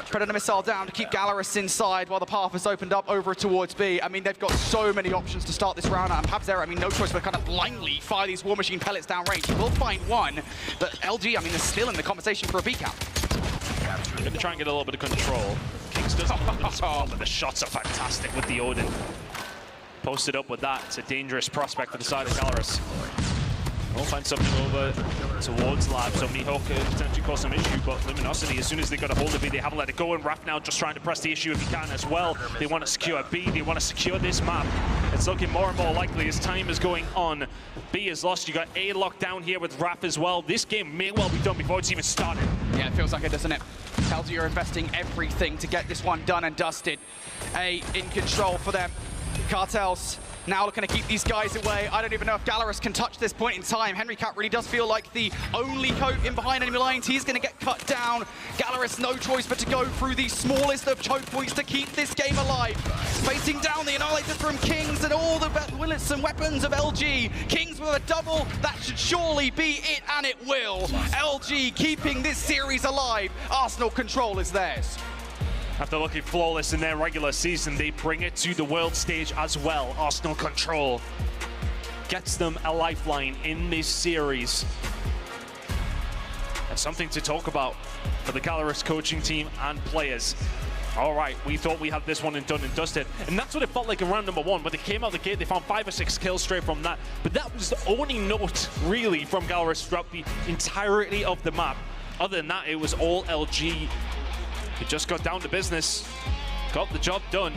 Predator missile down to keep Gallerus inside while the path is opened up over towards B. I mean, they've got so many options to start this round, and Pabs there, I mean, no choice but kind of blindly fire these War Machine pellets down range. He will find one, but LG, I mean, they're still in the conversation for a B count. Going to try and get a little bit of control. Kings does but the shots are fantastic with the Odin. Posted up with that. It's a dangerous prospect for the side of Gallerus. We'll find something over towards Lab, so Mihawk could potentially cause some issue, but Luminosity, as soon as they got a hold of it, they haven't let it go, and Raph now just trying to press the issue if he can as well. They want to secure B, they want to secure this map. It's looking more and more likely as time is going on. B is lost, you got A locked down here with Raph as well. This game may well be done before it's even started. Yeah, it feels like it, doesn't it? LG are investing everything to get this one done and dusted. A in control for them. Cartels now looking to keep these guys away. I don't even know if Gallerus can touch this point in time. Henry Cat really does feel like the only coat in behind enemy lines. He's going to get cut down. Gallerus no choice but to go through the smallest of choke points to keep this game alive. Facing down the Annihilator from Kings and all the bullets and weapons of LG. Kings with a double, that should surely be it, and it will. LG keeping this series alive. Arsenal control is theirs. After looking flawless in their regular season, they bring it to the world stage as well. Arsenal control gets them a lifeline in this series. And something to talk about for the Gallerus coaching team and players. All right, we thought we had this one done and dusted. And that's what it felt like in round number 1. When they came out the gate, they found 5 or 6 kills straight from that. But that was the only note, really, from Gallerus throughout the entirety of the map. Other than that, it was all LG. It just got down to business, got the job done.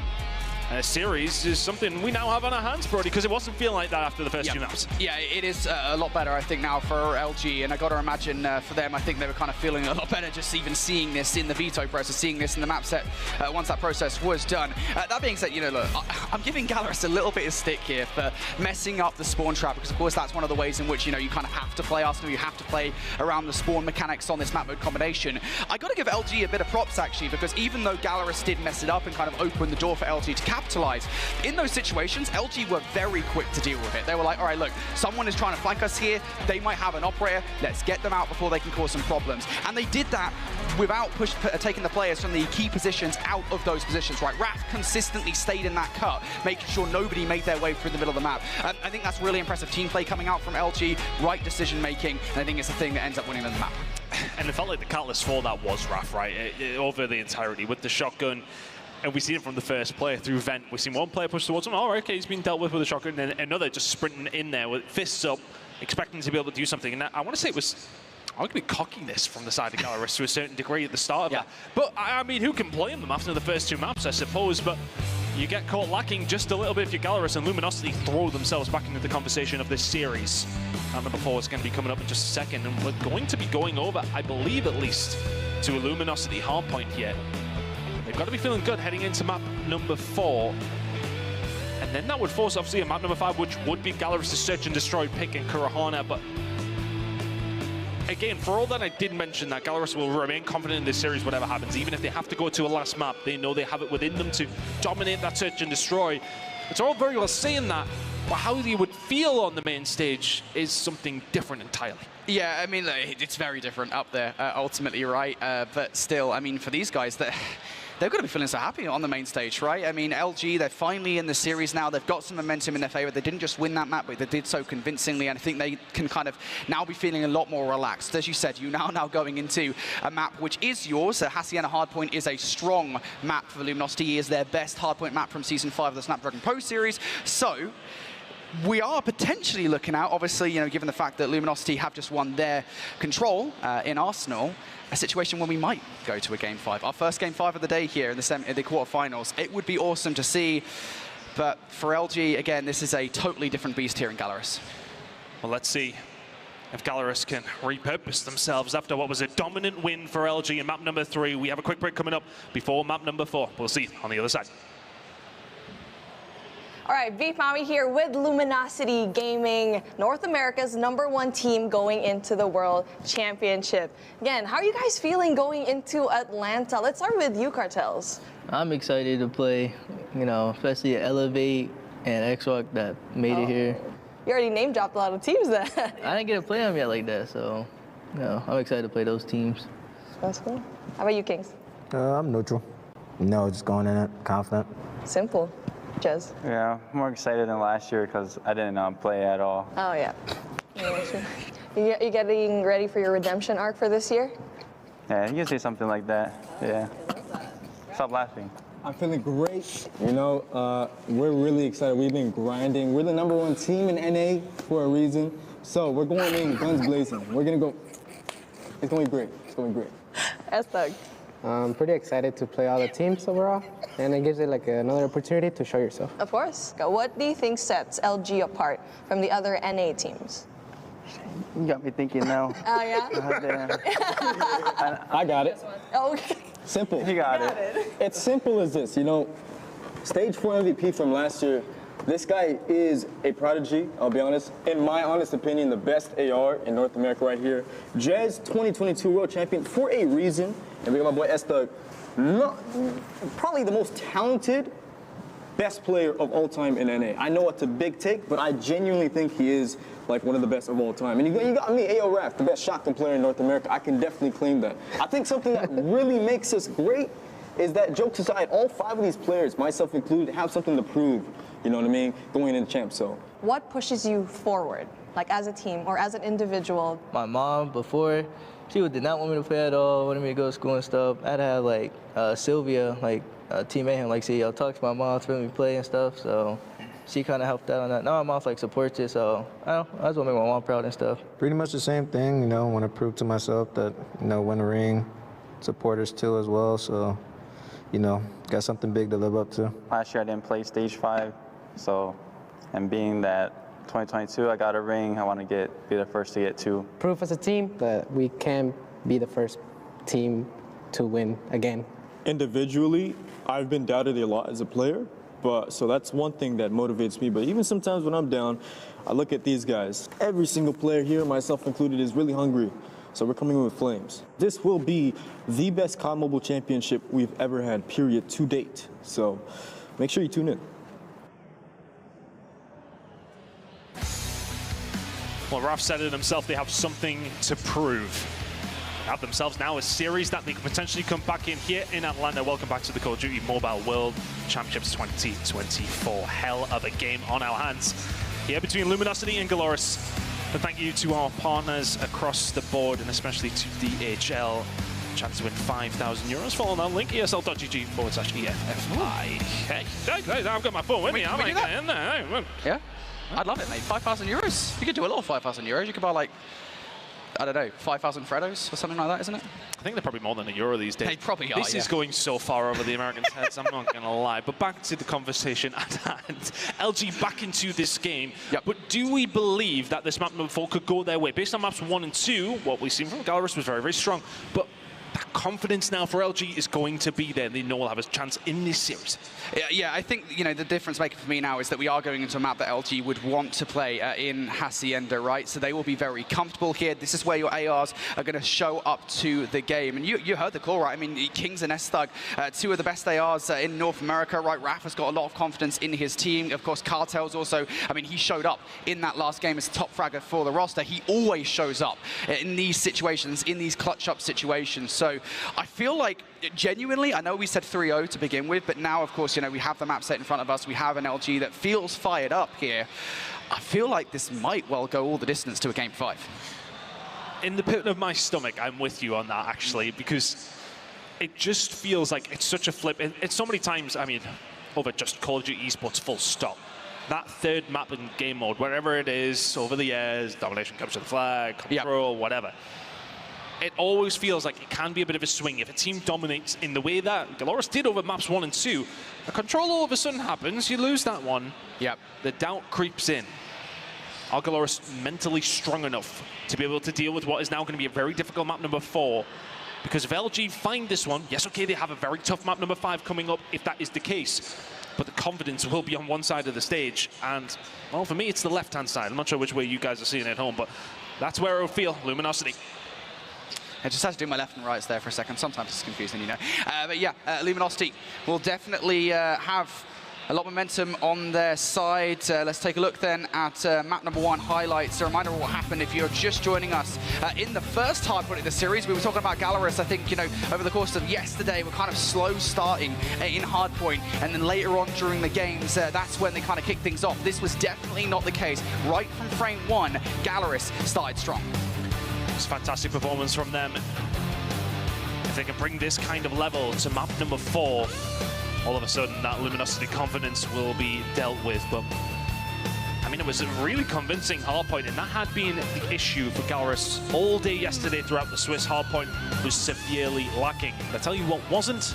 A series is something we now have on our hands, Brody, because it wasn't feeling like that after the first 2 maps. Yeah, it is a lot better, I think, now for LG, and I got to imagine for them, I think they were kind of feeling a lot better just even seeing this in the veto process, seeing this in the map set once that process was done. That being said, you know, look, I'm giving Gallerus a little bit of stick here for messing up the spawn trap, because of course that's one of the ways in which, you know, you kind of have to play Arsenal, you have to play around the spawn mechanics on this map mode combination. I got to give LG a bit of props, actually, because even though Gallerus did mess it up and kind of open the door for LG to capitalize, in those situations, LG were very quick to deal with it. They were like, all right, look, someone is trying to flank us here. They might have an operator. Let's get them out before they can cause some problems. And they did that without taking the players from the key positions out of those positions, right? Raph consistently stayed in that cut, making sure nobody made their way through the middle of the map. I think that's really impressive team play coming out from LG, right decision making, and I think it's the thing that ends up winning them the map. And it felt like the catalyst for that was Raph, right? Over the entirety with the shotgun. And we see it from the first player through Vent. We've seen one player push towards him. All right, okay, he's been dealt with a shotgun. And then another just sprinting in there with fists up, expecting to be able to do something. And I want to say it was arguably cockiness from the side of Gallerus to a certain degree at the start of that. But, I mean, who can blame them after the first 2 maps, I suppose? But you get caught lacking just a little bit if you're Gallerus, and Luminosity throw themselves back into the conversation of this series. Round number 4 is going to be coming up in just a second. And we're going to be going over, I believe at least, to a Luminosity hardpoint here. They've got to be feeling good heading into map number 4. And then that would force, obviously, a map number 5, which would be Gallerus' search and destroy pick in Kurahana. But again, for all that I did mention that Gallerus will remain confident in this series, whatever happens. Even if they have to go to a last map, they know they have it within them to dominate that search and destroy. It's all very well saying that, but how you would feel on the main stage is something different entirely. Yeah, I mean, it's very different up there, ultimately, right? But still, I mean, for these guys, they're going to be feeling so happy on the main stage, right? I mean, LG, they're finally in the series now. They've got some momentum in their favor. They didn't just win that map, but they did so convincingly, and I think they can kind of now be feeling a lot more relaxed. As you said, you now going into a map which is yours. Hacienda Hardpoint is a strong map for Luminosity. It is their best hardpoint map from Season 5 of the Snapdragon Pro Series. So we are potentially looking at, obviously, you know, given the fact that Luminosity have just won their control in Arsenal, a situation where we might go to a Game 5. Our first Game 5 of the day here in the quarterfinals. It would be awesome to see, but for LG, again, this is a totally different beast here in Gallerus. Well, let's see if Gallerus can repurpose themselves after what was a dominant win for LG in map number 3. We have a quick break coming up before map number 4. We'll see on the other side. All right, Beef Mommy here with Luminosity Gaming, North America's #1 team going into the World Championship. Again, how are you guys feeling going into Atlanta? Let's start with you, Cartels. I'm excited to play, you know, especially Elevate and X-Rock that made it here. You already name dropped a lot of teams then. I didn't get to play them yet like that, so, you know, I'm excited to play those teams. That's cool. How about you, Kings? I'm neutral. No, just going in it, confident. Simple. Jez? Yeah, more excited than last year because I didn't play at all. Oh, yeah. You getting ready for your redemption arc for this year? Yeah, you can say something like that. Yeah. Stop laughing. I'm feeling great. You know, we're really excited. We've been grinding. We're the #1 team in NA for a reason. So we're going in guns blazing. We're going to go. It's going to be great. It's going to be great. S-Thug. I'm pretty excited to play all the teams overall, and it gives it like another opportunity to show yourself. Of course. What do you think sets LG apart from the other NA teams? You got me thinking now. Oh, yeah? I got it. Okay. Simple. You got it. It's simple as this. You know, stage 4 MVP from last year, this guy is a prodigy, I'll be honest. In my honest opinion, the best AR in North America right here. Jez, 2022 World Champion for a reason. And we got my boy S-Thug, probably the most talented, best player of all time in NA. I know it's a big take, but I genuinely think he is like one of the best of all time. And you got me, AO Raf, the best shotgun player in North America. I can definitely claim that. I think something that really makes us great is that, jokes aside, all 5 of these players, myself included, have something to prove, you know what I mean, going into champ. So what pushes you forward, like as a team or as an individual? My mom, before, she did not want me to play at all, wanted me to go to school and stuff. I had to have, like, Sylvia, like, Team Mayhem, like, see, I'll talk to my mom to let me play and stuff, so she kind of helped out on that. Now my mom, like, supports it, so I just want to make my mom proud and stuff. Pretty much the same thing, you know, want to prove to myself that, you know, win a ring, supporters too as well, so, you know, got something big to live up to. Last year I didn't play stage 5, so, and being that 2022 I got a ring, I want to be the first to get 2. Proof as a team that we can be the first team to win again. individually, I've been doubted a lot as a player, so that's one thing that motivates me. But even sometimes when I'm down, I look at these guys. Every single player here, myself included, is really hungry. So we're coming in with flames. This will be the best COD Mobile Championship we've ever had, period, to date. So make sure you tune in. Well, Raf said it himself, they have something to prove. They have themselves now a series that they can potentially come back in here in Atlanta. Welcome back to the Call of Duty Mobile World Championships 2024. Hell of a game on our hands here between Luminosity and Gallerus. And thank you to our partners across the board, and especially to DHL. Chance to win €5,000. Follow that link, esl.gg/EFFI. Hey, I've got my phone with me. I'm like, in there. Yeah, I'd love it, mate. €5,000. You could do a little €5,000. You could buy, like, I don't know, 5,000 Freddos or something like that, isn't it? I think they're probably more than €1 these days. They probably are, This is going so far over the Americans' heads, I'm not going to lie. But back to the conversation at hand. LG back into this game. Yep. But do we believe that this map number 4 could go their way? Based on maps 1 and 2, what we've seen from Gallerus was very, very strong. But that confidence now for LG is going to be there. They know we'll have a chance in this series. Yeah, I think, you know, the difference maker for me now is that we are going into a map that LG would want to play in Hacienda, right? So they will be very comfortable here. This is where your ARs are going to show up to the game. And you heard the call, right? I mean, Kings and S-Thug, 2 of the best ARs in North America, right? Raf has got a lot of confidence in his team. Of course, Cartel's also, I mean, he showed up in that last game as top fragger for the roster. He always shows up in these situations, in these clutch-up situations. So I feel like, genuinely, I know we said 3-0 to begin with, but now, of course, you know, we have the map set in front of us. We have an LG that feels fired up here. I feel like this might well go all the distance to a Game 5. In the pit of my stomach, I'm with you on that, actually, because it just feels like it's such a flip. It's so many times, I mean, over just Call of Duty esports, full stop. That third map in game mode, wherever it is, over the years, domination comes to the flag, control, whatever. It always feels like it can be a bit of a swing. If a team dominates in the way that Galoris did over maps 1 and 2, a control all of a sudden happens, you lose that one. Yep. The doubt creeps in. Are Galoris mentally strong enough to be able to deal with what is now going to be a very difficult map number 4? Because if LG find this one, yes, okay, they have a very tough map number 5 coming up, if that is the case. But the confidence will be on one side of the stage. And, well, for me, it's the left-hand side. I'm not sure which way you guys are seeing it at home, but that's where it will feel. Luminosity. I just had to do my left and rights there for a second. Sometimes it's confusing, you know. But yeah, Luminosity will definitely have a lot of momentum on their side. Let's take a look then at map number 1 highlights. A reminder of what happened if you're just joining us. In the first hardpoint of the series, we were talking about Galoris. I think, you know, over the course of yesterday, we're kind of slow starting in hardpoint. And then later on during the games, that's when they kind of kicked things off. This was definitely not the case. Right from frame 1, Galoris started strong. It's a fantastic performance from them. If they can bring this kind of level to map number 4, all of a sudden that Luminosity confidence will be dealt with. But I mean, it was a really convincing hardpoint, and that had been the issue for Galoris all day yesterday throughout the Swiss. Hardpoint was severely lacking. I tell you what wasn't,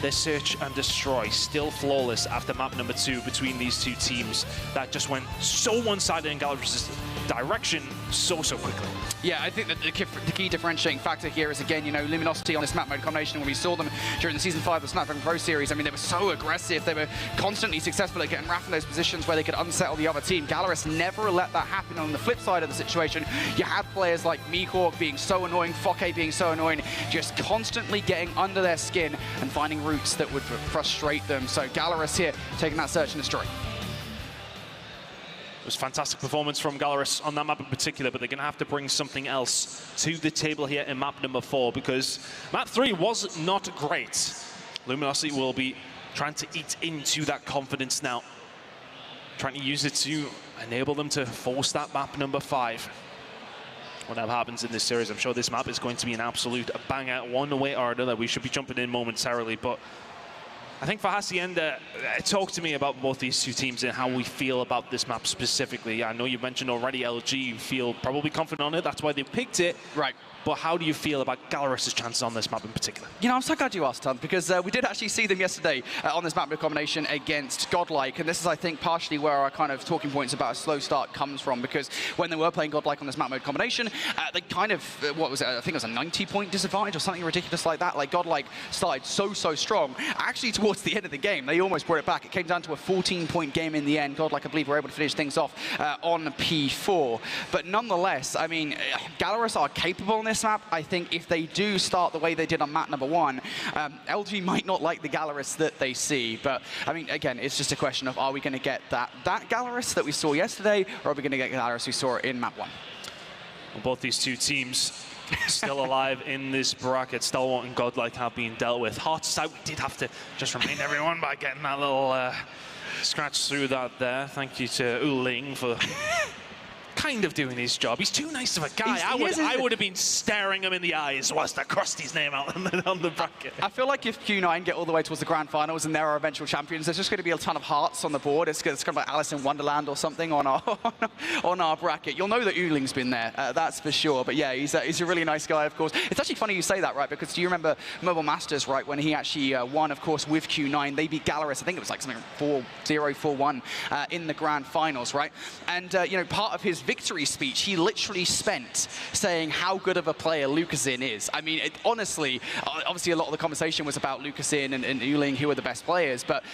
their search and destroy, still flawless after map number 2 between these two teams. That just went so one-sided in Galoris' direction so quickly. Yeah, I think that the key differentiating factor here is, again, you know, Luminosity on this map mode combination. When we saw them during the Season 5 of the Snapdragon Pro Series, I mean, they were so aggressive. They were constantly successful at getting Raph in those positions where they could unsettle the other team. Galoris never let that happen. On the flip side of the situation, you had players like Mihawk being so annoying, Fokke being so annoying, just constantly getting under their skin and finding routes that would frustrate them. So Galoris here taking that search and destroy. It was a fantastic performance from Galoris on that map in particular, but they're going to have to bring something else to the table here in map number 4, because map 3 was not great. Luminosity will be trying to eat into that confidence now, trying to use it to enable them to force that map number 5. Whatever happens in this series, I'm sure this map is going to be an absolute banger one way or another. We should be jumping in momentarily, but I think for Hacienda, talk to me about both these two teams and how we feel about this map specifically. I know you mentioned already LG, you feel probably confident on it, that's why they picked it. Right. But how do you feel about Galoris' chances on this map in particular? You know, I'm so glad you asked, Tom, because we did actually see them yesterday on this map combination against Godlike, and this is, I think, partially where our kind of talking points about a slow start comes from, because when they were playing Godlike on this map mode combination, they kind of, what was it, I think it was a 90-point disadvantage or something ridiculous like that. Like, Godlike started so strong. Actually, towards the end of the game, they almost brought it back. It came down to a 14-point game in the end. Godlike, I believe, were able to finish things off on P4. But nonetheless, I mean, Galoris are capable in this map. I think if they do start the way they did on map number 1, LG might not like the Galoris that they see. But, I mean, again, it's just a question of, are we going to get that Galoris that we saw yesterday, or are we going to get Galoris we saw in map 1? Well, both these two teams still alive in this bracket. Stalwart and Godlike have been dealt with. Hearts out, we did have to just remind everyone by getting that little scratch through that there. Thank you to Uling for kind of doing his job. He's too nice of a guy. I would have been staring him in the eyes whilst I crossed his name out on the bracket. I feel like if Q9 get all the way towards the grand finals and there are eventual champions, there's just going to be a ton of hearts on the board. It's kind of like Alice in Wonderland or something on our bracket. You'll know that Uling's been there, that's for sure. But yeah, he's a really nice guy, of course. It's actually funny you say that, right? Because do you remember Mobile Masters, right? When he actually won, of course, with Q9, they beat Galoris. I think it was like something 4-0, 4-1 in the grand finals, right? And you know, part of his victory speech, he literally spent saying how good of a player Lucasin is. I mean, honestly, obviously a lot of the conversation was about Lucasin and Uling, who are the best players, but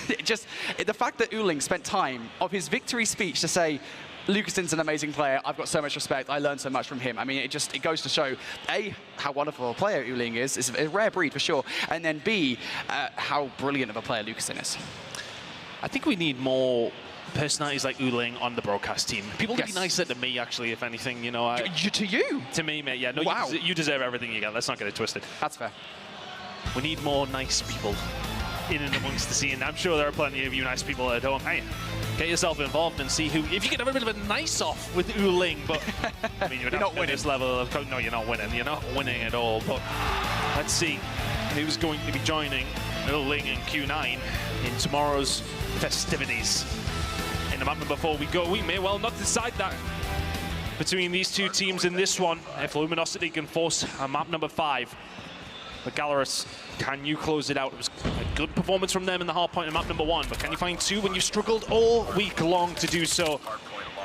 the fact that Uling spent time of his victory speech to say, Lucasin's an amazing player, I've got so much respect, I learned so much from him. I mean, it goes to show, A, how wonderful a player Uling is, it's a rare breed for sure, and then B, how brilliant of a player Lucasin is. I think we need more personalities like Uling on the broadcast team. People would be nicer to me, actually, if anything, you know. To you? To me, mate, yeah. No, wow. You deserve everything you get. Let's not get it twisted. That's fair. We need more nice people in and amongst the scene. I'm sure there are plenty of you nice people at home. Hey, get yourself involved and see who. If you could have a bit of a nice off with Uling, but I mean, you're not winning this level of. No, you're not winning. You're not winning at all. But let's see who's going to be joining Uling and Q9 in tomorrow's festivities. In the map number 4 we go. We may well not decide that between these two teams in this one if Luminosity can force a map number 5. But Gallerus, can you close it out? It was a good performance from them in the hard point in map number 1, but can you find 2 when you've struggled all week long to do so?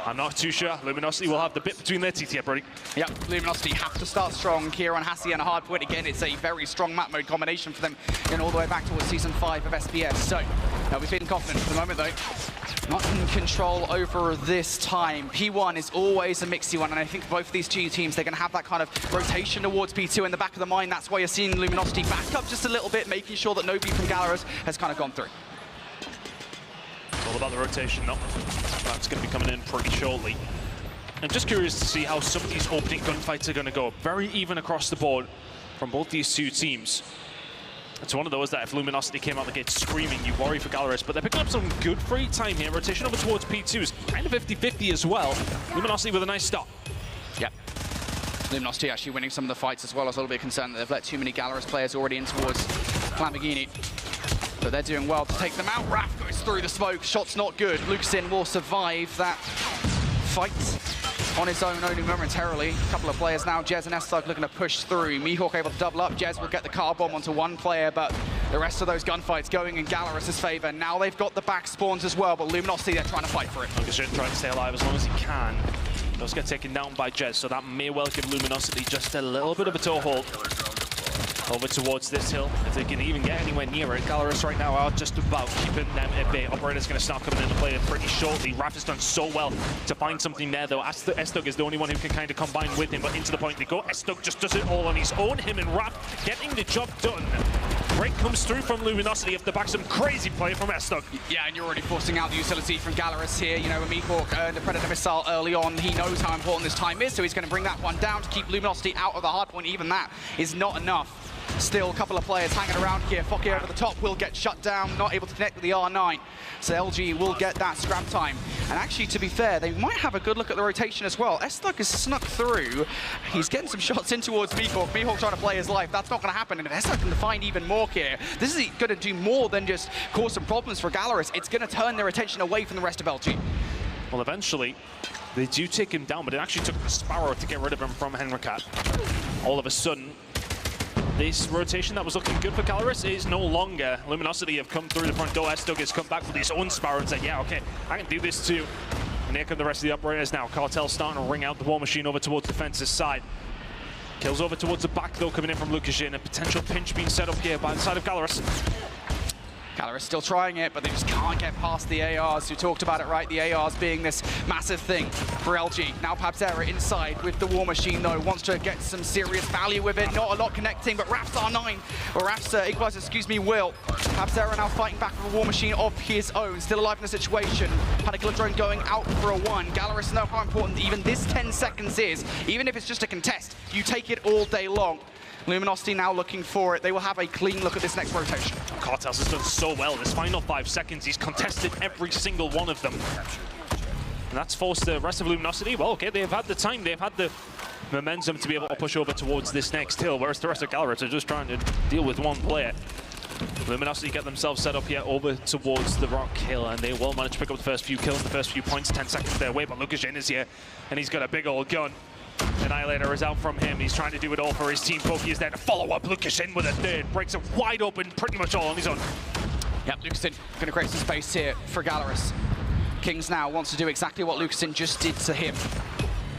I'm not too sure. Luminosity will have the bit between their teeth here, Brody. Yep, Luminosity have to start strong here on Hassie and a hard point. Again, it's a very strong map mode combination for them going all the way back towards Season 5 of SBS. So, we're feeling confident for the moment, though. Not in control over this time. P1 is always a mixy one, and I think both of these two teams, they're going to have that kind of rotation towards P2 in the back of the mind. That's why you're seeing Luminosity back up just a little bit, making sure that nobody from Gallerus has kind of gone through. All about the rotation, though. That's going to be coming in pretty shortly. I'm just curious to see how some of these opening gunfights are going to go. Very even across the board from both these two teams. It's one of those that if Luminosity came out the gate screaming, you worry for Gallerus, but they're picking up some good free time here. Rotation over towards P2's kind of 50-50 as well. Luminosity with a nice stop. Yep. Luminosity actually winning some of the fights as well. I was a little bit concerned that they've let too many Gallerus players already in towards Lamborghini. But they're doing well to take them out. Raph goes through the smoke. Shot's not good. Lucasin will survive that fight on his own only momentarily. A couple of players now. Jez and S-Thug looking to push through. Mihawk able to double up. Jez will get the car bomb onto one player, but the rest of those gunfights going in Gallerus' favor. Now they've got the back spawns as well, but Luminosity, they're trying to fight for it. Lucasin trying to stay alive as long as he can. Does get taken down by Jez, so that may well give Luminosity just a little bit of a toehold. Over towards this hill, if they can even get anywhere near it. Gallerus right now are just about keeping them at bay. Operator's going to start coming into play pretty shortly. Raph has done so well to find something there, though. S-Thug is the only one who can kind of combine with him, but into the point they go. S-Thug just does it all on his own. Him and Raph getting the job done. Break comes through from Luminosity off the back. Some crazy play from S-Thug. Yeah, and you're already forcing out the utility from Gallerus here. You know, when Mihawk earned a Predator missile early on, he knows how important this time is, so he's going to bring that one down to keep Luminosity out of the hard point. Even that is not enough. Still a couple of players hanging around here. Fokke over the top will get shut down, not able to connect with the R9. So LG will get that scrap time. And actually, to be fair, they might have a good look at the rotation as well. S-Thug is snuck through. He's getting some shots in towards Mihawk. Mihawk trying to play his life. That's not going to happen. And if S-Thug can find even more here, this is going to do more than just cause some problems for Gallerus. It's going to turn their attention away from the rest of LG. Well, eventually, they do take him down, but it actually took the Sparrow to get rid of him from Henricat. All of a sudden, this rotation that was looking good for Gallerus is no longer. Luminosity have come through the front door. S-Thug has come back with his own Sparrow and said, yeah, okay, I can do this too. And here come the rest of the operators now. Cartel starting to ring out the War Machine over towards the fence's side. Kills over towards the back, though, coming in from Lucasin. A potential pinch being set up here by the side of Gallerus. Gallerus still trying it, but they just can't get past the ARs. You talked about it, right? The ARs being this massive thing for LG. Now Pabzera inside with the War Machine, though. Wants to get some serious value with it. Not a lot connecting, but Raf's R9, or Raf's Equalizer, excuse me, will. Pabzera now fighting back with a War Machine of his own. Still alive in the situation. Panic drone going out for a 1. Gallerus know how important even this 10 seconds is. Even if it's just a contest, you take it all day long. Luminosity now looking for it. They will have a clean look at this next rotation. Cartels has done so well. This final 5 seconds, he's contested every single one of them. And that's forced the rest of Luminosity. Well, okay, they've had the time, they've had the momentum to be able to push over towards this next hill, whereas the rest of Gallerus are just trying to deal with one player. Luminosity get themselves set up here over towards the Rock Hill, and they will manage to pick up the first few kills, the first few points, 10 seconds their way, but Lucasin is here, and he's got a big old gun. Annihilator is out from him. He's trying to do it all for his team. Fokke is there to follow up. Lucasin with a third. Breaks it wide open, pretty much all on his own. Yep, Lucasin going to create some space here for Gallerus. Kings now wants to do exactly what Lucasin just did to him.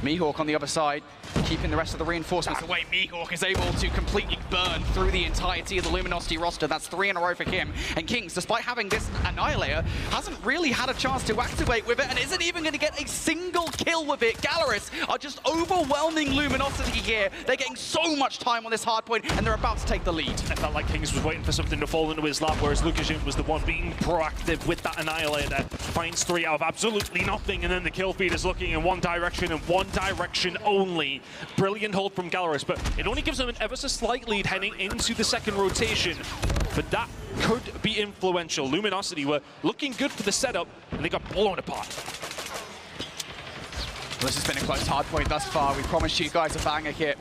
Mihawk on the other side. keeping the rest of the reinforcements away. Mihawk is able to completely burn through the entirety of the Luminosity roster. That's 3 in a row for him. And Kings, despite having this Annihilator, hasn't really had a chance to activate with it and isn't even going to get a single kill with it. Gallerus are just overwhelming Luminosity here. They're getting so much time on this hard point, and they're about to take the lead. It felt like Kings was waiting for something to fall into his lap, whereas Lukashin was the one being proactive with that Annihilator. Finds 3 out of absolutely nothing, and then the kill feed is looking in one direction and one direction only. Brilliant hold from Gallerus, but it only gives them an ever so slight lead heading into the second rotation. But that could be influential. Luminosity were looking good for the setup, and they got blown apart. Well, this has been a close hard point thus far. We promised you guys a banger here.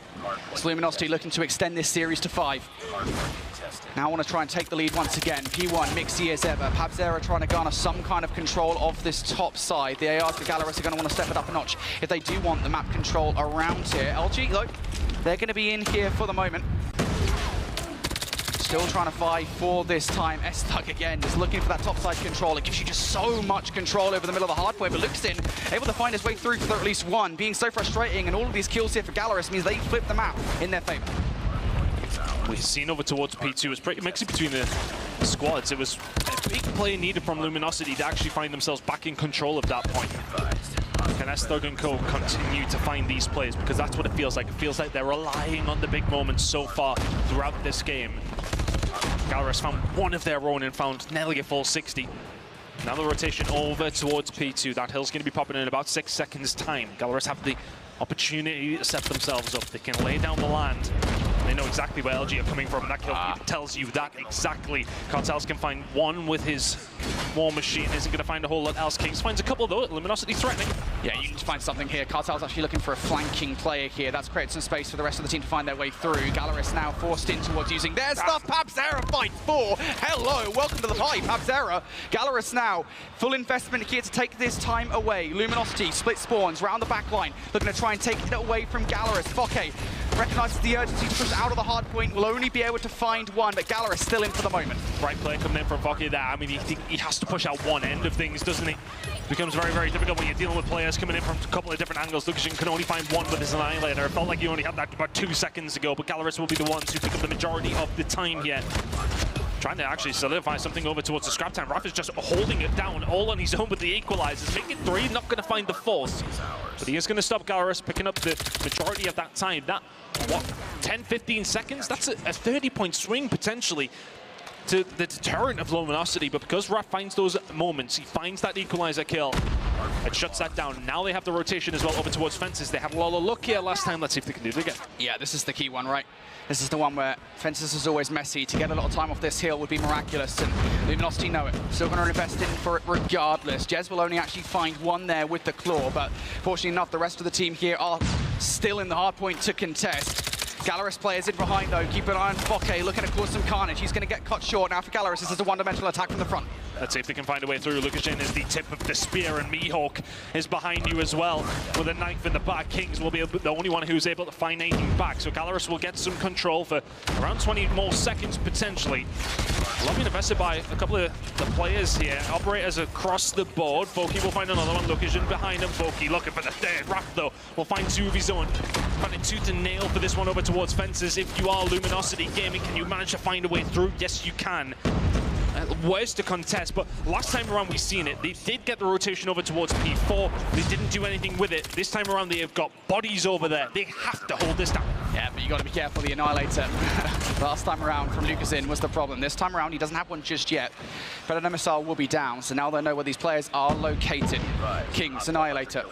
It's Luminosity looking to extend this series to 5. Now want to try and take the lead once again. P1, mixy as ever. Pabzera trying to garner some kind of control of this top side. The ARs for Gallerus are going to want to step it up a notch if they do want the map control around here. LG, though, they're going to be in here for the moment. Still trying to fight for this time. S-Thug again is looking for that topside control. It gives you just so much control over the middle of the hard point, but Luxin able to find his way through for at least one. Being so frustrating, and all of these kills here for Gallerus means they flip the map in their favor. We've seen over towards P2. It was pretty mixy between the squads. It was a big play needed from Luminosity to actually find themselves back in control of that point. Can S-Thug and Co continue to find these plays? Because that's what it feels like. It feels like they're relying on the big moments so far throughout this game. Gallerus found one of their own and found nearly a full 60. Now the rotation over towards P2. That hill's going to be popping in about 6 seconds' time. Gallerus have the opportunity to set themselves up. They can lay down the land. They know exactly where LG are coming from. That kill tells you that exactly. Cartels can find one with his War Machine. Isn't going to find a whole lot else. Kings finds a couple though. Luminosity threatening. Yeah, you need to find something here. Cartel's actually looking for a flanking player here. That's created some space for the rest of the team to find their way through. Gallerus now forced in towards using their stuff. Pabzera fights 4. Hello, welcome to the party, Pabzera. Gallerus now, full investment here to take this time away. Luminosity split spawns round the back line. Looking to try and take it away from Gallerus. Fokke recognizes the urgency to push out of the hard point. Will only be able to find one, but Gallerus still in for the moment. Right play coming in from Fokke there. I mean, he has to push out one end of things, doesn't he? It becomes very, very difficult when you're dealing with players coming in from a couple of different angles. Lukashin can only find one with his Annihilator. It felt like he only had that about 2 seconds ago, but Gallerus will be the ones who pick up the majority of the time here. Trying to actually solidify something over towards the scrap time. Raph is just holding it down all on his own with the equalizers. Make it 3, not going to find the 4th. But he is going to stop Gallerus picking up the majority of that time. That, what, 10, 15 seconds? That's a 30-point swing potentially to the deterrent of Luminosity. But because Raph finds those moments, he finds that equalizer kill. It shuts that down. Now they have the rotation as well over towards Fences. They had a lot of luck here last time. Let's see if they can do it again. Yeah, this is the key one, right? This is the one where Fences is always messy. To get a lot of time off this hill would be miraculous, and Luminosity know it. Still going to invest in for it regardless. Jez will only actually find one there with the claw, but fortunately enough, the rest of the team here are still in the hard point to contest. Gallerus players in behind though. Keep an eye on Fokke, looking to cause some carnage. He's going to get cut short. Now for Gallerus, this is a one-dimensional attack from the front. Let's see if they can find a way through. Lukashin is the tip of the spear, and Mihawk is behind you as well with a knife in the back. Kings will be the only one who's able to find anything back, so Gallerus will get some control for around 20 more seconds potentially. Lovely invested by a couple of the players here. Operators across the board. Fokke will find another one. Lukashin behind him. Fokke looking for the third. Raph though will find 2 of his own. Finding tooth and nail for this one over towards Fences. If you are Luminosity Gaming, can you manage to find a way through? Yes, you can. Ways to contest, but last time around we've seen it. They did get the rotation over towards P4. They didn't do anything with it. This time around they have got bodies over there. They have to hold this down. Yeah, but you got to be careful. The Annihilator last time around from Lucasin was the problem. This time around he doesn't have one just yet. Predator Missile will be down, so now they know where these players are located. Kings, Annihilator,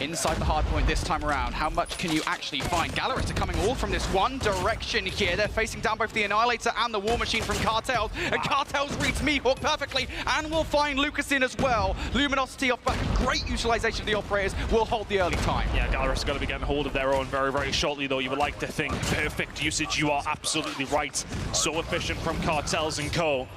inside the hard point this time around. How much can you actually find? Gallerus are coming all from this one direction here. They're facing down both the Annihilator and the War Machine from Cartels, and Cartels reads Mihawk perfectly, and will find Lucasin as well. Luminosity off back, great utilization of the operators, will hold the early time. Yeah, Gallerus is going to be getting hold of their own very, very shortly, though. You would like to think perfect usage. You are absolutely right. So efficient from Cartels and Co.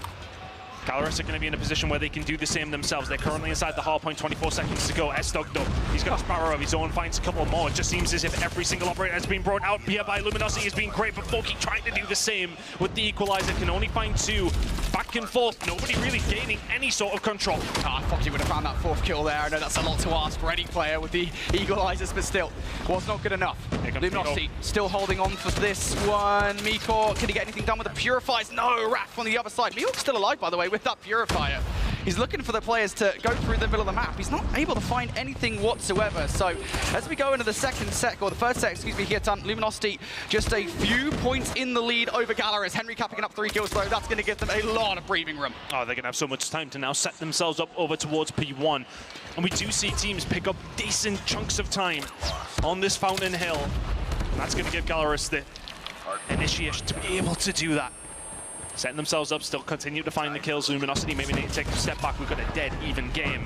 Gallerus are going to be in a position where they can do the same themselves. They're currently inside the hard point, 24 seconds to go. S-Dog, though, he's got a Sparrow of his own, finds a couple more. It just seems as if every single operator has been brought out here by Luminosity has been great, but Foki trying to do the same with the Equalizer. Can only find 2. Back and forth, nobody really gaining any sort of control. Foki would have found that 4th kill there. I know that's a lot to ask for any player with the Equalizers, but still, was not good enough. Luminosity still holding on for this one. Mikor, can he get anything done with the Purifiers? No, Raph on the other side. Mikor's still alive, by the way, with that Purifier. He's looking for the players to go through the middle of the map. He's not able to find anything whatsoever. So as we go into the second set, or the first set, excuse me, here, Luminosity just a few points in the lead over Gallerus. Henry Cat picking up 3 kills, though. That's going to give them a lot of breathing room. Oh, they're going to have so much time to now set themselves up over towards P1. And we do see teams pick up decent chunks of time on this Fountain Hill. And that's going to give Gallerus the initiation to be able to do that. Setting themselves up, still continue to find the kills. Luminosity maybe need to take a step back. We've got a dead even game.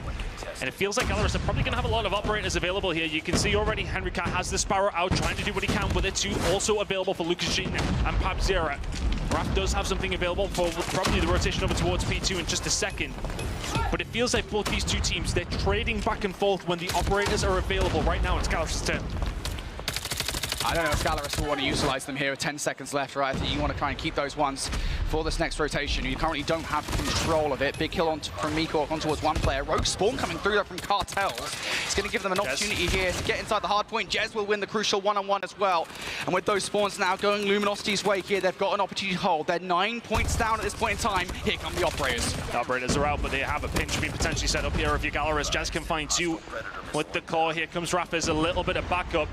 And it feels like Gallerus are probably going to have a lot of operators available here. You can see already Henry Cat has the Sparrow out, trying to do what he can with it too. Also available for Lucas Jean and Pabzera. Raph does have something available for probably the rotation over towards P2 in just a second. But it feels like both these two teams, they're trading back and forth when the operators are available. Right now, it's Gallerus' turn. I don't know if Gallerus will want to utilize them here with 10 seconds left, right? I think you want to try and keep those ones for this next rotation. You currently don't have control of it. Big kill on from Mikor on towards one player. Rogue Spawn coming through there from Cartels. It's going to give them an opportunity here to get inside the hard point. Jez will win the crucial one-on-one as well. And with those spawns now going Luminosity's way here, they've got an opportunity to hold. They're 9 points down at this point in time. Here come the operators. The operators are out, but they have a pinch being potentially set up here if you're Gallerus. Jez can find 2 with the core. Here comes Raph as a little bit of backup.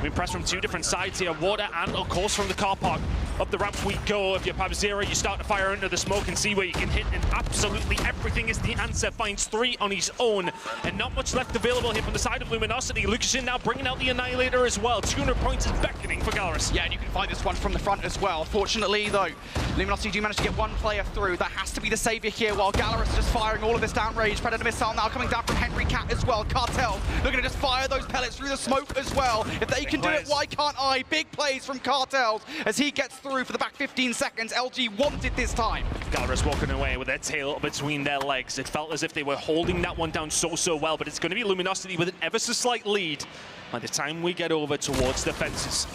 Being pressed from 2 different sides here, water and of course from the car park. Up the ramp we go. If you're Pabzera, you start to fire into the smoke and see where you can hit, and absolutely everything is the answer. Finds 3 on his own, and not much left available here from the side of Luminosity. Lucashin now bringing out the Annihilator as well. 200 points is beckoning for Gallerus. Yeah, and you can find this one from the front as well. Fortunately, though, Luminosity do manage to get 1 player through. That has to be the savior here, while Gallerus just firing all of this downrange. Predator missile now coming down from Henry Cat as well. Cartel looking to just fire those pellets through the smoke as well. If they can do it, why can't I? Big plays from Cartels as he gets through for the back 15 seconds. LG wants it this time. Gallerus walking away with their tail between their legs. It felt as if they were holding that one down so well, but it's going to be Luminosity with an ever so slight lead by the time we get over towards the fences.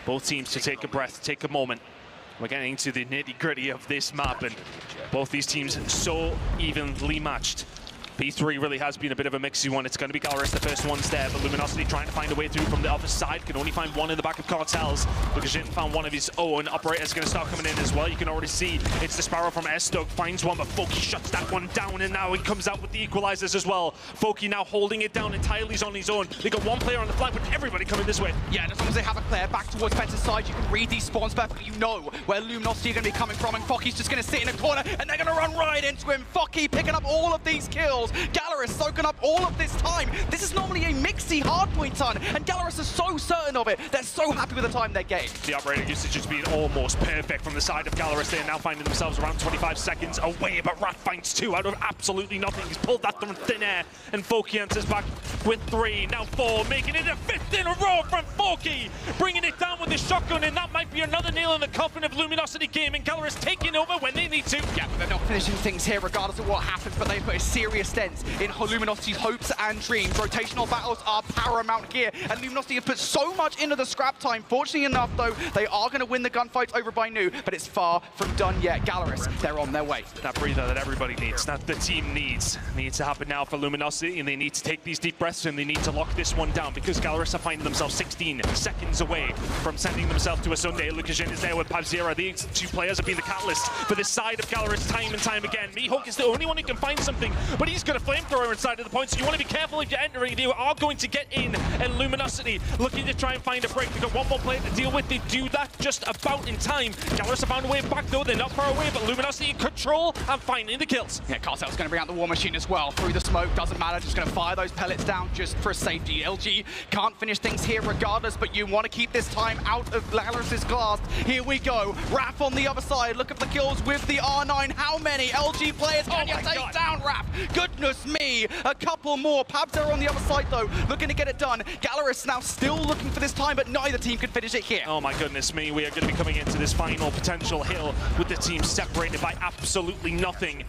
Both teams to take a breath, take a moment. We're getting to the nitty-gritty of this map, and both these teams so evenly matched. P3 really has been a bit of a mixy one. It's going to be Gallerus, the first one's there, but Luminosity trying to find a way through from the other side. Can only find 1 in the back of Cartels. Lucashin found 1 of his own. Operator's going to start coming in as well. You can already see it's the Sparrow from S-Dog. Finds 1, but Foki shuts that one down, and now he comes out with the equalizers as well. Foki now holding it down entirely on his own. They got 1 player on the flank, but everybody coming this way. Yeah, and as long as they have a player back towards Fence's side, you can read these spawns perfectly. You know where Luminosity are going to be coming from, and Foki's just going to sit in a corner, and they're going to run right into him. Foki picking up all of these kills. Gallerus soaking up all of this time. This is normally a mixy hardpoint ton, and Gallerus is so certain of it. They're so happy with the time they gained. The operator usage has been almost perfect from the side of Gallerus. They're now finding themselves around 25 seconds away, but Raph finds 2 out of absolutely nothing. He's pulled that from thin air, and Foki answers back with 3, now 4, making it a 5th in a row from Foki, bringing it down with the shotgun, and that might be another nail in the coffin of Luminosity game, and Gallerus taking over when they need to. Yeah, they're not finishing things here regardless of what happens, but they put a serious dent in Luminosity's hopes and dreams. Rotational battles are paramount here, and Luminosity have put so much into the scrap time. Fortunately enough, though, they are going to win the gunfights over by Nu, but it's far from done yet. Gallerus, they're on their way. That breather that everybody needs, that the team needs to happen now for Luminosity, and they need to take these deep breaths, and they need to lock this one down, because Gallerus are finding themselves 16 seconds away from sending themselves to a Sunday. Lucashin is there with Pabzera. These 2 players have been the catalyst for this side of Gallerus time and time again. Mihawk is the only one who can find something, but he's got a flamethrower inside of the point, so you want to be careful if you're entering. They are going to get in, and Luminosity looking to try and find a break. They've got 1 more player to deal with. They do that just about in time. Gallerus have found a way back, though. They're not far away, but Luminosity in control and finding the kills. Yeah, Cartel's going to bring out the war machine as well. Through the smoke, doesn't matter. Just going to fire those pellets down just for safety. LG can't finish things here regardless, but you want to keep this time out of Gallerus's glass. Here we go. Raph on the other side. Look at the kills with the R9. How many LG players can you take down, Raph? Good goodness me. A couple more. Pabs are on the other side, though, looking to get it done. Gallerus now still looking for this time, but neither team can finish it here. Oh my goodness me, we are going to be coming into this final potential hill with the team separated by absolutely nothing.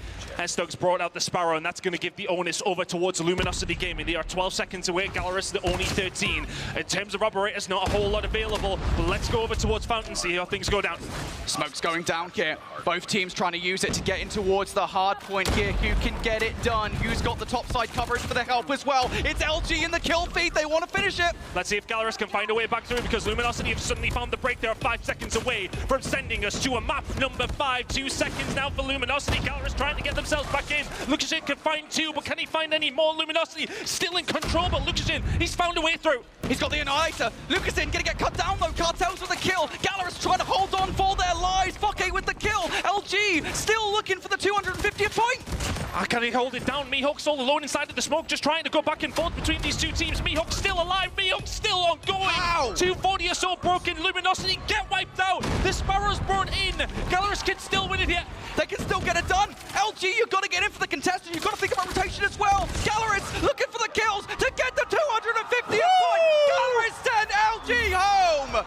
Stokes brought out the Sparrow, and that's going to give the onus over towards Luminosity Gaming. They are 12 seconds away. Gallerus, the only 13. In terms of operators, not a whole lot available, but let's go over towards Fountain, see how things go down. Smoke's going down here. Both teams trying to use it to get in towards the hard point here. Who can get it done? Who's got the top side coverage for the help as well? It's LG in the kill feed. They want to finish it. Let's see if Gallerus can find a way back through, because Luminosity have suddenly found the break. They are 5 seconds away from sending us to a map number 5. 2 seconds now for Luminosity. Gallerus trying to get themselves back in. Lukashin can find 2, but can he find any more? Luminosity still in control, but Lukashin, he's found a way through. He's got the Annihilator. Lukashin gonna get cut down though. Cartels with the kill. Gallerus trying to hold on for their lives. Fokke with the kill. LG still looking for the 250th point. Can he hold it down? Mihawk's all alone inside of the smoke, just trying to go back and forth between these two teams. Mihawk's still alive. Mihawk's still ongoing. Ow. 240 or so broken. Luminosity get wiped out. The Sparrow's brought in. Gallerus can still win it here. They can still get it done. LG, you've got to get in for the contestant. You've got to think about rotation as well. Gallerus looking for the kills to get the 250th point. Gallerus send LG home.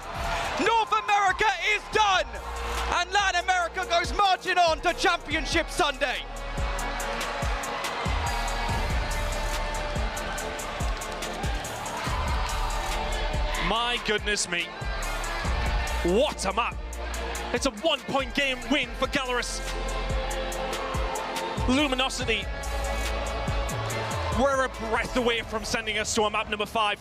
North America is done. And Latin America goes marching on to Championship Sunday. My goodness me. What a map. It's a 1-point game win for Gallerus. Luminosity, we're a breath away from sending us to a map number 5.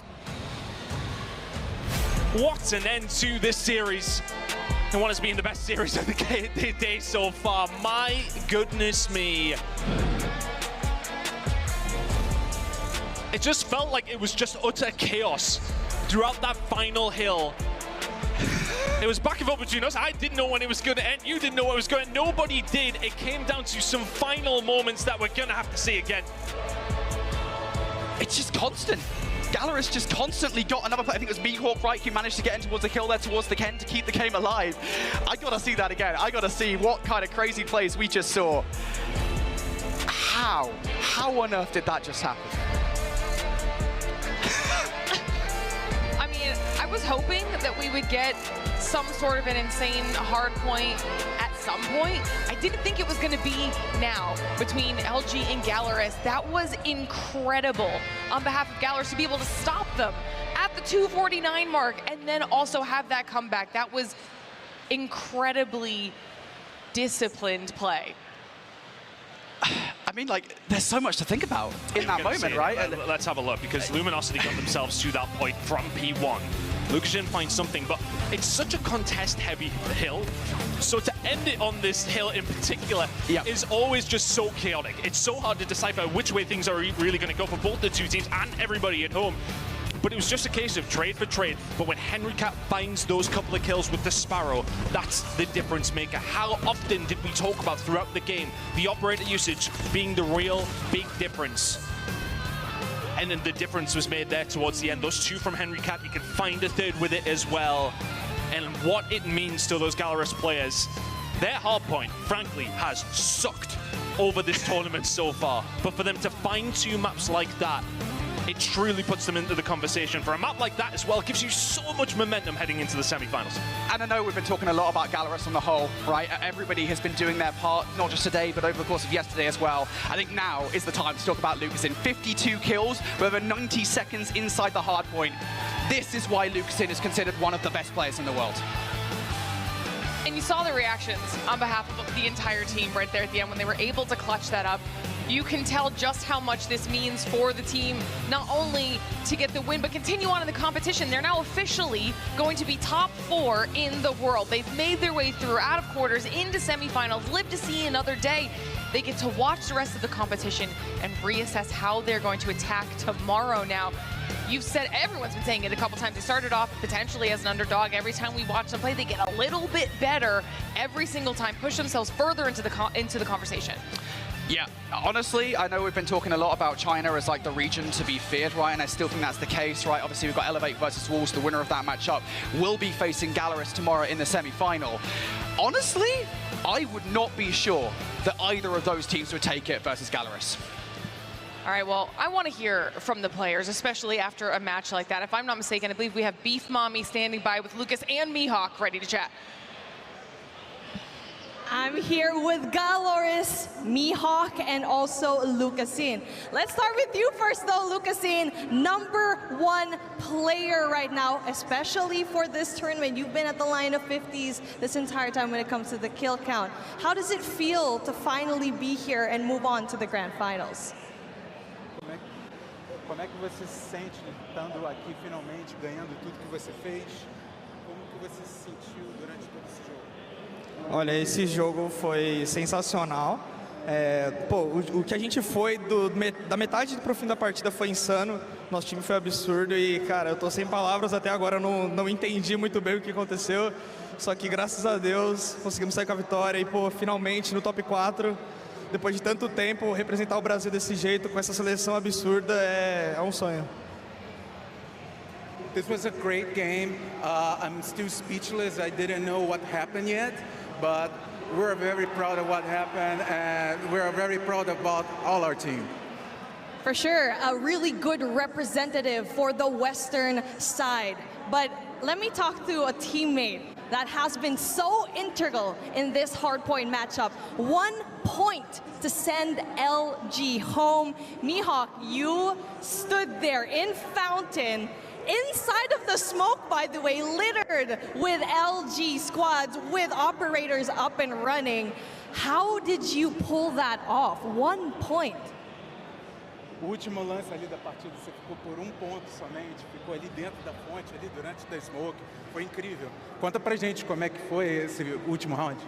What an end to this series. And what has been the best series of the day so far. My goodness me. It just felt like it was just utter chaos throughout that final hill. It was back and forth between us. I didn't know when it was going to end. You didn't know when it was going to end. Nobody did. It came down to some final moments that we're going to have to see again. It's just constant. Gallerus just constantly got another play. I think it was Mihawk, right, who managed to get in towards the kill there towards the Ken to keep the game alive. I got to see that again. I got to see what kind of crazy plays we just saw. How on earth did that just happen? I mean, I was hoping that we would get some sort of an insane hard point at some point. I didn't think it was going to be now between LG and Gallerus. That was incredible on behalf of Gallerus to be able to stop them at the 249 mark and then also have that comeback. That was incredibly disciplined play. I mean, like, there's so much to think about in that moment, right? Let's have a look, because Luminosity got themselves to that point from P1. Lukashin finds something, but it's such a contest-heavy hill. So to end it on this hill in particular is always just so chaotic. It's so hard to decipher which way things are really going to go for both the two teams and everybody at home. But it was just a case of trade for trade. But when Henry Cat finds those couple of kills with the Sparrow, that's the difference maker. How often did we talk about throughout the game the operator usage being the real big difference? And then the difference was made there towards the end. Those 2 from Henry Cat, you can find a third with it as well. And what it means to those Gallerus players. Their hard point, frankly, has sucked over this tournament so far. But for them to find 2 maps like that, it truly puts them into the conversation. For a map like that as well, gives you so much momentum heading into the semi-finals. And I know we've been talking a lot about Gallerus on the whole, right? Everybody has been doing their part, not just today, but over the course of yesterday as well. I think now is the time to talk about Lukashin. 52 kills, with over 90 seconds inside the hard point. This is why Lukashin is considered one of the best players in the world. And you saw the reactions on behalf of the entire team right there at the end when they were able to clutch that up. You can tell just how much this means for the team, not only to get the win, but continue on in the competition. They're now officially going to be top 4 in the world. They've made their way through out of quarters into semifinals, live to see another day. They get to watch the rest of the competition and reassess how they're going to attack tomorrow now. You've said, everyone's been saying it a couple times. They started off potentially as an underdog. Every time we watch them play, they get a little bit better every single time, push themselves further into the conversation. Yeah, honestly, I know we've been talking a lot about China as like the region to be feared, right? And I still think that's the case, right? Obviously, we've got Elevate versus Wolves. The winner of that matchup will be facing Gallerus tomorrow in the semi-final. Honestly, I would not be sure that either of those teams would take it versus Gallerus. All right, well, I want to hear from the players, especially after a match like that. If I'm not mistaken, I believe we have Beef Mommy standing by with Lucas and Mihawk ready to chat. I'm here with Galoris, Mihawk, and also Lucasin. Let's start with you first though, Lucasin. #1 player right now, especially for this tournament. You've been at the line of 50s this entire time when it comes to the kill count. How does it feel to finally be here and move on to the grand finals? Como é que você se sente estando aqui finalmente, ganhando tudo que você fez? Como que você se sentiu durante todo esse jogo? Olha, esse jogo foi sensacional. O que a gente foi da metade pro fim da partida foi insano. Nosso time foi absurdo e, cara, eu tô sem palavras até agora. Eu não entendi muito bem o que aconteceu. Só que, graças a Deus, conseguimos sair com a vitória e, finalmente, no top 4, depois de tanto tempo, representar o Brasil desse jeito, com essa seleção absurda, é um sonho. This was a great game. I'm still speechless. I didn't know what happened yet, but we're very proud of what happened, and we're very proud about all our team. For sure, a really good representative for the Western side. But let me talk to a teammate that has been so integral in this hardpoint matchup. 1 point to send LG home. Mihawk, you stood there in Fountain, inside of the smoke, by the way, littered with LG squads, with operators up and running. How did you pull that off? 1 point. O último lance ali da partida, você ficou por 1 ponto somente, ficou ali dentro da fonte, ali durante a smoke. Foi incrível. Conta pra gente como é que foi esse último round.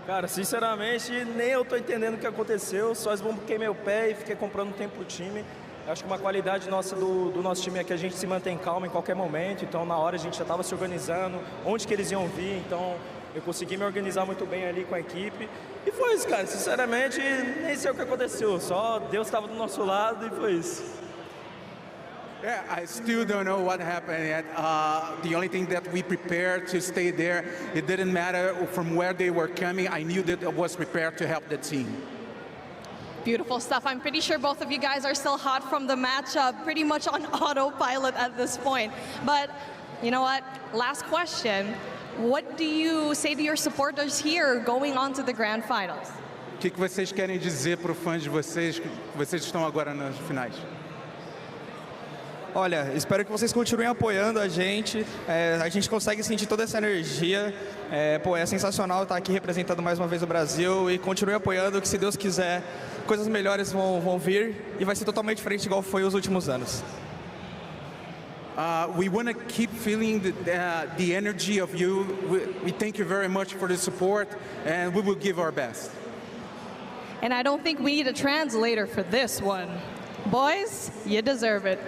Cara, sinceramente, nem eu tô entendendo o que aconteceu, só esbombuquei meu pé e fiquei comprando tempo pro time. Acho que uma qualidade nossa do nosso time é que a gente se mantém calmo em qualquer momento, então na hora a gente já estava se organizando, onde que eles iam vir, então eu consegui me organizar muito bem ali com a equipe. E foi isso, cara, sinceramente, nem sei o que aconteceu, só Deus estava do nosso lado e foi isso. Yeah, I still don't know what happened yet. The only thing that we prepared to stay there, it didn't matter from where they were coming. I knew that I was prepared to help the team. Beautiful stuff. I'm pretty sure both of you guys are still hot from the matchup, pretty much on autopilot at this point. But you know what? Last question. What do you say to your supporters here going on to the grand finals? O que vocês querem dizer para os fãs de vocês que vocês estão agora nas finais? Olha, espero que vocês continuem apoiando a gente consegue sentir toda essa energia, é sensacional estar aqui representando mais uma vez o Brasil e continue apoiando que, se Deus quiser, coisas melhores vão vir e vai ser totalmente diferente igual foi os últimos anos. We want to keep feeling the energy of you. We thank you very much for the support, and we will give our best. And I don't think we need a translator for this one. Boys, you deserve it.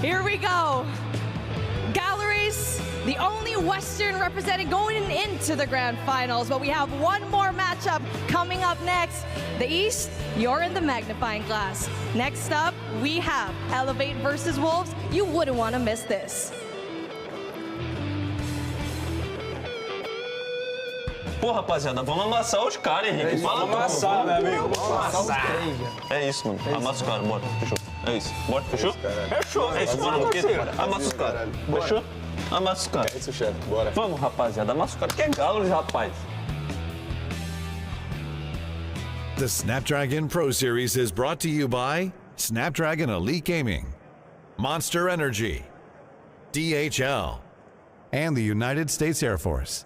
Here we go. Galleries, the only Western representing going into the grand finals, but we have one more matchup coming up next. The East, you're in the magnifying glass. Next up, we have Elevate versus Wolves. You wouldn't want to miss this. Pô, rapaziada, vamos amassar os caras, Henrique. Vamos amassar, meu amigo. Vamos amassar. É isso, mano. Amassa os caras, bora. Fechou. É isso. Bora, fechou? Fechou. É isso, bora. Amassa os caras. Fechou? Amassa os caras. É isso, chefe. Bora. Vamos, rapaziada. Amassa os caras. Que é galo, rapaz. The Snapdragon Pro Series is brought to you by Snapdragon Elite Gaming, Monster Energy, DHL, and the United States Air Force.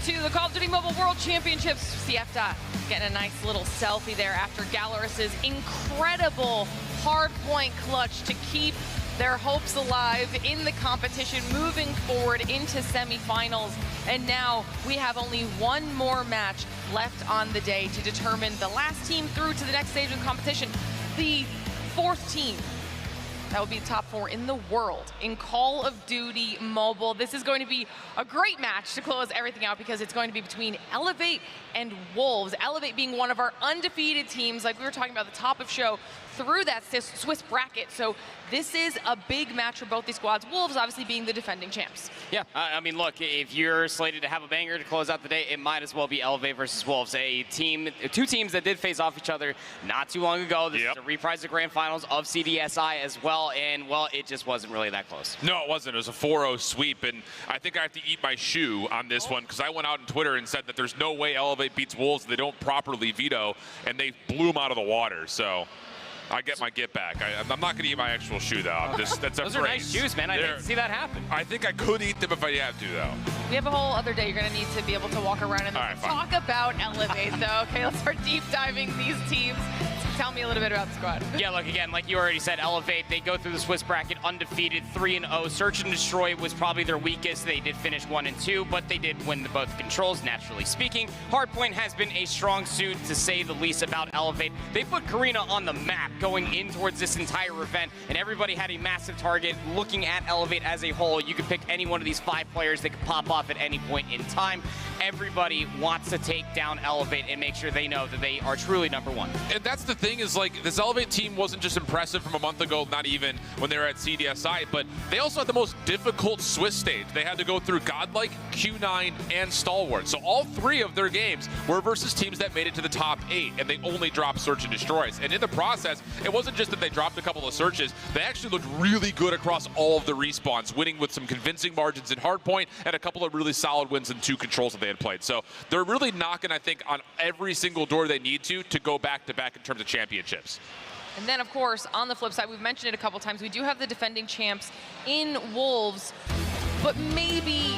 to the Call of Duty Mobile World Championships. CFDA getting a nice little selfie there after Galaris's incredible hardpoint clutch to keep their hopes alive in the competition, moving forward into semifinals. And now we have only one more match left on the day to determine the last team through to the next stage of the competition. The fourth team that will be the top 4 in the world in Call of Duty Mobile. This is going to be a great match to close everything out because it's going to be between Elevate and Wolves. Elevate being one of our undefeated teams, like we were talking about at the top of show, through that Swiss bracket. So this is a big match for both these squads. Wolves obviously being the defending champs. Yeah, I mean, look, if you're slated to have a banger to close out the day, it might as well be Elevate versus Wolves, two teams that did face off each other not too long ago. This is a reprise of grand finals of CDSI as well, and, well, it just wasn't really that close. No, it wasn't. It was a 4-0 sweep, and I think I have to eat my shoe on this one because I went out on Twitter and said that there's no way Elevate beats Wolves if they don't properly veto, and they blew them out of the water, so I get my get back. I'm not going to eat my actual shoe, though. Those are nice shoes, man. I didn't see that happen. I think I could eat them if I had to, though. We have a whole other day. You're going to need to be able to walk around and talk about Elevate, though. Okay, let's start deep diving these teams. Tell me a little bit about the squad. Yeah, look, again, like you already said, Elevate, they go through the Swiss bracket undefeated, 3-0. Search and Destroy was probably their weakest. They did finish 1-2, but they did win both controls, naturally speaking. Hardpoint has been a strong suit, to say the least, about Elevate. They put Karina on the map going in towards this entire event, and everybody had a massive target. Looking at Elevate as a whole, you could pick any one of these 5 players that could pop off at any point in time. Everybody wants to take down Elevate and make sure they know that they are truly #1. And that's the thing is, like, this Elevate team wasn't just impressive from a month ago, not even when they were at CDSI, but they also had the most difficult Swiss stage. They had to go through Godlike, Q9, and Stalwart. So all 3 of their games were versus teams that made it to the top 8, and they only dropped Search and Destroys. And in the process, it wasn't just that they dropped a couple of searches, they actually looked really good across all of the respawns, winning with some convincing margins in Hardpoint and a couple of really solid wins in 2 controls that they had played. So they're really knocking, I think, on every single door they need to go back-to-back in terms of championships. And then, of course, on the flip side, we've mentioned it a couple times, we do have the defending champs in Wolves, but maybe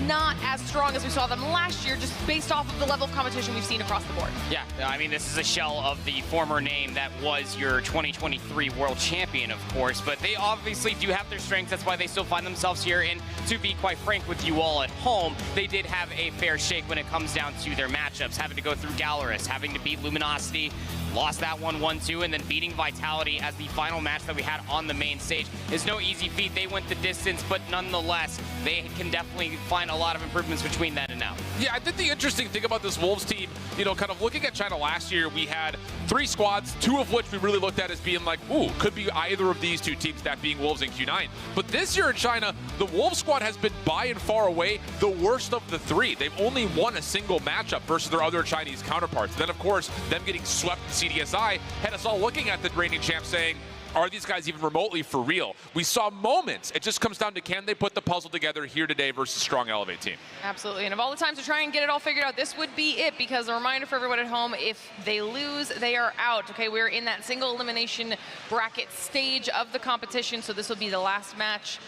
not as strong as we saw them last year, just based off of the level of competition we've seen across the board. Yeah, I mean, this is a shell of the former name that was your 2023 world champion, of course, but they obviously do have their strengths. That's why they still find themselves here. And to be quite frank with you all at home, they did have a fair shake when it comes down to their matchups, having to go through Galaris, having to beat Luminosity, lost that one 1-2, and then beating Vitality as the final match that we had on the main stage is no easy feat. They went the distance, but nonetheless, they can definitely find a lot of improvements between then and now. Yeah, I think the interesting thing about this Wolves team, you know, kind of looking at China last year, we had 3 squads, 2 of which we really looked at as being like, ooh, could be either of these 2 teams, that being Wolves and Q9. But this year in China, the Wolves squad has been by and far away the worst of the 3. They've only won a single matchup versus their other Chinese counterparts. Then, of course, them getting swept in CDSI had us all looking at the reigning champ saying, are these guys even remotely for real? We saw moments. It just comes down to, can they put the puzzle together here today versus a strong Elevate team? Absolutely. And of all the times to try and get it all figured out, this would be it, because a reminder for everyone at home, if they lose, they are out. Okay, we're in that single elimination bracket stage of the competition, so this will be the last match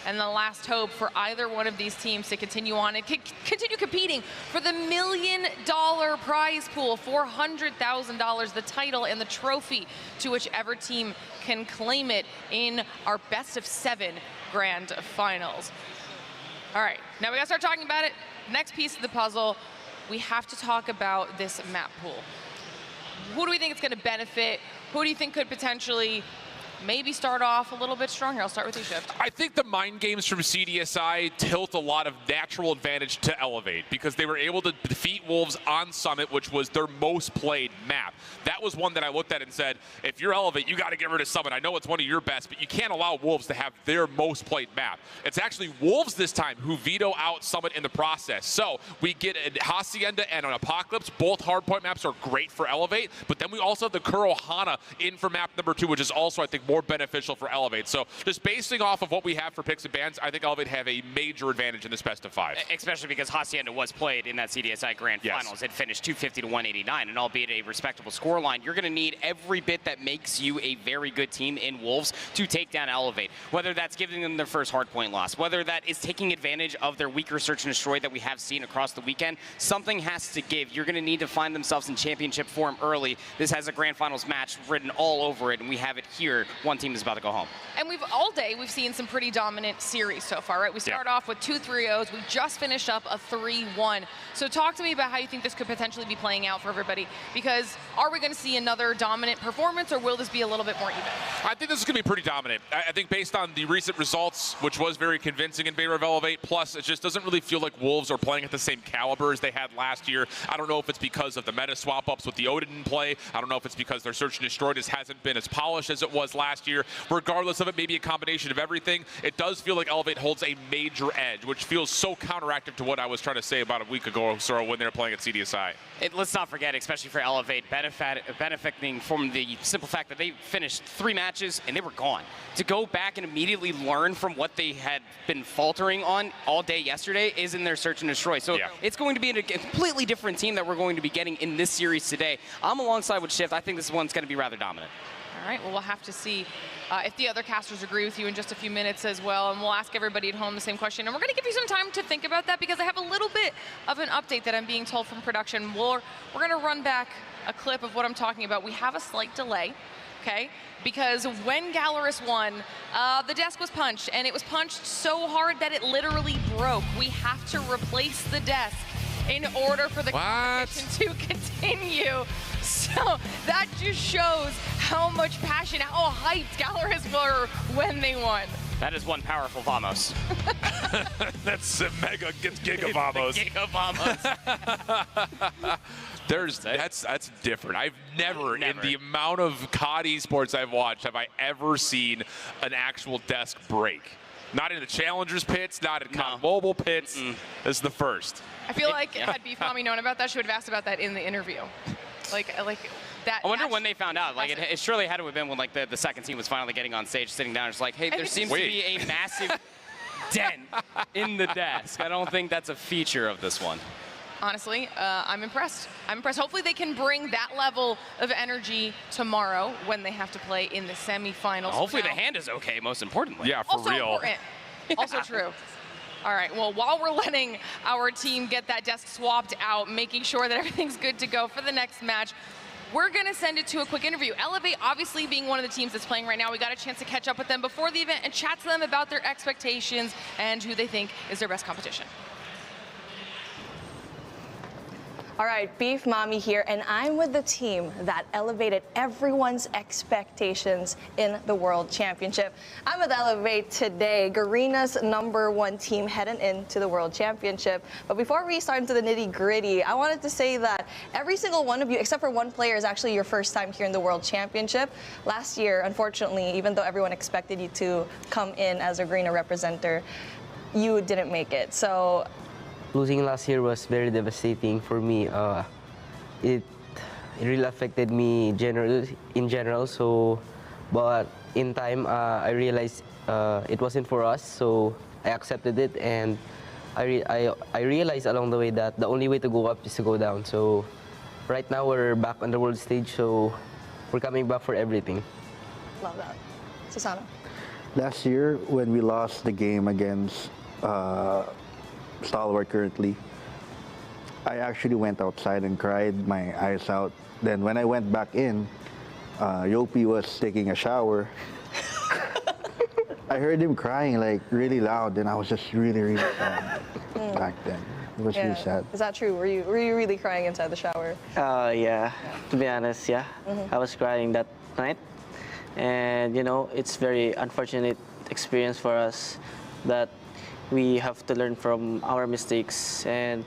and the last hope for either one of these teams to continue on and continue competing for the $1 million prize pool, $400,000, the title and the trophy, to whichever team can claim it in our best of 7 grand finals. All right, now we gotta start talking about it. Next piece of the puzzle, we have to talk about this map pool. Who do we think it's gonna benefit? Who do you think could potentially maybe start off a little bit stronger? I'll start with you, Shift. I think the mind games from CDSI tilt a lot of natural advantage to Elevate because they were able to defeat Wolves on Summit, which was their most played map. That was one that I looked at and said, if you're Elevate, you got to get rid of Summit. I know it's one of your best, but you can't allow Wolves to have their most played map. It's actually Wolves this time who veto out Summit in the process. So we get a Hacienda and an Apocalypse. Both hardpoint maps are great for Elevate, but then we also have the Kurohana in for map number 2, which is also, I think, more more beneficial for Elevate. So just basing off of what we have for picks and bans, I think Elevate have a major advantage in this best of 5. Especially because Hacienda was played in that CDSI Grand Finals. It finished 250 to 189, and albeit a respectable scoreline, you're going to need every bit that makes you a very good team in Wolves to take down Elevate. Whether that's giving them their first hardpoint loss, whether that is taking advantage of their weaker search and destroy that we have seen across the weekend, something has to give. You're going to need to find themselves in championship form early. This has a Grand Finals match written all over it, and we have it here. One team is about to go home. And all day we've seen some pretty dominant series so far, right? We start off with 2 3-0s. We just finished up a 3-1. So talk to me about how you think this could potentially be playing out for everybody, because are we going to see another dominant performance, or will this be a little bit more even? I think this is going to be pretty dominant. I think based on the recent results, which was very convincing in favor of Elevate, plus it just doesn't really feel like Wolves are playing at the same caliber as they had last year. I don't know if it's because of the meta swap-ups with the Odin in play. I don't know if it's because their search and destroy just hasn't been as polished as it was last year. Regardless of it, maybe a combination of everything, it does feel like Elevate holds a major edge, which feels so counteractive to what I was trying to say about a week ago or so when they were playing at CDSI. Let's not forget, especially for Elevate, benefiting from the simple fact that they finished 3 matches and they were gone. To go back and immediately learn from what they had been faltering on all day yesterday is in their search and destroy. So it's going to be a completely different team that we're going to be getting in this series today. I'm alongside with Shift. I think this one's going to be rather dominant. All right, well, we'll have to see if the other casters agree with you in just a few minutes as well, and we'll ask everybody at home the same question. And we're going to give you some time to think about that, because I have a little bit of an update that I'm being told from production. We're going to run back a clip of what I'm talking about. We have a slight delay, okay? Because when Gallerus won, the desk was punched, and it was punched so hard that it literally broke. We have to replace the desk in order for the competition to continue. So that just shows how much passion, how hyped Gallerus were when they won. That is one powerful Vamos. That's a mega Giga Vamos. Giga Vamos. That's different. I've never, in the amount of COD esports I've watched, have I ever seen an actual desk break. Not in the challengers pits, not in COD mobile pits. This is the first. I feel like had Beef Mommy known about that, she would have asked about that in the interview. Like that. I wonder when they found out. Like it surely had to have been when like the second team was finally getting on stage, sitting down. It's like, hey, there seems to be a massive dent in the desk. I don't think that's a feature of this one. Honestly, I'm impressed. I'm impressed. Hopefully they can bring that level of energy tomorrow when they have to play in the semifinals. Hopefully the hand is okay, most importantly. Yeah, for real. Important. Also true. All right, well, while we're letting our team get that desk swapped out, making sure that everything's good to go for the next match, we're going to send it to a quick interview. Elevate, obviously being one of the teams that's playing right now, we got a chance to catch up with them before the event and chat to them about their expectations and who they think is their best competition. All right, Beef Mommy here, and I'm with the team that elevated everyone's expectations in the World Championship. I'm with Elevate today, Garena's #1 team heading into the World Championship. But before we start into the nitty-gritty, I wanted to say that every single one of you, except for one player, is actually your first time here in the World Championship. Last year, unfortunately, even though everyone expected you to come in as a Garena representative, you didn't make it. So losing last year was very devastating for me. It really affected me in general. So, but in time, I realized it wasn't for us. So I accepted it, and I realized along the way that the only way to go up is to go down. So right now we're back on the world stage. So we're coming back for everything. Love that, Susano. Last year, when we lost the game against Stalwart currently, I actually went outside and cried my eyes out. Then when I went back in, Yopi was taking a shower. I heard him crying like really loud, and I was just really sad back then. It was really sad. Is that true? Were you really crying inside the shower? Yeah, to be honest, yeah. I was crying that night. And, you know, it's very unfortunate experience for us that we have to learn from our mistakes. And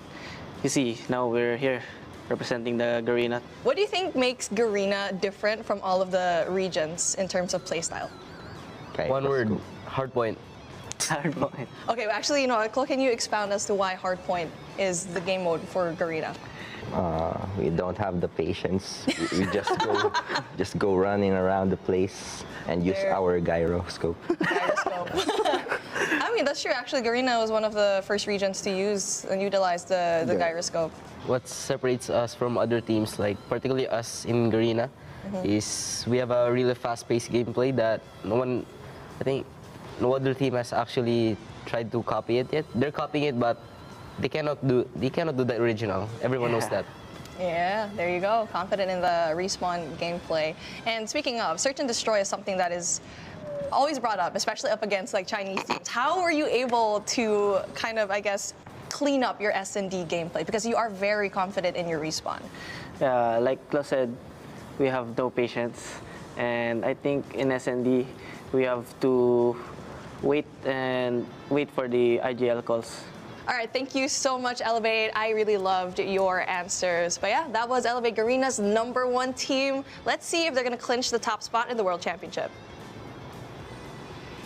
you see, now we're here representing the Garena. What do you think makes Garena different from all of the regions in terms of playstyle? Okay, one word, hardpoint. Hardpoint. Okay, well, actually, you know, can you expound as to why hardpoint is the game mode for Garena? We don't have the patience. We just go running around the place and use our gyroscope. I mean, that's true. Actually, Garena was one of the first regions to use and utilize the gyroscope. What separates us from other teams, like particularly us in Garena, is we have a really fast-paced gameplay that I think no other team has actually tried to copy it yet. They're copying it, but they cannot do the original. Everyone knows that. Yeah, there you go. Confident in the respawn gameplay. And speaking of, search and destroy is something that is always brought up, especially up against like Chinese teams. How were you able to kind of, I guess, clean up your S&D gameplay? Because you are very confident in your respawn. Like Klaus said, we have no patience. And I think in S&D, we have to wait for the IGL calls. All right, thank you so much, Elevate. I really loved your answers. But yeah, that was Elevate Garena's #1 team. Let's see if they're going to clinch the top spot in the World Championship.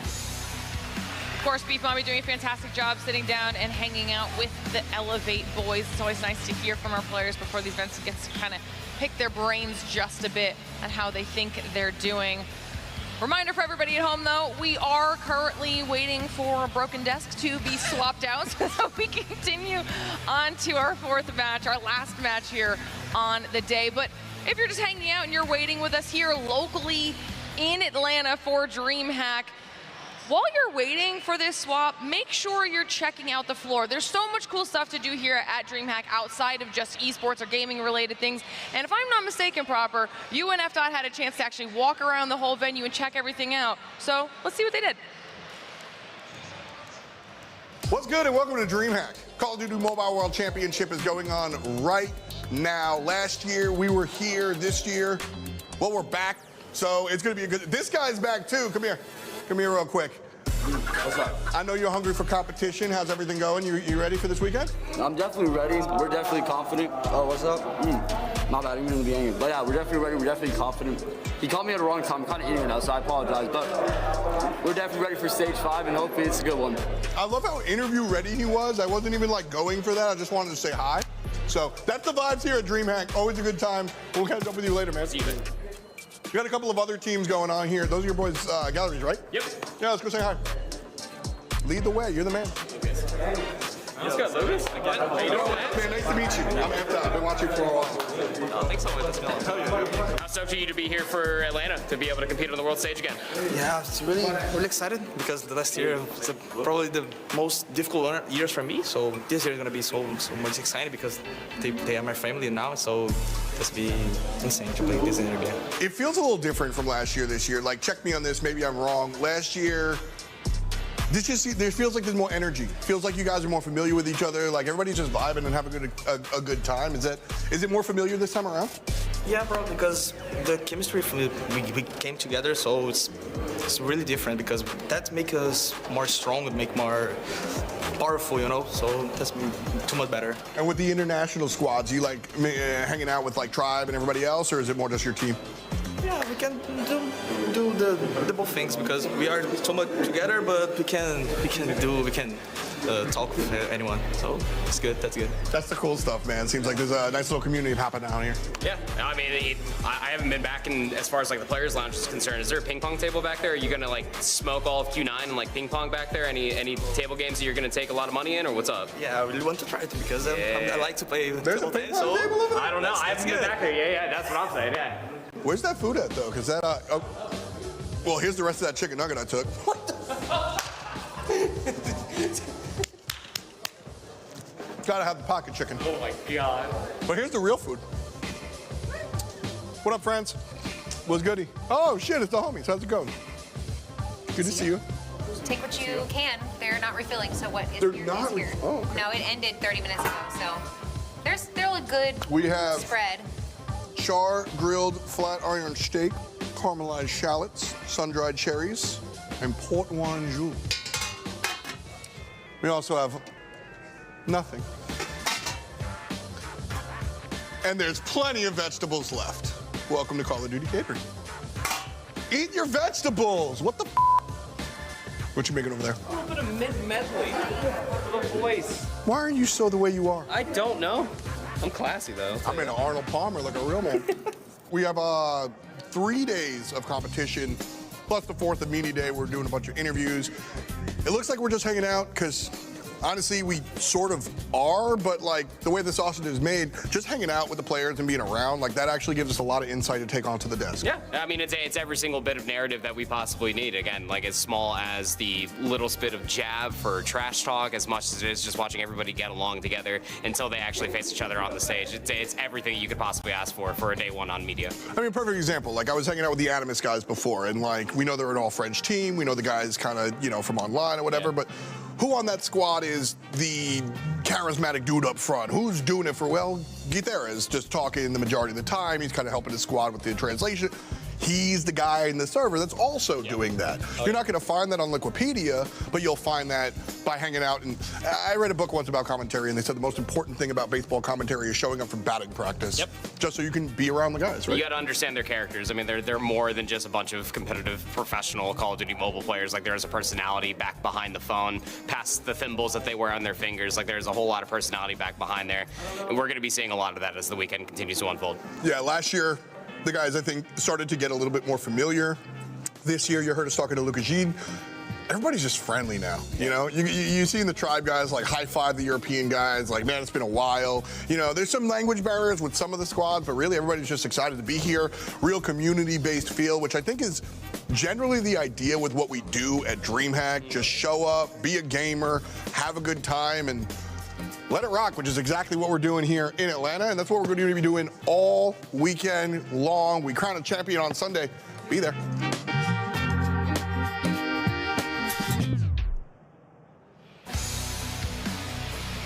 Of course, Beef Mommy doing a fantastic job sitting down and hanging out with the Elevate boys. It's always nice to hear from our players before these events get to kind of pick their brains just a bit on how they think they're doing. Reminder for everybody at home, though, we are currently waiting for a broken desk to be swapped out so we can continue on to our 4th match, our last match here on the day. But if you're just hanging out and you're waiting with us here locally in Atlanta for DreamHack, while you're waiting for this swap, make sure you're checking out the floor. There's so much cool stuff to do here at DreamHack outside of just esports or gaming related things. And if I'm not mistaken, Proper, you and FDOT had a chance to actually walk around the whole venue and check everything out. So let's see what they did. What's good and welcome to DreamHack. Call of Duty Mobile World Championship is going on right now. Last year we were here, this year, well, we're back. So it's gonna be a good, this guy's back too, come here. Come here real quick. What's up? I know you're hungry for competition. How's everything going? You ready for this weekend? I'm definitely ready. We're definitely confident. Oh, what's up? My bad, I didn't mean to be angry. But yeah, we're definitely ready. We're definitely confident. He called me at the wrong time. I'm kind of eating right now, so I apologize. But we're definitely ready for stage 5, and hopefully it's a good one. I love how interview ready he was. I wasn't even like going for that. I just wanted to say hi. So that's the vibes here at DreamHack. Always a good time. We'll catch up with you later, man. See you then. We got a couple of other teams going on here. Those are your boys' galleries, right? Yep. Yeah, let's go say hi. Lead the way. You're the man. Let's go, Lucas. Man, nice to meet you. I'm FDOT. I've been watching for a while. Oh, thanks so much. How stoked are you to be here for Atlanta, to be able to compete on the world stage again? Yeah, it's really excited because the last year was probably the most difficult years for me. So this year is going to be so much exciting because they are my family now. So it's be insane to play this in again. It feels a little different from last year this year. Like, check me on this. Maybe I'm wrong. Last year, there feels like there's more energy. Feels like you guys are more familiar with each other. Like everybody's just vibing and having a good time. Is it more familiar this time around? Yeah, bro. Because the chemistry we came together, so it's really different because that makes us more strong and make more powerful, you know. So that's too much better. And with the international squads, you like hanging out with like Tribe and everybody else, or is it more just your team? Yeah, we can do the both things because we are so much together, but we can talk with anyone. So it's good. That's good. That's the cool stuff, man. Seems like there's a nice little community popping down here. Yeah, I mean, I haven't been back in as far as like the players' lounge is concerned. Is there a ping pong table back there? Are you gonna like smoke all of Q9 and like ping pong back there? Any table games that you're gonna take a lot of money in, or what's up? Yeah, I really want to try it because I like to play. There's a ping pong table over there? I don't know. I haven't been back there. Yeah, that's what I'm saying. Yeah. Where's that food at though? Because that well, here's the rest of that chicken nugget I took. What the fuck? Gotta have the pocket chicken. Oh my god. But here's the real food. What up, friends? What's goody? Oh shit, it's the homies. How's it going? Good to see you. Take what you can. They're not refilling, so what is They're here not is here. Oh, okay. No, it ended 30 minutes ago, so there's still a good We have spread. char grilled flat iron steak, caramelized shallots, sun-dried cherries, and port wine jus. We also have nothing. And there's plenty of vegetables left. Welcome to Call of Duty Catering. Eat your vegetables! What the f? What you making over there? A little bit of mid-medley for the boys. Why are you so the way you are? I don't know. I'm classy, though. I'm in an Arnold Palmer like a real man. We have 3 days of competition, plus the 4th of Media Day. We're doing a bunch of interviews. It looks like we're just hanging out because honestly, we sort of are, but like the way the sausage is made, just hanging out with the players and being around, like that actually gives us a lot of insight to take onto the desk. Yeah, I mean, it's every single bit of narrative that we possibly need. Again, like as small as the little bit of jab for trash talk, as much as it is just watching everybody get along together until they actually face each other on the stage. It's everything you could possibly ask for a day one on media. I mean, perfect example. Like I was hanging out with the Animus guys before, and like we know they're an all-French team. We know the guys kind of, you know, from online or whatever, but who on that squad is the charismatic dude up front? Who's doing it for, well, Guitera is just talking the majority of the time. He's kind of helping his squad with the translation. He's the guy in the server that's also doing that. You're not going to find that on Wikipedia, but you'll find that by hanging out. And I read a book once about commentary, and they said the most important thing about baseball commentary is showing up for batting practice, just so you can be around the guys, right? You got to understand their characters. I mean, they're more than just a bunch of competitive, professional Call of Duty mobile players. Like, there's a personality back behind the phone, past the thimbles that they wear on their fingers. Like, there's a whole lot of personality back behind there. And we're going to be seeing a lot of that as the weekend continues to unfold. Yeah, last year, the guys, I think, started to get a little bit more familiar. This year, you heard us talking to Lucas Jean. Everybody's just friendly now, you know? You see in the tribe guys, like, high-five the European guys, like, man, it's been a while. You know, there's some language barriers with some of the squads, but really everybody's just excited to be here. Real community-based feel, which I think is generally the idea with what we do at DreamHack. Just show up, be a gamer, have a good time, and let it rock, which is exactly what we're doing here in Atlanta, and that's what we're going to be doing all weekend long. We crown a champion on Sunday. Be there.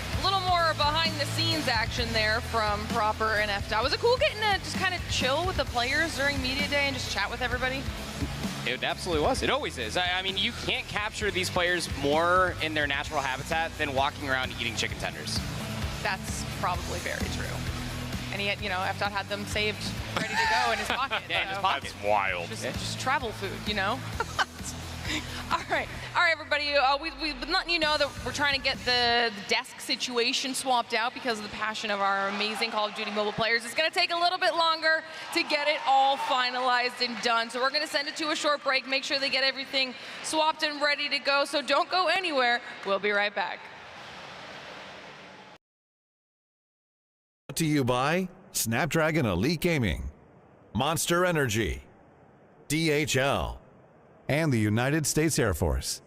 A little more behind-the-scenes action there from Proper and FDOT. Was it cool getting to just kind of chill with the players during Media Day and just chat with everybody? It absolutely was. It always is. I mean, you can't capture these players more in their natural habitat than walking around eating chicken tenders. That's probably very true. And he had, you know, FDOT had them saved, ready to go in his pocket. Yeah, in his pocket. That's wild. Just travel food, you know? All right, everybody. We've been letting you know that we're trying to get the desk situation swapped out because of the passion of our amazing Call of Duty mobile players. It's going to take a little bit longer to get it all finalized and done. So we're going to send it to a short break, make sure they get everything swapped and ready to go. So don't go anywhere. We'll be right back. Brought to you by Snapdragon Elite Gaming, Monster Energy, DHL, and the United States Air Force.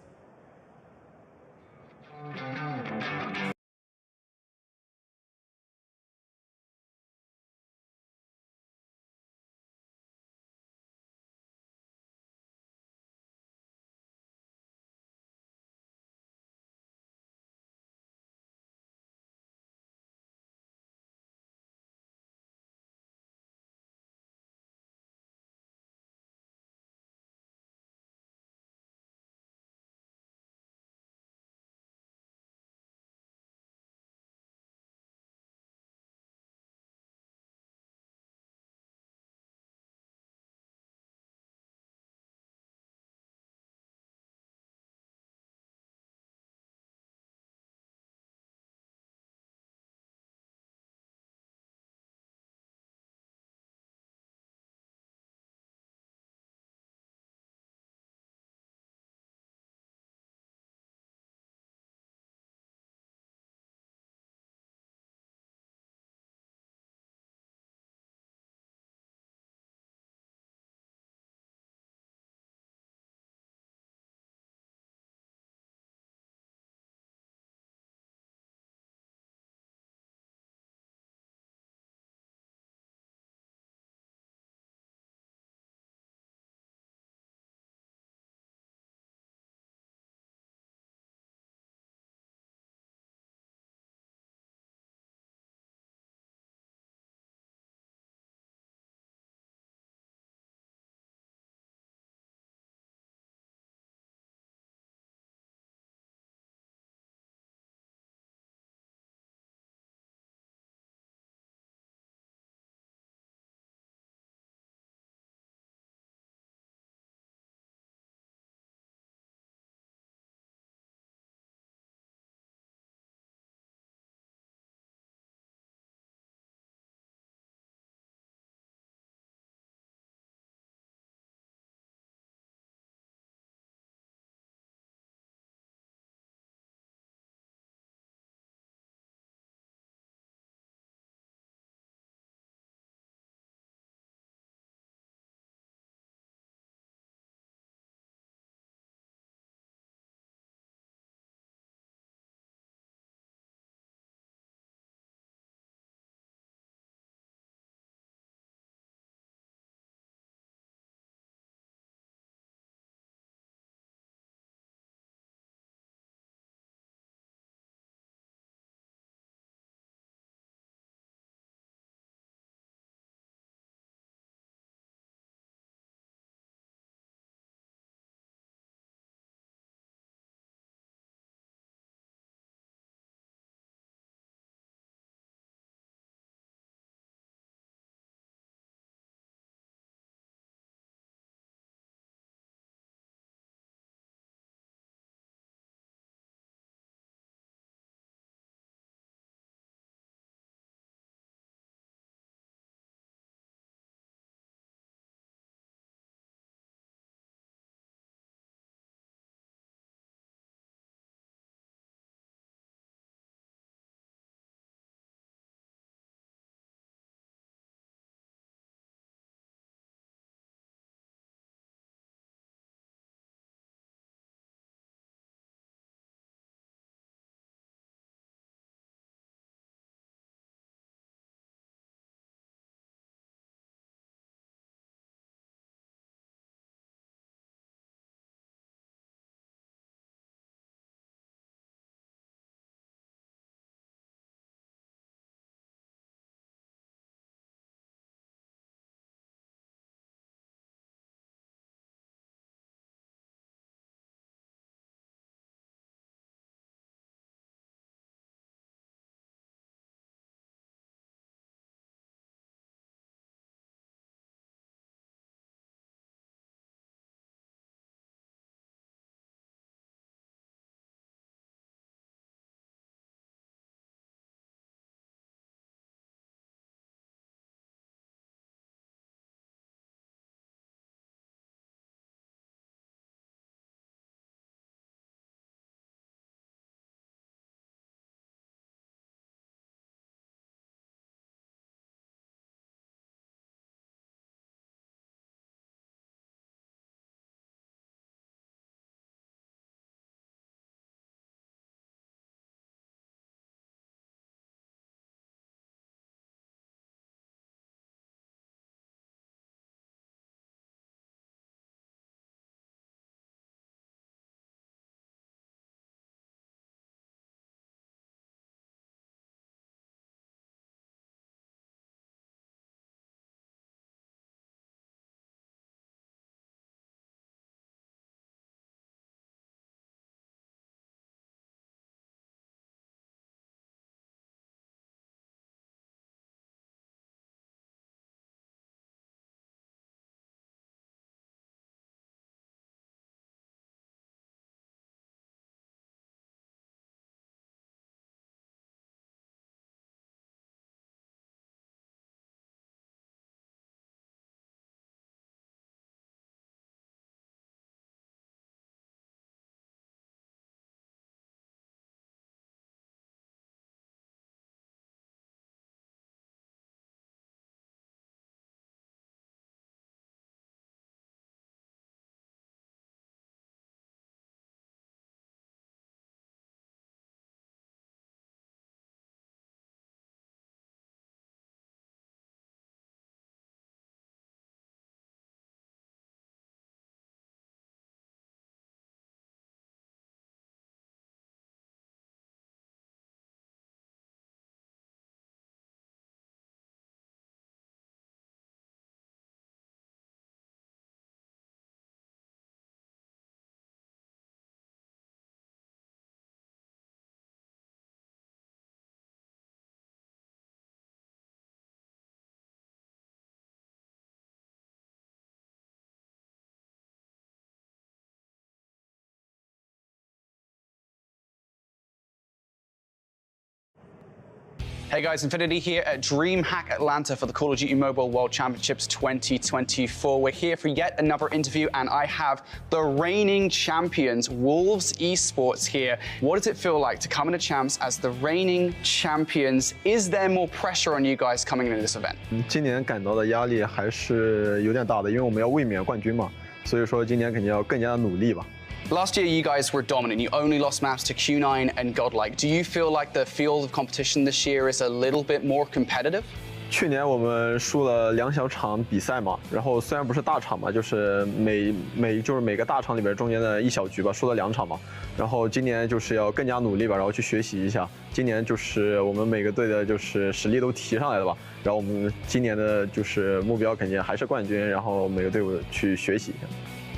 Hey guys, Infinity here at DreamHack Atlanta for the Call of Duty Mobile World Championships 2024. We're here for yet another interview, and I have the reigning champions, Wolves Esports, here. What does it feel like to come into champs as the reigning champions? Is there more pressure on you guys coming into this event? 今年感到的压力还是有点大的，因为我们要卫冕冠军嘛，所以说今年肯定要更加努力吧。 Last year, you guys were dominant. You only lost maps to Q9 and Godlike. Do you feel like the field of competition this year is a little bit more competitive? 去年我们输了2小场比赛嘛，然后虽然不是大场嘛，就是每个大场里边中间的一小局吧，输了2场嘛。然后今年就是要更加努力吧，然后去学习一下。今年就是我们每个队的就是实力都提上来了吧。然后我们今年的就是目标肯定还是冠军，然后每个队伍去学习一下。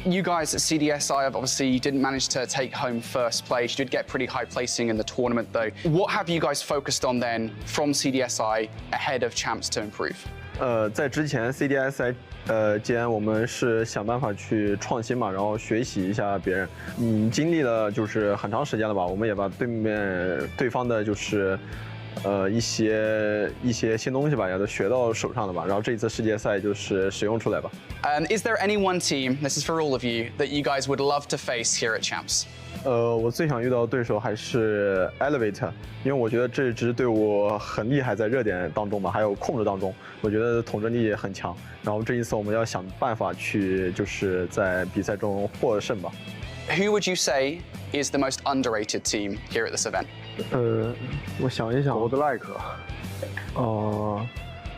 You guys at CDSI obviously didn't manage to take home first place. You did get pretty high placing in the tournament though. What have you guys focused on then from CDSI ahead of champs to improve? 在之前 CDSI 间我们是想办法去创新嘛，然后学习一下别人。经历了就是很长时间了吧，我们也把对方的就是一些新东西吧，也都学到手上了吧。然后这一次世界赛就是使用出来吧。Is there any one team, this is for all of you, that you guys would love to face here at champs? 我最想遇到的对手还是 Elevate， 因为我觉得这支队伍很厉害，在热点当中吧，还有控制当中，我觉得统治力也很强。然后这一次我们要想办法去就是在比赛中获胜吧。Who would you say is the most underrated team here at this event? 我想一想 ，Godlike。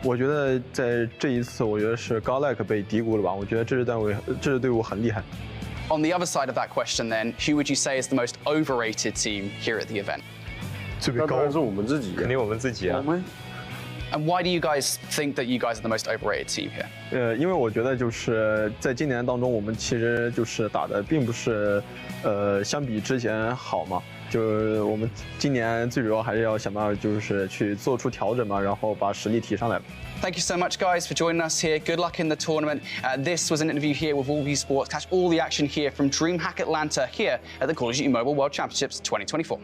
我觉得在这一次，我觉得是 Godlike 被低估了吧？我觉得这支队伍很厉害。 On the other side of that question, then, who would you say is the most overrated team here at the event? 那当然是我们自己，肯定我们自己啊。And why do you guys think that you guys are the most overrated team here? 因为我觉得就是在今年当中，我们其实就是打的并不是相比之前好嘛。 就是我们今年最主要还是要想办法，就是去做出调整嘛，然后把实力提上来。Thank you so much, guys, for joining us here. Good luck in the tournament. This was an interview here with Wolves Esports. Catch all the action here from DreamHack Atlanta here at the Call of Duty Mobile World Championships 2024.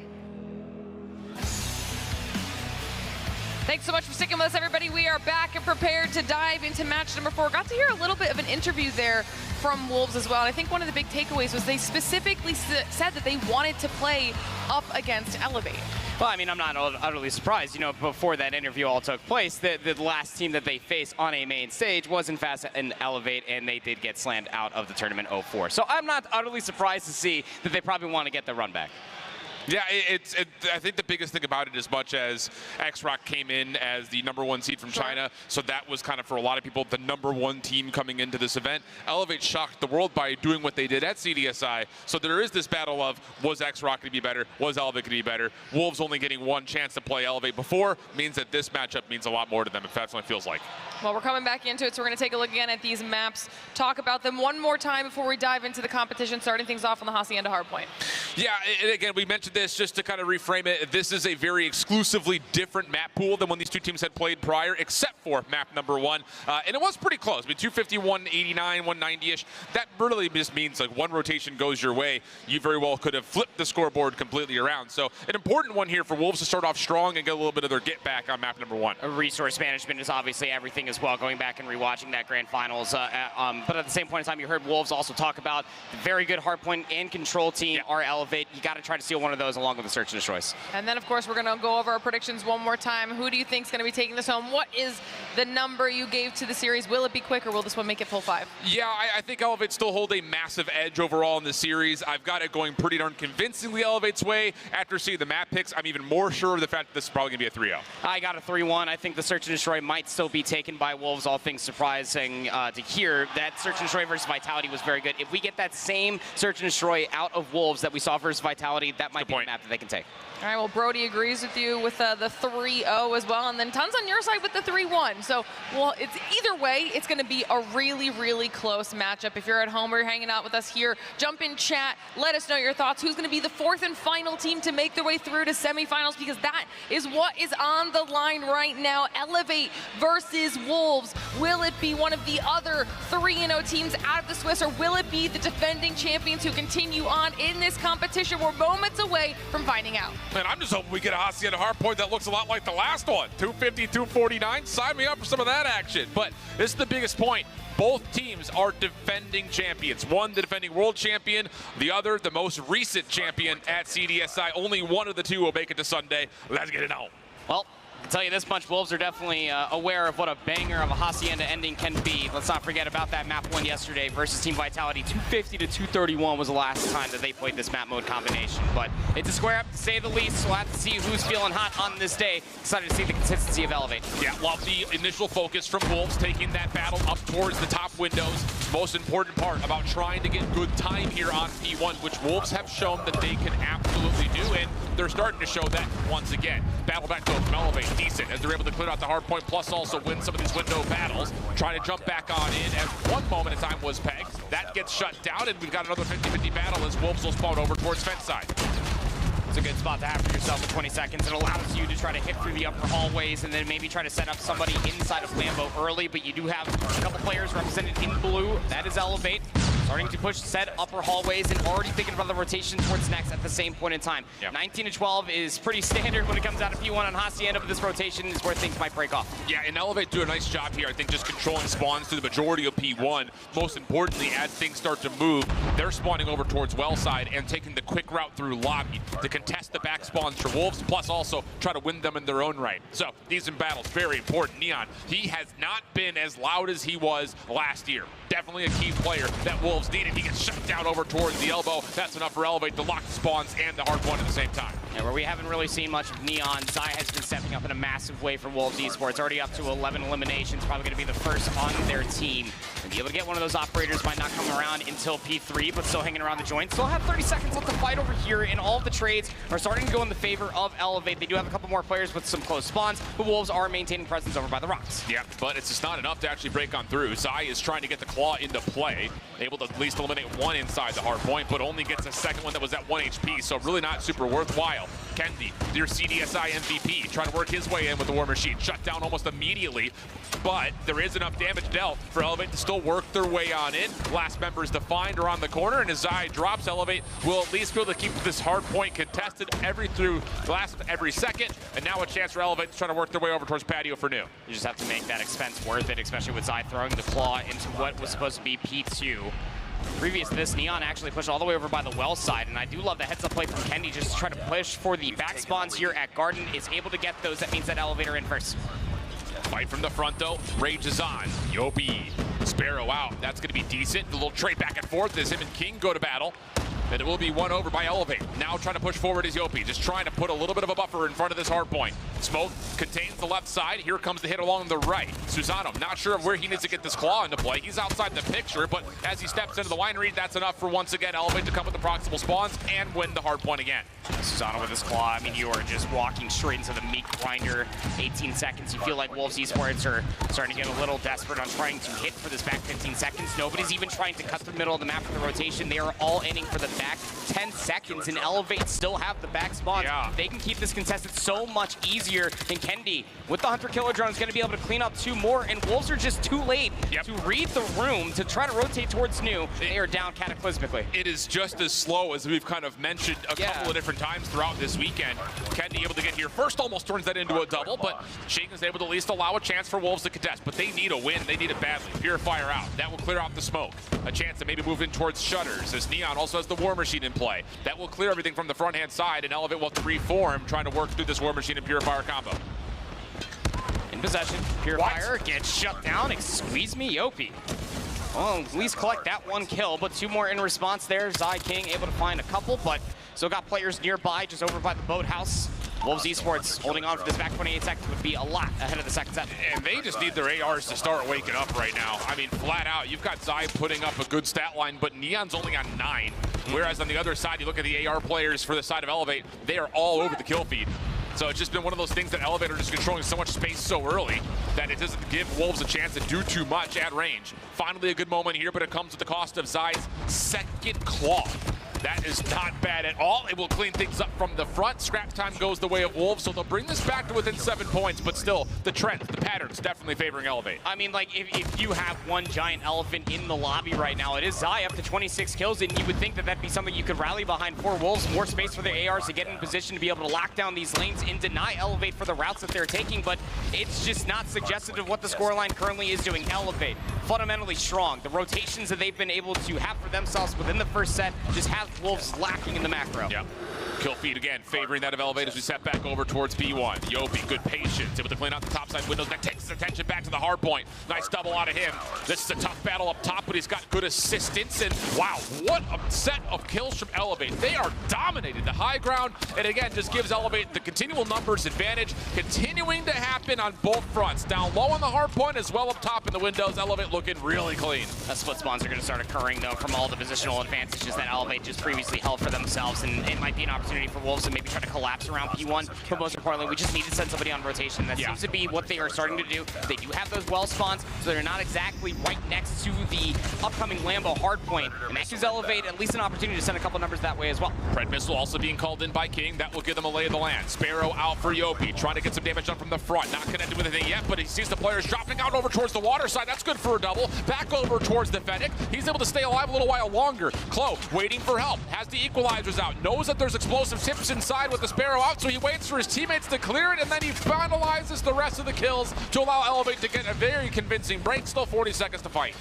Thanks so much for sticking with us, everybody. We are back and prepared to dive into match number 4. Got to hear a little bit of an interview there from Wolves as well. And I think one of the big takeaways was they specifically said that they wanted to play up against Elevate. Well, I mean, I'm not utterly surprised. You know, before that interview all took place, the last team that they faced on a main stage was, in fact, an Elevate, and they did get slammed out of the tournament 0-4. So I'm not utterly surprised to see that they probably want to get the run back. Yeah, I think the biggest thing about it, as much as X-Rock came in as the #1 seed from China, so that was kind of, for a lot of people, the #1 team coming into this event. Elevate shocked the world by doing what they did at CDSI, so there is this battle of, was X-Rock going to be better? Was Elevate going to be better? Wolves only getting one chance to play Elevate before means that this matchup means a lot more to them, if that's what it feels like. Well, we're coming back into it, so we're going to take a look again at these maps, talk about them one more time before we dive into the competition, starting things off on the Hacienda Hardpoint. Yeah, and again, we mentioned this just to kind of reframe it. This is a very exclusively different map pool than when these two teams had played prior, except for map #1. And it was pretty close. I mean, 250, 189, 190-ish. That really just means like one rotation goes your way. You very well could have flipped the scoreboard completely around. So an important one here for Wolves to start off strong and get a little bit of their get back on map #1. Resource management is obviously everything as well, going back and rewatching that grand finals. But at the same point in time, you heard Wolves also talk about the very good hardpoint and control team are Elevate. You got to try to steal one of those along with the search and destroys. And then, of course, we're going to go over our predictions one more time. Who do you think is going to be taking this home? What is the number you gave to the series? Will it be quick, or will this one make it full 5? Yeah, I think Elevate still hold a massive edge overall in the series. I've got it going pretty darn convincingly Elevate's way. After seeing the map picks, I'm even more sure of the fact that this is probably going to be a 3-0. I got a 3-1. I think the search and destroy might still be taken by Wolves, all things surprising to hear. That search and destroy versus Vitality was very good. If we get that same search and destroy out of Wolves that we saw versus Vitality, that might be a map that they can take. All right, well, Brody agrees with you with the 3-0 as well, and then Tons on your side with the 3-1. home. So, well, it's either way, it's going to be a really, really close matchup. If you're at home or you're hanging out with us here, jump in chat, let us know your thoughts. Who's going to be the fourth and final team to make their way through to semifinals? Because that is what is on the line right now. Elevate versus Wolves. Will it be one of the other 3-0 teams out of the Swiss, or will it be the defending champions who continue on in this competition? We're moments away from finding out. Man, I'm just hoping we get a Hacienda hardpoint that looks a lot like the last one. 250, 249. Sign me up for some of that action. But this is the biggest point. Both teams are defending champions. One, the defending world champion. The other, the most recent champion at CDSI. Only one of the two will make it to Sunday. Let's get it on. Well, I can tell you this much, Wolves are definitely aware of what a banger of a Hacienda ending can be. Let's not forget about that map one yesterday versus Team Vitality. 250 to 231 was the last time that they played this map mode combination. But it's a square up, to say the least. We'll have to see who's feeling hot on this day. Excited to see the consistency of Elevate. Yeah, love the initial focus from Wolves, taking that battle up towards the top windows. Most important part about trying to get good time here on P1, which Wolves have shown that they can absolutely do, and they're starting to show that once again. Battle back though from Elevate, decent, as they're able to clear out the hard point, plus also win some of these window battles. Trying to jump back on in as one moment in time was pegged. That gets shut down, and we've got another 50-50 battle as Wolves will spawn over towards fence side. It's a good spot to have for yourself with 20 seconds. It allows you to try to hit through the upper hallways and then maybe try to set up somebody inside of Lambo early, but you do have a couple players represented in blue. That is Elevate. Starting to push set upper hallways and already thinking about the rotation towards next at the same point in time. Yep. 19 to 12 is pretty standard when it comes out of P1 on Hacienda, but this rotation is where things might break off. Yeah, and Elevate do a nice job here, I think, just controlling spawns through the majority of P1. Most importantly, as things start to move, they're spawning over towards well side and taking the quick route through lobby to contest the back spawns for Wolves, plus also try to win them in their own right. So these in battles, very important. Neon, he has not been as loud as he was last year. Definitely a key player that Wolves needed. He gets shut down over towards the elbow. That's enough for Elevate to lock the spawns and the hard one at the same time. Yeah, where we haven't really seen much of Neon, Zai has been stepping up in a massive way for Wolves Esports. Already up to 11 eliminations, probably going to be the first on their team. And be able to get one of those operators might not come around until P3, but still hanging around the joint. Still have 30 seconds left to fight over here, and all of the trades are starting to go in the favor of Elevate. They do have a couple more players with some close spawns, but Wolves are maintaining presence over by the rocks. Yeah, but it's just not enough to actually break on through. Zai is trying to get the claw into play, able to at least eliminate one inside the hard point, but only gets a second one that was at 1 HP, so really not super worthwhile. Kendi, your CDSI MVP, trying to work his way in with the War Machine. Shut down almost immediately, but there is enough damage dealt for Elevate to still work their way on in. Last members defined are on the corner, and as Zai drops, Elevate will at least be able to keep this hard point contested through the last of every second, and now a chance for Elevate to try to work their way over towards patio for new. You just have to make that expense worth it, especially with Zai throwing the claw into what was supposed to be P2. Previous to this, Neon actually pushed all the way over by the well side, and I do love the heads-up play from Kendi just to try to push for the back spawns here at Garden. Is able to get those. That means that Elevator in first. Fight from the front, though. Rage is on. Yopi, Sparrow out. That's going to be decent. The little trade back and forth as him and King go to battle. And it will be won over by Elevate. Now trying to push forward is Yopi, just trying to put a little bit of a buffer in front of this hard point. Smoke contains the left side. Here comes the hit along the right. Susano, not sure of where he needs to get this claw into play. He's outside the picture, but as he steps into the winery, that's enough for once again Elevate to come with the proximal spawns and win the hard point again. Susano with his claw. I mean, you are just walking straight into the meat grinder. 18 seconds. You feel like Wolves Esports are starting to get a little desperate on trying to hit for this back 15 seconds. Nobody's even trying to cut the middle of the map for the rotation. They are all aiming for the back 10 seconds, and Elevate still have the back spawns. Yeah. They can keep this contested so much easier, and Kendi, with the Hunter Killer drone, is going to be able to clean up 2 more, and Wolves are just too late to read the room to try to rotate towards new. They are down cataclysmically. It is just as slow as we've kind of mentioned a couple of different times throughout this weekend. Kendi able to get here first, almost turns that into a double, but Shaken is able to at least allow a chance for Wolves to contest, but they need a win. They need it badly. Purifier out. That will clear out the smoke. A chance to maybe move in towards Shutters, as Neon also has the War Machine in play. That will clear everything from the front-hand side, and Elevate will have to reform, trying to work through this War Machine and Purifier combo. In possession, Purifier gets shut down. Squeeze me, Yopi. Well, at least collect that 1 kill, but 2 more in response there. Zai King able to find a couple, but still got players nearby, just over by the boathouse. Wolves Esports holding on for this back 28 seconds would be a lot ahead of the second set. And they just need their ARs to start waking up right now. I mean, flat out, you've got Zai putting up a good stat line, but Neon's only on 9. Whereas on the other side, you look at the AR players for the side of Elevate, they are all over the kill feed. So it's just been one of those things that Elevator just controlling so much space so early that it doesn't give Wolves a chance to do too much at range. Finally a good moment here, but it comes at the cost of Zai's second claw. That is not bad at all. It will clean things up from the front. Scrap time goes the way of Wolves, so they'll bring this back to within 7 points, but still, the trends, the patterns, definitely favoring Elevate. I mean, like, if you have one giant elephant in the lobby right now, it is Zai up to 26 kills, and you would think that that'd be something you could rally behind for Wolves. More space for the ARs to get in position to be able to lock down these lanes and deny Elevate for the routes that they're taking, but it's just not suggestive of what the scoreline currently is doing. Elevate, fundamentally strong. The rotations that they've been able to have for themselves within the first set just have Wolves lacking in the macro. Yep. Kill feed again, favoring that of Elevate as we set back over towards B1. Yopi, good patience, able to clean out the topside windows. That takes his attention back to the hard point. Nice double out of him. This is a tough battle up top, but he's got good assistance. And wow, what a set of kills from Elevate. They are dominating the high ground. And again, just gives Elevate the continual numbers advantage, continuing to happen on both fronts. Down low on the hard point as well up top in the windows. Elevate looking really clean. That split spawns are going to start occurring, though, from all the positional advantages that Elevate just previously held for themselves. And it might be an opportunity for Wolves to maybe try to collapse around P1. But most importantly, we just need to send somebody on rotation. That seems to be what they are starting to do. They do have those well spawns, so they're not exactly right next to the upcoming Lambo hardpoint. And that gives Elevate at least an opportunity to send a couple numbers that way as well. Pred Missile also being called in by King. That will give them a lay of the land. Sparrow out for Yopi, trying to get some damage done from the front. Not connected with anything yet, but he sees the players dropping out over towards the water side. That's good for a double. Back over towards the Fennec. He's able to stay alive a little while longer. Klo waiting for help. Has the equalizers out. Knows that there's explosive tips inside with the Sparrow out, so he waits for his teammates to clear it, and then he finalizes the rest of the kills to allow Elevate to get a very convincing break. Still 40 seconds to fight.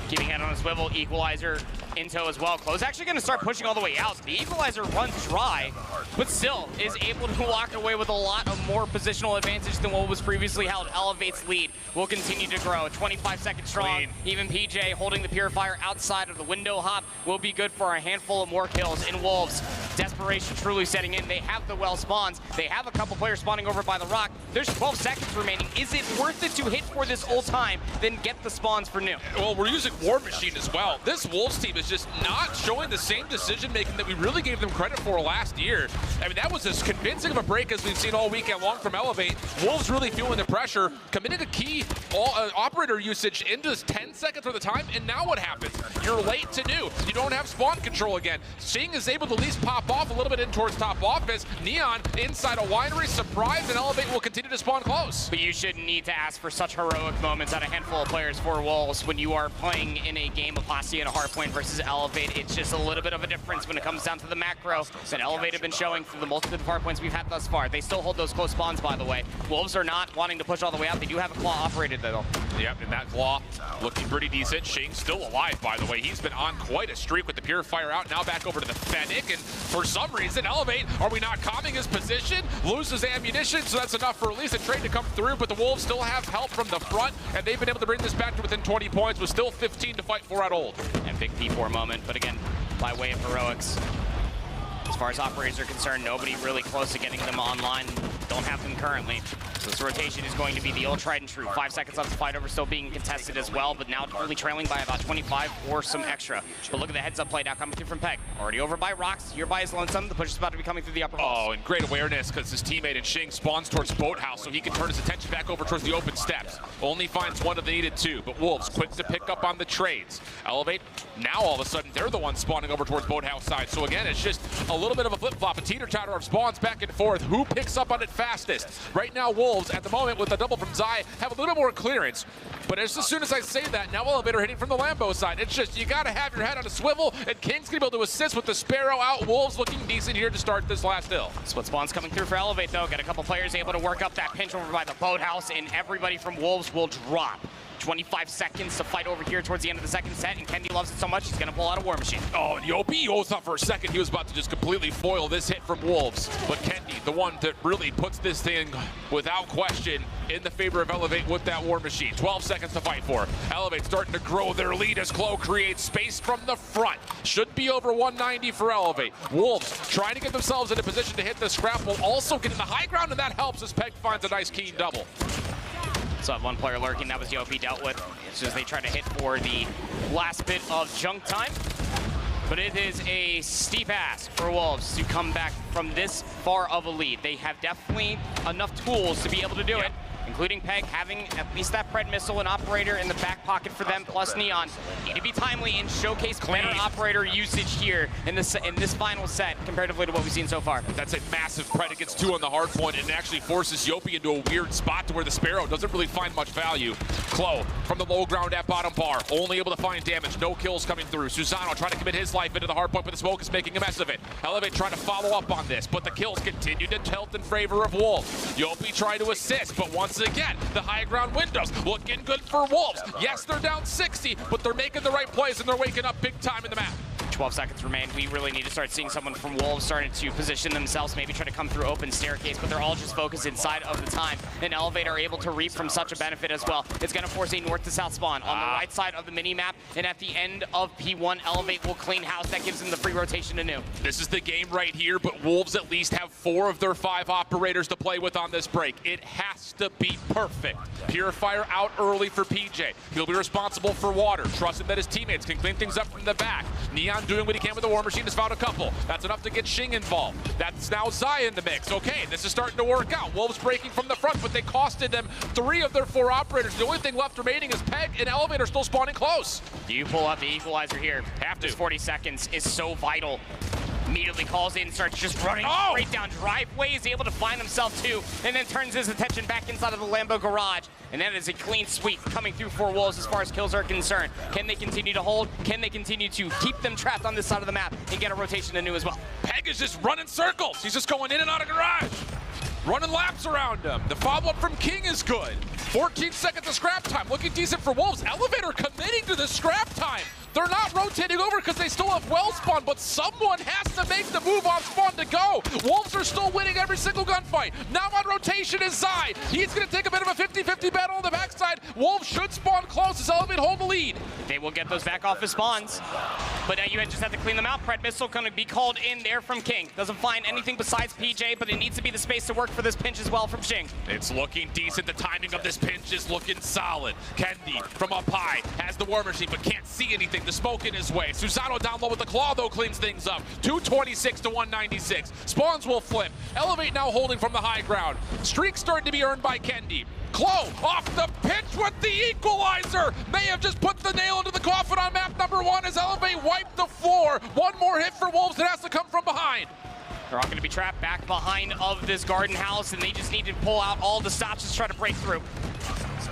Keeping head on a swivel, equalizer into as well. Klo's actually going to start pushing all the way out. The equalizer runs dry, but still is able to walk away with a lot of more positional advantage than what was previously held. Elevate's lead will continue to grow. 25 seconds strong. Clean. Even PJ holding the Purifier outside of the window hop will be good for a handful of more kills. In Wolves, desperation truly setting in. They have the well spawns. They have a couple players spawning over by the rock. There's 12 seconds remaining. Is it worth it to hit for this old time, then get the spawns for new? Well, we're using War Machine as well. This Wolves team is just not showing the same decision-making that we really gave them credit for last year. I mean, that was as convincing of a break as we've seen all weekend long from Elevate. Wolves really feeling the pressure, committed a key operator usage into 10 seconds for the time, and now what happens? You're late to do. You don't have spawn control again. Shing is able to at least pop off a little bit in towards top office. Neon inside a winery, surprised, and Elevate will continue to spawn close. But you shouldn't need to ask for such heroic moments out of a handful of players for Wolves when you are playing in a game of Hostia and a hardpoint versus Elevate. It's just a little bit of a difference when it comes down to the macro that Elevate have been showing through the multitude of hardpoints we've had thus far. They still hold those close spawns, by the way. Wolves are not wanting to push all the way out. They do have a claw operated, though. Yep, and that claw looking pretty decent. Shing's still alive, by the way. He's been on quite a streak with the Purifier out. Now back over to the Fennec, and for some reason, Elevate, are we not calming his position? Loses ammunition, so that's enough for at least a trade to come through, but the Wolves still have help from the front, and they've been able to bring this back to within 20 points with still 15 to fight for at old. And big P4 moment, but again, by way of heroics. As far as operators are concerned, nobody really close to getting them online. Don't have them currently. So this rotation is going to be the old tried and true. 5 seconds left to fight over, still being contested as well, but now only trailing by about 25 or some extra. But look at the heads-up play now coming through from Peg. Already over by Rocks, here by his lonesome. The push is about to be coming through the upper halls. Oh, and great awareness because his teammate in Shing spawns towards Boathouse, so he can turn his attention back over towards the open steps. Only finds one of the needed two, but Wolves quick to pick up on the trades. Elevate, now all of a sudden, they're the ones spawning over towards Boathouse side. So again, it's just a little bit of a flip-flop, a teeter-totter of spawns back and forth. Who picks up on it fastest? Right now, Wolves, at the moment, with a double from Zai, have a little more clearance. But as soon as I say that, now Elevator hitting from the Lambo side. It's just, you got to have your head on a swivel, and King's going to be able to assist with the Sparrow out. Wolves looking decent here to start this last hill. Split spawns coming through for Elevate, though. Got a couple players able to work up that pinch over by the Boathouse, and everybody from Wolves will drop. 25 seconds to fight over here towards the end of the second set, and Kendi loves it so much he's going to pull out a War Machine. Oh, and Yopi thought for a second he was about to just completely foil this hit from Wolves. But Kendi, the one that really puts this thing without question in the favor of Elevate with that War Machine. 12 seconds to fight for. Elevate starting to grow their lead as Klo creates space from the front. Should be over 190 for Elevate. Wolves trying to get themselves in a position to hit the scrap while also getting the high ground, and that helps as Peg finds a nice keen double. So one player lurking, that was Yopi dealt with. It's just they try to hit for the last bit of junk time. But it is a steep ask for Wolves to come back from this far of a lead. They have definitely enough tools to be able to do it, including Peg having at least that Pred missile and operator in the back pocket for them, plus Neon. Need to be timely and showcase better operator usage here in this final set comparatively to what we've seen so far. That's a massive Pred. It gets 2 on the hard point and actually forces Yopi into a weird spot to where the Sparrow doesn't really find much value. Klo from the low ground at bottom bar, only able to find damage, no kills coming through. Susano trying to commit his life into the hard point, but the smoke is making a mess of it. Elevate trying to follow up on this, but the kills continue to tilt in favor of Wolves. Yopi trying to assist, but once again, the high ground windows looking good for Wolves. Yes, they're down 60, but they're making the right plays and they're waking up big time in the map. 12 seconds remain. We really need to start seeing someone from Wolves starting to position themselves, maybe try to come through open staircase, but they're all just focused inside of the time. And Elevate are able to reap from such a benefit as well. It's going to force a north to south spawn on the right side of the mini-map, and at the end of P1, Elevate will clean house. That gives them the free rotation to new. This is the game right here, but Wolves at least have 4 of their 5 operators to play with on this break. It has to be perfect. Purifier out early for PJ. He'll be responsible for water, trusting that his teammates can clean things up from the back. Neon doing what he can with the War Machine, has found a couple. That's enough to get Xing involved. That's now Zai in the mix. Okay, this is starting to work out. Wolves breaking from the front, but they costed them 3 of their 4 operators. The only thing left remaining is Peg and Elevator still spawning close. Do you pull out the equalizer here? Have to. This 40 seconds is so vital. Immediately calls in, starts just running straight down driveways, able to find himself too, and then turns his attention back inside of the Lambo garage. And that is a clean sweep coming through for Wolves as far as kills are concerned. Can they continue to hold? Can they continue to keep them trapped on this side of the map and get a rotation to new as well? Peg is just running circles. He's just going in and out of garage, running laps around him. The follow-up from King is good. 14 seconds of scrap time, looking decent for Wolves. Elevator committing to the scrap time. They're not rotating over because they still have well spawn, but someone has to make the move on spawn to go. Wolves are still winning every single gunfight. Now on rotation is Zai. He's going to take a bit of a 50-50 battle on the backside. Wolves should spawn close as Elevate hold the lead. They will get those back off as spawns, but now you just have to clean them out. Pred missile going to be called in there from King. Doesn't find anything besides PJ, but it needs to be the space to work for this pinch as well from Xing. It's looking decent. The timing of this pinch is looking solid. Kendi from up high has the War Machine, but can't see anything. The smoke in his way. Susano down low with the claw, though, cleans things up. 226 to 196. Spawns will flip. Elevate now holding from the high ground. Streak starting to be earned by Kendi. Klo off the pitch with the equalizer. May have just put the nail into the coffin on map number 1 as Elevate wiped the floor. One more hit for Wolves that has to come from behind. They're all going to be trapped back behind of this garden house, and they just need to pull out all the stops to try to break through.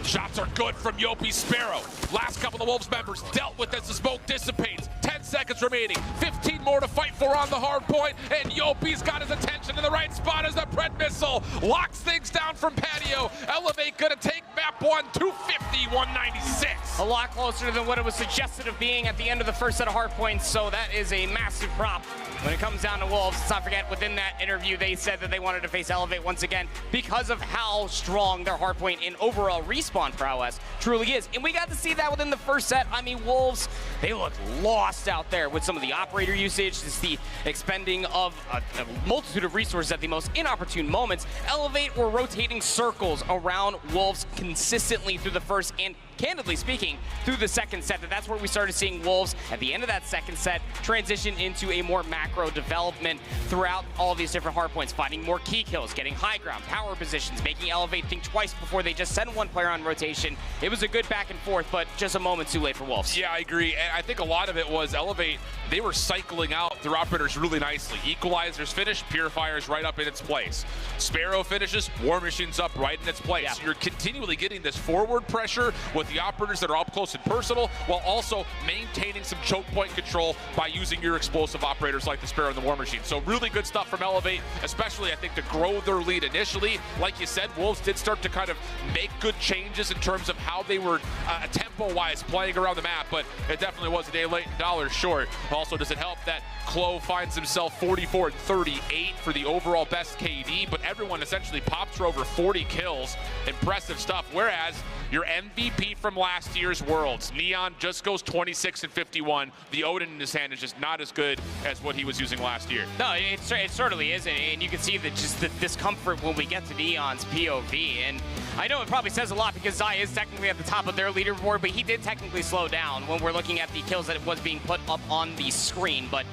Shots are good from Yopi Sparrow. Last couple of Wolves members dealt with as the smoke dissipates. 10 seconds remaining. 15 more to fight for on the hard point, and Yopi's got his attention in the right spot as the Pred missile locks things down from patio. Elevate gonna take map 1, 250, 196. A lot closer than what it was suggested of being at the end of the first set of hard points, so that is a massive prop. When it comes down to Wolves, let's not forget, within that interview, they said that they wanted to face Elevate once again because of how strong their hardpoint in overall respawn prowess truly is. And we got to see that within the first set. I mean, Wolves, they look lost out there with some of the operator usage. It's the expending of a multitude of resources at the most inopportune moments. Elevate were rotating circles around Wolves consistently through the first and, candidly speaking, through the second set. That's where we started seeing Wolves at the end of that second set transition into a more macro development throughout all these different hardpoints, finding more key kills, getting high ground, power positions, making Elevate think twice before they just send one player on rotation. It was a good back and forth, but just a moment too late for Wolves. Yeah, I agree. And I think a lot of it was Elevate, they were cycling out their operators really nicely. Equalizers finish, Purifiers right up in its place. Sparrow finishes, War Machine's up right in its place. Yeah. You're continually getting this forward pressure with the operators that are up close and personal, while also maintaining some choke point control by using your explosive operators like the Sparrow and the War Machine. So really good stuff from Elevate, especially I think to grow their lead initially. Like you said, Wolves did start to kind of make good changes in terms of how they were tempo-wise playing around the map, but it definitely was a day late and dollars short. Also, does it help that Klo finds himself 44 and 38 for the overall best KD, but everyone essentially pops for over 40 kills. Impressive stuff. Whereas your MVP from last year's Worlds. Neon just goes 26 and 51. The Odin in his hand is just not as good as what he was using last year. No, it certainly isn't, and you can see that just the discomfort when we get to Neon's POV. And I know it probably says a lot because Zai is technically at the top of their leaderboard, but he did technically slow down when we're looking at the kills that was being put up on the screen. But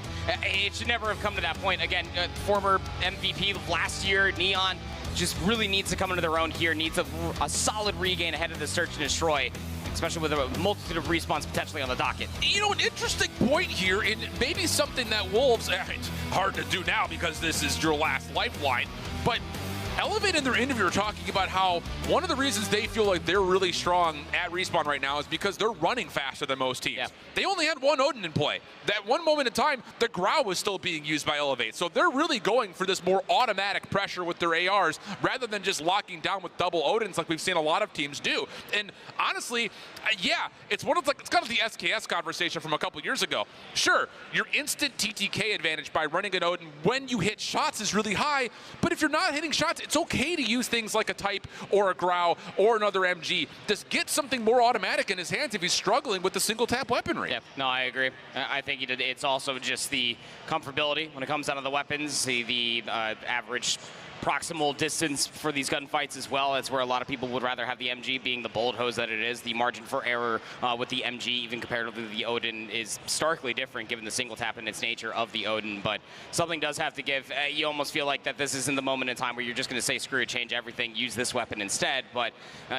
it should never have come to that point. Again, former MVP last year, Neon just really needs to come into their own here, needs a solid regain ahead of the Search and Destroy, especially with a multitude of respawns potentially on the docket. You know, an interesting point here, and maybe something that Wolves, it's hard to do now because this is your last lifeline, but Elevate in their interview are talking about how one of the reasons they feel like they're really strong at Respawn right now is because they're running faster than most teams. Yeah. They only had one Odin in play. That one moment in time, the Grau was still being used by Elevate. So they're really going for this more automatic pressure with their ARs rather than just locking down with double Odins like we've seen a lot of teams do. And honestly, yeah, it's kind of the SKS conversation from a couple years ago. Sure, your instant TTK advantage by running an Odin when you hit shots is really high, but if you're not hitting shots, it's okay to use things like a Type or a Grau or another MG. Just get something more automatic in his hands if he's struggling with the single tap weaponry. Yep, no, I agree. I think it's also just the comfortability when it comes down to the weapons, the average proximal distance for these gunfights as well. It's where a lot of people would rather have the MG being the bolt hose that it is. The margin for error with the MG, even comparatively to the Odin, is starkly different given the single tap and its nature of the Odin. But something does have to give. You almost feel like that this isn't the moment in time where you're just going to say, screw it, change everything, use this weapon instead. But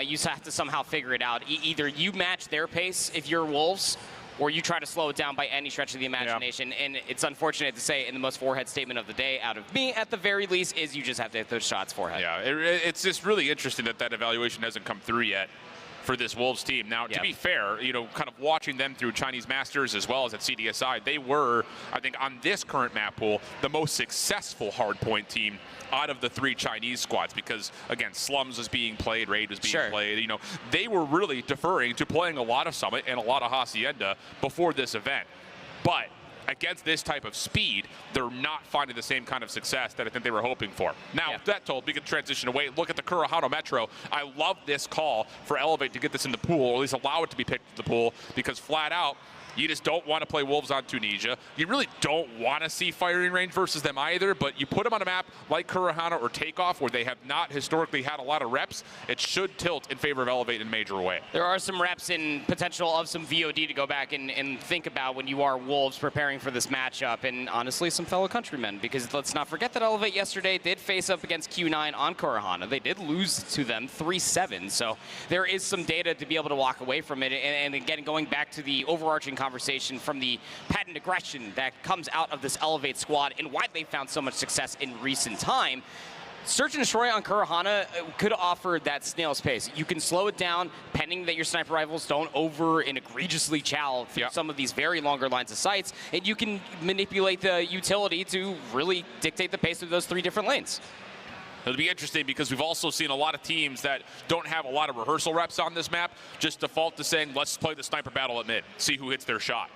you have to somehow figure it out. Either you match their pace if you're Wolves, or you try to slow it down by any stretch of the imagination. Yeah. And it's unfortunate to say, in the most forehead statement of the day out of me, at the very least, is you just have to hit those shots forehead. Yeah, it's just really interesting that that evaluation hasn't come through yet for this Wolves team. Now, to be fair, you know, kind of watching them through Chinese Masters as well as at CDSI, they were, I think, on this current map pool, the most successful hardpoint team out of the three Chinese squads because, again, Slums was being played, Raid was being played. You know, they were really deferring to playing a lot of Summit and a lot of Hacienda before this event. But against this type of speed, they're not finding the same kind of success that I think they were hoping for. Now, with that told, we can transition away. Look at the Kurahano Metro. I love this call for Elevate to get this in the pool, or at least allow it to be picked in the pool, because flat out, you just don't want to play Wolves on Tunisia. You really don't want to see firing range versus them either, but you put them on a map like Kurahano or Takeoff where they have not historically had a lot of reps, it should tilt in favor of Elevate in a major way. There are some reps in potential of some VOD to go back and think about when you are Wolves preparing for this matchup, and honestly some fellow countrymen, because let's not forget that Elevate yesterday did face up against Q9 on Kurahano. They did lose to them 3-7, so there is some data to be able to walk away from it. And again, going back to the overarching conversation from the patent aggression that comes out of this Elevate squad and why they found so much success in recent time, Search and Destroy on Kurahana could offer that snail's pace. You can slow it down pending that your sniper rifles don't over and egregiously chow through some of these very longer lines of sights, and you can manipulate the utility to really dictate the pace of those three different lanes. It'll be interesting because we've also seen a lot of teams that don't have a lot of rehearsal reps on this map just default to saying, let's play the sniper battle at mid, see who hits their shot.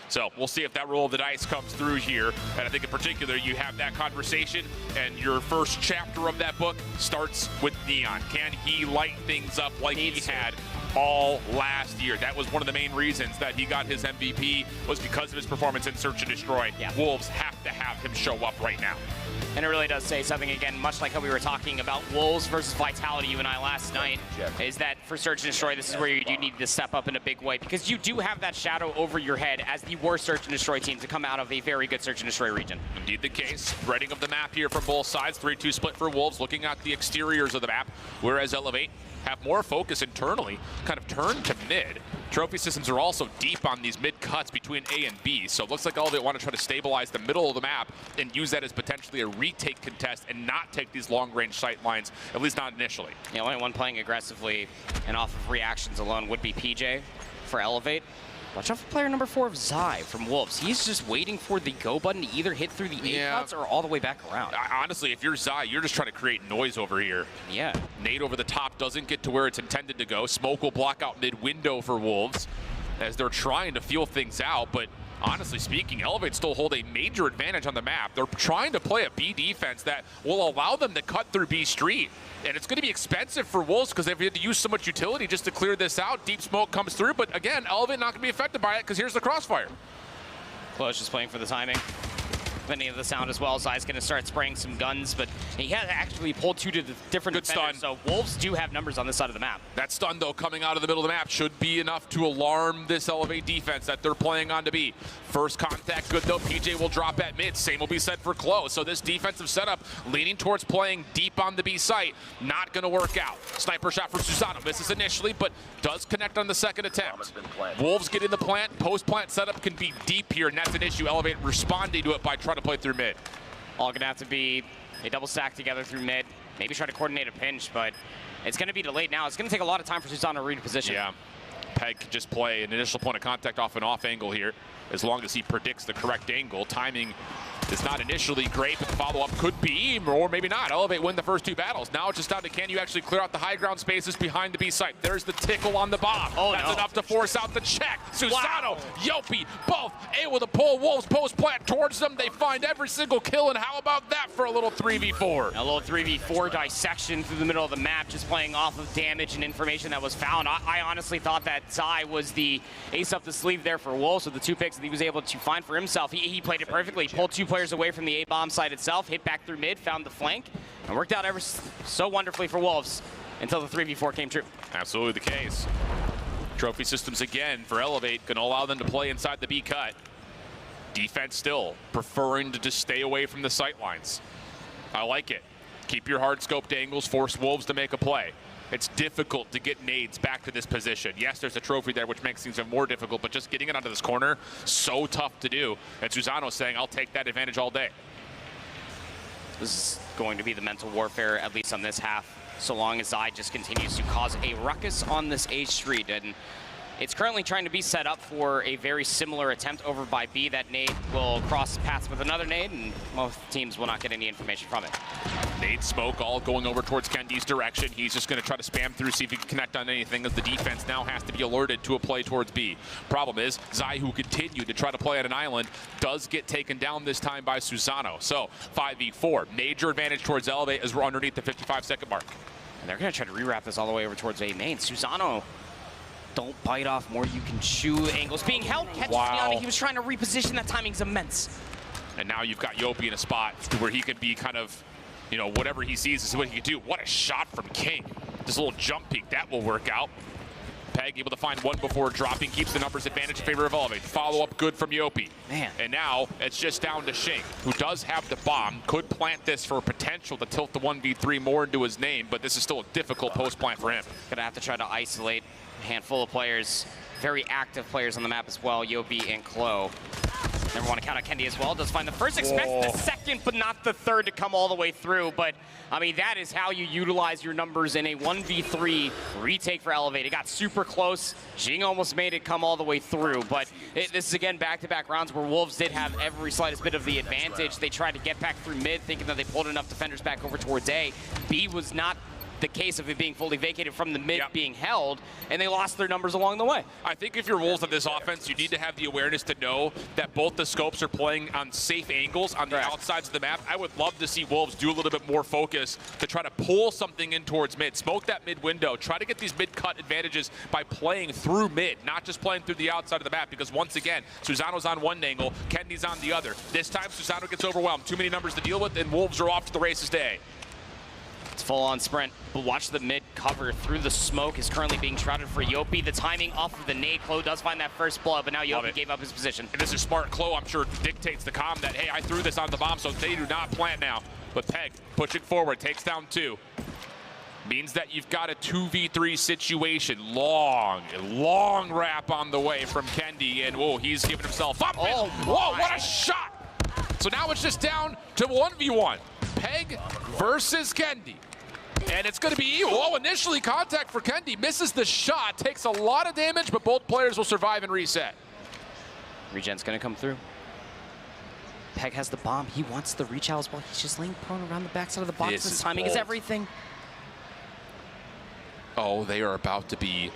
So we'll see if that roll of the dice comes through here. And I think in particular, you have that conversation, and your first chapter of that book starts with Neon. Can he light things up like he had all last year? That was one of the main reasons that he got his MVP, was because of his performance in Search and Destroy. Wolves have to have him show up right now. And it really does say something, again, much like how we were talking about Wolves versus Vitality, you and I, last night, is that for Search and Destroy, this is where you do need to step up in a big way, because you do have that shadow over your head as the worst Search and Destroy team to come out of a very good Search and Destroy region. Indeed the case. Spreading of the map here from both sides. 3-2 split for Wolves, looking at the exteriors of the map, whereas Elevate have more focus internally, kind of turn to mid. Trophy systems are also deep on these mid cuts between A and B, so it looks like Elevate want to try to stabilize the middle of the map and use that as potentially a retake contest and not take these long-range sight lines, at least not initially. The only one playing aggressively and off of reactions alone would be PJ for Elevate. Watch out for player number 4 of Zai from Wolves. He's just waiting for the go button to either hit through the A cuts or all the way back around. Honestly, if you're Zai, you're just trying to create noise over here. Yeah. Nade over the top doesn't get to where it's intended to go. Smoke will block out mid-window for Wolves as they're trying to feel things out, but honestly speaking, Elevate still hold a major advantage on the map. They're trying to play a B defense that will allow them to cut through B Street. And it's going to be expensive for Wolves because they've had to use so much utility just to clear this out. Deep smoke comes through, but again, Elevate not going to be affected by it because here's the crossfire. Close just playing for the timing. Plenty of the sound as well. Zai's going to start spraying some guns, but he has actually pulled two different defenders, so Wolves do have numbers on this side of the map. That stun, though, coming out of the middle of the map should be enough to alarm this Elevate defense that they're playing on to be. First contact good, though. PJ will drop at mid. Same will be said for Clo. So this defensive setup leaning towards playing deep on the B site, not going to work out. Sniper shot for Susano. Misses initially, but does connect on the second attempt. Wolves get in the plant. Post-plant setup can be deep here, and that's an issue. Elevate responding to it by trying to play through mid. All going to have to be a double stack together through mid. Maybe try to coordinate a pinch, but it's going to be delayed now. It's going to take a lot of time for Susano to read position. Yeah. Peg can just play an initial point of contact off an off angle here, as long as he predicts the correct angle. Timing is not initially great, but the follow-up could be, or maybe not. Elevate win the first two battles. Now it's just down to can you actually clear out the high ground spaces behind the B site. There's the tickle on the bomb. Oh, that's enough to force out the check. Susano, Yopi, both able to pull Wolves post-plant towards them. They find every single kill, and how about that for a little 3v4? A little 3v4 dissection through the middle of the map, just playing off of damage and information that was found. I honestly thought that Zai was the ace up the sleeve there for Wolves with the two picks that he was able to find for himself. He played it perfectly, pulled two players away from the A-bomb site itself, hit back through mid, found the flank, and worked out ever so wonderfully for Wolves until the 3v4 came true. Absolutely the case. Trophy systems again for Elevate, going to allow them to play inside the B cut. Defense still preferring to just stay away from the sight lines. I like it. Keep your hard scoped angles, force Wolves to make a play. It's difficult to get nades back to this position. Yes, there's a trophy there, which makes things even more difficult, but just getting it onto this corner, so tough to do. And Susano saying, I'll take that advantage all day. This is going to be the mental warfare, at least on this half, so long as Zai just continues to cause a ruckus on this A Street. And it's currently trying to be set up for a very similar attempt over by B. That nade will cross paths with another nade, and most teams will not get any information from it. Nade smoke all going over towards Kendi's direction. He's just going to try to spam through, see if he can connect on anything, as the defense now has to be alerted to a play towards B. Problem is, Zai, who continued to try to play at an island, does get taken down this time by Susano. So 5v4, major advantage towards Elevate as we're underneath the 55-second mark. And they're going to try to rewrap this all the way over towards A main. Susano, don't bite off more you can chew. Angles being held, catches Fiani. He was trying to reposition. That timing's immense. And now you've got Yopi in a spot where he can be kind of, you know, whatever he sees is what he can do. What a shot from King. This little jump peek, that will work out. Peg able to find one before dropping, keeps the numbers advantage in favor of Elevate. Follow-up good from Yopi. Man. And now it's just down to Shink, who does have the bomb, could plant this for potential to tilt the 1v3 more into his name, but this is still a difficult post-plant for him. Gonna have to try to isolate a handful of players, very active players on the map as well, Yopi and Clo. Never want to count out Kendi as well. Does find the first, expects the second, but not the third to come all the way through. But, I mean, that is how you utilize your numbers in a 1v3 retake for Elevate. It got super close. Jing almost made it come all the way through. But this is, again, back-to-back rounds where Wolves did have every slightest bit of the advantage. They tried to get back through mid, thinking that they pulled enough defenders back over towards A. B was not the case of it being fully vacated from the mid being held, and they lost their numbers along the way. I think if you're Wolves on this offense, you need to have the awareness to know that both the scopes are playing on safe angles on the outsides of the map. I would love to see Wolves do a little bit more focus to try to pull something in towards mid, smoke that mid window, try to get these mid-cut advantages by playing through mid, not just playing through the outside of the map, because once again, Susano's on one angle, Kendi's on the other. This time, Susano gets overwhelmed. Too many numbers to deal with, and Wolves are off to the races today. It's full-on sprint, but watch the mid cover through the smoke is currently being shrouded for Yopi. The timing off of the nade. Clo does find that first blow, but now Yopi gave up his position. And this is smart. Clo, I'm sure, dictates the comm that, hey, I threw this on the bomb, so they do not plant now. But Peg, pushing forward, takes down two. Means that you've got a 2v3 situation. Long wrap on the way from Kendi, and whoa, he's giving himself up. Oh, whoa, what a shot! So now it's just down to 1v1. Peg versus Kendi. And it's going to be, initially contact for Kendi. Misses the shot, takes a lot of damage, but both players will survive and reset. Regen's going to come through. Peg has the bomb. He wants the reach out as well. He's just laying prone around the backside of the box. This timing is everything. Oh, they are about to be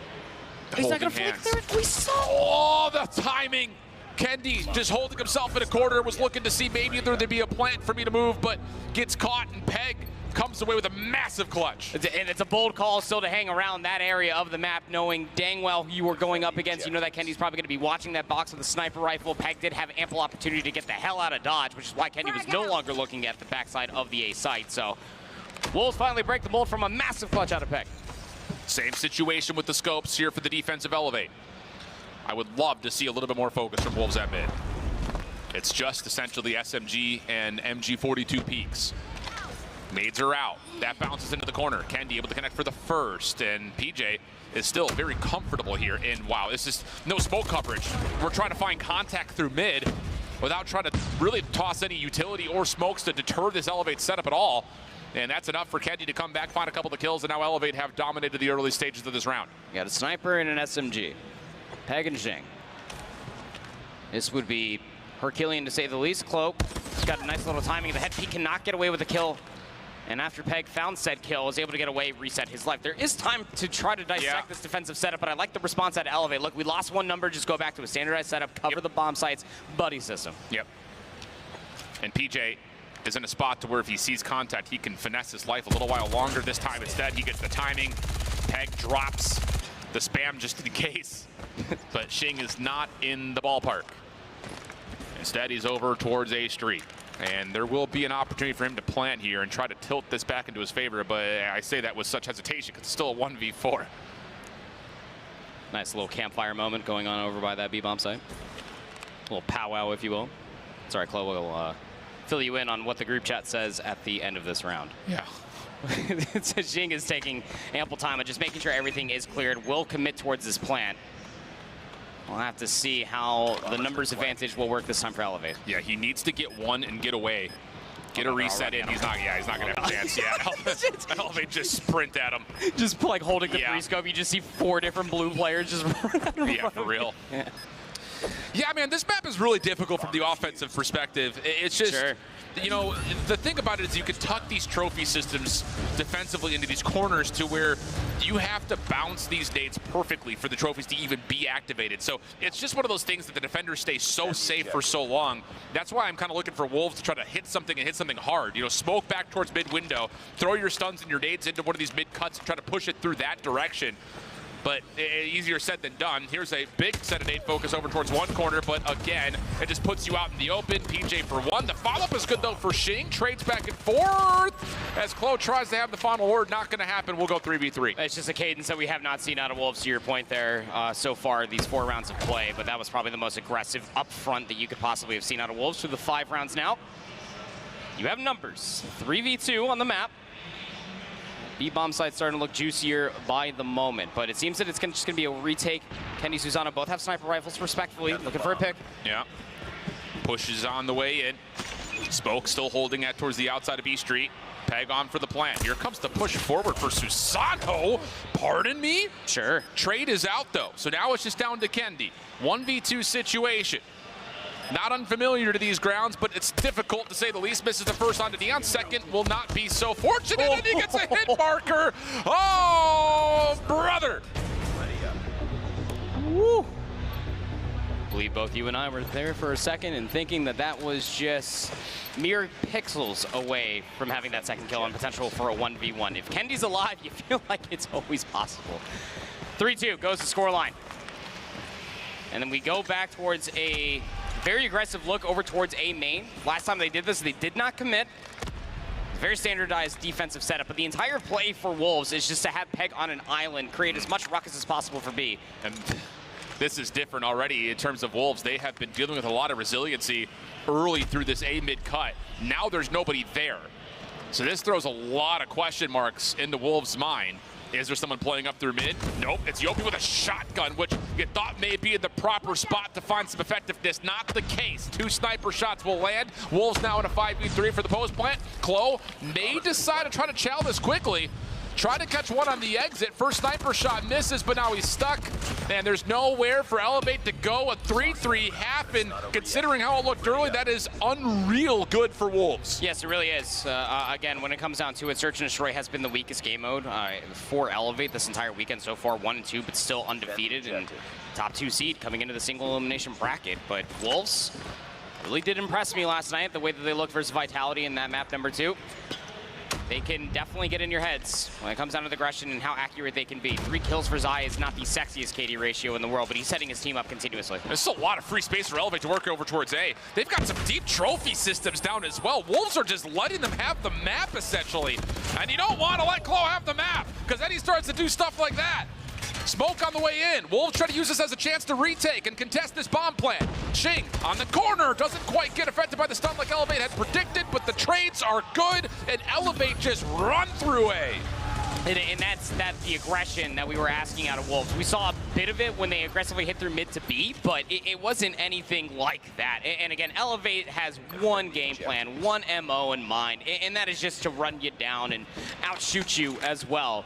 He's not going to flick through it. We saw. Oh, the timing. Kendi just holding himself in a corner, was looking to see maybe there'd be a plant for me to move, but gets caught, and Peg comes away with a massive clutch. And it's a bold call still to hang around that area of the map, knowing dang well who you were going up against. You know that Kendi's probably going to be watching that box with a sniper rifle. Peg did have ample opportunity to get the hell out of dodge, which is why Kendi was no longer looking at the backside of the A site. So Wolves finally break the mold from a massive clutch out of Peg. Same situation with the scopes here for the defensive elevate. I would love to see a little bit more focus from Wolves at mid. It's just essentially SMG and MG42 peaks. Nades are out. That bounces into the corner. Kendi able to connect for the first, and PJ is still very comfortable here. And wow, this is no smoke coverage. We're trying to find contact through mid without trying to really toss any utility or smokes to deter this elevate setup at all. And that's enough for Kendi to come back, find a couple of kills, and now Elevate have dominated the early stages of this round. You got a sniper and an SMG. Peg and Jing. This would be Herculean to say the least. Clo, he's got a nice little timing. The head peek cannot get away with a kill. And after Peg found said kill, was able to get away, reset his life. There is time to try to dissect this defensive setup, but I like the response at Elevate. Look, we lost one number, just go back to a standardized setup, cover the bomb sites, buddy system. Yep. And PJ is in a spot to where if he sees contact, he can finesse his life a little while longer. This time instead, he gets the timing. Peg drops the spam just in case. But Xing is not in the ballpark. Instead, he's over towards A Street. And there will be an opportunity for him to plant here and try to tilt this back into his favor, but I say that with such hesitation because it's still a 1v4. Nice little campfire moment going on over by that B-bomb site. A little powwow, if you will. Sorry, Chloe will fill you in on what the group chat says at the end of this round. Yeah. Xing is taking ample time and just making sure everything is cleared. Will commit towards this plant. We'll have to see how the numbers advantage will work this time for Elevate. Yeah, he needs to get one and get away. Get a reset in. He's not gonna have a chance. Yeah, Elevate just sprint at him. Just like holding the free scope, you just see 4 different blue players just run. Yeah, for real. Yeah, man, this map is really difficult from the offensive perspective. It's just, you know, the thing about it is you can tuck these trophy systems defensively into these corners to where you have to bounce these nades perfectly for the trophies to even be activated. So it's just one of those things that the defenders stay so safe for so long. That's why I'm kind of looking for Wolves to try to hit something and hit something hard. You know, smoke back towards mid window, throw your stuns and your nades into one of these mid cuts and try to push it through that direction. But easier said than done. Here's a big set of nade focus over towards one corner, but again, it just puts you out in the open. PJ for one. The follow-up is good, though, for Xing. Trades back and forth as Chloe tries to have the final word. Not going to happen. We'll go 3v3. It's just a cadence that we have not seen out of Wolves, to your point there, so far, these 4 rounds of play. But that was probably the most aggressive up front that you could possibly have seen out of Wolves through the 5 rounds now. You have numbers. 3v2 on the map. B-bomb site starting to look juicier by the moment, but it seems that it's just going to be a retake. Kendi, Susanna both have sniper rifles respectfully, looking for a pick. Yeah. Pushes on the way in. Smoke still holding that towards the outside of B Street. Peg on for the plant. Here comes the push forward for Susano. Pardon me? Sure. Trade is out, though, so now it's just down to Kendi. 1v2 situation. Not unfamiliar to these grounds, but it's difficult to say the least. Misses the first onto Dion. Second will not be so fortunate, and he gets a hit marker. Oh, brother. Woo. I believe both you and I were there for a second and thinking that that was just mere pixels away from having that second kill and potential for a 1v1. If Kendi's alive, you feel like it's always possible. 3-2 goes to scoreline. And then we go back towards a very aggressive look over towards A main. Last time they did this, they did not commit. Very standardized defensive setup, but the entire play for Wolves is just to have Peg on an island, create as much ruckus as possible for B. And this is different already in terms of Wolves. They have been dealing with a lot of resiliency early through this A mid cut. Now there's nobody there. So this throws a lot of question marks into Wolves' mind. Is there someone playing up through mid? Nope, it's Yopi with a shotgun, which you thought may be in the proper spot to find some effectiveness. Not the case. 2 sniper shots will land. Wolves now in a 5v3 for the post plant. Chloe may decide to try to chow this quickly. Tried to catch one on the exit. First sniper shot misses, but now he's stuck. And there's nowhere for Elevate to go. A 3-3 happen. Considering how it looked early, that is unreal good for Wolves. Yes, it really is. Again, when it comes down to it, Search and Destroy has been the weakest game mode for Elevate this entire weekend so far. 1-2, but still undefeated. And top 2 seed coming into the single elimination bracket. But Wolves really did impress me last night, the way that they looked versus Vitality in that map number 2. They can definitely get in your heads when it comes down to the aggression and how accurate they can be. 3 kills for Zai is not the sexiest KD ratio in the world, but he's setting his team up continuously. There's still a lot of free space for Elevate to work over towards A. They've got some deep trophy systems down as well. Wolves are just letting them have the map, essentially. And you don't want to let Clo have the map, because then he starts to do stuff like that. Smoke on the way in. Wolves try to use this as a chance to retake and contest this bomb plant. Ching on the corner doesn't quite get affected by the stun like Elevate had predicted, but the trades are good, and Elevate just run through A. And that's the aggression that we were asking out of Wolves. We saw a bit of it when they aggressively hit through mid to B, but it wasn't anything like that. And again, Elevate has one game plan, one MO in mind, and that is just to run you down and outshoot you as well.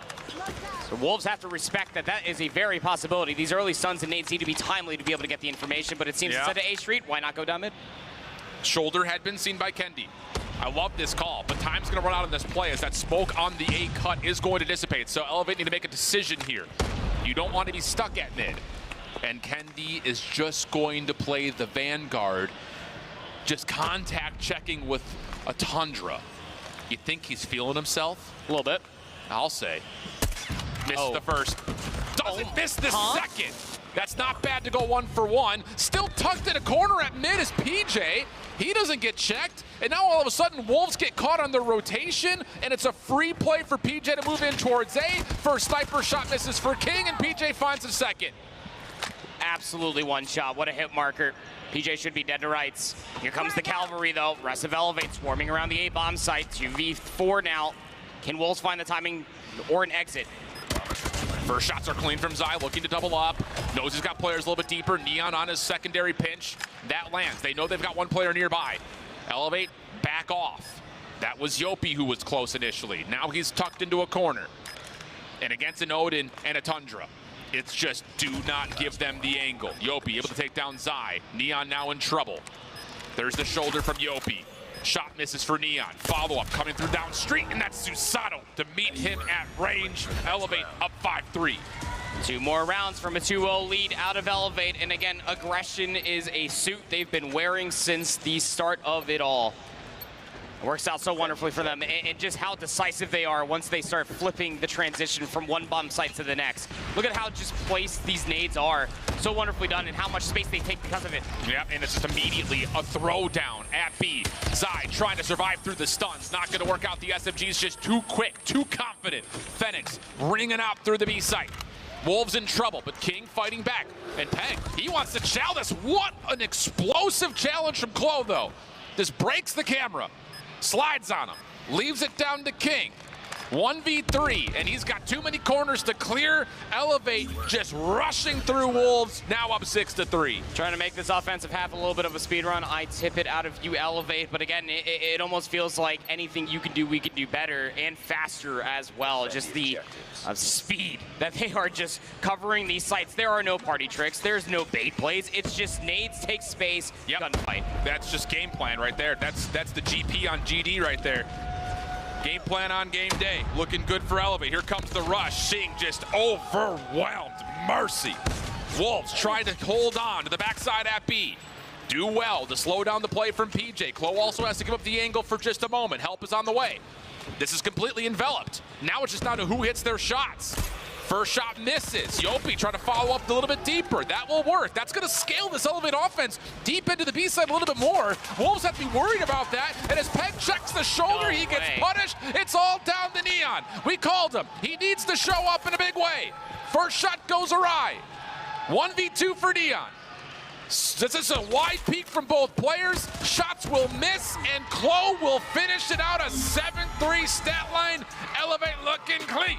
So Wolves have to respect that that is a very possibility. These early stuns and nades need to be timely to be able to get the information, but it seems instead of A Street, why not go down mid? Shoulder had been seen by Kendi. I love this call, but time's going to run out on this play as that smoke on the A cut is going to dissipate. So Elevate need to make a decision here. You don't want to be stuck at mid. And Kendi is just going to play the Vanguard, just contact checking with a Tundra. You think he's feeling himself? A little bit. I'll say. Missed the first. Doesn't miss the second. That's not bad to go 1 for 1. Still tucked in a corner at mid is PJ. He doesn't get checked. And now all of a sudden, Wolves get caught on the rotation, and it's a free play for PJ to move in towards A. First sniper shot misses for King, and PJ finds a second. Absolutely one shot. What a hit marker. PJ should be dead to rights. Here comes the cavalry, though. Rest of Elevate swarming around the A bomb site. 2v4 now. Can Wolves find the timing or an exit? First shots are clean from Zai, looking to double up. Knows he's got players a little bit deeper. Neon on his secondary pinch. That lands. They know they've got one player nearby. Elevate, back off. That was Yopi who was close initially. Now he's tucked into a corner. And against an Odin and a Tundra, it's just do not give them the angle. Yopi able to take down Zai. Neon now in trouble. There's the shoulder from Yopi. Shot misses for Neon. Follow-up coming through down street, and that's Susato to meet him at range. Elevate up 5-3. 2 more rounds from a 2-0 lead out of Elevate. And again, aggression is a suit they've been wearing since the start of it all. It works out so wonderfully for them, and just how decisive they are once they start flipping the transition from one bomb site to the next. Look at how just placed these nades are. So wonderfully done, and how much space they take because of it. Yep, and it's just immediately a throwdown at B. Zai trying to survive through the stuns. Not going to work out. The SMG's just too quick, too confident. Phoenix ringing out through the B site. Wolves in trouble, but King fighting back. And Peng, he wants to chow this. What an explosive challenge from Clo, though. This breaks the camera. Slides on him, leaves it down to King. 1v3, and he's got too many corners to clear. Elevate just rushing through Wolves, now up 6-3. Trying to make this offensive half a little bit of a speed run. I tip it out of you, Elevate, but again, it almost feels like anything you can do, we can do better and faster as well. Just the speed that they are just covering these sites. There are no party tricks, there's no bait plays. It's just nades, take space, gunfight. That's just game plan right there. That's the GP on GD right there. Game plan on game day. Looking good for Elevate. Here comes the rush. Sing just overwhelmed. Mercy. Wolves trying to hold on to the backside at B. Do well to slow down the play from PJ. Clo also has to give up the angle for just a moment. Help is on the way. This is completely enveloped. Now it's just down to who hits their shots. First shot misses. Yopi trying to follow up a little bit deeper. That will work. That's going to scale this Elevate offense deep into the B side a little bit more. Wolves have to be worried about that. And as Peng checks the shoulder, he gets punished. It's all down to Neon. We called him. He needs to show up in a big way. First shot goes awry. 1v2 for Neon. This is a wide peak from both players. Shots will miss, and Clo will finish it out. A 7-3 stat line. Elevate looking clean.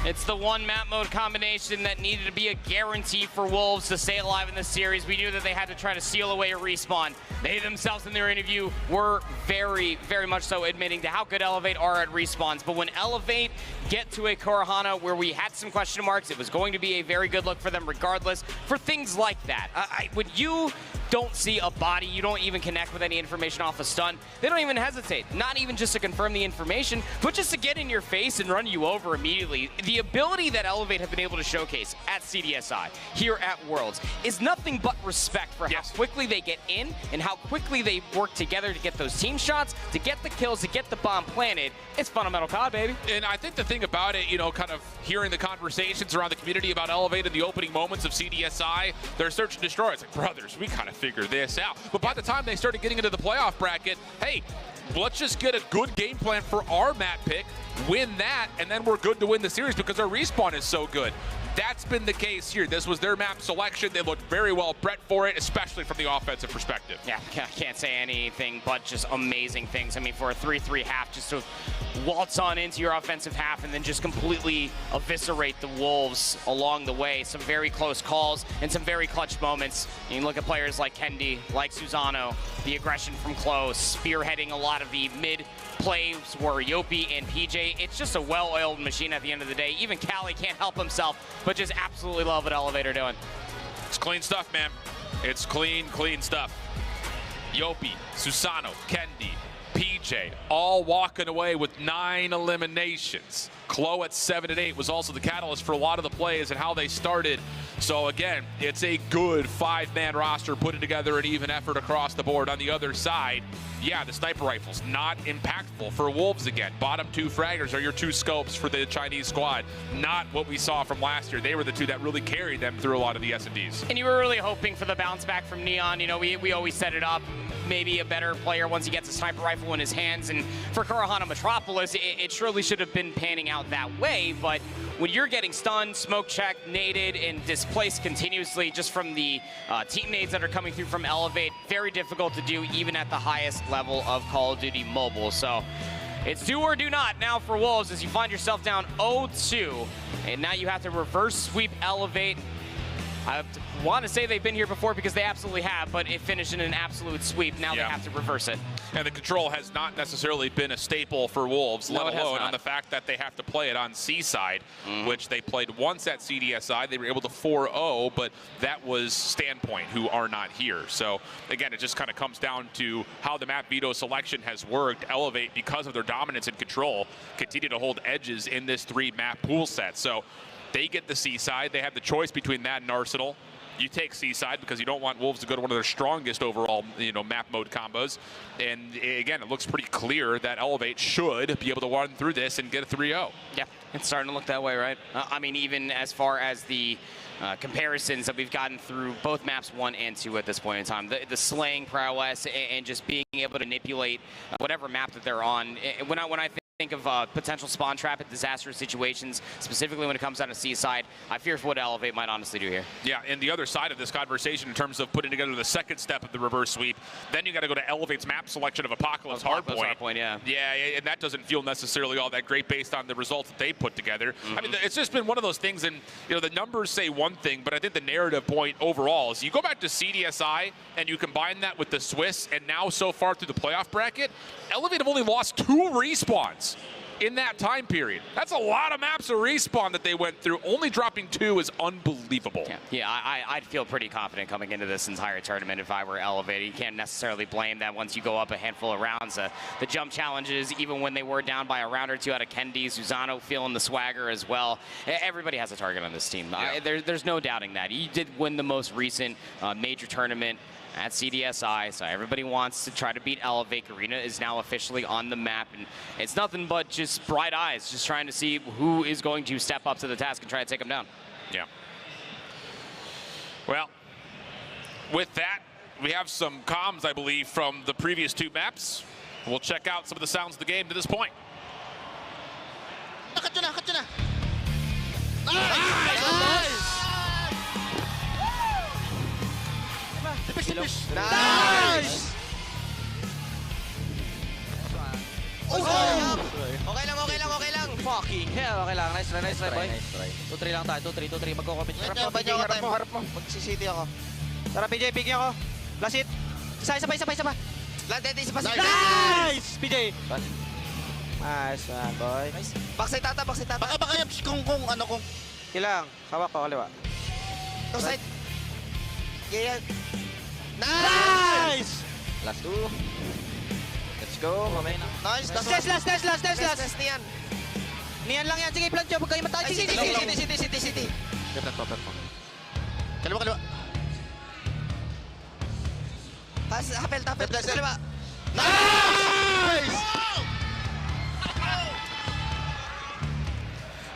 It's the one map mode combination that needed to be a guarantee for Wolves to stay alive in this series. We knew that they had to try to steal away a respawn. They themselves in their interview were very, very much so admitting to how good Elevate are at respawns. But when Elevate get to a Kurahana where we had some question marks. It was going to be a very good look for them regardless. For things like that, when you don't see a body, you don't even connect with any information off a stun, they don't even hesitate. Not even just to confirm the information, but just to get in your face and run you over immediately. The ability that Elevate have been able to showcase at CDSI, here at Worlds, is nothing but respect for how quickly they get in and how quickly they work together to get those team shots, to get the kills, to get the bomb planted. It's fundamental COD, baby. And I think the thing about it, you know, kind of hearing the conversations around the community about Elevate in the opening moments of CDSI, their search and destroy, it's like, brothers, we kind of figure this out. But by the time they started getting into the playoff bracket, hey, let's just get a good game plan for our map pick, win that, and then we're good to win the series because our respawn is so good. That's been the case here. This was their map selection. They looked very well bred for it, especially from the offensive perspective. Yeah, I can't say anything but just amazing things. I mean, for a 3-3 half, just to waltz on into your offensive half and then just completely eviscerate the Wolves along the way. Some very close calls and some very clutch moments. You can look at players like Kendi, like Susano, the aggression from close, spearheading a lot of the mid plays were Yopi and PJ. It's just a well-oiled machine at the end of the day. Even Cali can't help himself, but just absolutely love what Elevate are doing. It's clean stuff, man. It's clean stuff. Yopi, Susano, Kendi, PJ, all walking away with 9 eliminations. Klo at 7-8 was also the catalyst for a lot of the plays and how they started. So again, it's a good 5-man roster putting together an even effort across the board. On the other side, yeah, the sniper rifles not impactful for Wolves again. Bottom 2 fraggers are your 2 scopes for the Chinese squad. Not what we saw from last year. They were the 2 that really carried them through a lot of the S&Ds. And you were really hoping for the bounce back from Neon. You know, we always set it up. Maybe a better player once he gets a sniper rifle in his hands. And for Kurahana Metropolis, it surely should have been panning out that way. But when you're getting stunned, smoke checked, naded, and displaced continuously just from the team nades that are coming through from Elevate, very difficult to do even at the highest level of Call of Duty Mobile. So it's do or do not now for Wolves as you find yourself down 0-2. And now you have to reverse sweep Elevate. I want to say they've been here before because they absolutely have, but it finished in an absolute sweep. Now they have to reverse it. And the control has not necessarily been a staple for Wolves, let alone on the fact that they have to play it on Seaside, which they played once at CDSI. They were able to 4-0, but that was Standpoint, who are not here. So, again, it just kind of comes down to how the map veto selection has worked. Elevate, because of their dominance and control, continue to hold edges in this 3-map pool set. So, they get the Seaside. They have the choice between that and Arsenal. You take Seaside because you don't want Wolves to go to one of their strongest overall, map mode combos. And again, it looks pretty clear that Elevate should be able to run through this and get a 3-0. Yeah, it's starting to look that way, right? I mean, even as far as the comparisons that we've gotten through both maps 1 and 2 at this point in time, the slaying prowess and just being able to manipulate whatever map that they're on. When I think of potential spawn trap in disastrous situations, specifically when it comes down to Seaside, I fear for what Elevate might honestly do here. Yeah, and the other side of this conversation in terms of putting together the second step of the reverse sweep, then you got to go to Elevate's map selection of Apocalypse Hardpoint. Yeah. Yeah, and that doesn't feel necessarily all that great based on the results that they put together. I mean, it's just been one of those things, and the numbers say one thing, but I think the narrative point overall is you go back to CDSI and you combine that with the Swiss, and now so far through the playoff bracket, Elevate have only lost 2 respawns in that time period. That's a lot of maps of respawn that they went through. Only dropping 2 is unbelievable. Yeah, I'd feel pretty confident coming into this entire tournament if I were Elevated. You can't necessarily blame that once you go up a handful of rounds. The jump challenges, even when they were down by a round or 2 out of Kendi, Susano feeling the swagger as well. Everybody has a target on this team. Yeah. There's no doubting that. You did win the most recent major tournament at CDSI, so everybody wants to try to beat Elevate. Arena is now officially on the map, and it's nothing but just bright eyes, just trying to see who is going to step up to the task and try to take them down. Yeah. Well, with that, we have some comms, I believe, from the previous 2 maps. We'll check out some of the sounds of the game to this point. Nice! Okay lang. Fucking hell, okay lang. Nice try, boy. 2-3 lang tayo, 2-3. Magko-commit. Harap mo. Magsisiti ako. Tara, PJ, bigyan ako. Last hit. Isa pa. Landed, isa pa. Nice! PJ. Nice one, boy. Nice. Backside tata, backside tata. Baka kung ano kung... Kailang, hawak ko, kaliwa. Outside. Yeah. Nice! Last two. Let's go, mamaya na. Nice. Last. Niyan. Niyan lang yan. Sige, plancho. Huwag kayo matay. City. Perfect po. Kaliwa. Hapel. Kaliwa. Nice!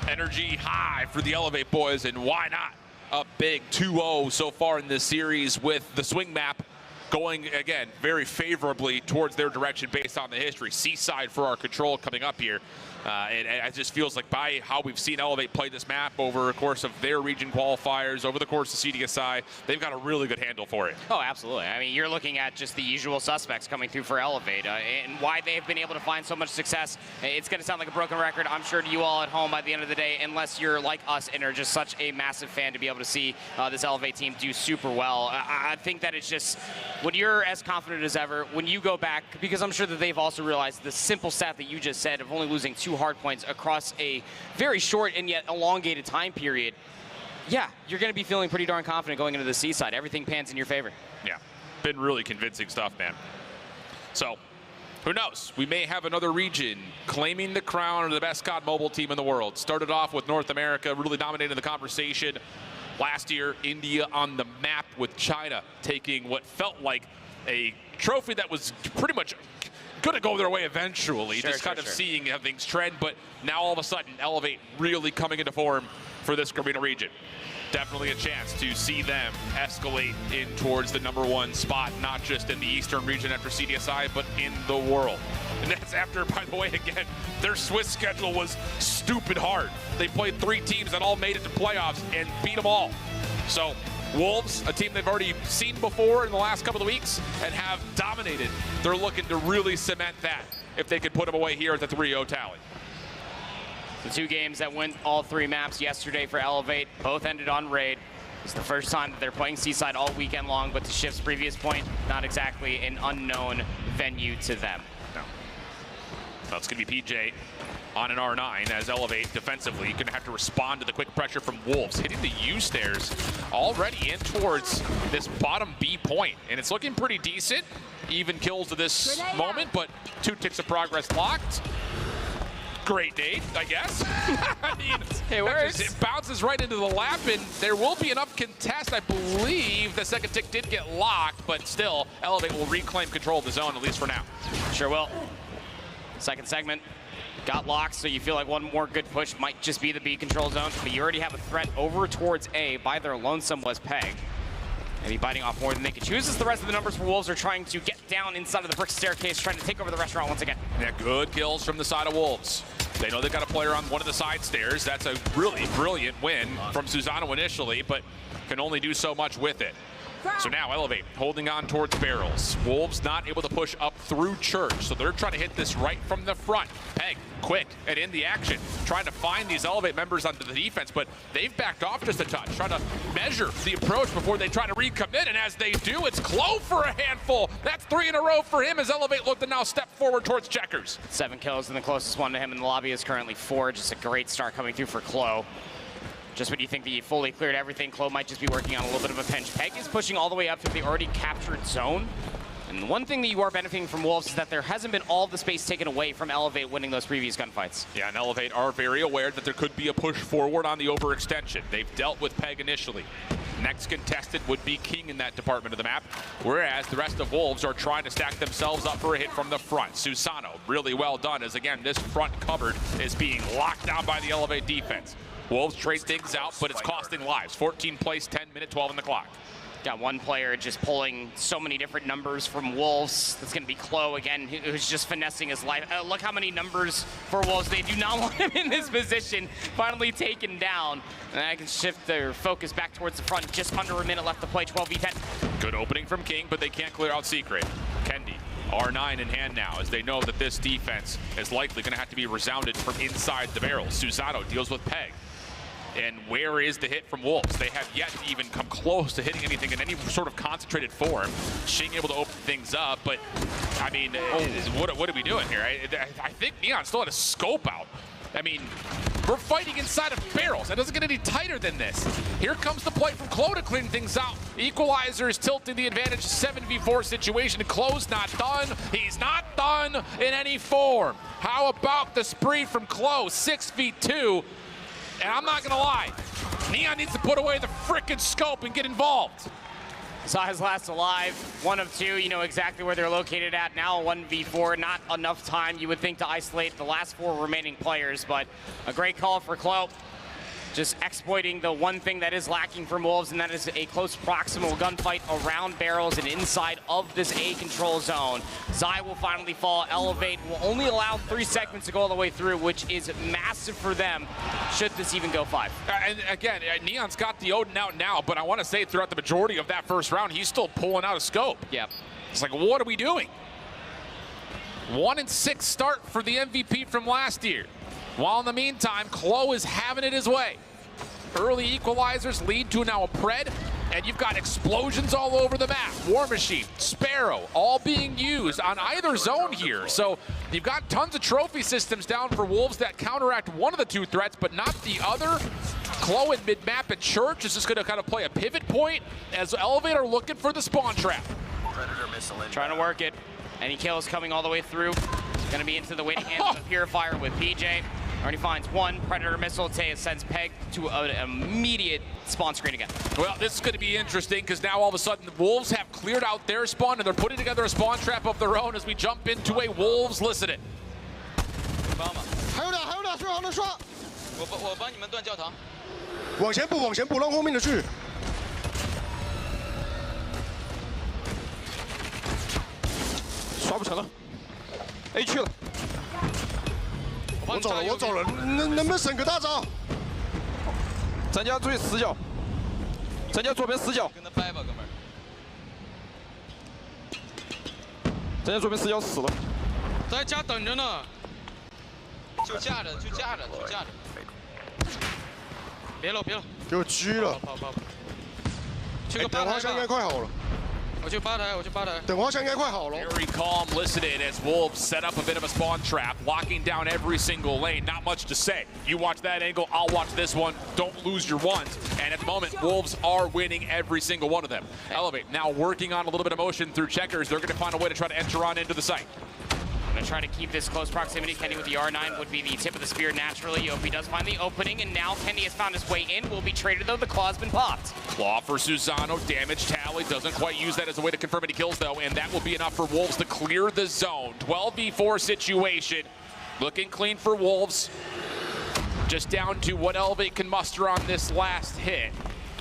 Energy high for the Elevate boys, and why not? Up big 2-0 so far in this series, with the swing map going, again, very favorably towards their direction based on the history. Seaside for our control coming up here. And it just feels like by how we've seen Elevate play this map over the course of their region qualifiers, over the course of CDSI, they've got a really good handle for it. Oh, absolutely. I mean, you're looking at just the usual suspects coming through for Elevate, and why they've been able to find so much success. It's going to sound like a broken record, I'm sure, to you all at home by the end of the day, unless you're like us and are just such a massive fan to be able to see this Elevate team do super well. I think that it's just, when you're as confident as ever, when you go back, because I'm sure that they've also realized the simple stat that you just said of only losing 2 hard points across a very short and yet elongated time period, yeah, you're going to be feeling pretty darn confident going into the Seaside. Everything pans in your favor. Yeah, been really convincing stuff, man. So, who knows? We may have another region claiming the crown of the best COD mobile team in the world. Started off with North America, really dominating the conversation. Last year, India on the map, with China taking what felt like a trophy that was pretty much going to go their way eventually, just kind of seeing how things trend. But now all of a sudden, Elevate really coming into form for this Caribbean region. Definitely a chance to see them escalate in towards the #1 spot, not just in the Eastern region after CDSI, but in the world. And that's after, by the way, again, their Swiss schedule was stupid hard. They played 3 teams that all made it to playoffs and beat them all. So Wolves, a team they've already seen before in the last couple of weeks and have dominated. They're looking to really cement that if they could put them away here at the 3-0 tally. The 2 games that went all 3 maps yesterday for Elevate both ended on raid. It's the first time that they're playing Seaside all weekend long, but to Shift's previous point, not exactly an unknown venue to them. No. That's going to be PJ on an R9 as Elevate defensively going to have to respond to the quick pressure from Wolves, hitting the U stairs already in towards this bottom B point, and it's looking pretty decent. Even kills to this moment, but 2 ticks of progress locked. Great date, I guess. I mean, it bounces right into the lap, and there will be enough contest. I believe the second tick did get locked, but still, Elevate will reclaim control of the zone, at least for now. Sure will. Second segment got locked, so you feel like one more good push might just be the B control zone, but you already have a threat over towards A by their lonesome was Peg. Maybe biting off more than they could choose as the rest of the numbers for Wolves are trying to get down inside of the brick staircase, trying to take over the restaurant once again. Yeah, good kills from the side of Wolves. They know they've got a player on one of the side stairs. That's a really brilliant win from Susano initially, but can only do so much with it. So now Elevate holding on towards barrels. Wolves not able to push up through Church, so they're trying to hit this right from the front. Peg, quick and in the action, trying to find these Elevate members onto the defense, but they've backed off just a touch, trying to measure the approach before they try to recommit, and as they do, it's Clo for a handful. That's 3 in a row for him as Elevate look to now step forward towards Checkers. 7 kills, and the closest one to him in the lobby is currently 4. Just a great start coming through for Clo. Just when you think that you fully cleared everything, Clo might just be working on a little bit of a pinch. Peg is pushing all the way up through the already captured zone. And one thing that you are benefiting from Wolves is that there hasn't been all the space taken away from Elevate winning those previous gunfights. Yeah, and Elevate are very aware that there could be a push forward on the overextension. They've dealt with Peg initially. Next contested would be King in that department of the map, whereas the rest of Wolves are trying to stack themselves up for a hit from the front. Susano, really well done, as again, this front cupboard is being locked down by the Elevate defense. Wolves trade things out, but it's costing lives. 14 plays, 10 minute, 12 on the clock. Got one player just pulling so many different numbers from Wolves. That's going to be Clo again, who's just finessing his life. Look how many numbers for Wolves. They do not want him in this position. Finally taken down. And I can shift their focus back towards the front. Just under a minute left to play, 12v10. Good opening from King, but they can't clear out Secret. Kendi, R9 in hand now, as they know that this defense is likely going to have to be resounded from inside the barrel. Susano deals with Peg. And where is the hit from Wolves? They have yet to even come close to hitting anything in any sort of concentrated form. Shing able to open things up, but I mean, what are we doing here? I think Neon still had a scope out. I mean, we're fighting inside of barrels. It doesn't get any tighter than this. Here comes the play from Klo to clean things out. Equalizer is tilting the advantage, 7v4 situation. Klo's not done. He's not done in any form. How about the spree from Klo, 6v2? And I'm not gonna lie, Neon needs to put away the frickin' scope and get involved. Zai's last alive, 1 of 2. You know exactly where they're located at now. 1v4, not enough time, you would think, to isolate the last 4 remaining players, but a great call for Klo. Just exploiting the one thing that is lacking from Wolves, and that is a close proximal gunfight around barrels and inside of this A control zone. Zai will finally fall. Elevate will only allow 3 segments to go all the way through, which is massive for them, should this even go 5. And again, Neon's got the Odin out now, but I want to say throughout the majority of that first round, he's still pulling out a scope. Yep. It's like, what are we doing? 1-6 start for the MVP from last year. While in the meantime, Klo is having it his way. Early equalizers lead to now a pred, and you've got explosions all over the map. War Machine, Sparrow, all being used on either zone here. So you've got tons of trophy systems down for Wolves that counteract one of the 2 threats, but not the other. Klo in mid-map at Church is just going to kind of play a pivot point as Elevator looking for the spawn trap. Predator missile in. Trying to work it. Any kills coming all the way through. Going to be into the waiting hands of the Purifier with PJ. Already finds 1 Predator missile. Taya sends Peg to an immediate spawn screen again. Well, this is going to be interesting because now all of a sudden the Wolves have cleared out their spawn and they're putting together a spawn trap of their own as we jump into a Wolves listen it. 还有点，最好能刷。我帮你们断教堂。往前补，让后面的去。刷不成了 ，A 去了。我走了，能不能省个大招？咱家注意死角，咱家左边死角。跟他掰吧，哥们儿。咱家左边死角死了。在家等着呢。就架着。别了。给我狙了。跑。去个吧台吧。等花箱应该快好了。 我去吧台。等花箱应该快好了。 Very calm listening as Wolves set up a bit of a spawn trap, locking down every single lane. Not much to say. You watch that angle, I'll watch this one. Don't lose your ones. And at the moment, Wolves are winning every single one of them. Elevate now working on a little bit of motion through checkers. They're going to find a way to try to enter on into the site. I'm going to try to keep this close proximity. Kenny with the R9 would be the tip of the spear naturally. Yopi does find the opening, and now Kenny has found his way in. Will be traded, though. The claw's been popped. Claw for Susano. Damage tally. Doesn't quite use that as a way to confirm any kills, though, and that will be enough for Wolves to clear the zone. 12v4 situation. Looking clean for Wolves. Just down to what Elevate can muster on this last hit.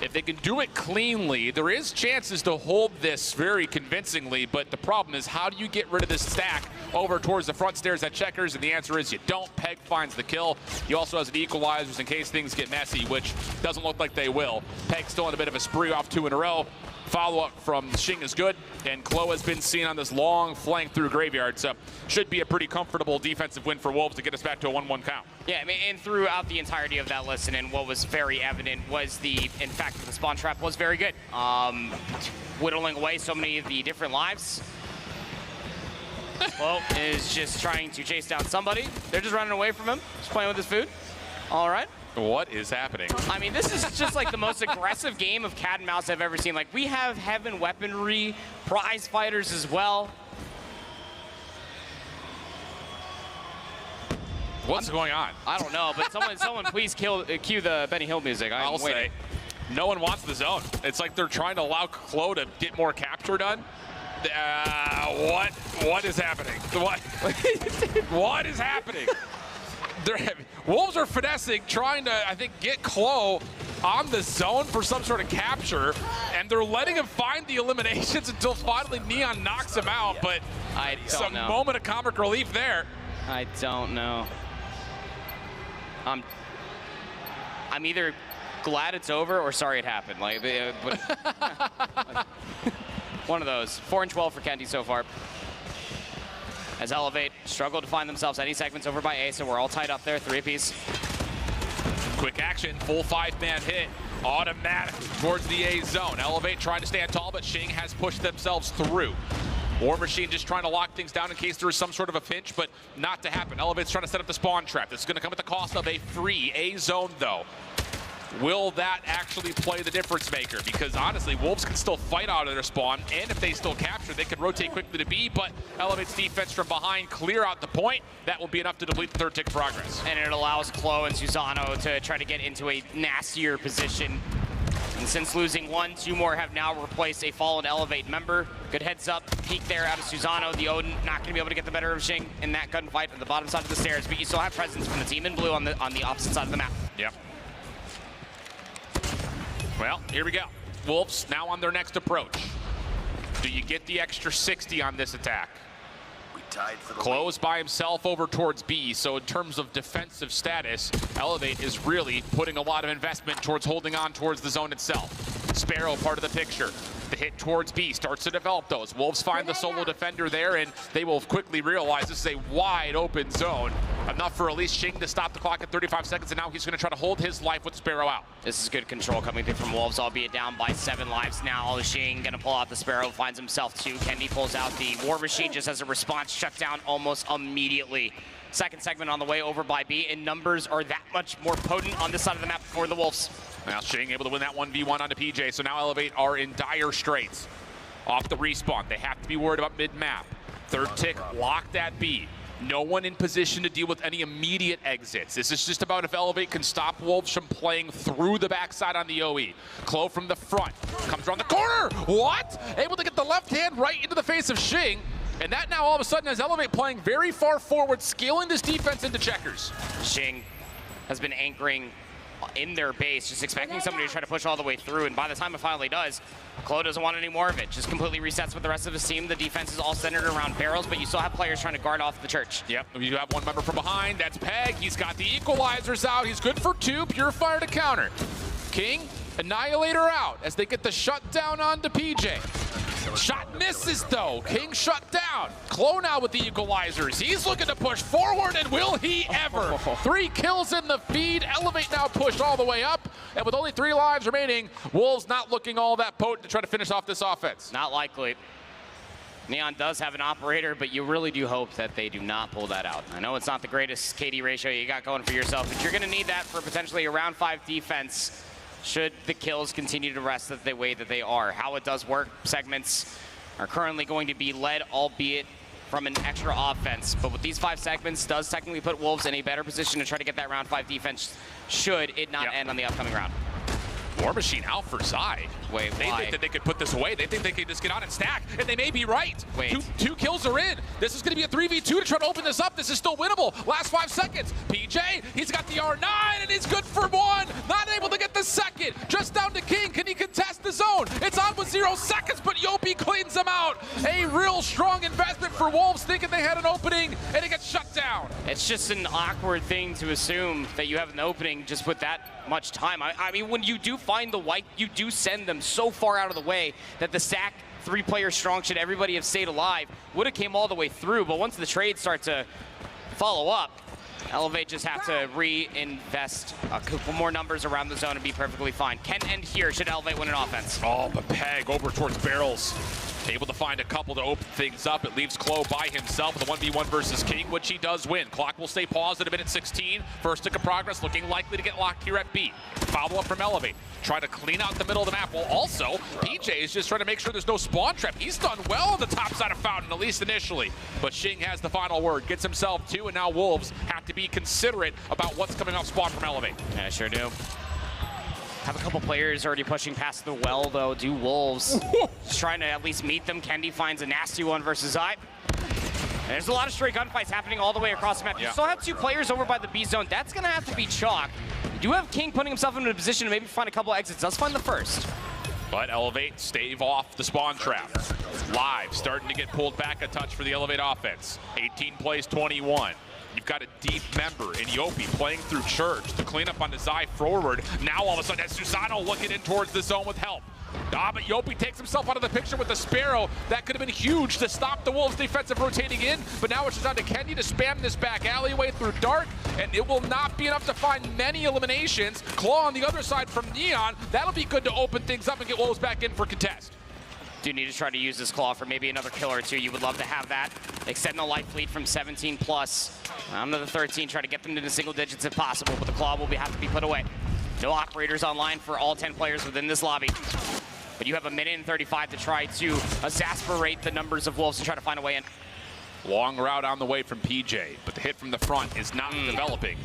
If they can do it cleanly, there is chances to hold this very convincingly, but the problem is how do you get rid of this stack over towards the front stairs at checkers? And the answer is you don't. Peg finds the kill. He also has an equalizers in case things get messy, which doesn't look like they will. Peg still on a bit of a spree off 2 in a row. Follow-up from Shing is good, and Klo has been seen on this long flank through Graveyard, so should be a pretty comfortable defensive win for Wolves to get us back to a 1-1 count. Yeah, I mean, and throughout the entirety of that listen, and what was very evident was in fact, the spawn trap was very good. Whittling away so many of the different lives. Klo is just trying to chase down somebody. They're just running away from him, just playing with his food. All right. What is happening? I mean, this is just like the most aggressive game of cat and mouse I've ever seen. Like, we have heaven weaponry, prize fighters as well. What's going on? I don't know, but someone please cue the Benny Hill music. I'll say, no one wants the zone. It's like they're trying to allow Klo to get more capture done. What is happening? What is happening? Wolves are finessing, trying to, I think, get Klo on the zone for some sort of capture, and they're letting him find the eliminations until finally Neon knocks him out, but some moment of comic relief there. I don't know. I'm either glad it's over or sorry it happened. Like, one of those. 4-12 for Kenty so far. As Elevate struggle to find themselves any segments over by A, so we're all tied up there, 3 apiece. Quick action, full 5-man hit, automatically towards the A zone. Elevate trying to stand tall, but Shing has pushed themselves through. War Machine just trying to lock things down in case there is some sort of a pinch, but not to happen. Elevate's trying to set up the spawn trap. This is going to come at the cost of a free A zone, though. Will that actually play the difference maker? Because honestly, Wolves can still fight out of their spawn, and if they still capture, they could rotate quickly to B, but Elevate's defense from behind clear out the point. That will be enough to deplete the third tick progress. And it allows Clo and Susano to try to get into a nastier position. And since losing 1, 2 more have now replaced a fallen Elevate member. Good heads up, peek there out of Susano. The Odin not going to be able to get the better of Shing in that gunfight at the bottom side of the stairs, but you still have presence from the team in blue on the opposite side of the map. Yep. Well, here we go. Wolves now on their next approach. Do you get the extra 60 on this attack? We tied for the Close by himself over towards B, so in terms of defensive status, Elevate is really putting a lot of investment towards holding on towards the zone itself. Sparrow part of the picture. The hit towards B starts to develop those. Wolves find the solo defender there, and they will quickly realize this is a wide open zone. Enough for at least Shing to stop the clock at 35 seconds, and now he's going to try to hold his life with Sparrow out. This is good control coming through from Wolves, albeit down by 7 lives now. Shing going to pull out the Sparrow, finds himself 2. Kendi pulls out the War Machine just as a response, shut down almost immediately. Second segment on the way over by B, and numbers are that much more potent on this side of the map for the Wolves. Now Shing able to win that 1v1 onto PJ, so now Elevate are in dire straits. Off the respawn, they have to be worried about mid-map. Third tick locked at B. No one in position to deal with any immediate exits. This is just about if Elevate can stop Wolves from playing through the backside on the OE. Clo from the front, comes around the corner. What? Able to get the left hand right into the face of Shing. And that now all of a sudden has Elevate playing very far forward, scaling this defense into checkers. Shing has been anchoring in their base, just expecting somebody to try to push all the way through, and by the time it finally does, Clo doesn't want any more of it. Just completely resets with the rest of his team. The defense is all centered around barrels, but you still have players trying to guard off the church. Yep, you have one member from behind. That's Peg. He's got the equalizers out. He's good for 2. Purifier to counter. King, Annihilator out as they get the shutdown onto PJ. Shot misses though. King shut down. Clo now with the equalizers. He's looking to push forward, and will he ever? 3 kills in the feed. Elevate now pushed all the way up, and with only 3 lives remaining, Wolves not looking all that potent to try to finish off this offense. Not likely. Neon does have an operator, but you really do hope that they do not pull that out. I know it's not the greatest KD ratio you got going for yourself, but you're going to need that for potentially a round 5 defense should the kills continue to rest the way that they are. How it does work, segments are currently going to be led, albeit from an extra offense. But with these 5 segments, does technically put Wolves in a better position to try to get that round 5 defense should it not end on the upcoming round. War Machine out for Zai. Wait, they think that they could put this away. They think they could just get on and stack, and they may be right. Wait. Two kills are in. This is going to be a 3v2 to try to open this up. This is still winnable. Last 5 seconds. PJ, he's got the R9, and he's good for 1. Not able to get the second. Just down to King. Can he contest the zone? It's on with 0 seconds, but Yopi cleans them out. A real strong investment for Wolves, thinking they had an opening, and it gets shut down. It's just an awkward thing to assume that you have an opening just with that much time. I mean, when you do find the white, you do send them so far out of the way that the stack 3-player strong, should everybody have stayed alive, would have came all the way through. But once the trades start to follow up, Elevate just have to reinvest a couple more numbers around the zone and be perfectly fine. Can end here should Elevate win an offense. Oh, but Peg over towards barrels. Able to find a couple to open things up. It leaves Clo by himself with a 1v1 versus King, which he does win. Clock will stay paused at a minute 16. First tick of progress looking likely to get locked here at B. Follow up from Elevate. Try to clean out the middle of the map. Well, also, PJ is just trying to make sure there's no spawn trap. He's done well on the top side of Fountain, at least initially. But Shing has the final word. Gets himself 2, and now Wolves have to be considerate about what's coming off spawn from Elevate. Yeah, sure do. Have a couple players already pushing past the well, though. Do Wolves just trying to at least meet them. Kendi finds a nasty one versus Zai. There's a lot of stray gunfights happening all the way across the map. You still have 2 players over by the B zone. That's going to have to be chalk. You do have King putting himself into a position to maybe find a couple exits. Let's find the first. But Elevate stave off the spawn trap. Live starting to get pulled back a touch for the Elevate offense. 18 plays 21. You've got a deep member in Yopi playing through Church to clean up on the Zai forward. Now all of a sudden, that's Susano looking in towards the zone with help. But Yopi takes himself out of the picture with the Sparrow. That could have been huge to stop the Wolves' defensive rotating in. But now it's just down to Kendi to spam this back alleyway through Dark. and it will not be enough to find many eliminations. Claw on the other side from Neon. That'll be good to open things up and get Wolves back in for contest. Do need to try to use this Claw for maybe another kill or two. You would love to have that. Extend the life lead from 17 plus. Another 13, try to get them into single digits if possible, but the Claw will have to be put away. No operators online for all 10 players within this lobby. But you have a minute and 35 to try to exasperate the numbers of Wolves to try to find a way in. Long route on the way from PJ, but the hit from the front is not developing.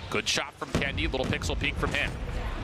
Good shot from Kendi, little pixel peek from him.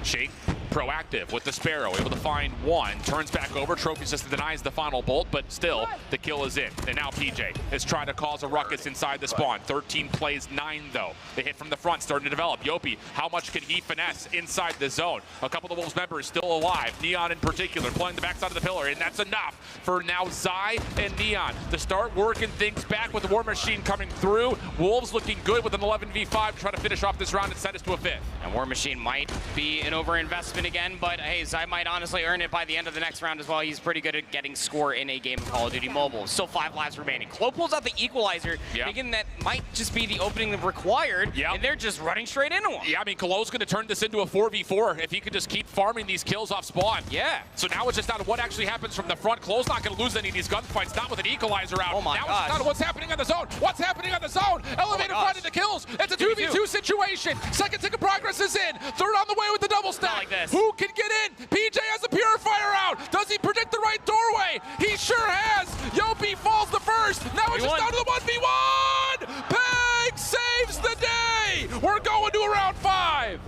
Shake, proactive with the Sparrow, able to find one, turns back over, Trophy System denies the final bolt, but still, the kill is in. And now PJ is trying to cause a ruckus inside the spawn. 13 plays 9 though. The hit from the front starting to develop. Yopi, how much can he finesse inside the zone? A couple of the Wolves members still alive, Neon in particular, playing the backside of the pillar, and that's enough for now Zai and Neon to start working things back with the War Machine coming through. Wolves looking good with an 11v5 to try to finish off this round and set us to a 5th. And War Machine might be an over-investment again, but hey, Zai might honestly earn it by the end of the next round as well. He's pretty good at getting score in a game of Call of Duty Mobile. Still 5 lives remaining. Clo pulls out the equalizer, thinking that might just be the opening required, and they're just running straight into him. Yeah, I mean, Colo's going to turn this into a 4v4 if he could just keep farming these kills off spawn. Yeah. So now it's just down to what actually happens from the front. Colo's not going to lose any of these gunfights, not with an equalizer out. Oh my now gosh. it's down to what's happening on the zone. What's happening on the zone? Elevator finding the kills. It's a 2v2 situation. Second tick of progress is in. Third on the way with the double stack. Like this. Who can get in? PJ has a purifier out. Does he predict the right doorway? He sure has. Yopi falls the first. Now it's just down to the 1v1. Peg saves the day. We're going to round 5.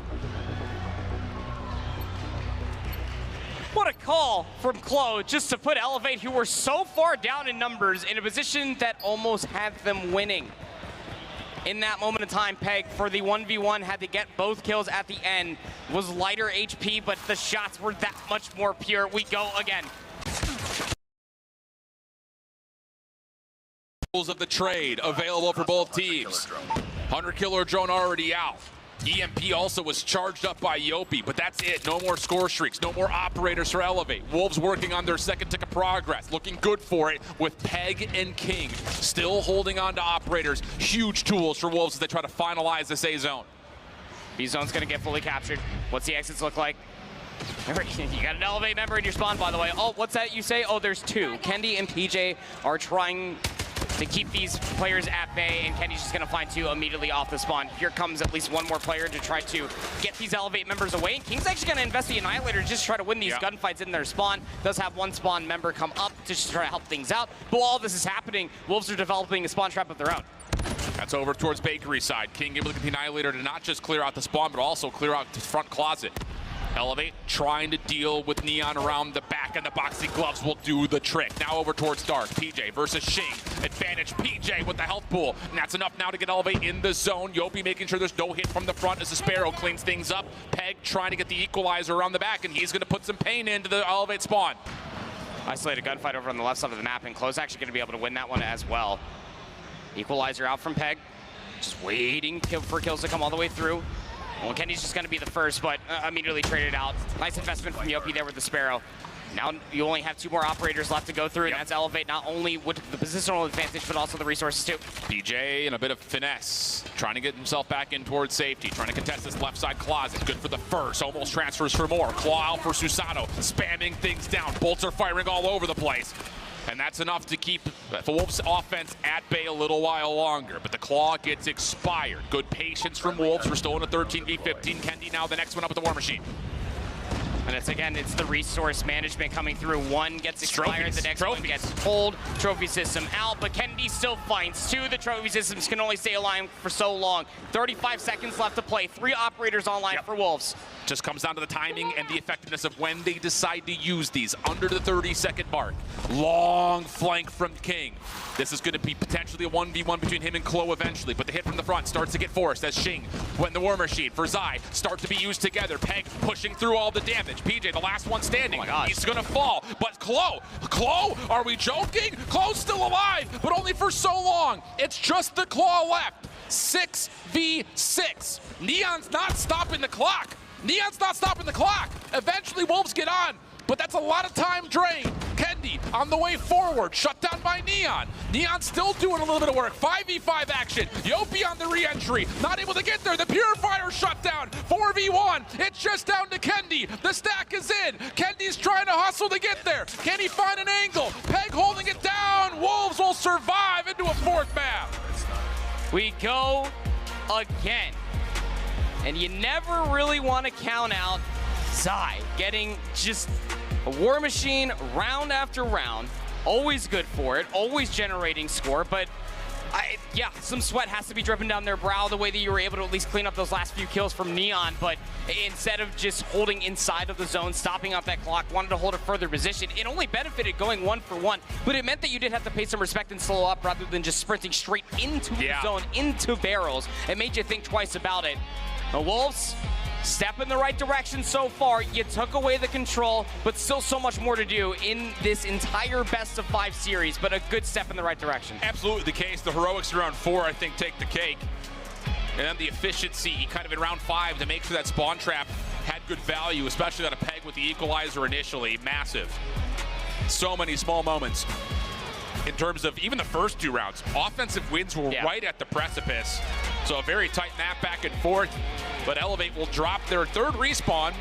What a call from Clo just to put Elevate, who were so far down in numbers, in a position that almost had them winning. In that moment of time, Peg, for the 1v1, had to get both kills at the end. Was lighter HP, but the shots were that much more pure. We go again. Rules of the trade available for both teams. Hunter Killer drone already out. EMP also was charged up by Yopi, but that's it. No more score streaks, no more operators for Elevate. Wolves working on their second tick of progress, looking good for it with Peg and King still holding on to operators. Huge tools for Wolves as they try to finalize this A zone. B zone's gonna get fully captured. What's the exits look like? You got an Elevate member in your spawn, by the way. Oh, what's that you say? Oh, there's 2. Kendi and PJ are trying to keep these players at bay, and Kenny's just gonna find 2 immediately off the spawn. Here comes at least one more player to try to get these Elevate members away, and King's actually gonna invest the Annihilator to just try to win these gunfights in their spawn. Does have one spawn member come up to just try to help things out, but while all this is happening, Wolves are developing a spawn trap of their own. That's over towards Bakery side. King able to get the Annihilator to not just clear out the spawn, but also clear out the front closet. Elevate trying to deal with Neon around the back, and the boxing gloves will do the trick. Now over towards Dark. PJ versus Shing. Advantage PJ with the health pool. And that's enough now to get Elevate in the zone. Yopi making sure there's no hit from the front as the Sparrow cleans things up. Peg trying to get the equalizer around the back, and he's going to put some pain into the Elevate spawn. Isolated gunfight over on the left side of the map, and Clo's actually going to be able to win that one as well. Equalizer out from Peg. Just waiting for kills to come all the way through. Well, Kenny's just going to be the first, but immediately traded out. Nice investment from Yopi there with the Sparrow. Now you only have 2 more operators left to go through, and that's Elevate not only with the positional advantage, but also the resources too. PJ in a bit of finesse, trying to get himself back in towards safety, trying to contest this left side closet. Good for the first, almost transfers for more. Claw out for Susato, spamming things down. Bolts are firing all over the place. And that's enough to keep the Wolves offense at bay a little while longer. But the Claw gets expired. Good patience from Wolves. We're still in a 13v15. Kendi now the next one up with the War Machine. And it's the resource management coming through. One gets expired, the next one gets pulled. Trophy system out, but Kendi still finds 2. The trophy systems can only stay alive for so long. 35 seconds left to play. 3 operators online for Wolves. Just comes down to the timing and the effectiveness of when they decide to use these under the 30-second mark. Long flank from King. This is going to be potentially a 1v1 between him and Clo eventually, but the hit from the front starts to get forced as Shing, when the War Machine for Zai, start to be used together. Peg pushing through all the damage. PJ, the last one standing. He's going to fall, but Clo, are we joking? Clo's still alive, but only for so long. It's just the Claw left. 6v6. Neon's not stopping the clock. Neon's not stopping the clock. Eventually, Wolves get on, but that's a lot of time drained. Kendi on the way forward, shut down by Neon. Neon still doing a little bit of work. 5v5 action. Yopi on the re-entry, not able to get there. The Purifier shut down. 4v1. It's just down to Kendi. The stack is in. Kendi's trying to hustle to get there. Can he find an angle? Peg holding it down. Wolves will survive into a fourth map. We go again. And you never really want to count out Zai getting just a war machine round after round. Always good for it, always generating score, but yeah, some sweat has to be dripping down their brow the way that you were able to at least clean up those last few kills from Neon, but instead of just holding inside of the zone, stopping up that clock, wanted to hold a further position. It only benefited going 1-for-1, but it meant that you did have to pay some respect and slow up rather than just sprinting straight into the zone, into barrels. It made you think twice about it. The Wolves, step in the right direction so far. You took away the control, but still so much more to do in this entire best of 5 series, but a good step in the right direction. Absolutely the case. The heroics in round 4, I think, take the cake. And then the efficiency kind of in round 5 to make sure that spawn trap had good value, especially on a peg with the equalizer initially. Massive. So many small moments. In terms of even the first 2 rounds, offensive wins were right at the precipice. So a very tight map back and forth, but Elevate will drop their 3rd respawn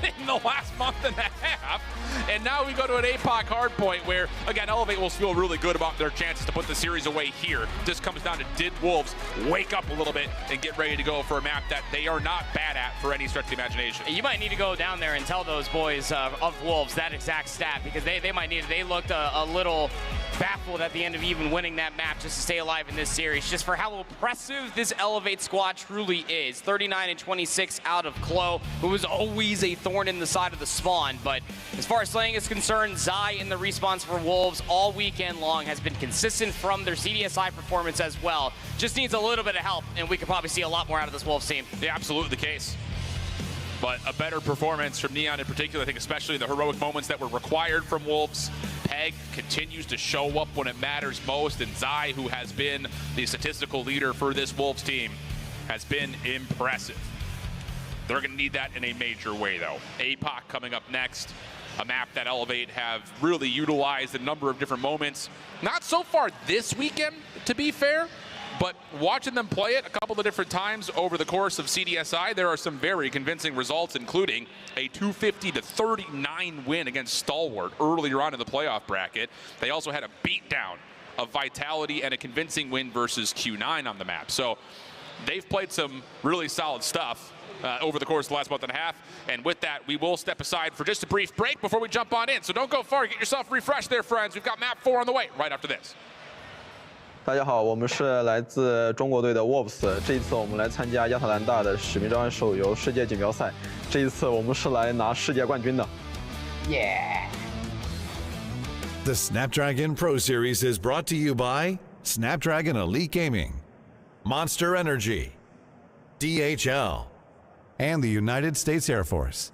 in the last month and a half. And now we go to an APOC hardpoint where, again, Elevate will feel really good about their chances to put the series away here. This comes down to, did Wolves wake up a little bit and get ready to go for a map that they are not bad at for any stretch of the imagination? You might need to go down there and tell those boys of Wolves that exact stat, because they might need it. They looked a little baffled at the end of even winning that map just to stay alive in this series, just for how impressive this Elevate squad truly is. 39-26 out of Clo, who was always a thorn in the side of the spawn. But as far as slaying is concerned, Zai in the respawns for Wolves all weekend long has been consistent from their CDSI performance as well. Just needs a little bit of help, and we could probably see a lot more out of this Wolves team. Yeah, absolutely the case. But a better performance from Neon in particular, I think, especially the heroic moments that were required from Wolves. Peg continues to show up when it matters most, and Zai, who has been the statistical leader for this Wolves team, has been impressive. They're going to need that in a major way, though. APOC coming up next, a map that Elevate have really utilized a number of different moments. Not so far this weekend, to be fair, but watching them play it a couple of different times over the course of CDSI, there are some very convincing results, including a 250-39 win against Stalwart earlier on in the playoff bracket. They also had a beatdown of Vitality and a convincing win versus Q9 on the map. So they've played some really solid stuff over the course of the last month and a half. And with that, we will step aside for just a brief break before we jump on in. So don't go far. Get yourself refreshed there, friends. We've got map 4 on the way right after this. 大家好，我们是来自中国队的 Wolves。这一次我们来参加亚特兰大的使命召唤手游世界锦标赛。这一次我们是来拿世界冠军的。Yeah. The Snapdragon Pro Series is brought to you by Snapdragon Elite Gaming, Monster Energy, DHL, and the United States Air Force.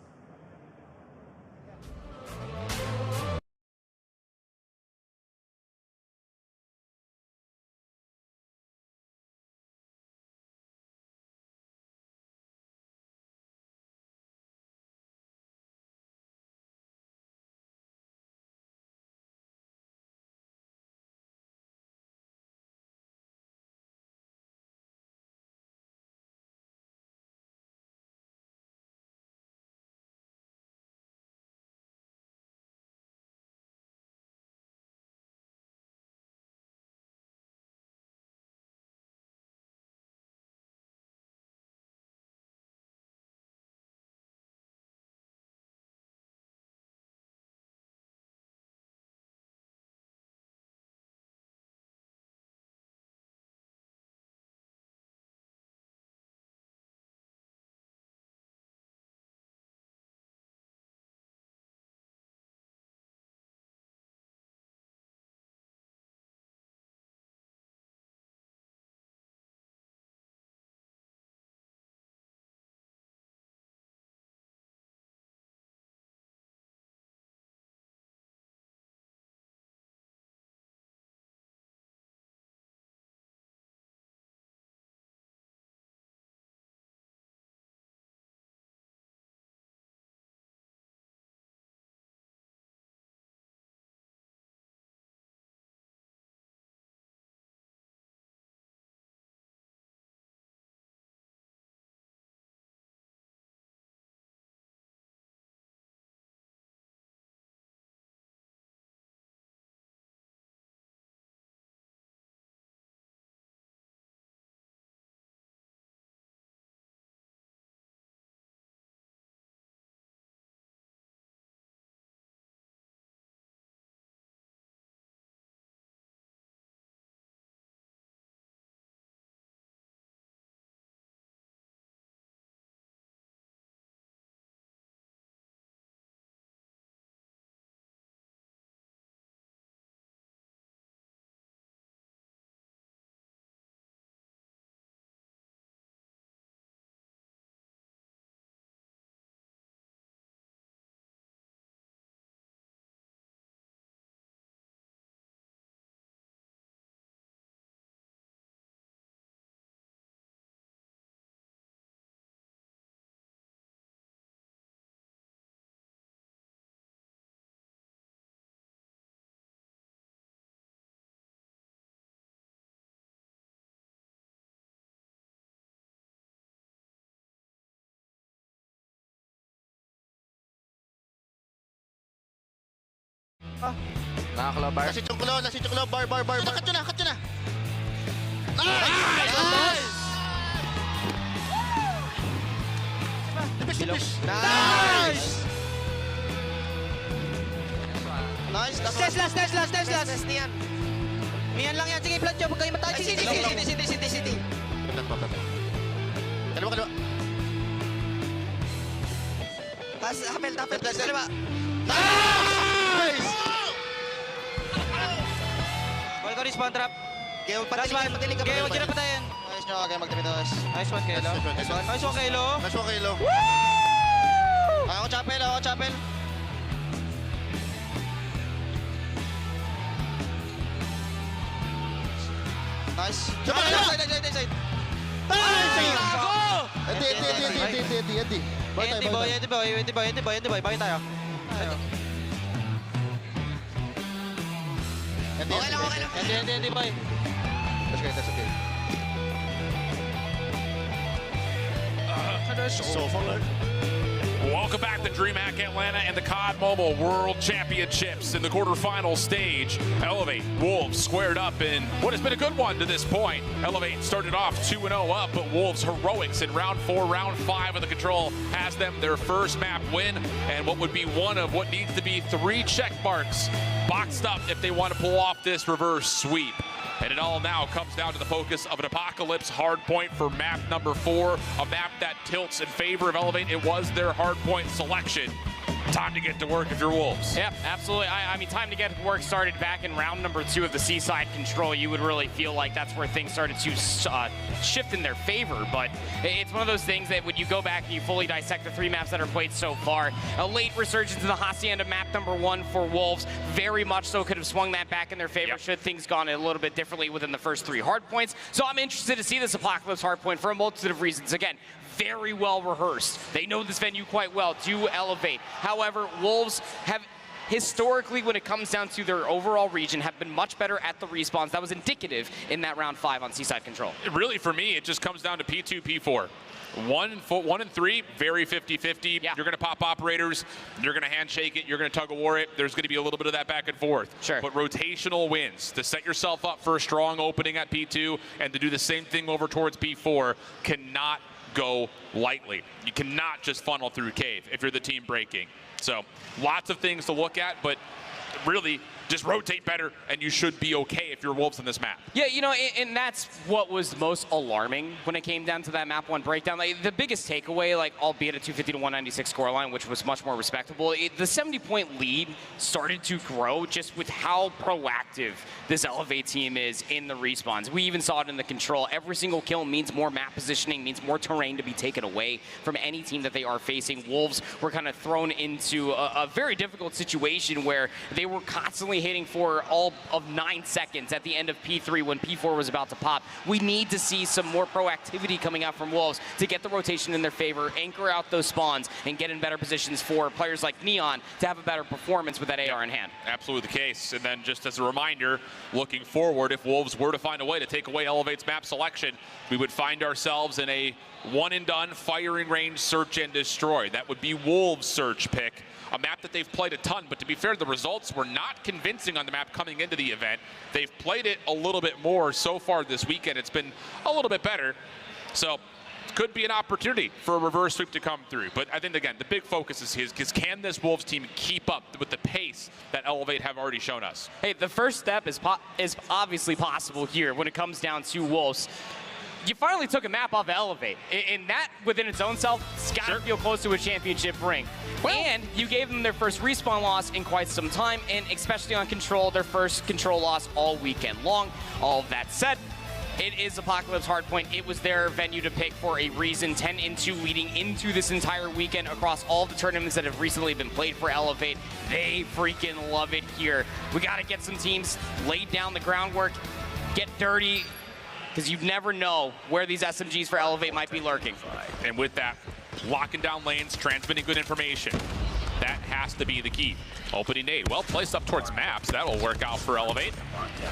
Nakakalaw, bar. Last hit yung claw, bar. Cut yun na. Nice! Nice! Last niyan. Miyan lang yan. Sige, plant nyo. Huwag kayo matay. City. Kaliwa. Tapel. Kaliwa. Nice! Ball ko respawn trap. Kaya patayin ka. Kaya wag yun na patayin. Nice nyo, kaya magdamitas. Nice one, Kelo. Nice one, Kelo. Ako chapel. Nice. Side. Eddie boy. Bakit tayo? Okay lang. Eddie boy. That's okay. So far. Welcome back to DreamHack Atlanta and the COD Mobile World Championships in the quarterfinal stage. Elevate Wolves squared up in what has been a good one to this point. Elevate started off 2-0 up, but Wolves' heroics in round 4, round 5 of the control has them their first map win and what would be one of what needs to be 3 check marks boxed up if they want to pull off this reverse sweep. And it all now comes down to the focus of an Apocalypse hardpoint for map number 4, a map that tilts in favor of Elevate. It was their hardpoint selection. Time to get to work if you're Wolves. Yep, absolutely. I mean, time to get to work started back in round number 2 of the Seaside Control. You would really feel like that's where things started to shift in their favor. But it's one of those things that when you go back and you fully dissect the 3 maps that are played so far, a late resurgence in the Hacienda map number 1 for Wolves, very much so could have swung that back in their favor should things gone a little bit differently within the first 3 hardpoints. So I'm interested to see this Apocalypse hardpoint for a multitude of reasons. Again, very well rehearsed. They know this venue quite well, do Elevate. However, Wolves have historically, when it comes down to their overall region, have been much better at the respawns. That was indicative in that round 5 on Seaside Control. Really, for me, it just comes down to P2, P4. 1 and 3, very 50-50. You're going to pop operators. You're going to handshake it. You're going to tug of war it. There's going to be a little bit of that back and forth. Sure. But rotational wins to set yourself up for a strong opening at P2 and to do the same thing over towards P4 cannot go lightly. You cannot just funnel through cave if you're the team breaking. So lots of things to look at, but really just rotate better and you should be okay if you're Wolves in this map. Yeah, you know, and that's what was most alarming when it came down to that map 1 breakdown. Like, the biggest takeaway, like, albeit a 250 to 196 scoreline, which was much more respectable, the 70-point lead started to grow just with how proactive this Elevate team is in the respawns. We even saw it in the control. Every single kill means more map positioning, means more terrain to be taken away from any team that they are facing. Wolves were kind of thrown into a very difficult situation where they were constantly hitting for all of 9 seconds at the end of P3 when P4 was about to pop. We need to see some more proactivity coming out from Wolves to get the rotation in their favor, anchor out those spawns, and get in better positions for players like Neon to have a better performance with that AR in hand. Absolutely the case. And then just as a reminder, looking forward, if Wolves were to find a way to take away Elevate's map selection, we would find ourselves in a one-and-done firing range search and destroy. That would be Wolves' search pick. A map that they've played a ton, but to be fair, the results were not convincing on the map coming into the event. They've played it a little bit more so far this weekend. It's been a little bit better. So could be an opportunity for a reverse sweep to come through. But I think, again, the big focus is because can this Wolves team keep up with the pace that Elevate have already shown us? Hey, the first step is obviously possible here when it comes down to Wolves. You finally took a map off of Elevate, and that within its own self, it's got to feel close to a championship ring. And you gave them their first respawn loss in quite some time, and especially on Control, their first Control loss all weekend long. All of that said, it is Apocalypse Hardpoint. It was their venue to pick for a reason. 10-2 leading into this entire weekend across all the tournaments that have recently been played for Elevate. They freaking love it here. We got to get some teams laid down the groundwork, get dirty, because you never know where these SMGs for Elevate might be lurking. And with that, locking down lanes, transmitting good information. That has to be the key. Opening nade, well placed up towards maps. That'll work out for Elevate.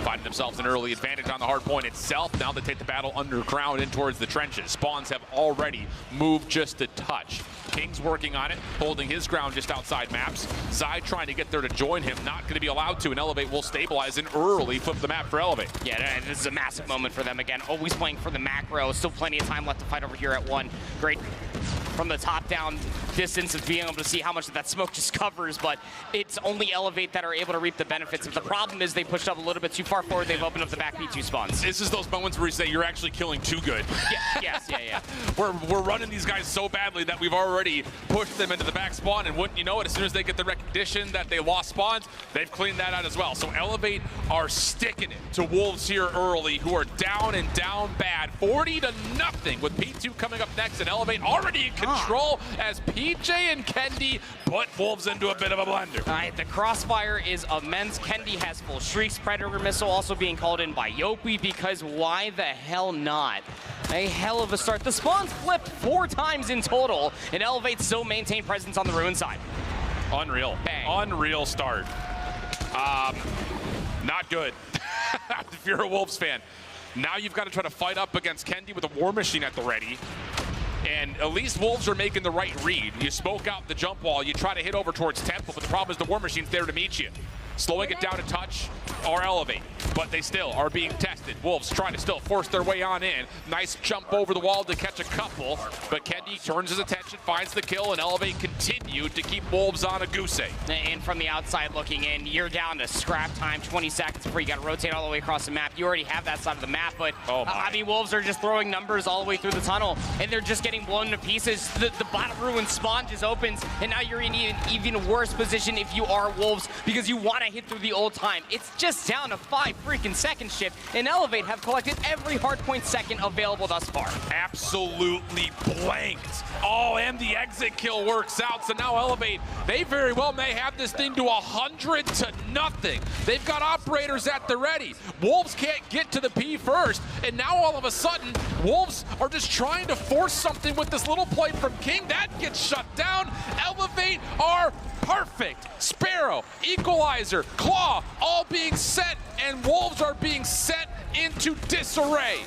Finding themselves an early advantage on the hard point itself. Now they take the battle underground in towards the trenches. Spawns have already moved just a touch. King's working on it, holding his ground just outside maps. Zai trying to get there to join him, not going to be allowed to, and Elevate will stabilize and early flip the map for Elevate. Yeah, this is a massive moment for them again. Always playing for the macro. Still plenty of time left to fight over here at 1. Great from the top-down distance of being able to see how much of that smoke just covers, but it's only Elevate that are able to reap the benefits. But the problem is they pushed up a little bit too far forward. They've opened up the back B2 spawns. This is those moments where you say you're actually killing too good. Yeah. We're running these guys so badly that we've already pushed them into the back spawn, and wouldn't you know it, as soon as they get the recognition that they lost spawns, they've cleaned that out as well. So Elevate are sticking it to Wolves here early, who are down and down bad, 40-0, with P2 coming up next, and Elevate already in control as PJ and Kendi put Wolves into a bit of a blender. All right, the crossfire is immense. Kendi has full streaks. Predator missile also being called in by Yopi, because why the hell not? A hell of a start. The spawns flipped 4 times in total, and Elevate still maintain presence on the ruin side. Unreal. Bang. Unreal start. Not good. If you're a Wolves fan. Now you've got to try to fight up against Kendi with a War Machine at the ready. And at least Wolves are making the right read. You smoke out the jump wall, you try to hit over towards Temple, but the problem is the War Machine's there to meet you. Slowing it down a touch or Elevate, but they still are being tested. Wolves trying to still force their way on in. Nice jump over the wall to catch a couple, but Kendi turns his attention, finds the kill, and Elevate continued to keep Wolves on a goose egg. And from the outside looking in, you're down to scrap time, 20 seconds before you got to rotate all the way across the map. You already have that side of the map, but I mean, Wolves are just throwing numbers all the way through the tunnel, and they're just getting blown to pieces. The bottom ruin spawn just opens, and now you're in an even worse position if you are Wolves, because you want to hit through the old time. It's just down to 5 freaking second shift, and Elevate have collected every hardpoint second available thus far. Absolutely blanked. Oh, and the exit kill works out, so now Elevate, they very well may have this thing to 100-0. They've got operators at the ready. Wolves can't get to the P first, and now all of a sudden, Wolves are just trying to force something with this little play from King. That gets shut down. Elevate are perfect. Sparrow, Equalizer, Claw, all being set, and Wolves are being set into disarray.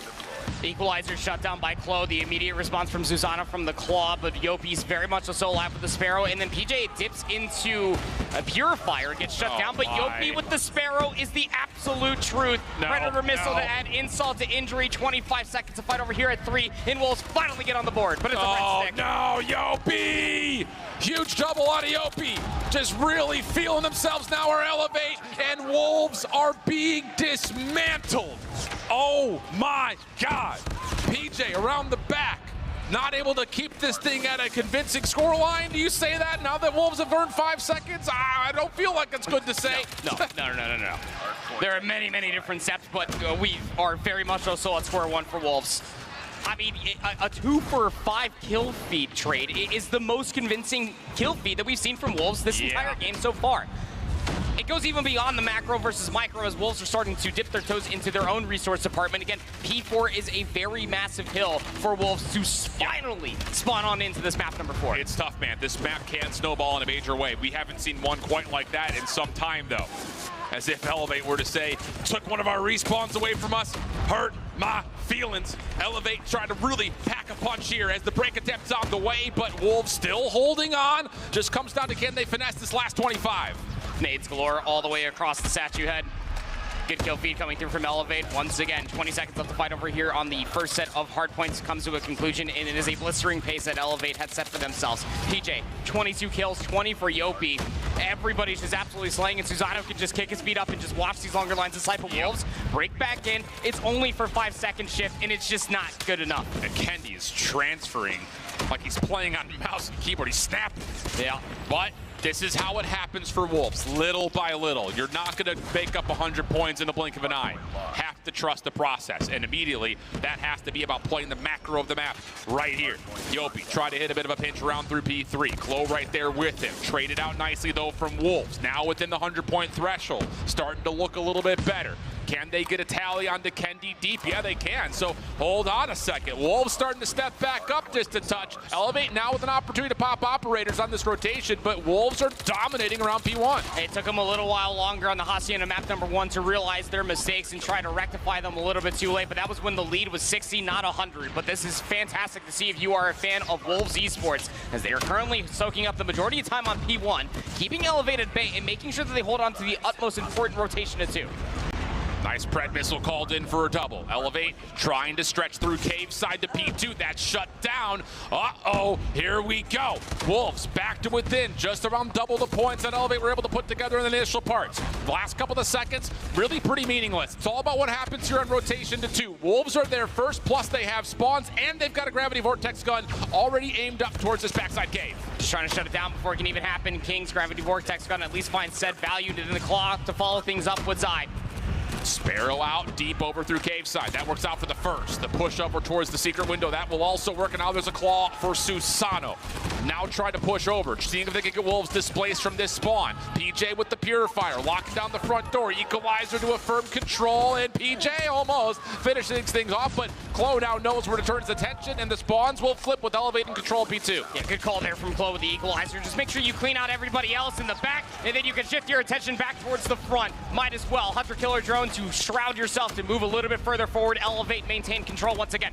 Equalizer shut down by Claw. The immediate response from Susanna from the Claw, but Yopi's very much so alive with the Sparrow, and then PJ dips into a Purifier, gets shut down, but Yopi with the Sparrow is the absolute truth. Predator missile to add insult to injury. 25 seconds to fight over here at 3, and Wolves finally get on the board, but it's a red stick. No, Yopi! Huge double out of Yopi. Just really feeling themselves now are Elevate, and Wolves are being dismantled. Oh my God. PJ around the back, not able to keep this thing at a convincing scoreline. Do you say that now that Wolves have earned 5 seconds? I don't feel like it's good to say. No. There are many different steps, but we are very much so at square one for Wolves. I mean, a 2-for-5 kill feed trade is the most convincing kill feed that we've seen from Wolves this entire game so far. It goes even beyond the macro versus micro, as Wolves are starting to dip their toes into their own resource department. Again, P4 is a very massive hill for Wolves to finally spawn on into this map number 4. It's tough, man. This map can snowball in a major way. We haven't seen one quite like that in some time, though. As if Elevate were to say, took one of our respawns away from us, hurt my feelings. Elevate trying to really pack a punch here as the break attempt's on the way, but Wolves still holding on. Just comes down to can they finesse this last 25. Nades galore all the way across the statue head. Good kill feed coming through from Elevate. Once again, 20 seconds left to fight over here on the first set of hard points comes to a conclusion, and it is a blistering pace that Elevate had set for themselves. PJ, 22 kills, 20 for Yopi. Everybody's just absolutely slaying, and Susano can just kick his feet up and just watch these longer lines of sight. But Wolves break back in. It's only for 5 second shift, and it's just not good enough. And Kendi is transferring like he's playing on mouse and keyboard. He's snapping. Yeah. But this is how it happens for Wolves, little by little. You're not going to make up 100 points in the blink of an eye. Have to trust the process, and immediately that has to be about playing the macro of the map right here. Yopi tried to hit a bit of a pinch around through P3. Klo right there with him. Traded out nicely, though, from Wolves. Now within the 100-point threshold, starting to look a little bit better. Can they get a tally onto Kendi deep? Yeah, they can. So hold on a second. Wolves starting to step back up just a touch. Elevate now with an opportunity to pop operators on this rotation, but Wolves are dominating around P1. It took them a little while longer on the Hacienda map number 1 to realize their mistakes and try to rectify them a little bit too late, but that was when the lead was 60, not 100. But this is fantastic to see if you are a fan of Wolves Esports, as they are currently soaking up the majority of time on P1, keeping Elevate at bay and making sure that they hold on to the utmost important rotation of 2. Nice Pred missile called in for a double. Elevate trying to stretch through cave side to P2. That's shut down. Uh-oh, here we go. Wolves back to within, just around double the points that Elevate were able to put together in the initial parts. The last couple of seconds, really pretty meaningless. It's all about what happens here on rotation to 2. Wolves are there first, plus they have spawns, and they've got a gravity vortex gun already aimed up towards this backside cave. Just trying to shut it down before it can even happen. King's gravity vortex gun at least find said value in the claw to follow things up with Zai. Sparrow out deep over through cave side. That works out for the first. The push over towards the secret window, that will also work. And now there's a claw for Susano. Now try to push over, seeing if they can get Wolves displaced from this spawn. PJ with the purifier, locking down the front door. Equalizer to a firm control, and PJ almost finishing things off, but Clo now knows where to turn his attention, and the spawns will flip with Elevate and control P2. Yeah, good call there from Clo with the equalizer. Just make sure you clean out everybody else in the back, and then you can shift your attention back towards the front. Might as well. Hunter Killer Drone to shroud yourself to move a little bit further forward. Elevate, maintain control once again.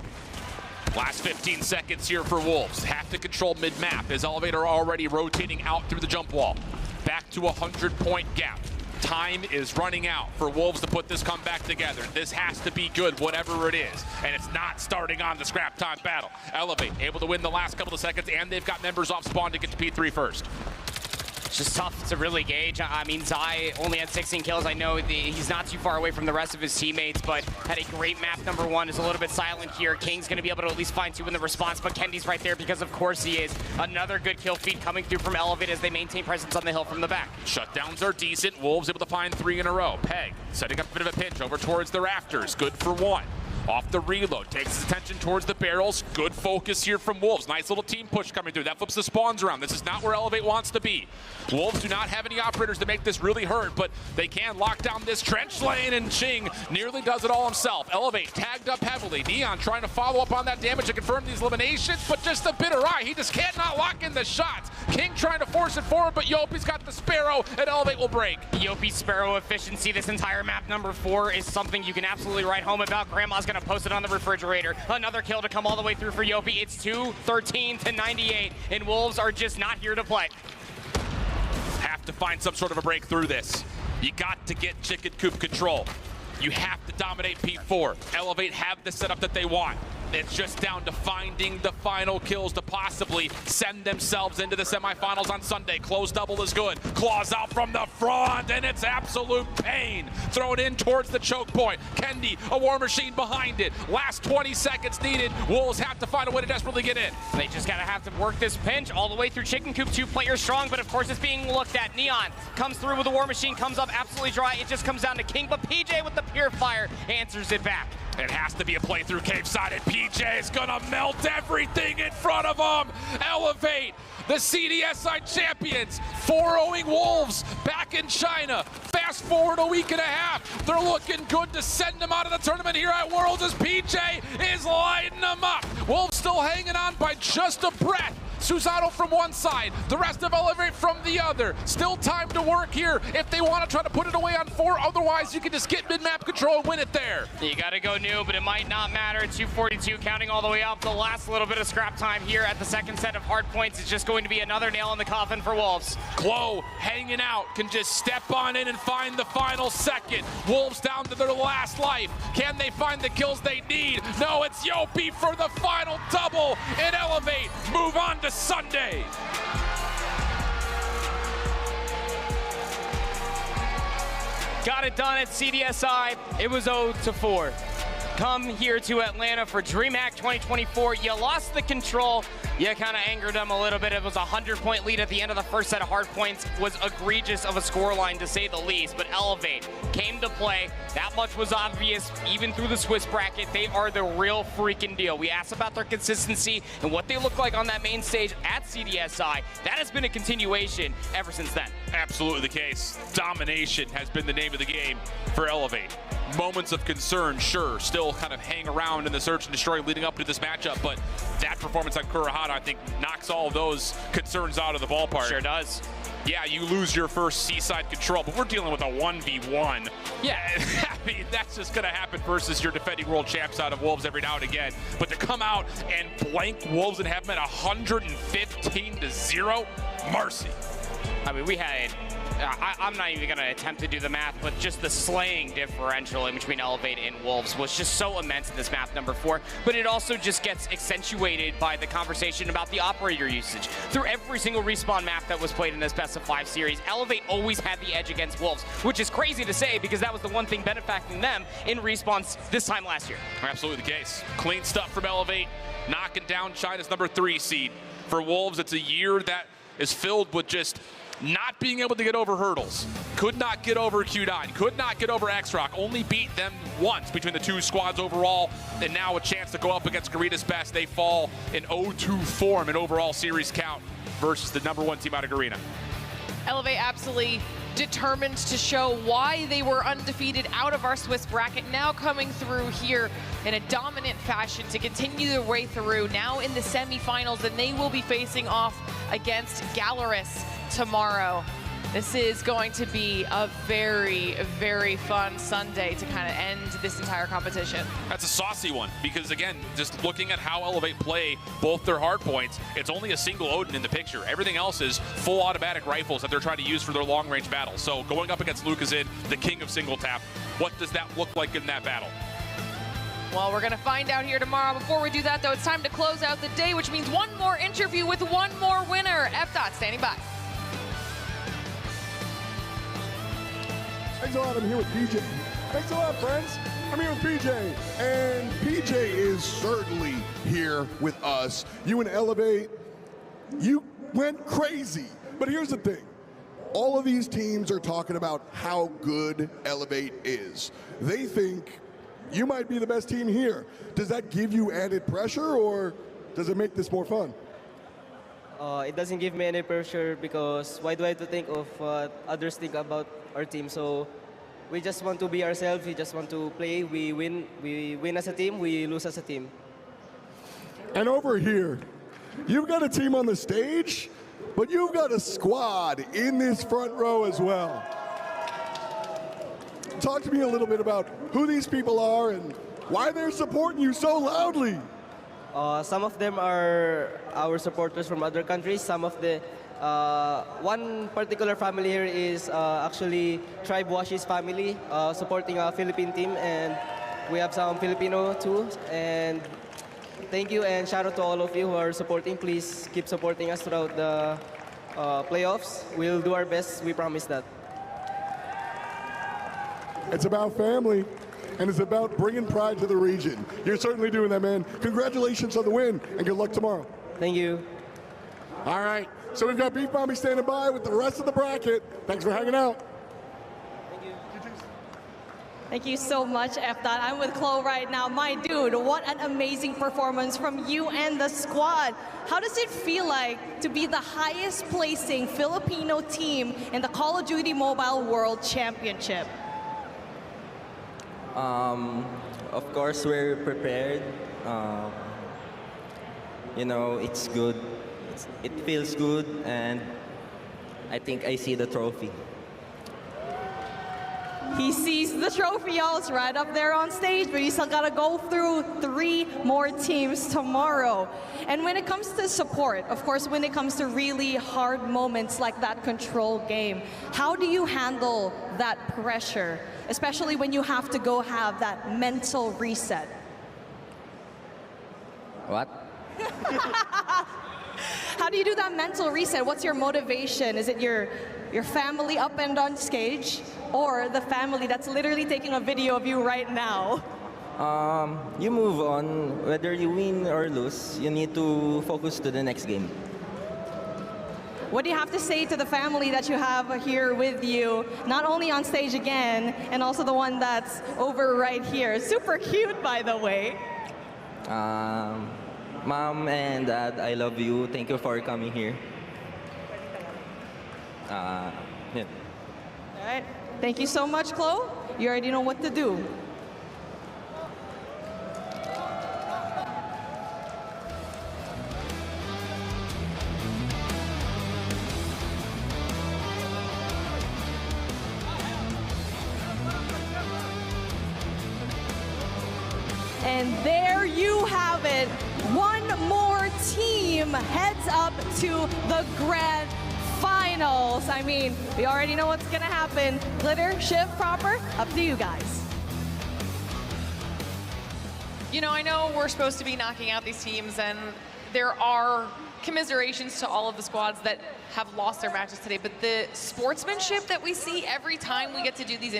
Last 15 seconds here for Wolves. Have to control mid-map as Elevator already rotating out through the jump wall. Back to a 100-point gap. Time is running out for Wolves to put this comeback together. This has to be good, whatever it is. And it's not starting on the scrap time battle. Elevate able to win the last couple of seconds, and they've got members off spawn to get to P3 first. It's just tough to really gauge. I mean, Zai only had 16 kills. I know he's not too far away from the rest of his teammates, but had a great map number 1. Is a little bit silent here. King's going to be able to at least find 2 in the response, but Kendi's right there because, of course, he is. Another good kill feed coming through from Elevate as they maintain presence on the hill from the back. Shutdowns are decent. Wolves able to find 3 in a row. Peg setting up a bit of a pinch over towards the rafters. Good for 1. Off the reload, takes his attention towards the barrels. Good focus here from Wolves. Nice little team push coming through. That flips the spawns around. This is not where Elevate wants to be. Wolves do not have any operators to make this really hurt, but they can lock down this trench lane, and Ching nearly does it all himself. Elevate tagged up heavily. Neon trying to follow up on that damage to confirm these eliminations, but just a bitter eye. He just cannot lock in the shots. King trying to force it forward, but Yopi's got the Sparrow, and Elevate will break. Yopi's Sparrow efficiency this entire map number 4 is something you can absolutely write home about. Grandma's going to post it on the refrigerator. Another kill to come all the way through for Yopi. It's 213 to 98, and Wolves are just not here to play. Have to find some sort of a break through this. You got to get chicken coop control. You have to dominate P4. Elevate have the setup that they want. It's just down to finding the final kills to possibly send themselves into the semifinals on Sunday. Close double is good. Claws out from the front, and it's absolute pain. Throw it in towards the choke point. Kendi, a war machine behind it. Last 20 seconds needed. Wolves have to find a way to desperately get in. They just gotta have to work this pinch all the way through chicken coop. 2 players strong, but of course it's being looked at. Neon comes through with a war machine, comes up absolutely dry. It just comes down to King, but PJ with the purifier answers it back. It has to be a play through cave side, and PJ is gonna melt everything in front of him. Elevate, the CDSI champions, 4-0ing Wolves back in China. Fast forward a week and a half. They're looking good to send them out of the tournament here at Worlds as PJ is lighting them up. Wolves still hanging on by just a breath. Susano from one side, the rest of Elevate from the other. Still time to work here if they want to try to put it away on 4. Otherwise, you can just get mid-map control and win it there. You got to go new, but it might not matter. 242 counting all the way up. The last little bit of scrap time here at the second set of hard points is just going to be another nail in the coffin for Wolves. Clo hanging out, can just step on in and find the final second. Wolves down to their last life. Can they find the kills they need? No, it's Yopi for the final double, and Elevate move on to Sunday. Got it done at CDSI. It was 0-4. come here to Atlanta for DreamHack 2024. You lost the control. You kind of angered them a little bit. It was a 100-point lead at the end of the first set of hard points. Was egregious of a scoreline, to say the least. But Elevate came to play. That much was obvious, even through the Swiss bracket. They are the real freaking deal. We asked about their consistency and what they look like on that main stage at CDSI. That has been a continuation ever since then. Absolutely the case. Domination has been the name of the game for Elevate. Moments of concern, sure, still kind of hang around in the search and destroy leading up to this matchup, but that performance on Kurahara, I think, knocks all of those concerns out of the ballpark. Sure does. Yeah, you lose your first seaside control, but we're dealing with a 1v1. Yeah, I mean, that's just going to happen versus your defending world champs out of Wolves every now and again. But to come out and blank Wolves and have them at 115-0, mercy. I mean, we had, I'm not even going to attempt to do the math, but just the slaying differential in between Elevate and Wolves was just so immense in this map number 4. But it also just gets accentuated by the conversation about the operator usage. Through every single Respawn map that was played in this best of 5 series, Elevate always had the edge against Wolves, which is crazy to say because that was the one thing benefiting them in Respawn's this time last year. Absolutely the case. Clean stuff from Elevate, knocking down China's number 3 seed. For Wolves, it's a year that is filled with just not being able to get over hurdles. Could not get over Q9, could not get over X-Rock, only beat them once between the 2 squads overall, and now a chance to go up against Garita's best. They fall in 0-2 form in overall series count versus the number 1 team out of Garena. Elevate absolutely determined to show why they were undefeated out of our Swiss bracket, now coming through here in a dominant fashion to continue their way through, now in the semifinals, and they will be facing off against Galeras tomorrow. This is going to be a very, very fun Sunday to kind of end this entire competition. That's a saucy one because, again, just looking at how Elevate play both their hard points, it's only a single Odin in the picture. Everything else is full automatic rifles that they're trying to use for their long-range battles. So going up against Lucazin, the king of single tap, what does that look like in that battle? Well, we're going to find out here tomorrow. Before we do that, though, it's time to close out the day, which means one more interview with one more winner. F-Dot standing by. Thanks a lot, I'm here with PJ. Thanks a lot, friends. I'm here with PJ, and PJ is certainly here with us. You and Elevate, you went crazy. But here's the thing. All of these teams are talking about how good Elevate is. They think you might be the best team here. Does that give you added pressure, or does it make this more fun? It doesn't give me any pressure because why do I have to think of what others think about our team? So we just want to be ourselves. We just want to play. We win as a team. We lose as a team. And over here, you've got a team on the stage, but you've got a squad in this front row as well. Talk to me a little bit about who these people are and why they're supporting you so loudly. Some of them are our supporters from other countries. Some of the one particular family here is actually Tribe Washi's family, supporting a Philippine team, and we have some Filipino too. And thank you and shout out to all of you who are supporting. Please keep supporting us throughout the playoffs. We'll do our best. We promise that. It's about family, and it's about bringing pride to the region. You're certainly doing that, man. Congratulations on the win, and good luck tomorrow. Thank you. All right, so we've got Beef Mommy standing by with the rest of the bracket. Thanks for hanging out. Thank you so much, F-Dot. I'm with Chloe right now. My dude, what an amazing performance from you and the squad. How does it feel like to be the highest placing Filipino team in the Call of Duty Mobile World Championship? Of course, we're prepared. You know, it's good. It feels good, and I think I see the trophy. He sees the trophy, y'all. It's right up there on stage, but you still gotta go through 3 more teams tomorrow. And when it comes to support, of course, when it comes to really hard moments like that control game, how do you handle that pressure, especially when you have to go have that mental reset? What? How do you do that mental reset? What's your motivation? Is it your family up and on stage, or the family that's literally taking a video of you right now? You move on. Whether you win or lose, you need to focus to the next game. What do you have to say to the family that you have here with you, not only on stage again, and also the one that's over right here? Super cute, by the way. Mom and Dad, I love you. Thank you for coming here. Yeah. All right. Thank you so much, Chloe. You already know what to do. And there you have it. One more team heads up to the grand finals. I mean, we already know what's gonna happen. Glitter, Shiv, Proper, up to you guys. You know, I know we're supposed to be knocking out these teams, and there are commiserations to all of the squads that have lost their matches today, but the sportsmanship that we see every time we get to do these interviews